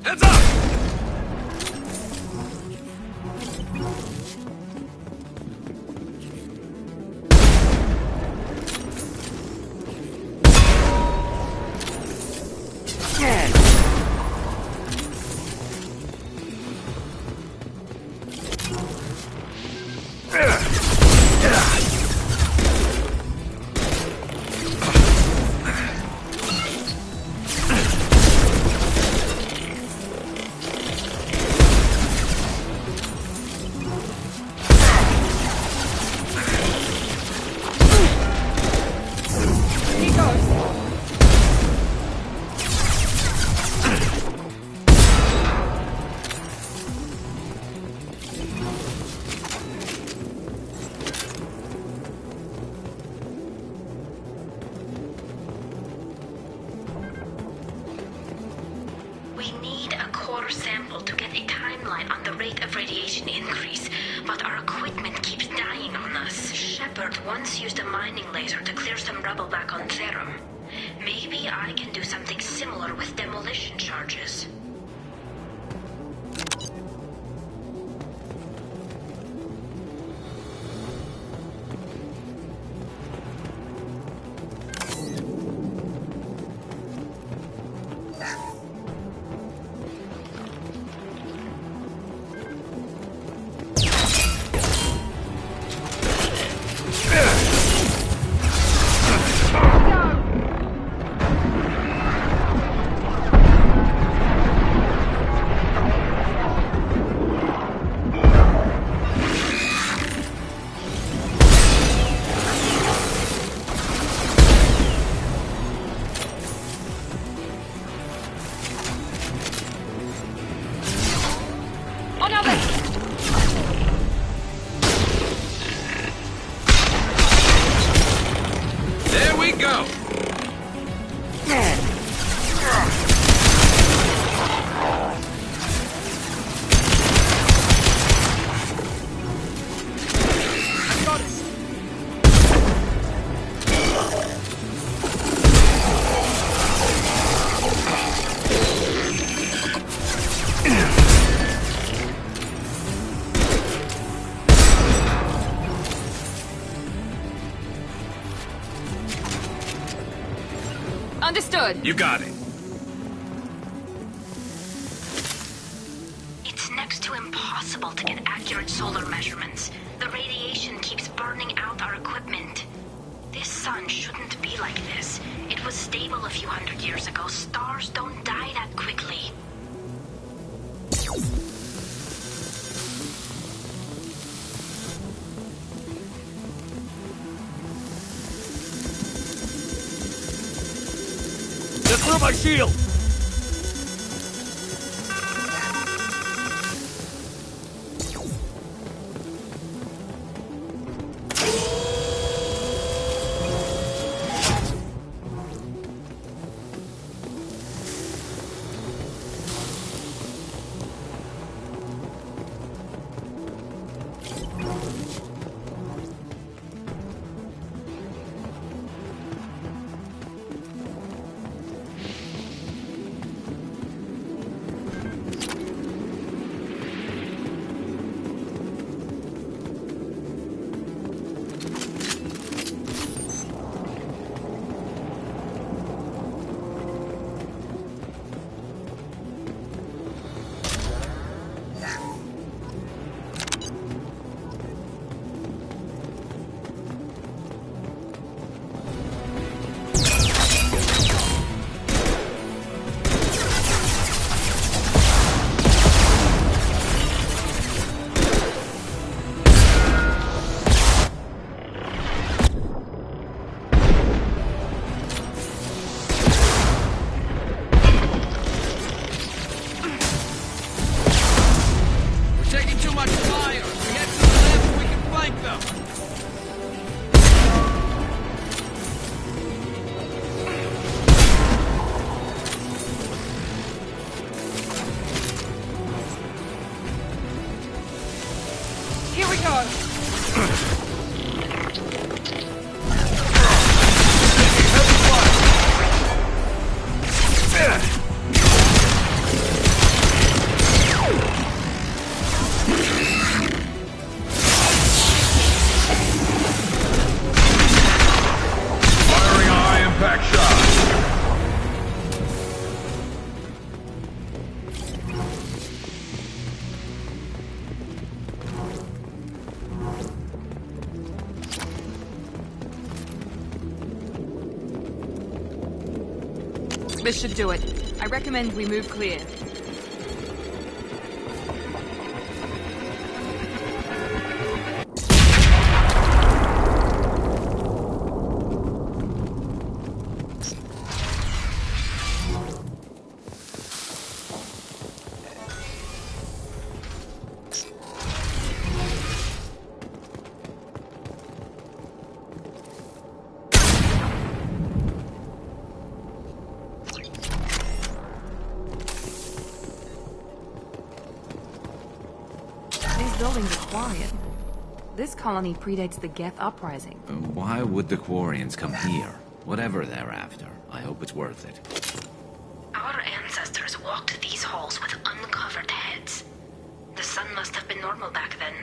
Heads up! We need a core sample to get a timeline on the rate of radiation increase, but our equipment keeps dying on us. Shepard once used a mining laser to clear some rubble back on Therum. Maybe I can do something similar with demolition charges. Ready, go! Understood. You got it. It's next to impossible to get accurate solar measurements. The radiation keeps burning out our equipment. This sun shouldn't be like this. It was stable a few hundred years ago. Stars don't die that quickly. Get through my shield! This should do it. I recommend we move clear. This colony predates the Geth uprising. Why would the Quarians come here? Whatever they're after, I hope it's worth it. Our ancestors walked these halls with uncovered heads. The sun must have been normal back then.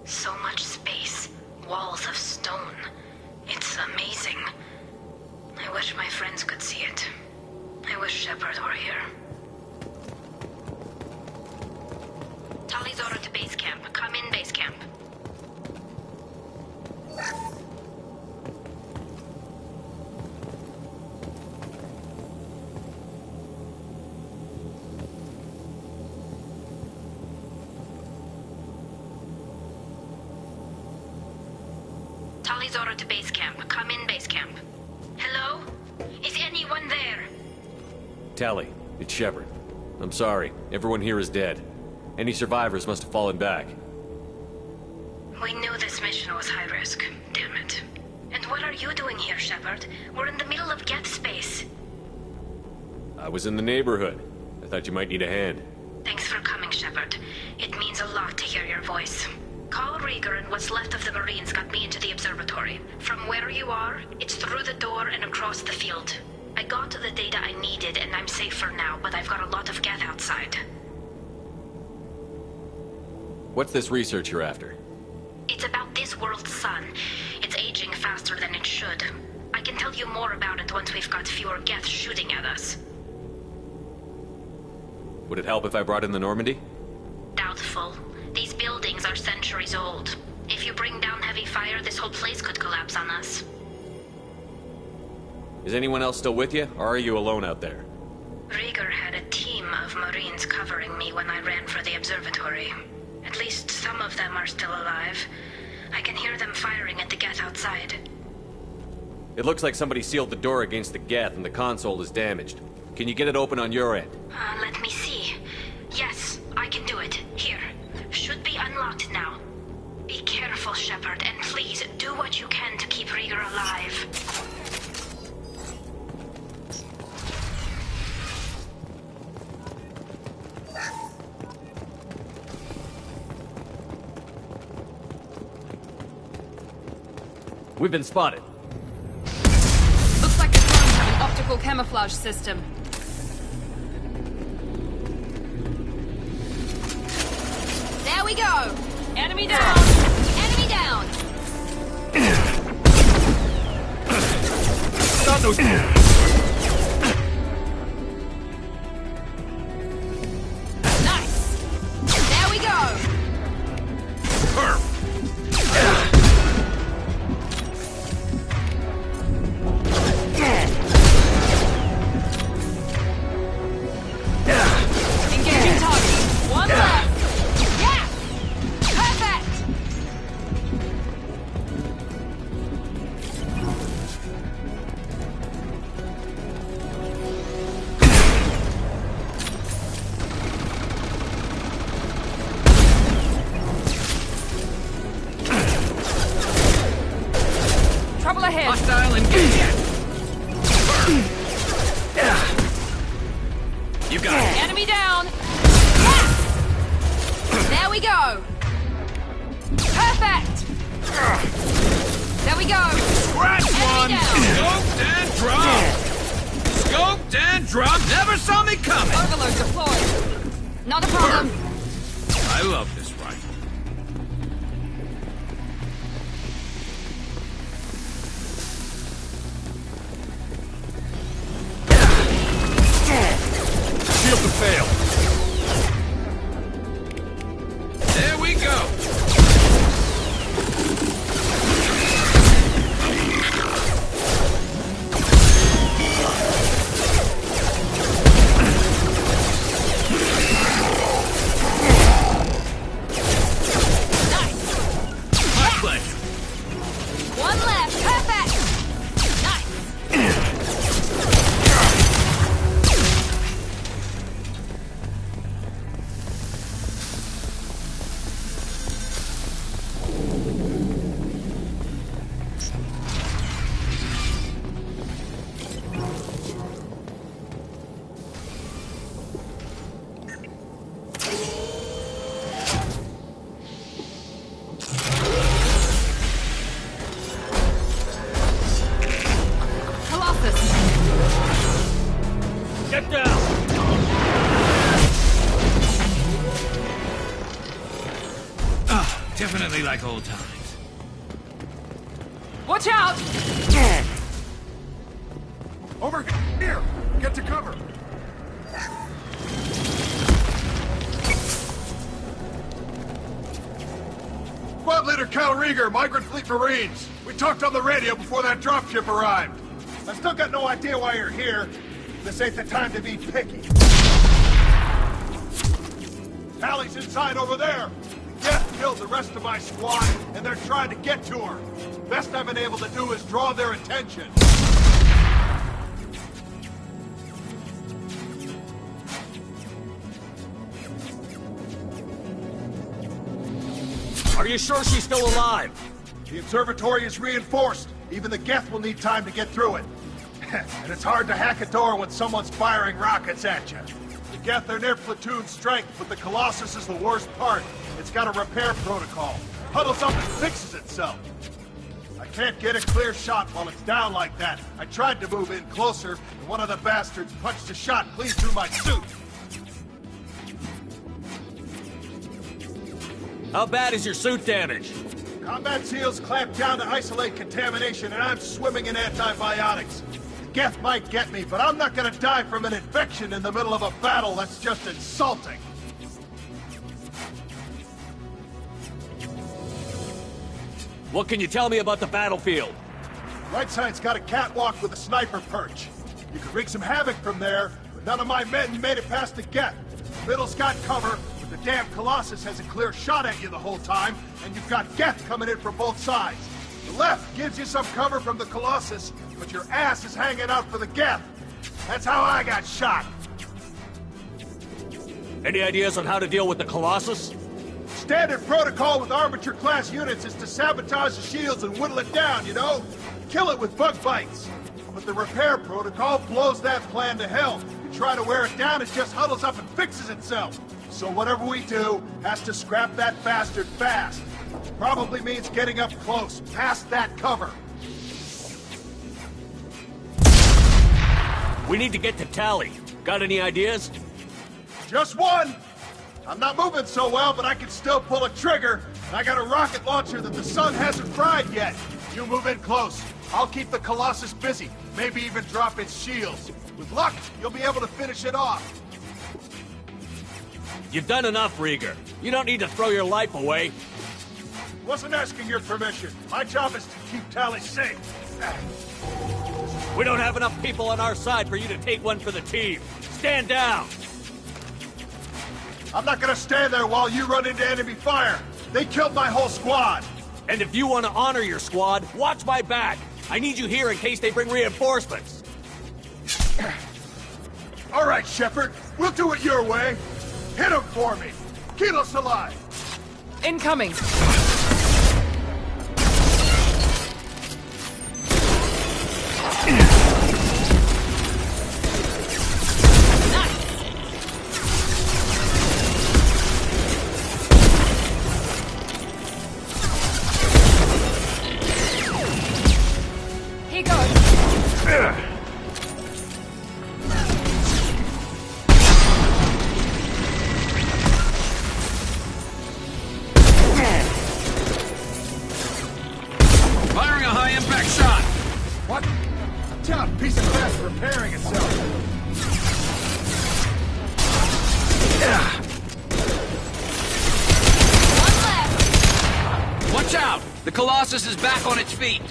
So much space, walls of stone. It's amazing. I wish my friends could see it. I wish Shepard were here. Tali's order to base camp. Come in, base camp. Tali's order to base camp. Come in, base camp. Hello? Is anyone there? Tali, it's Shepard. I'm sorry. Everyone here is dead. Any survivors must have fallen back. We knew this mission was high risk. Damn it. And And what are you doing here, Shepard? We're in the middle of Geth space. I was in the neighborhood. I thought you might need a hand. Thanks for coming, Shepard. It means a lot to hear your voice. Call Rieger and what's left of the Marines got me into the observatory. From where you are, it's through the door and across the field. I got the data I needed and I'm safe for now, but I've got a lot of Geth outside. What's this research you're after? It's about this world's sun. It's aging faster than it should. I can tell you more about it once we've got fewer Geth shooting at us. Would it help if I brought in the Normandy? Doubtful. These buildings are centuries old. If you bring down heavy fire, this whole place could collapse on us. Is anyone else still with you, or are you alone out there? Rieger had a team of Marines covering me when I ran for the observatory. At least some of them are still alive. I can hear them firing at the Geth outside. It looks like somebody sealed the door against the Geth and the console is damaged. Can you get it open on your end? Let me see. Yes, I can do it. Here. Should be unlocked now. Be careful, Shepard, and please do what you can to keep Rieger alive. We've been spotted. Looks like the drones have an optical camouflage system. There we go! Enemy down! Enemy down! Got those. Nice! There we go! Engaging target. One left! Yeah! Perfect! Trouble ahead! Hostile engagement. You got it. Enemy down! Yeah! There we go! Perfect! There we go! Scratch one! Enemy down! Scoped and dropped! Scoped and dropped! Never saw me coming! Overload deployed. Not a problem. I love this rifle. Shield to fail. There we go. My pleasure. One left. Perfect. Nice. Colossus. Get down. Definitely like old times. Watch out! Over here! Get to cover! Squad Leader Cal Rieger, Migrant Fleet Marines. We talked on the radio before that dropship arrived. I still got no idea why you're here. This ain't the time to be picky. Tally's inside over there. Geth killed the rest of my squad, and they're trying to get to her. Best I've been able to do is draw their attention. Are you sure she's still alive? The observatory is reinforced. Even the Geth will need time to get through it. And it's hard to hack a door when someone's firing rockets at you. The Geth are near platoon strength, but the Colossus is the worst part. It's got a repair protocol. Huddles up and fixes itself. I can't get a clear shot while it's down like that. I tried to move in closer, and one of the bastards punched a shot clean through my suit. How bad is your suit damaged? Combat SEALs clamped down to isolate contamination, and I'm swimming in antibiotics. The Geth might get me, but I'm not gonna die from an infection in the middle of a battle. That's just insulting. What can you tell me about the battlefield? Right side's got a catwalk with a sniper perch. You could wreak some havoc from there, but none of my men made it past the Geth. Middle's got cover, but the damn Colossus has a clear shot at you the whole time, and you've got Geth coming in from both sides. The left gives you some cover from the Colossus, but your ass is hanging out for the Geth. That's how I got shot. Any ideas on how to deal with the Colossus? Standard protocol with armature-class units is to sabotage the shields and whittle it down, you know? Kill it with bug bites. But the repair protocol blows that plan to hell. You try to wear it down, it just huddles up and fixes itself. So whatever we do has to scrap that bastard fast. Probably means getting up close, past that cover. We need to get to Tally. Got any ideas? Just one! I'm not moving so well, but I can still pull a trigger. And I got a rocket launcher that the sun hasn't fried yet. You move in close. I'll keep the Colossus busy. Maybe even drop its shields. With luck, you'll be able to finish it off. You've done enough, Rieger. You don't need to throw your life away. Wasn't asking your permission. My job is to keep Tally safe. We don't have enough people on our side for you to take one for the team. Stand down! I'm not gonna stand there while you run into enemy fire. They killed my whole squad. And if you want to honor your squad, watch my back. I need you here in case they bring reinforcements. All right, Shepard. We'll do it your way. Hit him for me. Keep us alive. Incoming. Firing a high-impact shot! What? Tough piece of glass repairing itself. One left! Watch out! The Colossus is back on its feet!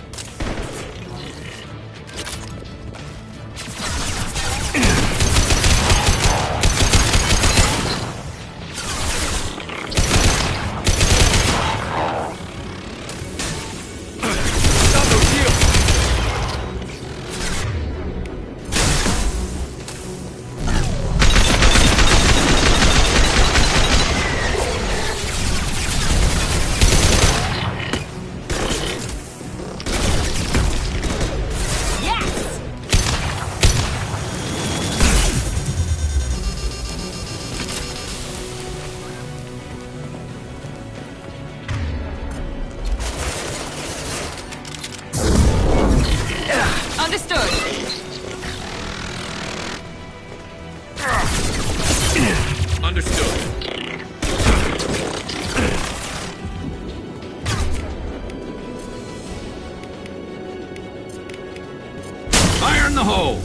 Fire in the hole!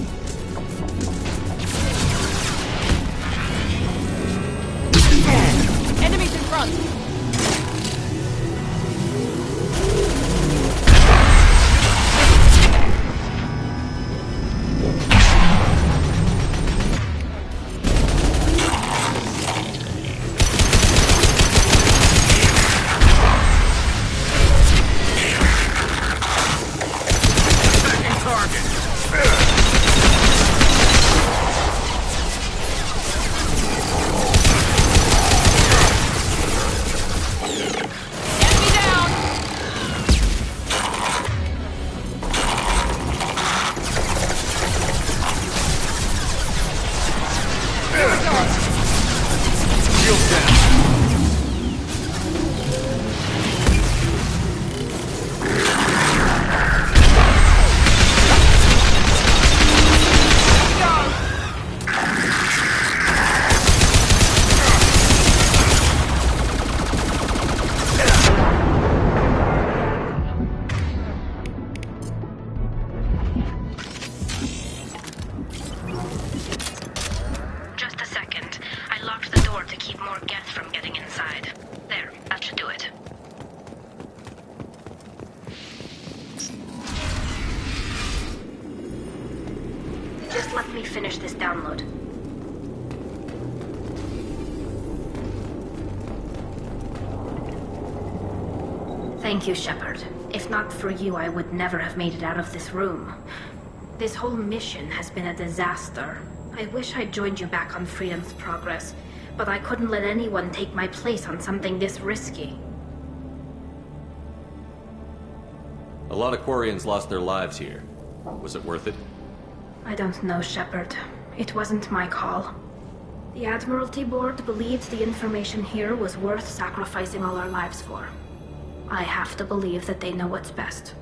Enemies in front! Attacking target! more Geth from getting inside. There, that should do it. Just let me finish this download. Thank you, Shepard. If not for you, I would never have made it out of this room. This whole mission has been a disaster. I wish I'd joined you back on Freedom's Progress, but I couldn't let anyone take my place on something this risky. A lot of Quarians lost their lives here. Was it worth it? I don't know, Shepard. It wasn't my call. The Admiralty Board believed the information here was worth sacrificing all our lives for. I have to believe that they know what's best.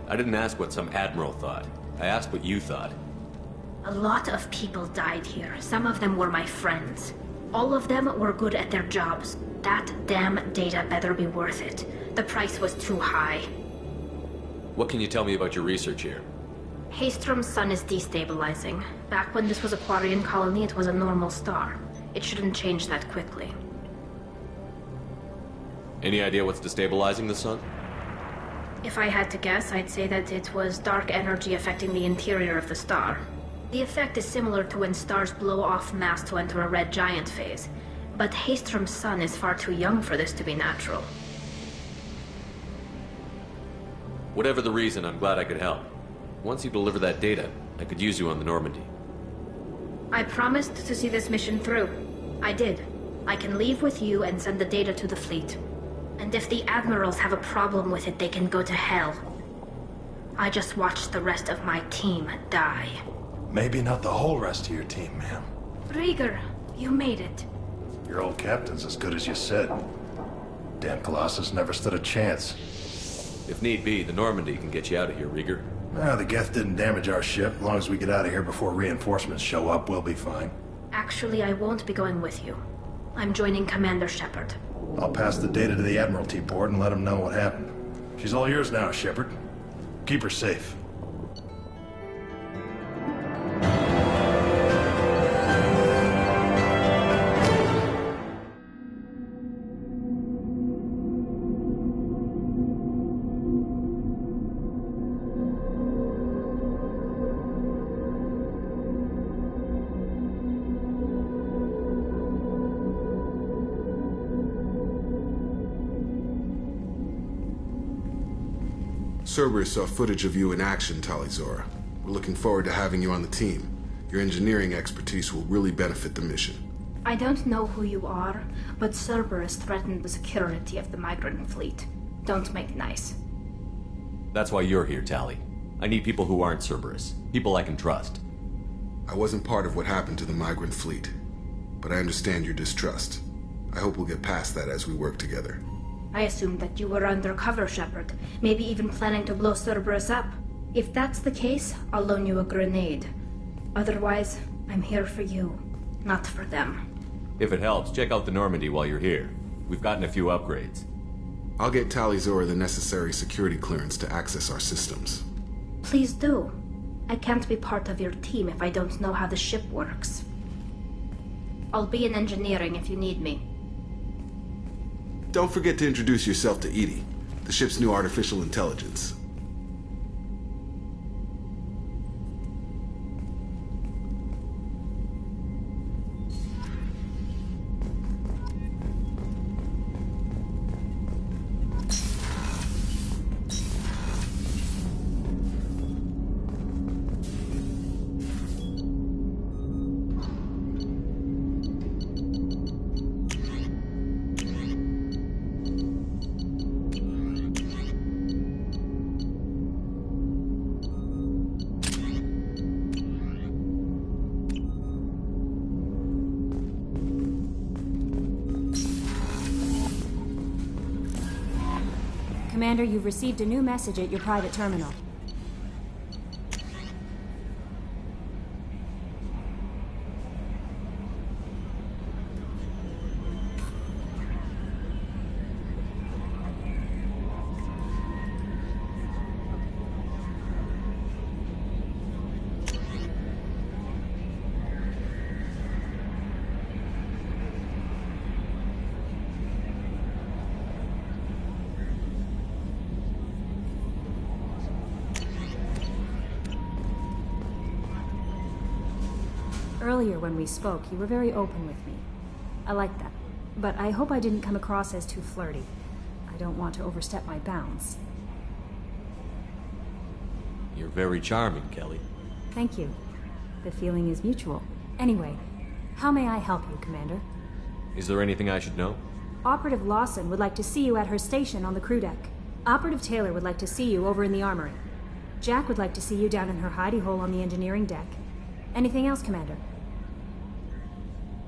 I didn't ask what some admiral thought. I asked what you thought. A lot of people died here. Some of them were my friends. All of them were good at their jobs. That damn data better be worth it. The price was too high. What can you tell me about your research here? Haystrom's sun is destabilizing. Back when this was a Quarian colony, it was a normal star. It shouldn't change that quickly. Any idea what's destabilizing the sun? If I had to guess, I'd say that it was dark energy affecting the interior of the star. The effect is similar to when stars blow off mass to enter a red giant phase. But Haystrom's sun is far too young for this to be natural. Whatever the reason, I'm glad I could help. Once you deliver that data, I could use you on the Normandy. I promised to see this mission through. I did. I can leave with you and send the data to the fleet. And if the admirals have a problem with it, they can go to hell. I just watched the rest of my team die. Maybe not the whole rest of your team, ma'am. Rieger, you made it. Your old captain's as good as you said. Damn Colossus never stood a chance. If need be, the Normandy can get you out of here, Rieger. Nah, the Geth didn't damage our ship. As long as we get out of here before reinforcements show up, we'll be fine. Actually, I won't be going with you. I'm joining Commander Shepard. I'll pass the data to the Admiralty Board and let them know what happened. She's all yours now, Shepard. Keep her safe. Cerberus saw footage of you in action, Talizora. We're looking forward to having you on the team. Your engineering expertise will really benefit the mission. I don't know who you are, but Cerberus threatened the security of the migrant fleet. Don't make nice. That's why you're here, Tali. I need people who aren't Cerberus. People I can trust. I wasn't part of what happened to the migrant fleet, but I understand your distrust. I hope we'll get past that as we work together. I assumed that you were undercover, Shepard. Maybe even planning to blow Cerberus up. If that's the case, I'll loan you a grenade. Otherwise, I'm here for you, not for them. If it helps, check out the Normandy while you're here. We've gotten a few upgrades. I'll get Talizora the necessary security clearance to access our systems. Please do. I can't be part of your team if I don't know how the ship works. I'll be in engineering if you need me. Don't forget to introduce yourself to Edie, the ship's new artificial intelligence. Commander, you've received a new message at your private terminal. Earlier when we spoke, you were very open with me. I like that. But I hope I didn't come across as too flirty. I don't want to overstep my bounds. You're very charming, Kelly. Thank you. The feeling is mutual. Anyway, how may I help you, Commander? Is there anything I should know? Operative Lawson would like to see you at her station on the crew deck. Operative Taylor would like to see you over in the armory. Jack would like to see you down in her hidey hole on the engineering deck. Anything else, Commander?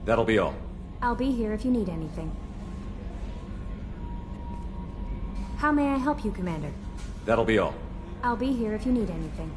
That'll be all. I'll be here if you need anything. How may I help you, Commander? That'll be all. I'll be here if you need anything.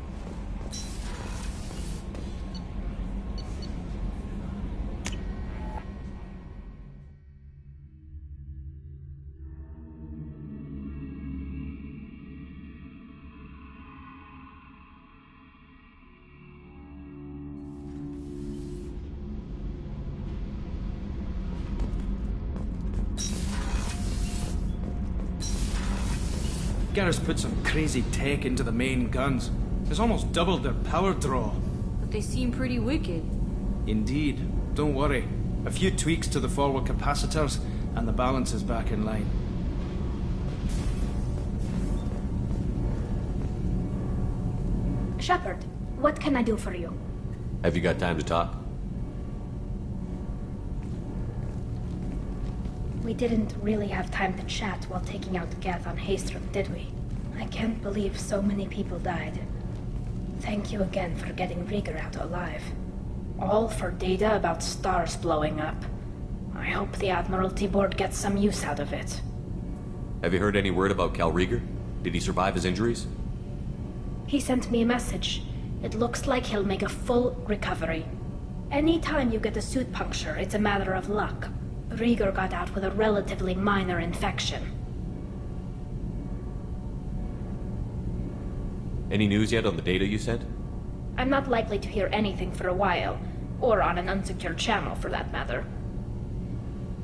Garrus put some crazy tech into the main guns. It's almost doubled their power draw. But they seem pretty wicked. Indeed. Don't worry. A few tweaks to the forward capacitors, and the balance is back in line. Shepard, what can I do for you? Have you got time to talk? We didn't really have time to chat while taking out Geth on Haystrom, did we? I can't believe so many people died. Thank you again for getting Rieger out alive. All for data about stars blowing up. I hope the Admiralty Board gets some use out of it. Have you heard any word about Cal Rieger? Did he survive his injuries? He sent me a message. It looks like he'll make a full recovery. Anytime you get a suit puncture, it's a matter of luck. Rieger got out with a relatively minor infection. Any news yet on the data you sent? I'm not likely to hear anything for a while, or on an unsecured channel for that matter.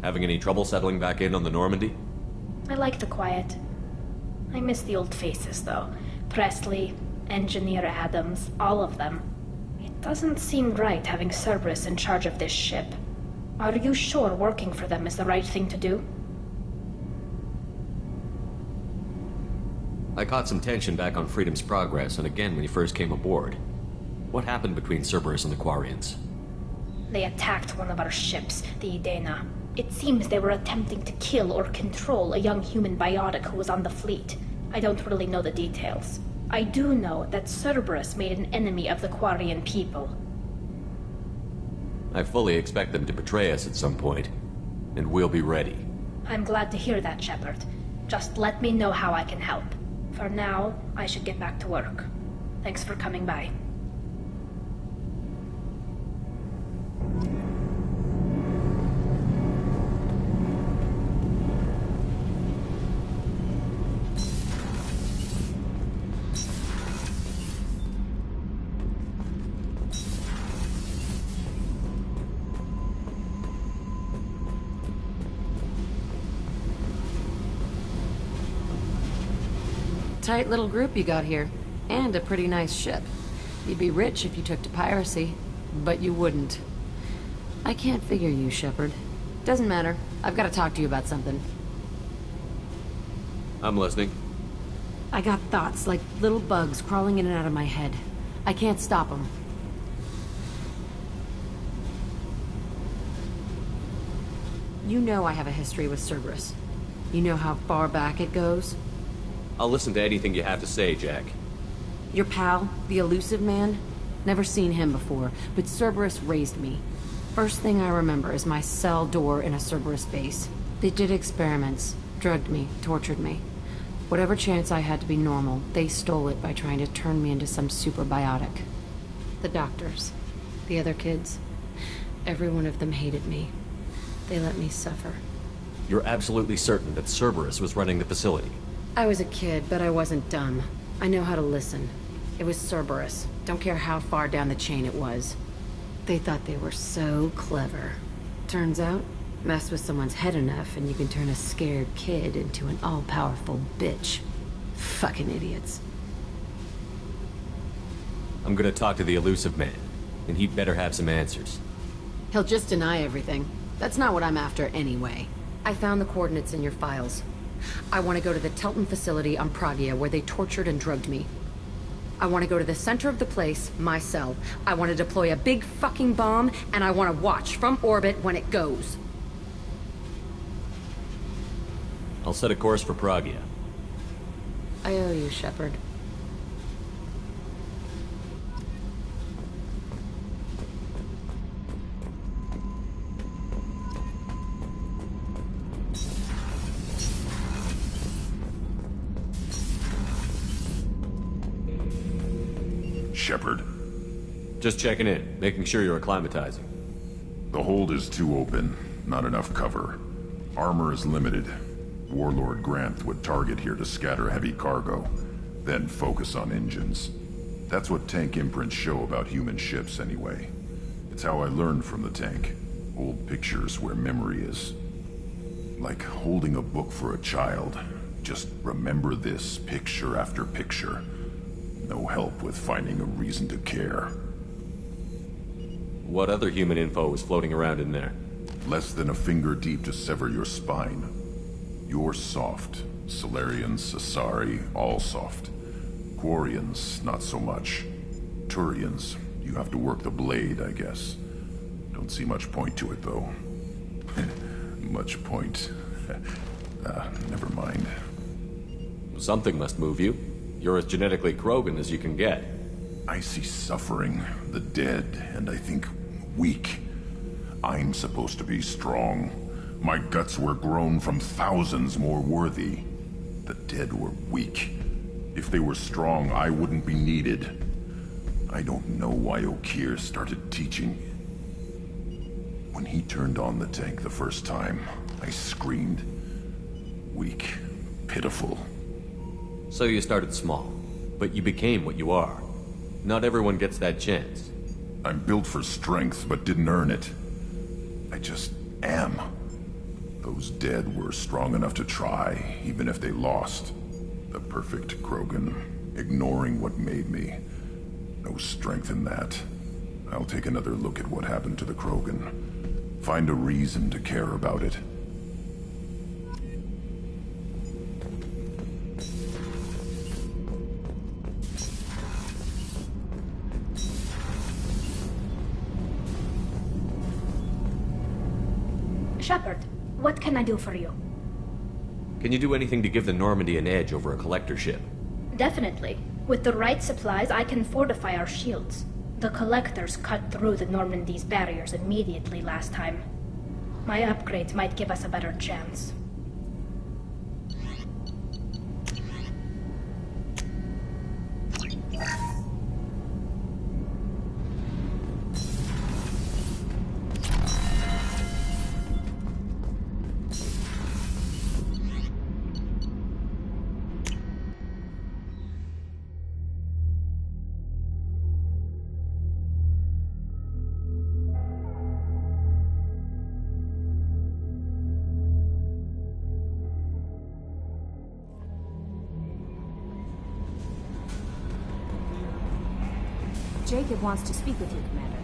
Having any trouble settling back in on the Normandy? I like the quiet. I miss the old faces, though. Presley, Engineer Adams, all of them. It doesn't seem right having Cerberus in charge of this ship. Are you sure working for them is the right thing to do? I caught some tension back on Freedom's Progress, and again when you first came aboard. What happened between Cerberus and the Quarians? They attacked one of our ships, the Idena. It seems they were attempting to kill or control a young human biotic who was on the fleet. I don't really know the details. I do know that Cerberus made an enemy of the Quarian people. I fully expect them to betray us at some point, and we'll be ready. I'm glad to hear that, Shepard. Just let me know how I can help. For now, I should get back to work. Thanks for coming by. Tight little group you got here. And a pretty nice ship. You'd be rich if you took to piracy, but you wouldn't. I can't figure you, Shepard. Doesn't matter. I've got to talk to you about something. I'm listening. I got thoughts like little bugs crawling in and out of my head. I can't stop them. You know I have a history with Cerberus. You know how far back it goes? I'll listen to anything you have to say, Jack. Your pal, the elusive man? Never seen him before, but Cerberus raised me. First thing I remember is my cell door in a Cerberus base. They did experiments, drugged me, tortured me. Whatever chance I had to be normal, they stole it by trying to turn me into some superbiotic. The doctors, the other kids, every one of them hated me. They let me suffer. You're absolutely certain that Cerberus was running the facility? I was a kid, but I wasn't dumb. I know how to listen. It was Cerberus. Don't care how far down the chain it was. They thought they were so clever. Turns out, mess with someone's head enough and you can turn a scared kid into an all-powerful bitch. Fucking idiots. I'm gonna talk to the elusive man. and he'd better have some answers. He'll just deny everything. That's not what I'm after anyway. I found the coordinates in your files. I want to go to the Telton facility on Pragia where they tortured and drugged me. I want to go to the center of the place, my cell. I want to deploy a big fucking bomb, and I want to watch from orbit when it goes. I'll set a course for Pragia. I owe you, Shepard. Shepard. Just checking in, making sure you're acclimatizing. The hold is too open, not enough cover. Armor is limited. Warlord Granth would target here to scatter heavy cargo, then focus on engines. That's what tank imprints show about human ships anyway. It's how I learned from the tank. Old pictures where memory is. Like holding a book for a child. Just remember this picture after picture. No help with finding a reason to care. What other human info was floating around in there? Less than a finger deep to sever your spine. You're soft. Solarians, Asari, all soft. Quarians, not so much. Turians, you have to work the blade, I guess. Don't see much point to it, though. Much point. Never mind. Something must move you. You're as genetically Krogan as you can get. I see suffering, the dead, and I think weak. I'm supposed to be strong. My guts were grown from thousands more worthy. The dead were weak. If they were strong, I wouldn't be needed. I don't know why Okeer started teaching. When he turned on the tank the first time, I screamed. Weak, pitiful. So you started small, but you became what you are. Not everyone gets that chance. I'm built for strength, but didn't earn it. I just am. Those dead were strong enough to try, even if they lost. The perfect Krogan, ignoring what made me. No strength in that. I'll take another look at what happened to the Krogan. Find a reason to care about it. Shepard, what can I do for you? Can you do anything to give the Normandy an edge over a collector ship? Definitely. With the right supplies, I can fortify our shields. The collectors cut through the Normandy's barriers immediately last time. My upgrades might give us a better chance. Jacob wants to speak with you, Commander.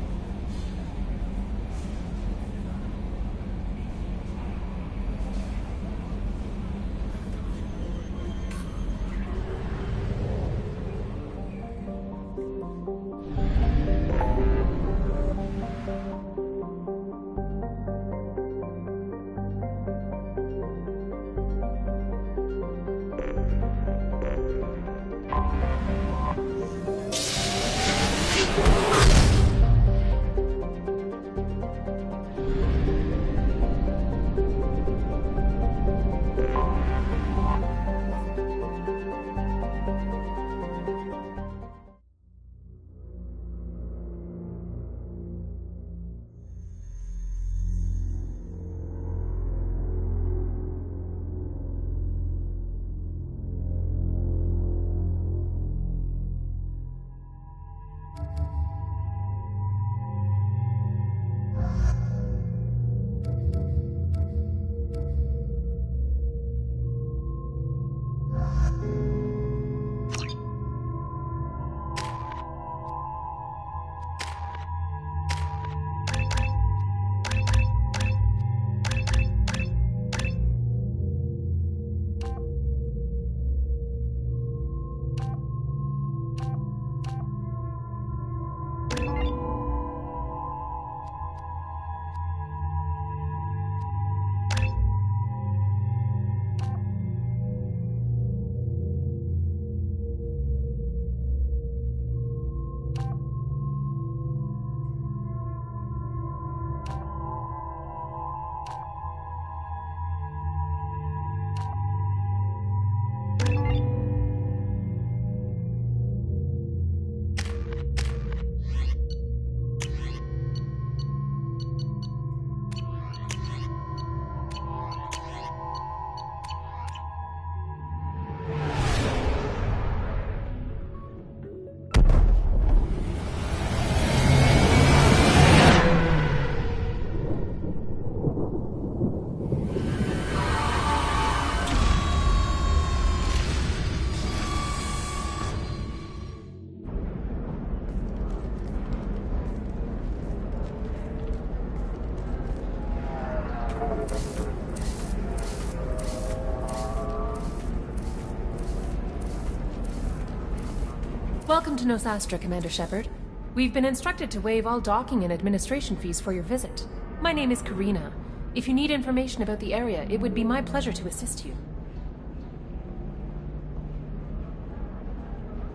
Welcome to Nosastra, Commander Shepard. We've been instructed to waive all docking and administration fees for your visit. My name is Karina. If you need information about the area, it would be my pleasure to assist you.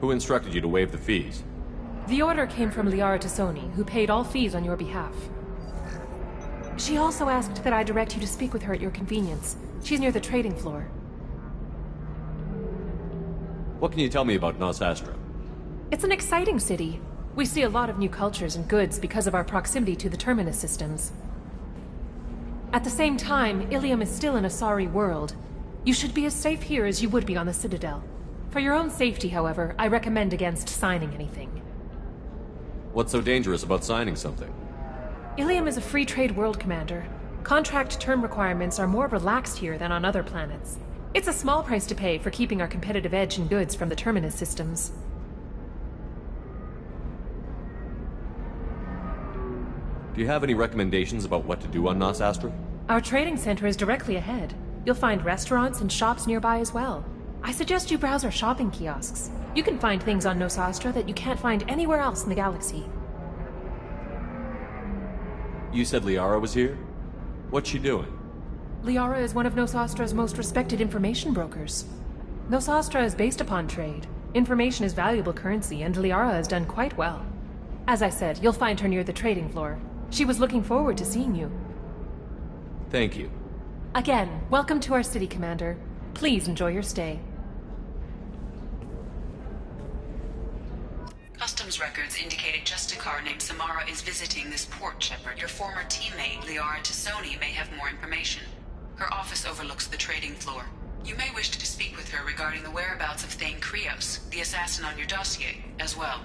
Who instructed you to waive the fees? The order came from Liara Tassoni, who paid all fees on your behalf. She also asked that I direct you to speak with her at your convenience. She's near the trading floor. What can you tell me about Nosastra? It's an exciting city. We see a lot of new cultures and goods because of our proximity to the Terminus systems. At the same time, Ilium is still an Asari world. You should be as safe here as you would be on the Citadel. For your own safety, however, I recommend against signing anything. What's so dangerous about signing something? Ilium is a free trade world, Commander. Contract term requirements are more relaxed here than on other planets. It's a small price to pay for keeping our competitive edge in goods from the Terminus systems. Do you have any recommendations about what to do on Nosastra? Our trading center is directly ahead. You'll find restaurants and shops nearby as well. I suggest you browse our shopping kiosks. You can find things on Nosastra that you can't find anywhere else in the galaxy. You said Liara was here? What's she doing? Liara is one of Nosastra's most respected information brokers. Nosastra is based upon trade. Information is valuable currency, and Liara has done quite well. As I said, you'll find her near the trading floor. She was looking forward to seeing you. Thank you. Again, welcome to our city, Commander. Please enjoy your stay. Customs records indicate a Justicar named Samara is visiting this port, Shepard. Your former teammate, Liara Tassoni, may have more information. Her office overlooks the trading floor. You may wish to speak with her regarding the whereabouts of Thane Krios, the assassin on your dossier, as well.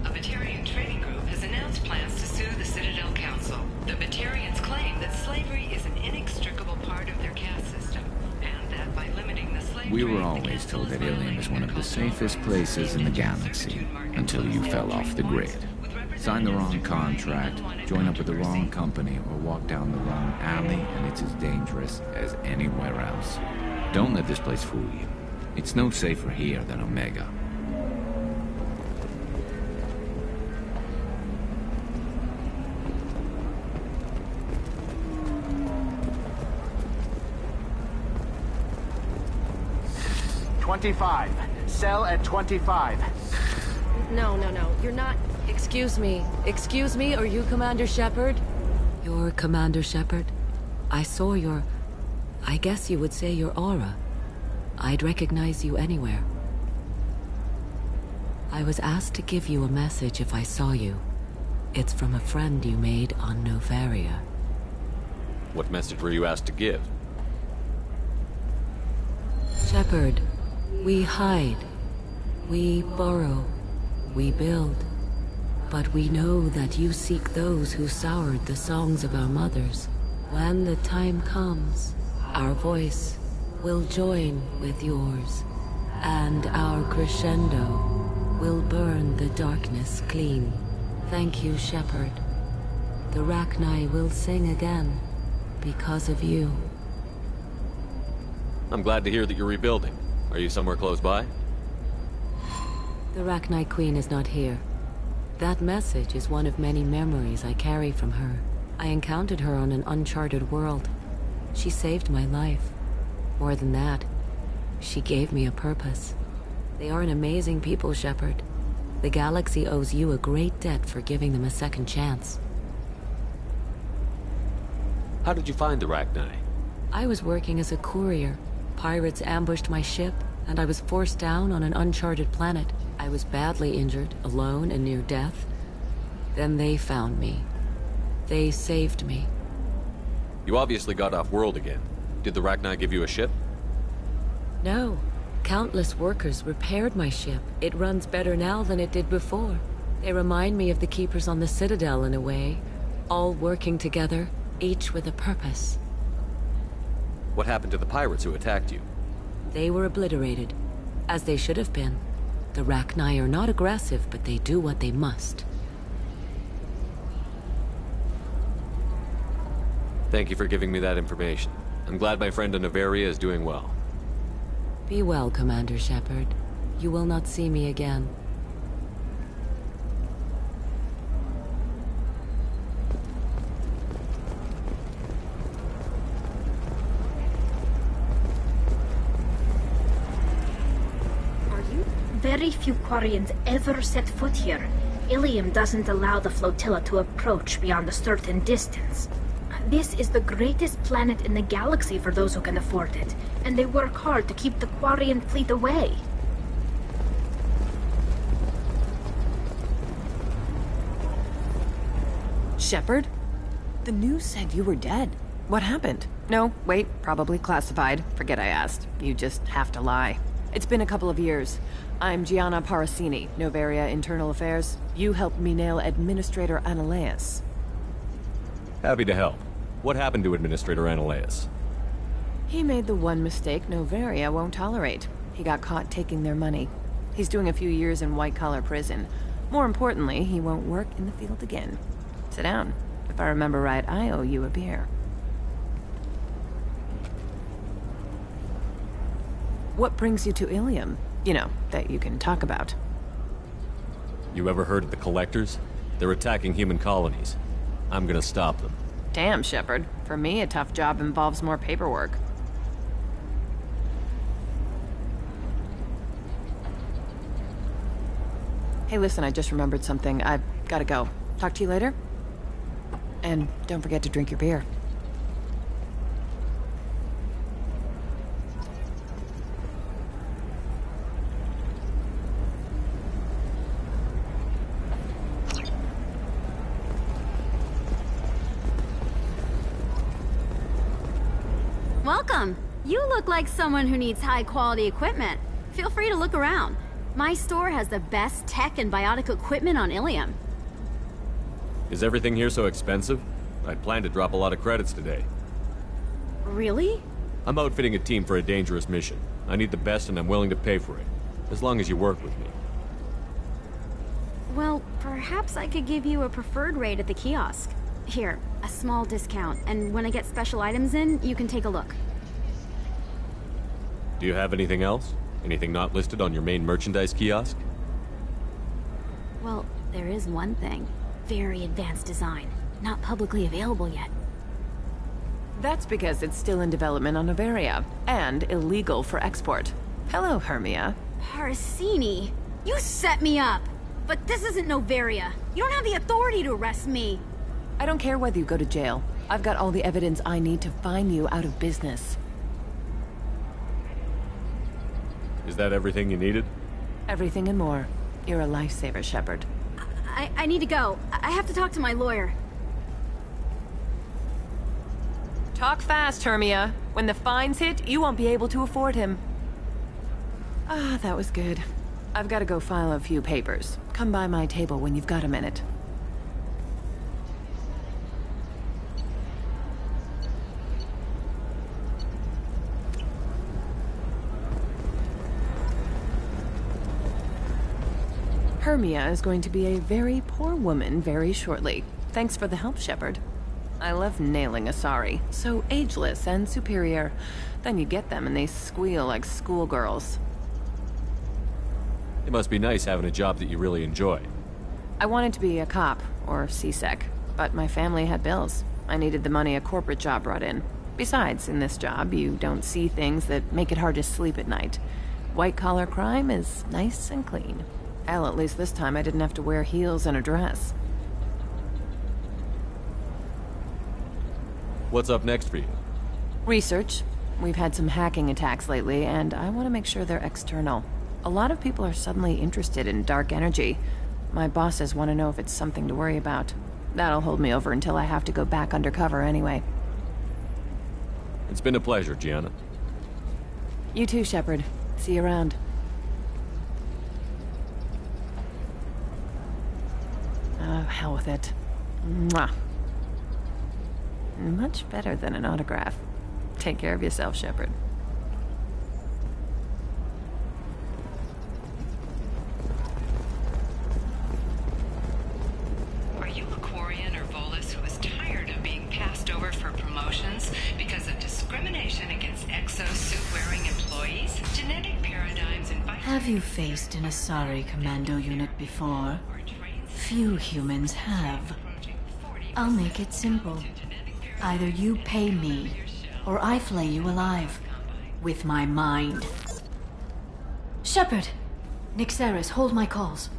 A Batarian trading group has announced plans to sue the Citadel Council. The Batarians claim that slavery is an inextricable part of their caste system, and that by limiting the slave We trade, were the always council told is that Ilium violating is one of the cultural safest norms places in the saved into galaxy, servitude market until you fell off the grid. Sign the wrong contract, join up with the wrong company, or walk down the wrong alley, and it's as dangerous as anywhere else. Don't let this place fool you. It's no safer here than Omega. Sell at 25. No, you're not... Excuse me, are you Commander Shepard? You're Commander Shepard? I saw your... I guess you would say your aura. I'd recognize you anywhere. I was asked to give you a message if I saw you. It's from a friend you made on Novaria. What message were you asked to give? Shepard, we hide. We borrow. We build. But we know that you seek those who soured the songs of our mothers. When the time comes, our voice will join with yours, and our crescendo will burn the darkness clean. Thank you, Shepard. The Rachni will sing again because of you. I'm glad to hear that you're rebuilding. Are you somewhere close by? The Rachni Queen is not here. That message is one of many memories I carry from her. I encountered her on an uncharted world. She saved my life. More than that, she gave me a purpose. They are an amazing people, Shepard. The galaxy owes you a great debt for giving them a second chance. How did you find the Rachni? I was working as a courier. Pirates ambushed my ship, and I was forced down on an uncharted planet. I was badly injured, alone and near death. Then they found me. They saved me. You obviously got off world again. Did the Rachni give you a ship? No. Countless workers repaired my ship. It runs better now than it did before. They remind me of the Keepers on the Citadel in a way. All working together, each with a purpose. What happened to the pirates who attacked you? They were obliterated, as they should have been. The Rachni are not aggressive, but they do what they must. Thank you for giving me that information. I'm glad my friend in Noveria is doing well. Be well, Commander Shepard. You will not see me again. Very few Quarians ever set foot here. Ilium doesn't allow the flotilla to approach beyond a certain distance. This is the greatest planet in the galaxy for those who can afford it, and they work hard to keep the Quarian fleet away. Shepard? The news said you were dead. What happened? No, wait, probably classified. Forget I asked. You just have to lie. It's been a couple of years. I'm Gianna Parasini, Noveria Internal Affairs. You helped me nail Administrator Analeus. Happy to help. What happened to Administrator Analeus? He made the one mistake Noveria won't tolerate. He got caught taking their money. He's doing a few years in white-collar prison. More importantly, he won't work in the field again. Sit down. If I remember right, I owe you a beer. What brings you to Ilium? You know, that you can talk about. You ever heard of the Collectors? They're attacking human colonies. I'm gonna stop them. Damn, Shepard. For me, a tough job involves more paperwork. Hey, listen, I just remembered something. I've gotta go. Talk to you later? And don't forget to drink your beer. Welcome. You look like someone who needs high-quality equipment. Feel free to look around. My store has the best tech and biotic equipment on Ilium. Is everything here so expensive? I'd planned to drop a lot of credits today. Really? I'm outfitting a team for a dangerous mission. I need the best and I'm willing to pay for it. As long as you work with me. Well, perhaps I could give you a preferred rate at the kiosk. Here, a small discount, and when I get special items in, you can take a look. Do you have anything else? Anything not listed on your main merchandise kiosk? Well, there is one thing. Very advanced design. Not publicly available yet. That's because it's still in development on Noveria, and illegal for export. Hello, Hermia. Parasini! You set me up! But this isn't Noveria. You don't have the authority to arrest me! I don't care whether you go to jail. I've got all the evidence I need to find you out of business. Is that everything you needed? Everything and more. You're a lifesaver, Shepard. I need to go. I have to talk to my lawyer. Talk fast, Hermia. When the fines hit, you won't be able to afford him. Ah, that was good. I've got to go file a few papers. Come by my table when you've got a minute. Hermia is going to be a very poor woman very shortly. Thanks for the help, Shepard. I love nailing Asari. So ageless and superior. Then you get them and they squeal like schoolgirls. It must be nice having a job that you really enjoy. I wanted to be a cop, or CSEC, but my family had bills. I needed the money a corporate job brought in. Besides, in this job, you don't see things that make it hard to sleep at night. White-collar crime is nice and clean. Hell, at least this time I didn't have to wear heels and a dress. What's up next for you? Research. We've had some hacking attacks lately, and I want to make sure they're external. A lot of people are suddenly interested in dark energy. My bosses want to know if it's something to worry about. That'll hold me over until I have to go back undercover anyway. It's been a pleasure, Gianna. You too, Shepard. See you around. Oh, hell with it. Mwah. Much better than an autograph. Take care of yourself, Shepard. Are you a Quarian or Volus who is tired of being passed over for promotion? Have you faced an Asari commando unit before? Few humans have. I'll make it simple. Either you pay me, or I flay you alive. With my mind. Shepard! Nixeris, hold my calls.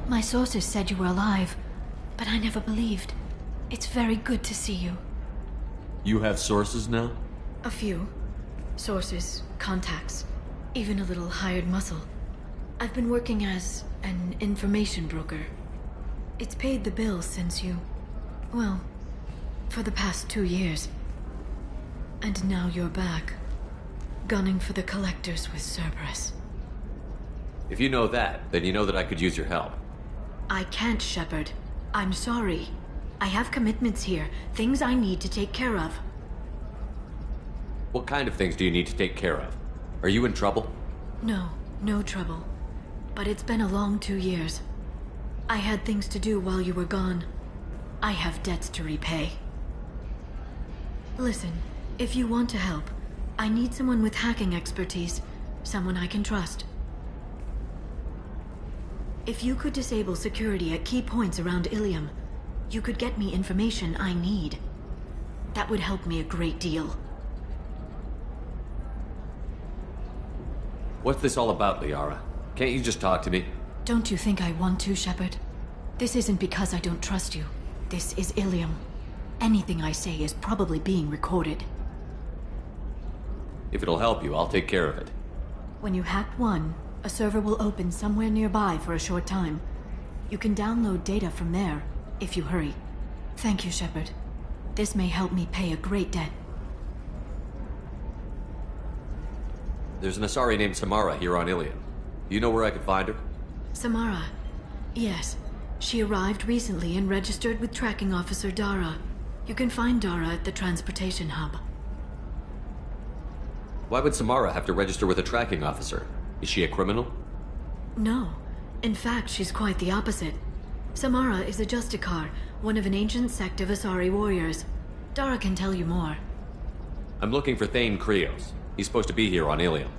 My sources said you were alive, but I never believed. It's very good to see you. You have sources now? A few. Sources, contacts, even a little hired muscle. I've been working as an information broker. It's paid the bills since you... well, for the past 2 years. And now you're back, gunning for the Collectors with Cerberus. If you know that, then you know that I could use your help. I can't, Shepard. I'm sorry. I have commitments here, things I need to take care of. What kind of things do you need to take care of? Are you in trouble? No, no trouble. But it's been a long 2 years. I had things to do while you were gone. I have debts to repay. Listen, if you want to help, I need someone with hacking expertise. Someone I can trust. If you could disable security at key points around Ilium, you could get me information I need. That would help me a great deal. What's this all about, Liara? Can't you just talk to me? Don't you think I want to, Shepard? This isn't because I don't trust you. This is Ilium. Anything I say is probably being recorded. If it'll help you, I'll take care of it. When you hack one, a server will open somewhere nearby for a short time. You can download data from there, if you hurry. Thank you, Shepard. This may help me pay a great debt. There's an Asari named Samara here on Ilium. Do you know where I could find her? Samara. Yes. She arrived recently and registered with Tracking Officer Dara. You can find Dara at the transportation hub. Why would Samara have to register with a tracking officer? Is she a criminal? No. In fact, she's quite the opposite. Samara is a Justicar, one of an ancient sect of Asari warriors. Dara can tell you more. I'm looking for Thane Krios. He's supposed to be here on Ilium.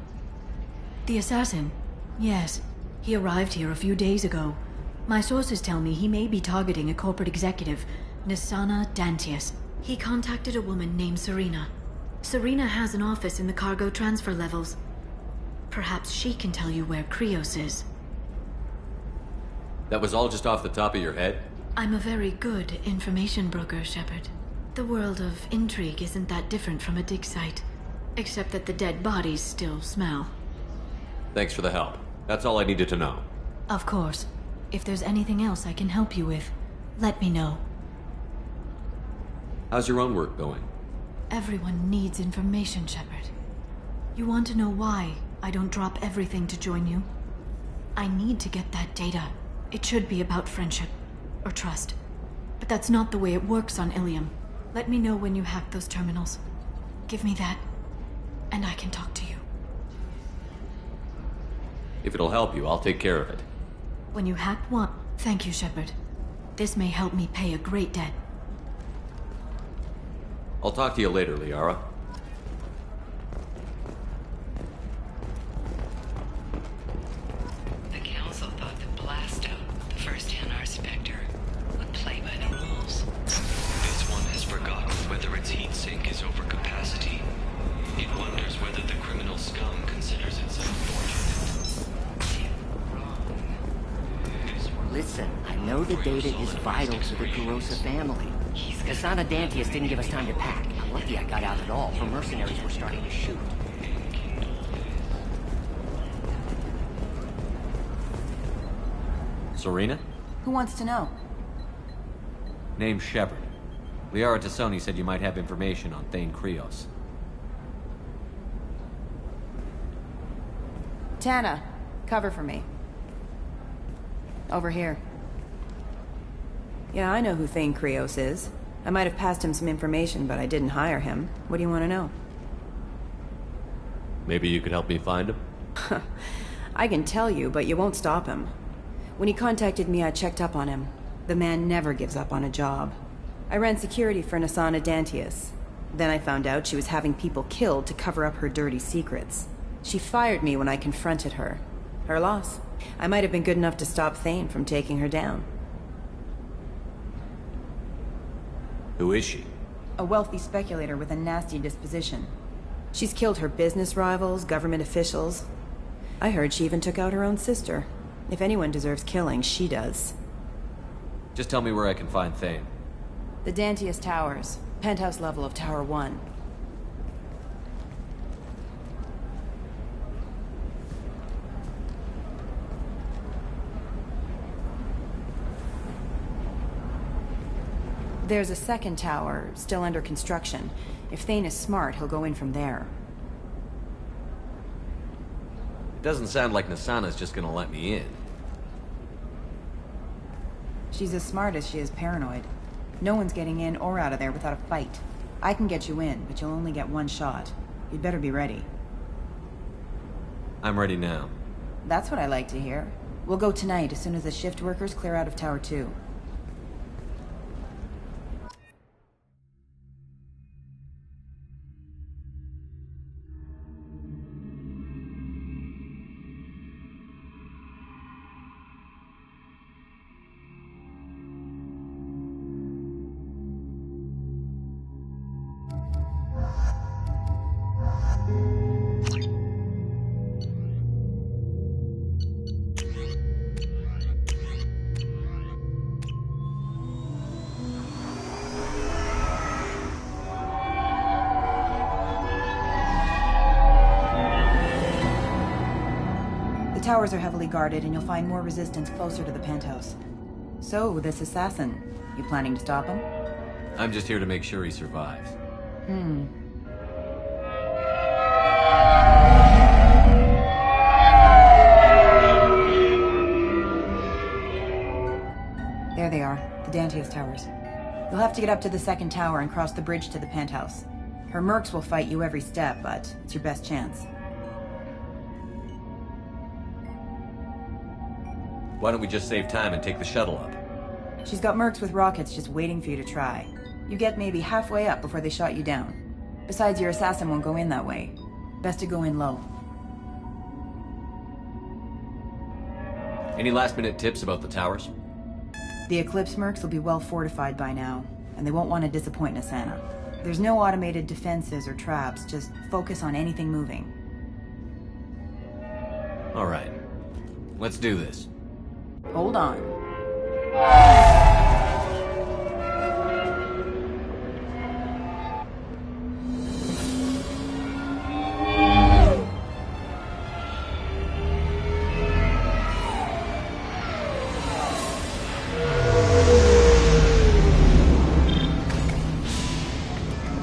The assassin? Yes. He arrived here a few days ago. My sources tell me he may be targeting a corporate executive, Nisana Dantius. He contacted a woman named Serena. Serena has an office in the cargo transfer levels. Perhaps she can tell you where Krios is. That was all just off the top of your head? I'm a very good information broker, Shepard. The world of intrigue isn't that different from a dig site. Except that the dead bodies still smell. Thanks for the help. That's all I needed to know. Of course. If there's anything else I can help you with, let me know. How's your own work going? Everyone needs information, Shepard. You want to know why I don't drop everything to join you? I need to get that data. It should be about friendship, or trust. But that's not the way it works on Ilium. Let me know when you hack those terminals. Give me that, and I can talk to you. If it'll help you, I'll take care of it. When you hack one... Thank you, Shepard. This may help me pay a great debt. I'll talk to you later, Liara. The Council thought that Blasto, the first Hanar Spectre, would play by the rules. This one has forgotten whether its heat sink is over capacity. It wonders whether the criminal scum considers itself fortunate. Listen, I know the data is vital to the Kurosa family. Kasana Dantius didn't give us time to pack. I'm lucky I got out at all. Her mercenaries were starting to shoot. Serena? Who wants to know? Name's Shepard. Liara Tassoni said you might have information on Thane Krios. Tana, cover for me. Over here. Yeah, I know who Thane Krios is. I might have passed him some information, but I didn't hire him. What do you want to know? Maybe you could help me find him? I can tell you, but you won't stop him. When he contacted me, I checked up on him. The man never gives up on a job. I ran security for Nasana Dantius. Then I found out she was having people killed to cover up her dirty secrets. She fired me when I confronted her. Her loss. I might have been good enough to stop Thane from taking her down. Who is she? A wealthy speculator with a nasty disposition. She's killed her business rivals, government officials. I heard she even took out her own sister. If anyone deserves killing, she does. Just tell me where I can find Thane. The Dantius Towers. Penthouse level of Tower 1. There's a second tower, still under construction. If Thane is smart, he'll go in from there. It doesn't sound like Nasana's just gonna let me in. She's as smart as she is paranoid. No one's getting in or out of there without a fight. I can get you in, but you'll only get one shot. You'd better be ready. I'm ready now. That's what I like to hear. We'll go tonight as soon as the shift workers clear out of Tower 2. The towers are heavily guarded, and you'll find more resistance closer to the penthouse. So, this assassin, you planning to stop him? I'm just here to make sure he survives. There they are, the Dantius Towers. You'll have to get up to the second tower and cross the bridge to the penthouse. Her mercs will fight you every step, but it's your best chance. Why don't we just save time and take the shuttle up? She's got mercs with rockets just waiting for you to try. You get maybe halfway up before they shot you down. Besides, your assassin won't go in that way. Best to go in low. Any last-minute tips about the towers? The Eclipse mercs will be well fortified by now, and they won't want to disappoint Nasana. There's no automated defenses or traps, just focus on anything moving. All right. Let's do this. Hold on.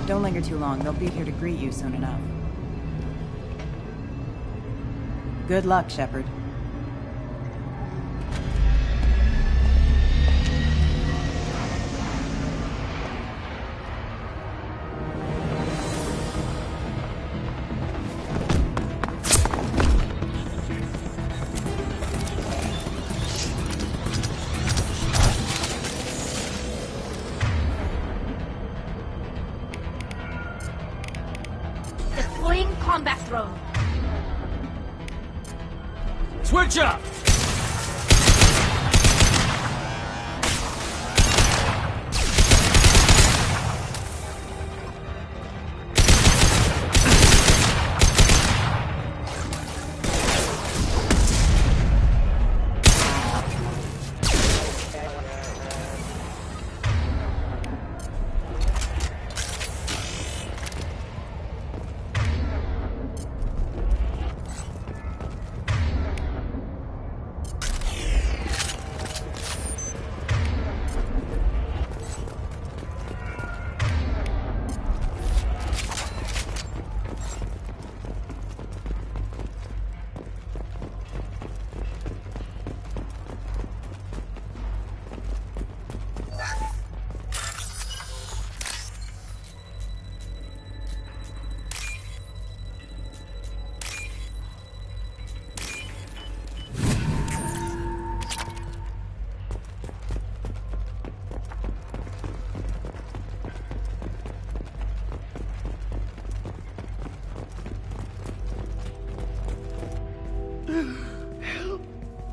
Don't linger too long. They'll be here to greet you soon enough. Good luck, Shepard. Deploying combat drone. Switch up!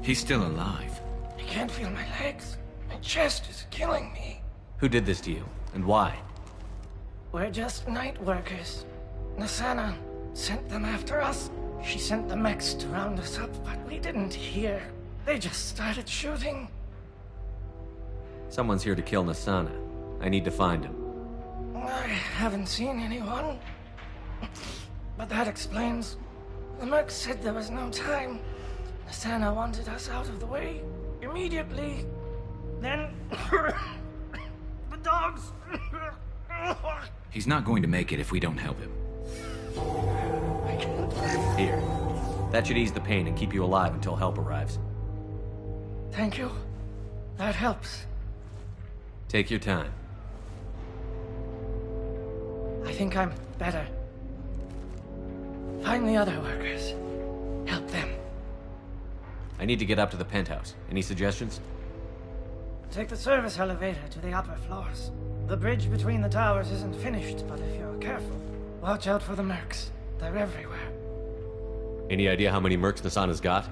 He's still alive. I can't feel my legs. My chest is killing me. Who did this to you, and why? We're just night workers. Nasana sent them after us. She sent the mechs to round us up, but we didn't hear. They just started shooting. Someone's here to kill Nasana. I need to find him. I haven't seen anyone. But that explains. The merc said there was no time. Nasana wanted us out of the way immediately. Then the dogs. He's not going to make it if we don't help him. Here. That should ease the pain and keep you alive until help arrives. Thank you. That helps. Take your time. I think I'm better. Find the other workers. Help them. I need to get up to the penthouse. Any suggestions? Take the service elevator to the upper floors. The bridge between the towers isn't finished, but if you're careful, watch out for the mercs. They're everywhere. Any idea how many mercs Nasana's got?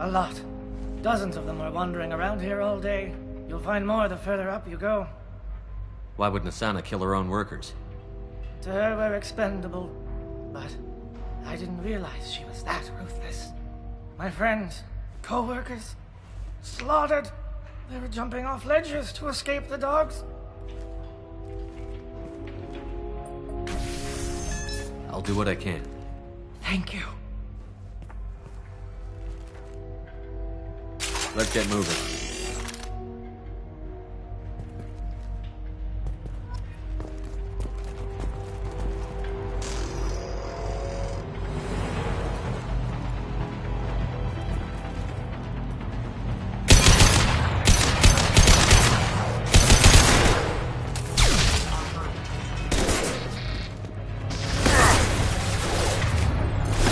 A lot. Dozens of them are wandering around here all day. You'll find more the further up you go. Why would Nasana kill her own workers? To her, we're expendable. But I didn't realize she was that ruthless. My friends, co-workers, slaughtered. They were jumping off ledges to escape the dogs. I'll do what I can. Thank you. Let's get moving.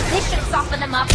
This should soften them up.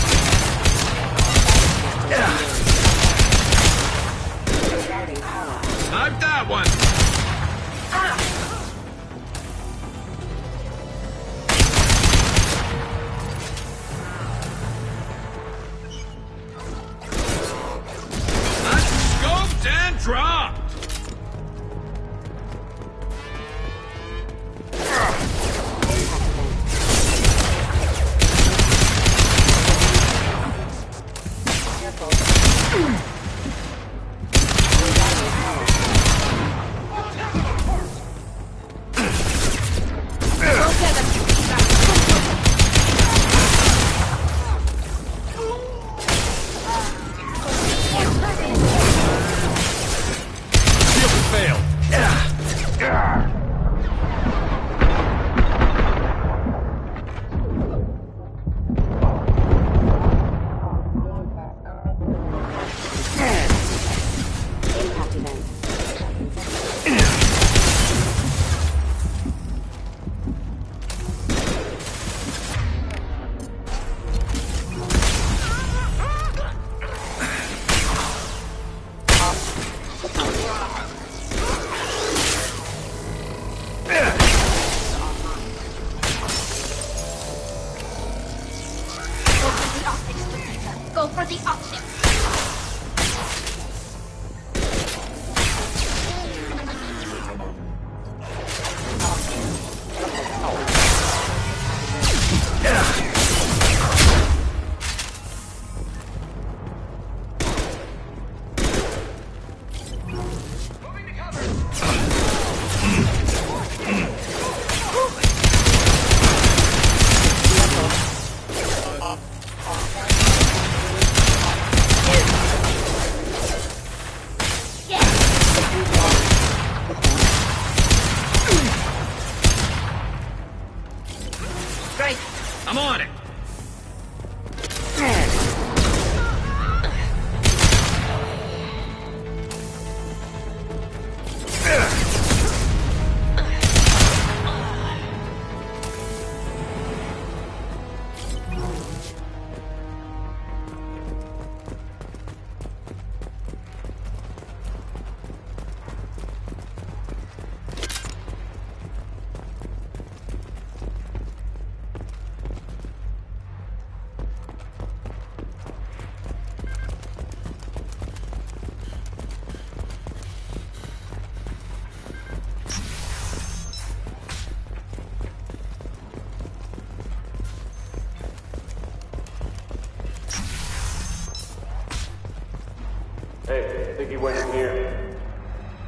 waiting here.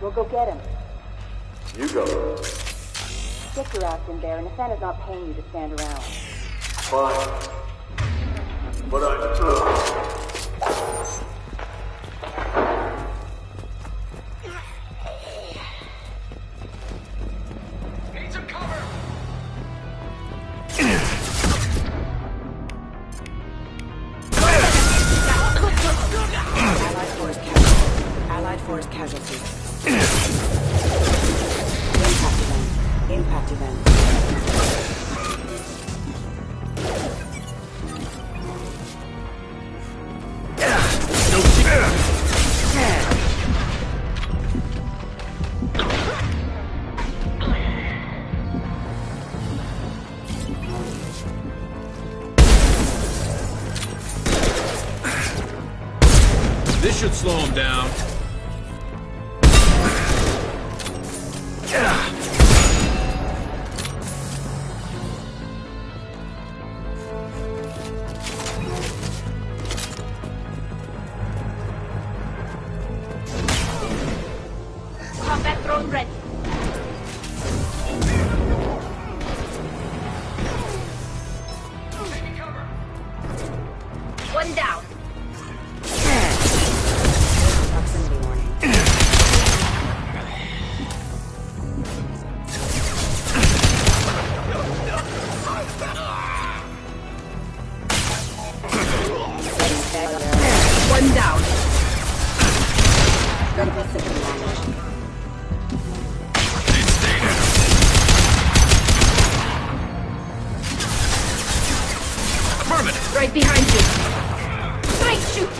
We'll go get him. You go. Get your ass in there, and Nathana's not paying you to stand around. Fine. But I... Need some cover! Allied force casualty. Impact event. This should slow him down. Combat drone ready. One down. Proximity warning. One down. Critical system damage. Affirmative. Right behind you. Straight shoot.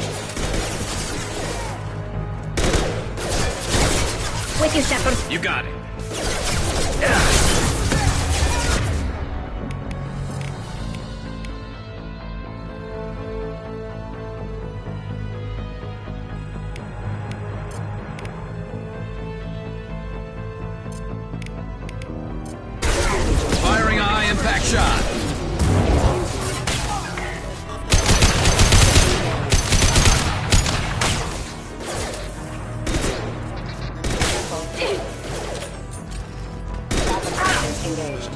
With you, Shepard. You got it. Firing a high impact shot. Engaged.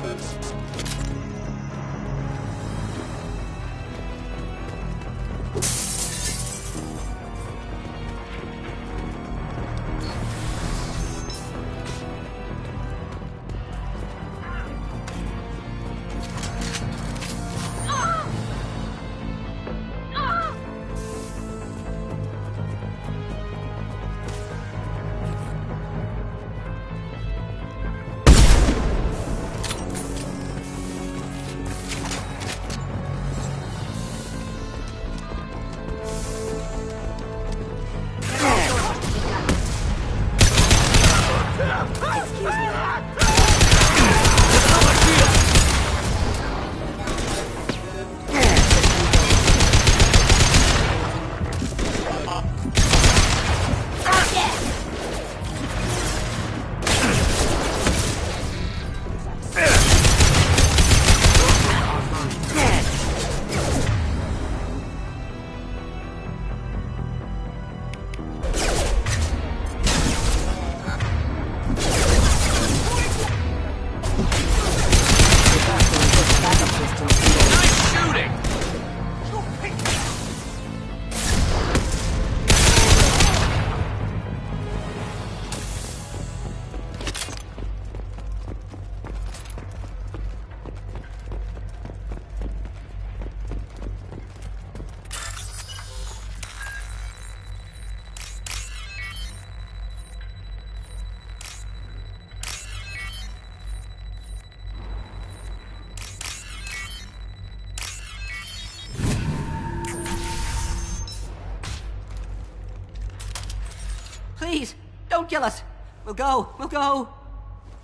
Please, don't kill us. We'll go.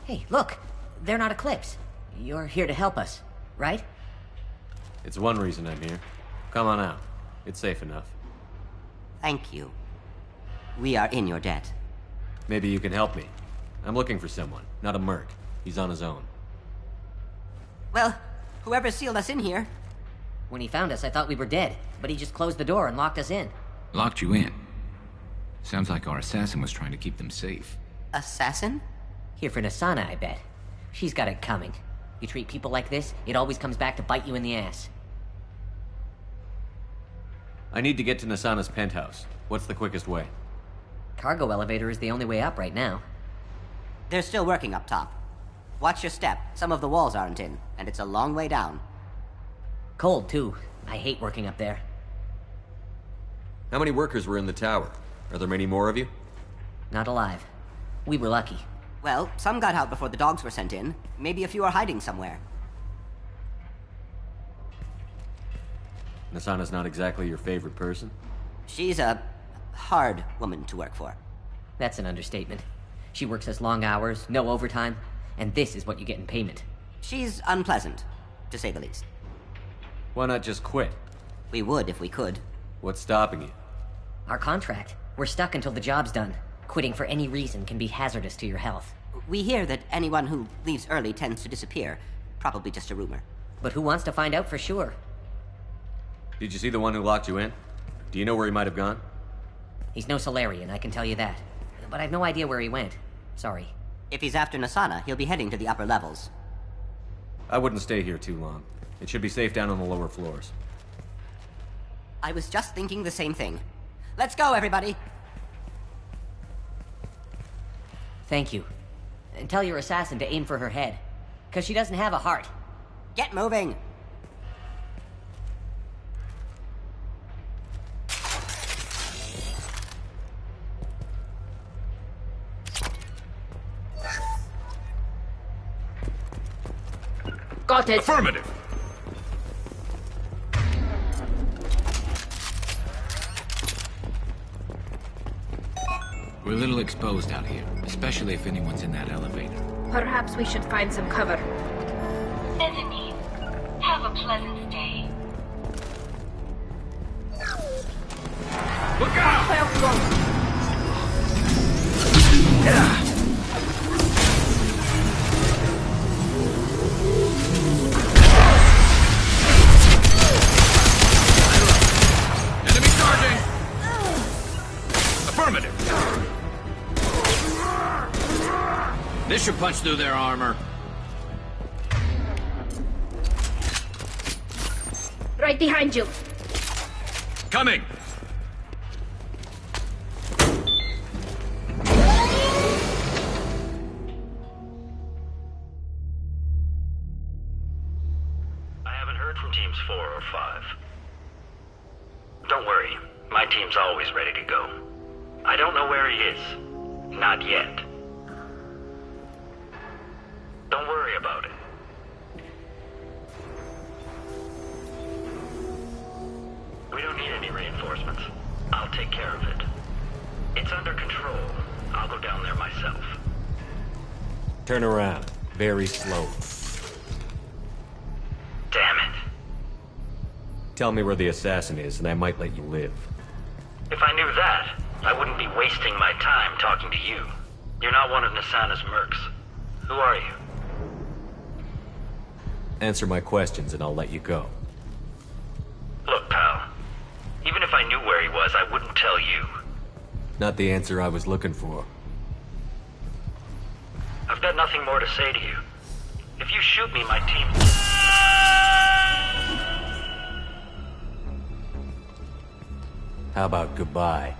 Hey, look. They're not Eclipse. You're here to help us, right? It's one reason I'm here. Come on out. It's safe enough. Thank you. We are in your debt. Maybe you can help me. I'm looking for someone, not a merc. He's on his own. Well, whoever sealed us in here. When he found us, I thought we were dead, but he just closed the door and locked us in. Locked you in. Sounds like our assassin was trying to keep them safe. Assassin? Here for Nasana, I bet. She's got it coming. You treat people like this, it always comes back to bite you in the ass. I need to get to Nasana's penthouse. What's the quickest way? Cargo elevator is the only way up right now. They're still working up top. Watch your step. Some of the walls aren't in, and it's a long way down. Cold, too. I hate working up there. How many workers were in the tower? Are there many more of you? Not alive. We were lucky. Well, some got out before the dogs were sent in. Maybe a few are hiding somewhere. Nasana's not exactly your favorite person? She's a hard woman to work for. That's an understatement. She works us long hours, no overtime, and this is what you get in payment. She's unpleasant, to say the least. Why not just quit? We would if we could. What's stopping you? Our contract. We're stuck until the job's done. Quitting for any reason can be hazardous to your health. We hear that anyone who leaves early tends to disappear. Probably just a rumor. But who wants to find out for sure? Did you see the one who locked you in? Do you know where he might have gone? He's no Solarian, I can tell you that. But I've no idea where he went. Sorry. If he's after Nasana, he'll be heading to the upper levels. I wouldn't stay here too long. It should be safe down on the lower floors. I was just thinking the same thing. Let's go, everybody! Thank you. And tell your assassin to aim for her head. 'Cause she doesn't have a heart. Get moving! Got it. Affirmative. We're a little exposed out here, especially if anyone's in that elevator. Perhaps we should find some cover. Bethany, have a pleasant stay. Look out! Enemy charging! Affirmative. This should punch through their armor. Right behind you. Coming. I haven't heard from teams 4 or 5. Don't worry, my team's always ready to go. I don't know where he is. Not yet. Don't worry about it. We don't need any reinforcements. I'll take care of it. It's under control. I'll go down there myself. Turn around. Very slow. Damn it. Tell me where the assassin is, and I might let you live. If I knew that, I wouldn't be wasting my time talking to you. You're not one of Nasana's mercs. Who are you? Answer my questions, and I'll let you go. Look, pal. Even if I knew where he was, I wouldn't tell you. Not the answer I was looking for. I've got nothing more to say to you. If you shoot me, my team... How about goodbye?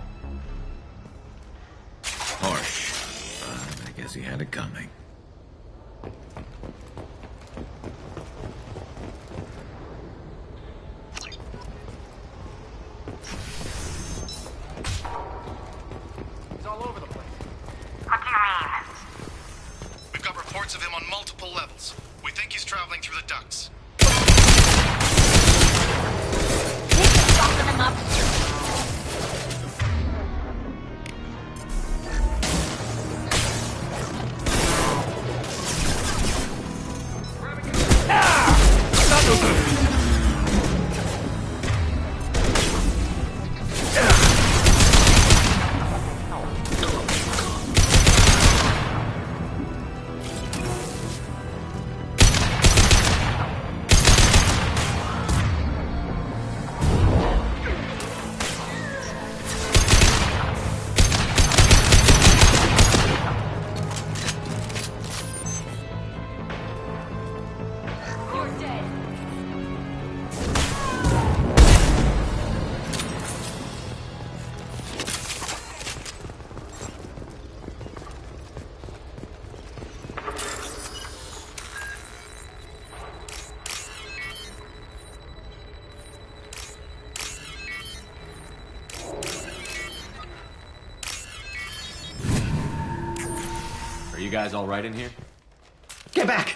Harsh. I guess he had it coming. He's all over the place. What do you mean? We've got reports of him on multiple levels. We think he's traveling through the ducts. Soften him up. Are you guys all right in here? Get back!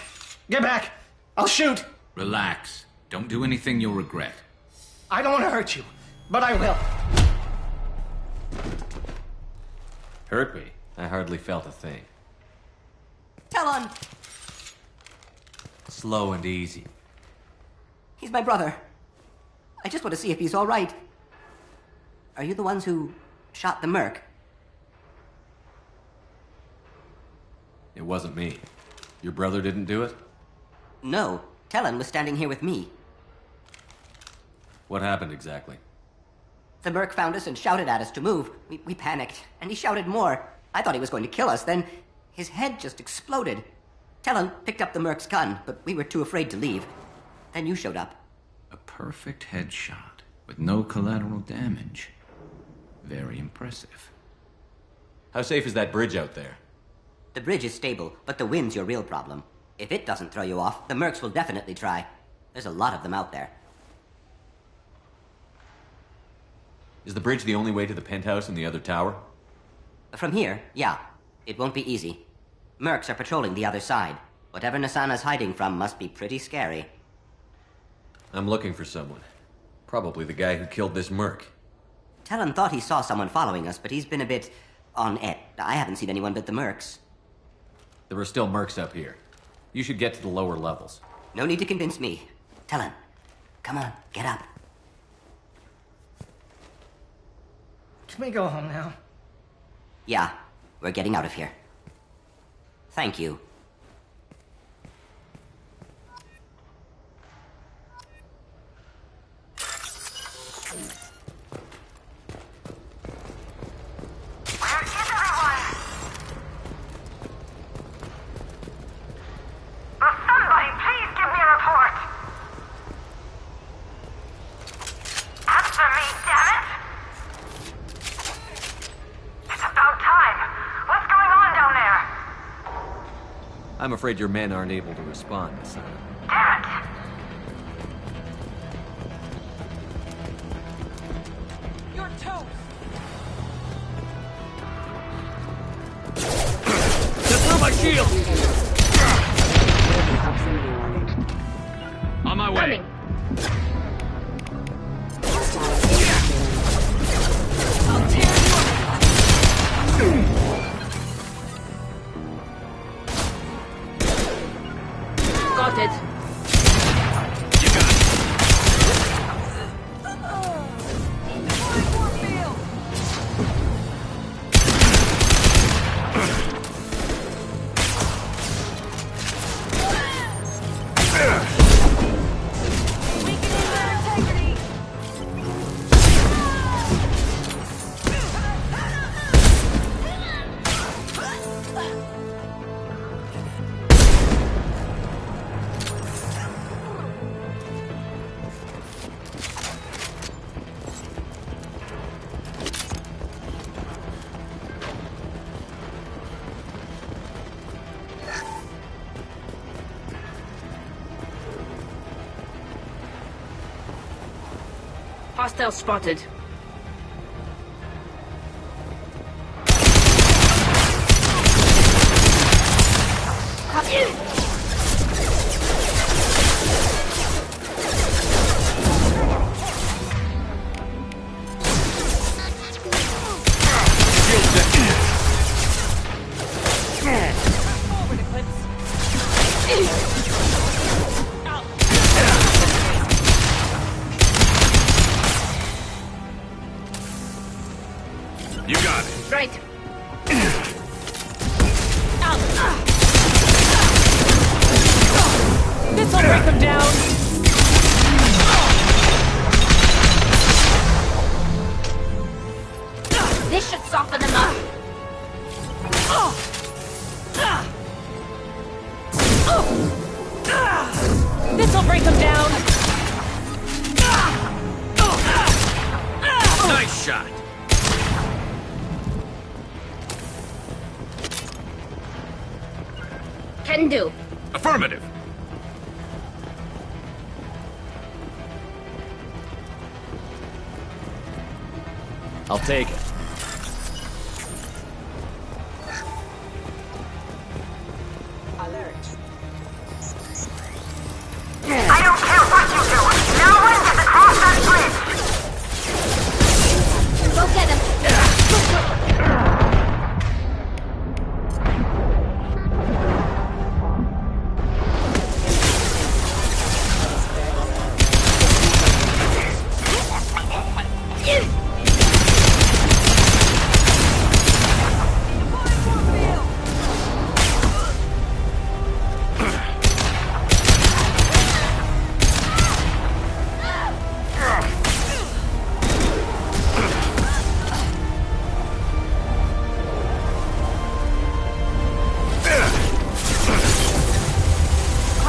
Get back! I'll shoot! Relax. Don't do anything you'll regret. I don't want to hurt you, but I will. Hurt me? I hardly felt a thing. Talon! Slow and easy. He's my brother. I just want to see if he's all right. Are you the ones who shot the merc? It wasn't me. Your brother didn't do it? No. Talon was standing here with me. What happened exactly? The merc found us and shouted at us to move. We panicked, and he shouted more. I thought he was going to kill us. Then his head just exploded. Talon picked up the merc's gun, but we were too afraid to leave. Then you showed up. A perfect headshot with no collateral damage. Very impressive. How safe is that bridge out there? The bridge is stable, but the wind's your real problem. If it doesn't throw you off, the mercs will definitely try. There's a lot of them out there. Is the bridge the only way to the penthouse and the other tower? From here, yeah. It won't be easy. Mercs are patrolling the other side. Whatever Nasana's hiding from must be pretty scary. I'm looking for someone. Probably the guy who killed this merc. Talon thought he saw someone following us, but he's been a bit on edge. I haven't seen anyone but the mercs. There are still mercs up here. You should get to the lower levels. No need to convince me. Talon, come on, get up. Can we go home now? Yeah, we're getting out of here. Thank you. I'm afraid your men aren't able to respond, son. Damn it! You're toast! Just through my shield! On my way. Coming. I'll tear you up! Got it. You got it. Hostile spotted. You got it. Right. This'll break them down. This should soften them up. This'll break them down. Nice shot. Can do. Affirmative. I'll take it.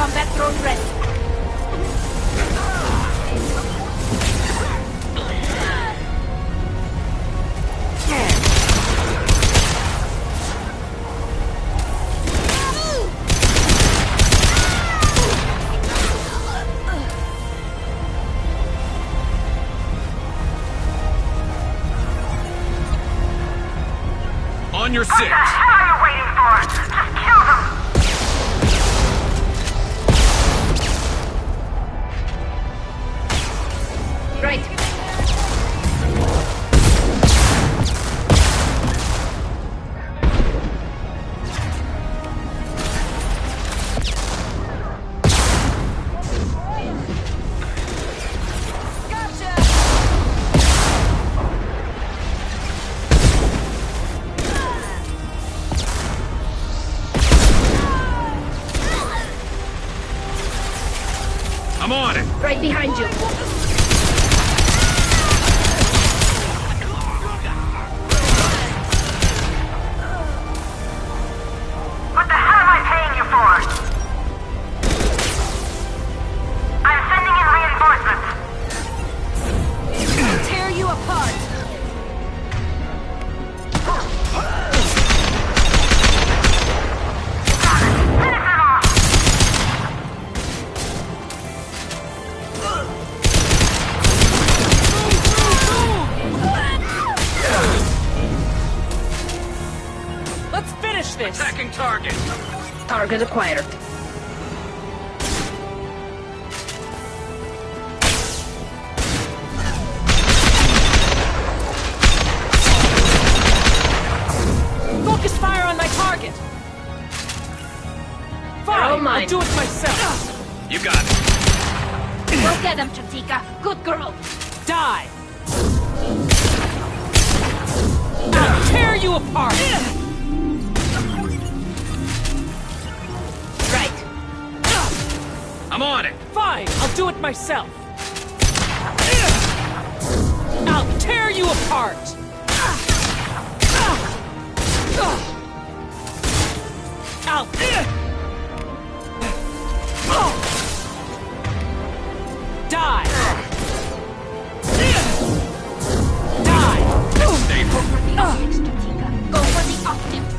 combat drone ready. On your six! What the hell are you waiting for? Just kill them! Right. I'm on it! Right behind you. What the hell am I paying you for? I'm sending in reinforcements. I'll tear you apart. Finish him off! Let's finish this! Attacking target! Target acquired. Focus fire on my target! all Fine, mine. I'll do it myself! You got it! Go get him, Chatika. Good girl. Die! I'll tear you apart! Right. I'm on it! Fine, I'll do it myself! I'll tear you apart! I'll... Die! Die! Stay Go for the optics, Chatika. Go for the optics.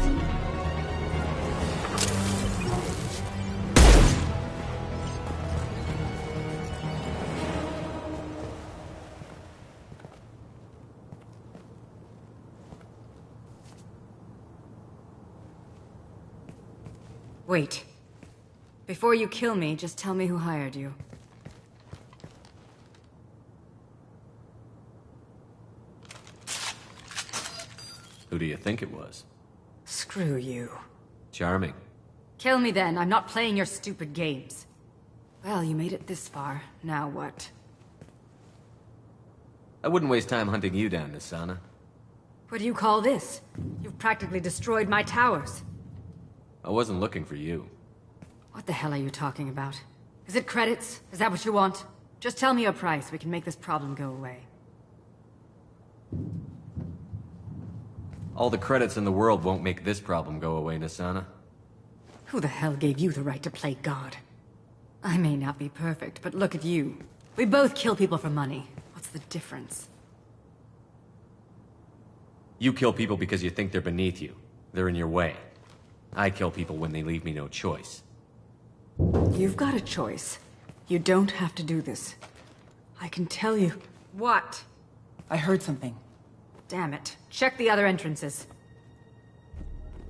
Wait. Before you kill me, just tell me who hired you. Who do you think it was? Screw you. Charming. Kill me then. I'm not playing your stupid games. Well, you made it this far. Now what? I wouldn't waste time hunting you down, Nisana. What do you call this? You've practically destroyed my towers. I wasn't looking for you. What the hell are you talking about? Is it credits? Is that what you want? Just tell me a price. We can make this problem go away. All the credits in the world won't make this problem go away, Nisana. Who the hell gave you the right to play God? I may not be perfect, but look at you. We both kill people for money. What's the difference? You kill people because you think they're beneath you. They're in your way. I kill people when they leave me no choice. You've got a choice. You don't have to do this. I can tell you. What? I heard something. Damn it. Check the other entrances.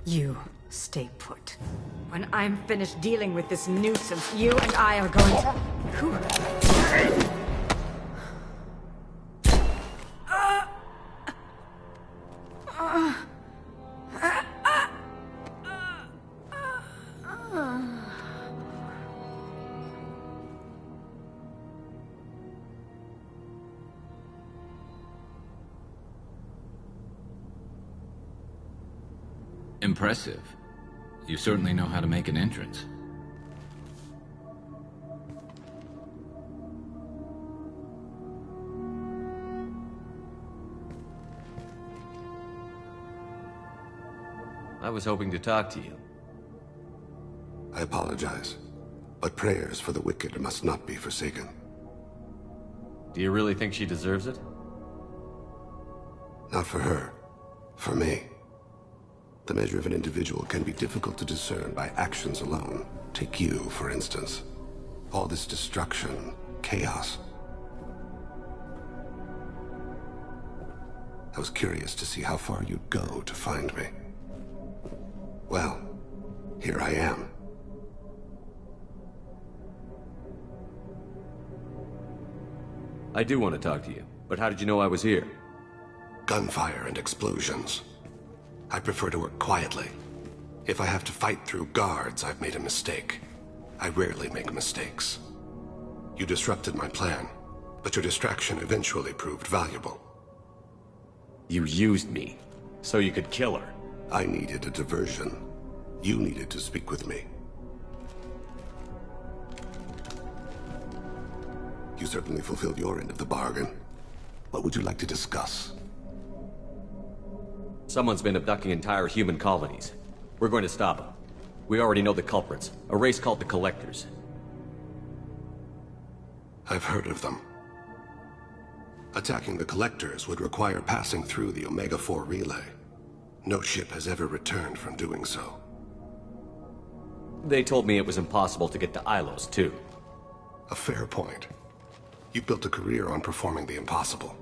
You stay put. When I'm finished dealing with this nuisance, you and I are going to... Whew. Impressive. You certainly know how to make an entrance. I was hoping to talk to you. I apologize, But prayers for the wicked must not be forsaken. Do you really think she deserves it? Not for her. For me. The measure of an individual can be difficult to discern by actions alone. Take you, for instance. All this destruction, chaos. I was curious to see how far you'd go to find me. Well, here I am. I do want to talk to you, but how did you know I was here? Gunfire and explosions. I prefer to work quietly. If I have to fight through guards, I've made a mistake. I rarely make mistakes. You disrupted my plan, but your distraction eventually proved valuable. You used me, so you could kill her. I needed a diversion. You needed to speak with me. You certainly fulfilled your end of the bargain. What would you like to discuss? Someone's been abducting entire human colonies. We're going to stop them. We already know the culprits, a race called the Collectors. I've heard of them. Attacking the Collectors would require passing through the Omega-4 relay. No ship has ever returned from doing so. They told me it was impossible to get to Ilos, too. A fair point. You built a career on performing the impossible.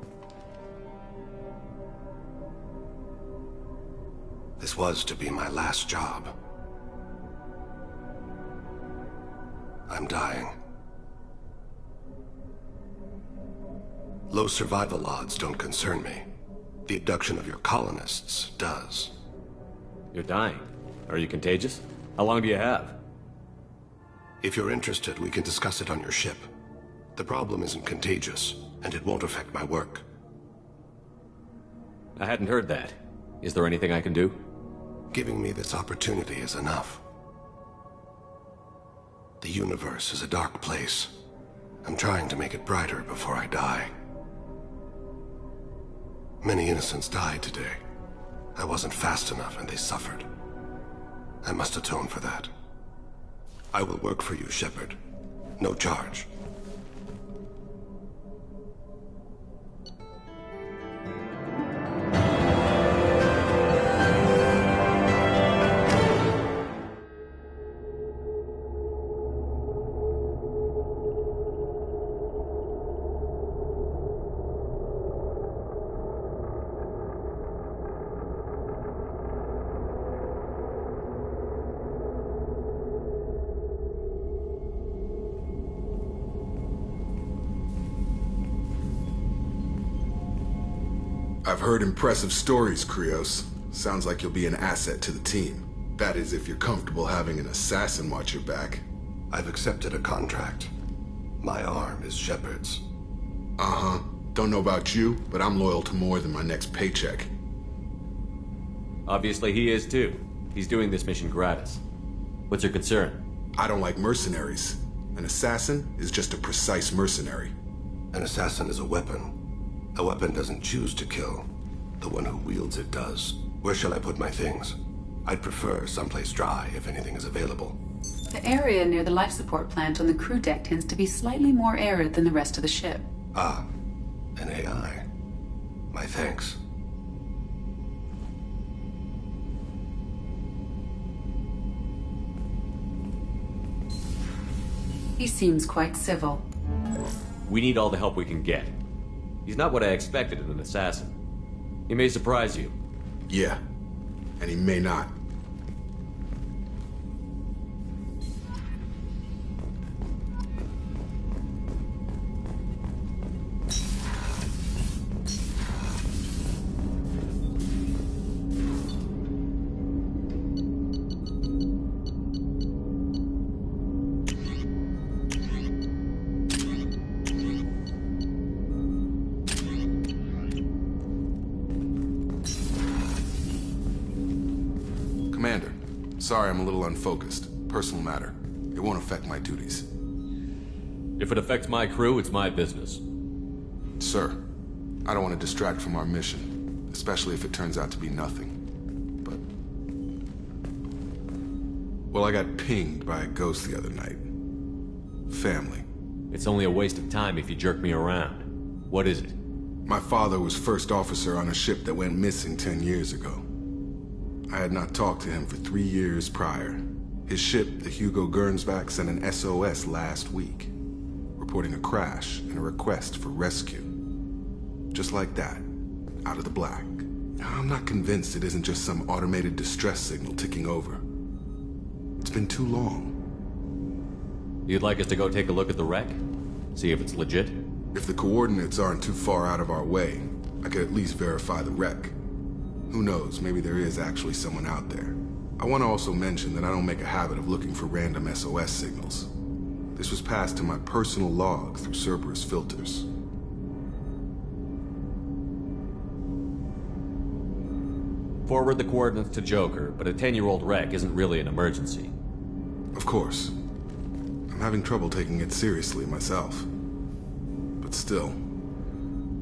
This was to be my last job. I'm dying. Low survival odds don't concern me. The abduction of your colonists does. You're dying. Are you contagious? How long do you have? If you're interested, we can discuss it on your ship. The problem isn't contagious, and it won't affect my work. I hadn't heard that. Is there anything I can do? Giving me this opportunity is enough. The universe is a dark place. I'm trying to make it brighter before I die. Many innocents died today. I wasn't fast enough and they suffered. I must atone for that. I will work for you, Shepard. No charge. I've heard impressive stories, Krios. Sounds like you'll be an asset to the team. That is, if you're comfortable having an assassin watch your back. I've accepted a contract. My arm is Shepard's. Uh-huh. Don't know about you, but I'm loyal to more than my next paycheck. Obviously he is too. He's doing this mission gratis. What's your concern? I don't like mercenaries. An assassin is just a precise mercenary. An assassin is a weapon. A weapon doesn't choose to kill. The one who wields it does. Where shall I put my things? I'd prefer someplace dry if anything is available. The area near the life support plant on the crew deck tends to be slightly more arid than the rest of the ship. Ah, an AI. My thanks. He seems quite civil. We need all the help we can get. He's not what I expected in an assassin. He may surprise you. Yeah, and he may not. Commander, sorry I'm a little unfocused. Personal matter. It won't affect my duties. If it affects my crew, it's my business. Sir, I don't want to distract from our mission, especially if it turns out to be nothing. But... well, I got pinged by a ghost the other night. family. It's only a waste of time if you jerk me around. What is it? My father was first officer on a ship that went missing 10 years ago. I had not talked to him for 3 years prior. His ship, the Hugo Gernsback, sent an SOS last week, reporting a crash and a request for rescue. Just like that, out of the black. I'm not convinced it isn't just some automated distress signal ticking over. It's been too long. You'd like us to go take a look at the wreck? See if it's legit? If the coordinates aren't too far out of our way, I could at least verify the wreck. Who knows, maybe there is actually someone out there. I want to also mention that I don't make a habit of looking for random SOS signals. This was passed to my personal log through Cerberus filters. Forward the coordinates to Joker, but a 10-year-old wreck isn't really an emergency. Of course. I'm having trouble taking it seriously myself. But still,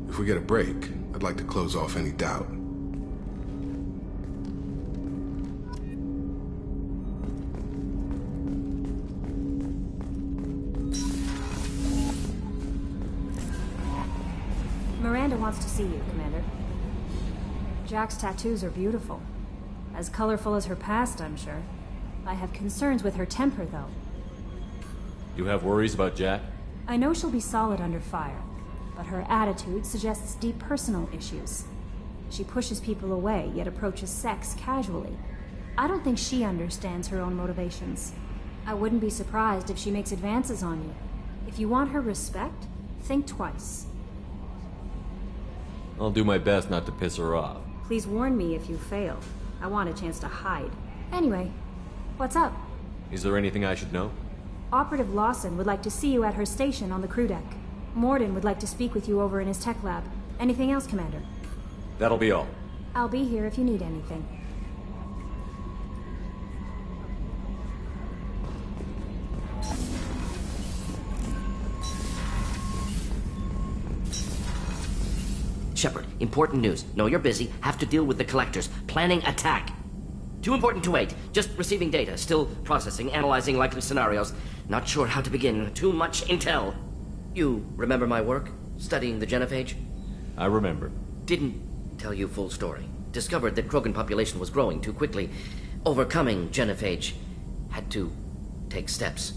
if we get a break, I'd like to close off any doubt. Miranda wants to see you, Commander. Jack's tattoos are beautiful. As colorful as her past, I'm sure. I have concerns with her temper, though. You have worries about Jack? I know she'll be solid under fire, but her attitude suggests deep personal issues. She pushes people away, yet approaches sex casually. I don't think she understands her own motivations. I wouldn't be surprised if she makes advances on you. If you want her respect, think twice. I'll do my best not to piss her off. Please warn me if you fail. I want a chance to hide. Anyway, what's up? Is there anything I should know? Operative Lawson would like to see you at her station on the crew deck. Morden would like to speak with you over in his tech lab. Anything else, Commander? That'll be all. I'll be here if you need anything. Shepard, important news. Know you're busy. Have to deal with the collectors. Planning attack. Too important to wait. Just receiving data. Still processing, analyzing likely scenarios. Not sure how to begin. Too much intel. You remember my work? Studying the genophage? I remember. Didn't tell you full story. Discovered that Krogan population was growing too quickly. Overcoming genophage. Had to take steps.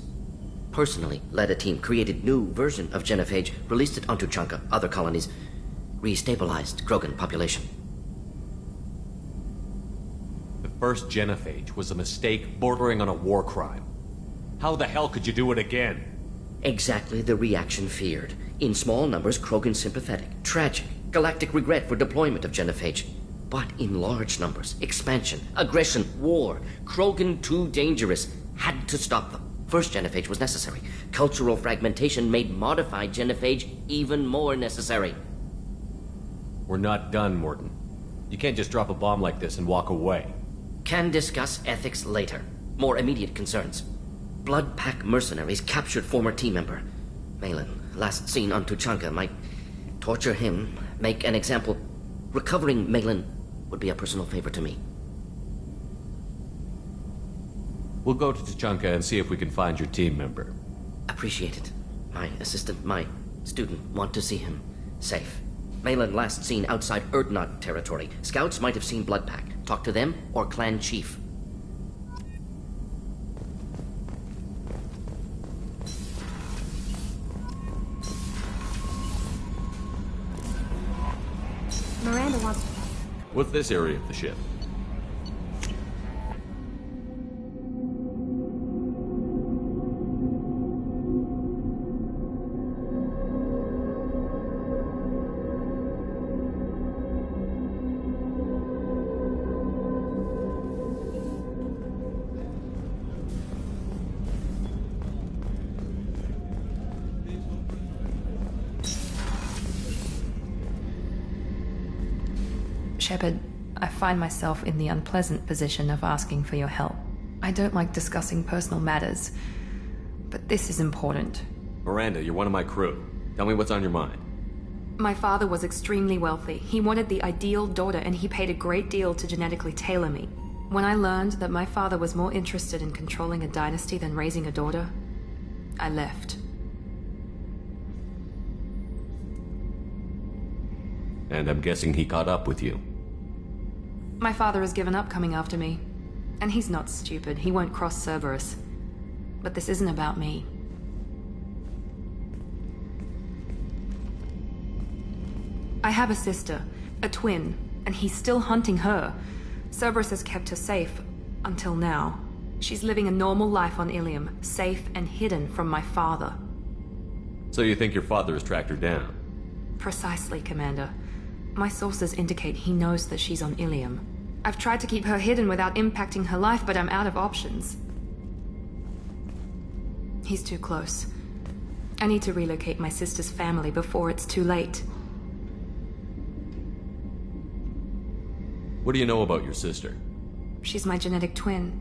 Personally led a team, created new version of genophage, released it onto Chunka, other colonies. Restabilized Krogan population. The first genophage was a mistake bordering on a war crime. How the hell could you do it again? Exactly the reaction feared. In small numbers, Krogan sympathetic. Tragic. Galactic regret for deployment of genophage. But in large numbers, expansion, aggression, war. Krogan too dangerous. Had to stop them. First genophage was necessary. Cultural fragmentation made modified genophage even more necessary. We're not done, Morden. You can't just drop a bomb like this and walk away. Can discuss ethics later. More immediate concerns. Blood Pack mercenaries captured former team member. Malin, last seen on Tuchanka, might torture him, make an example. Recovering Malin would be a personal favor to me. We'll go to Tuchanka and see if we can find your team member. Appreciate it. My assistant, my student, want to see him safe. Malin last seen outside Erdnot territory. Scouts might have seen Blood Pack. Talk to them or clan chief. Miranda wants to... What's this area of the ship? Shepard, I find myself in the unpleasant position of asking for your help. I don't like discussing personal matters, but this is important. Miranda, you're one of my crew. Tell me what's on your mind. My father was extremely wealthy. He wanted the ideal daughter, and he paid a great deal to genetically tailor me. When I learned that my father was more interested in controlling a dynasty than raising a daughter, I left. And I'm guessing he caught up with you. My father has given up coming after me. And he's not stupid. He won't cross Cerberus. But this isn't about me. I have a sister, a twin, and he's still hunting her. Cerberus has kept her safe, until now. She's living a normal life on Ilium, safe and hidden from my father. So you think your father has tracked her down? Precisely, Commander. My sources indicate he knows that she's on Ilium. I've tried to keep her hidden without impacting her life, but I'm out of options. He's too close. I need to relocate my sister's family before it's too late. What do you know about your sister? She's my genetic twin.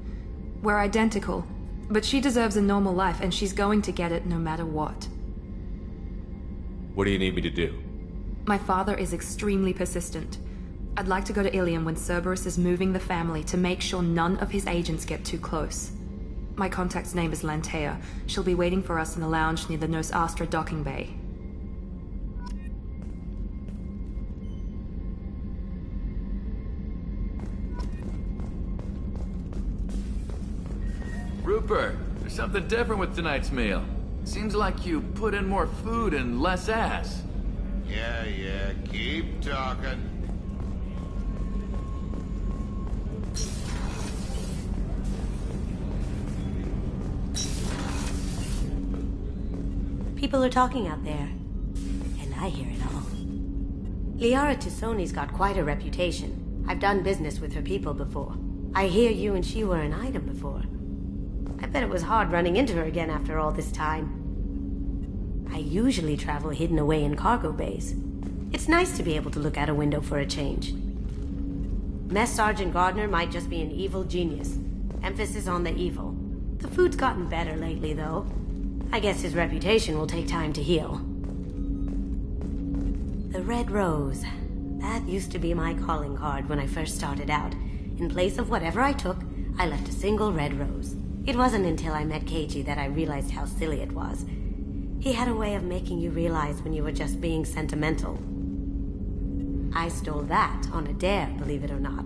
We're identical, but she deserves a normal life, and she's going to get it no matter what. What do you need me to do? My father is extremely persistent. I'd like to go to Ilium when Cerberus is moving the family to make sure none of his agents get too close. My contact's name is Lantea. She'll be waiting for us in the lounge near the Nos Astra docking bay. Rupert, there's something different with tonight's meal. Seems like you put in more food and less ass. Yeah, keep talking. People are talking out there, and I hear it all. Liara Tusoni's got quite a reputation. I've done business with her people before. I hear you and she were an item before. I bet it was hard running into her again after all this time. I usually travel hidden away in cargo bays. It's nice to be able to look out a window for a change. Mess Sergeant Gardner might just be an evil genius. Emphasis on the evil. The food's gotten better lately, though. I guess his reputation will take time to heal. The Red Rose. That used to be my calling card when I first started out. In place of whatever I took, I left a single red rose. It wasn't until I met Keiji that I realized how silly it was. He had a way of making you realize when you were just being sentimental. I stole that on a dare, believe it or not.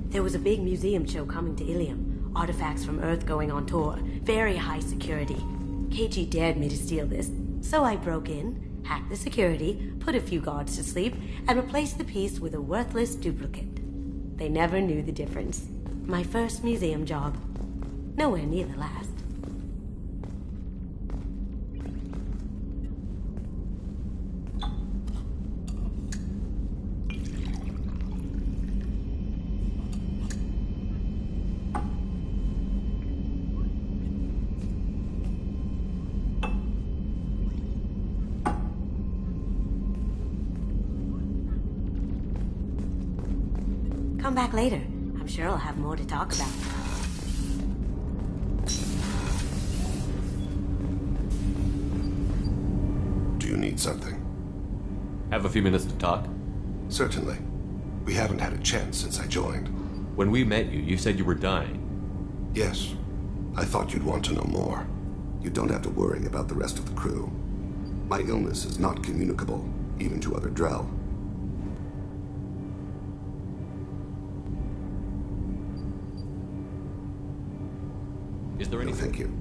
There was a big museum show coming to Ilium. Artifacts from Earth going on tour. Very high security. Keiji dared me to steal this, so I broke in, hacked the security, put a few guards to sleep, and replaced the piece with a worthless duplicate. They never knew the difference. My first museum job. Nowhere near the last. Come back later. I'm sure I'll have more to talk about. Do you need something? Have a few minutes to talk? Certainly. We haven't had a chance since I joined. When we met you, you said you were dying. Yes. I thought you'd want to know more. You don't have to worry about the rest of the crew. My illness is not communicable, even to other Drell. Is there anything? No, thank you.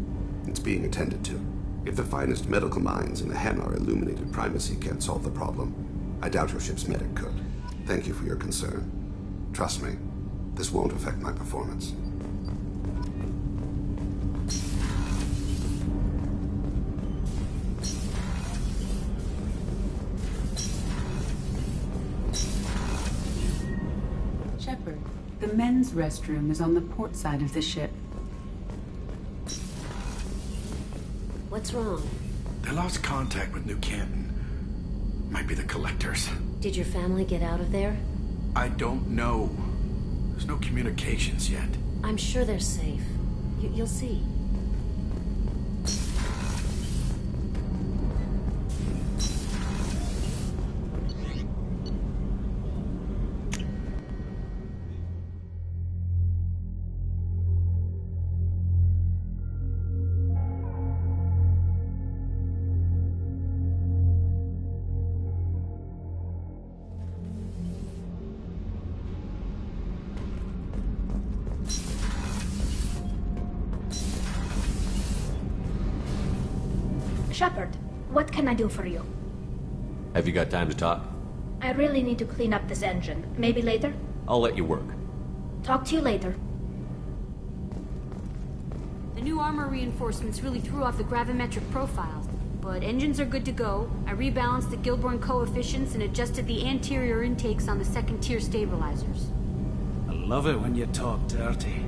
It's being attended to. If the finest medical minds in the Hanar illuminated primacy can't solve the problem, I doubt your ship's medic could. Thank you for your concern. Trust me, this won't affect my performance. Shepard, the men's restroom is on the port side of the ship. What's wrong? They lost contact with New Canton. Might be the collectors. Did your family get out of there? I don't know. There's no communications yet. I'm sure they're safe. You'll see. Shepard, what can I do for you? Have you got time to talk? I really need to clean up this engine. Maybe later? I'll let you work. Talk to you later. The new armor reinforcements really threw off the gravimetric profiles, but engines are good to go. I rebalanced the Gilborn coefficients and adjusted the anterior intakes on the second-tier stabilizers. I love it when you talk dirty.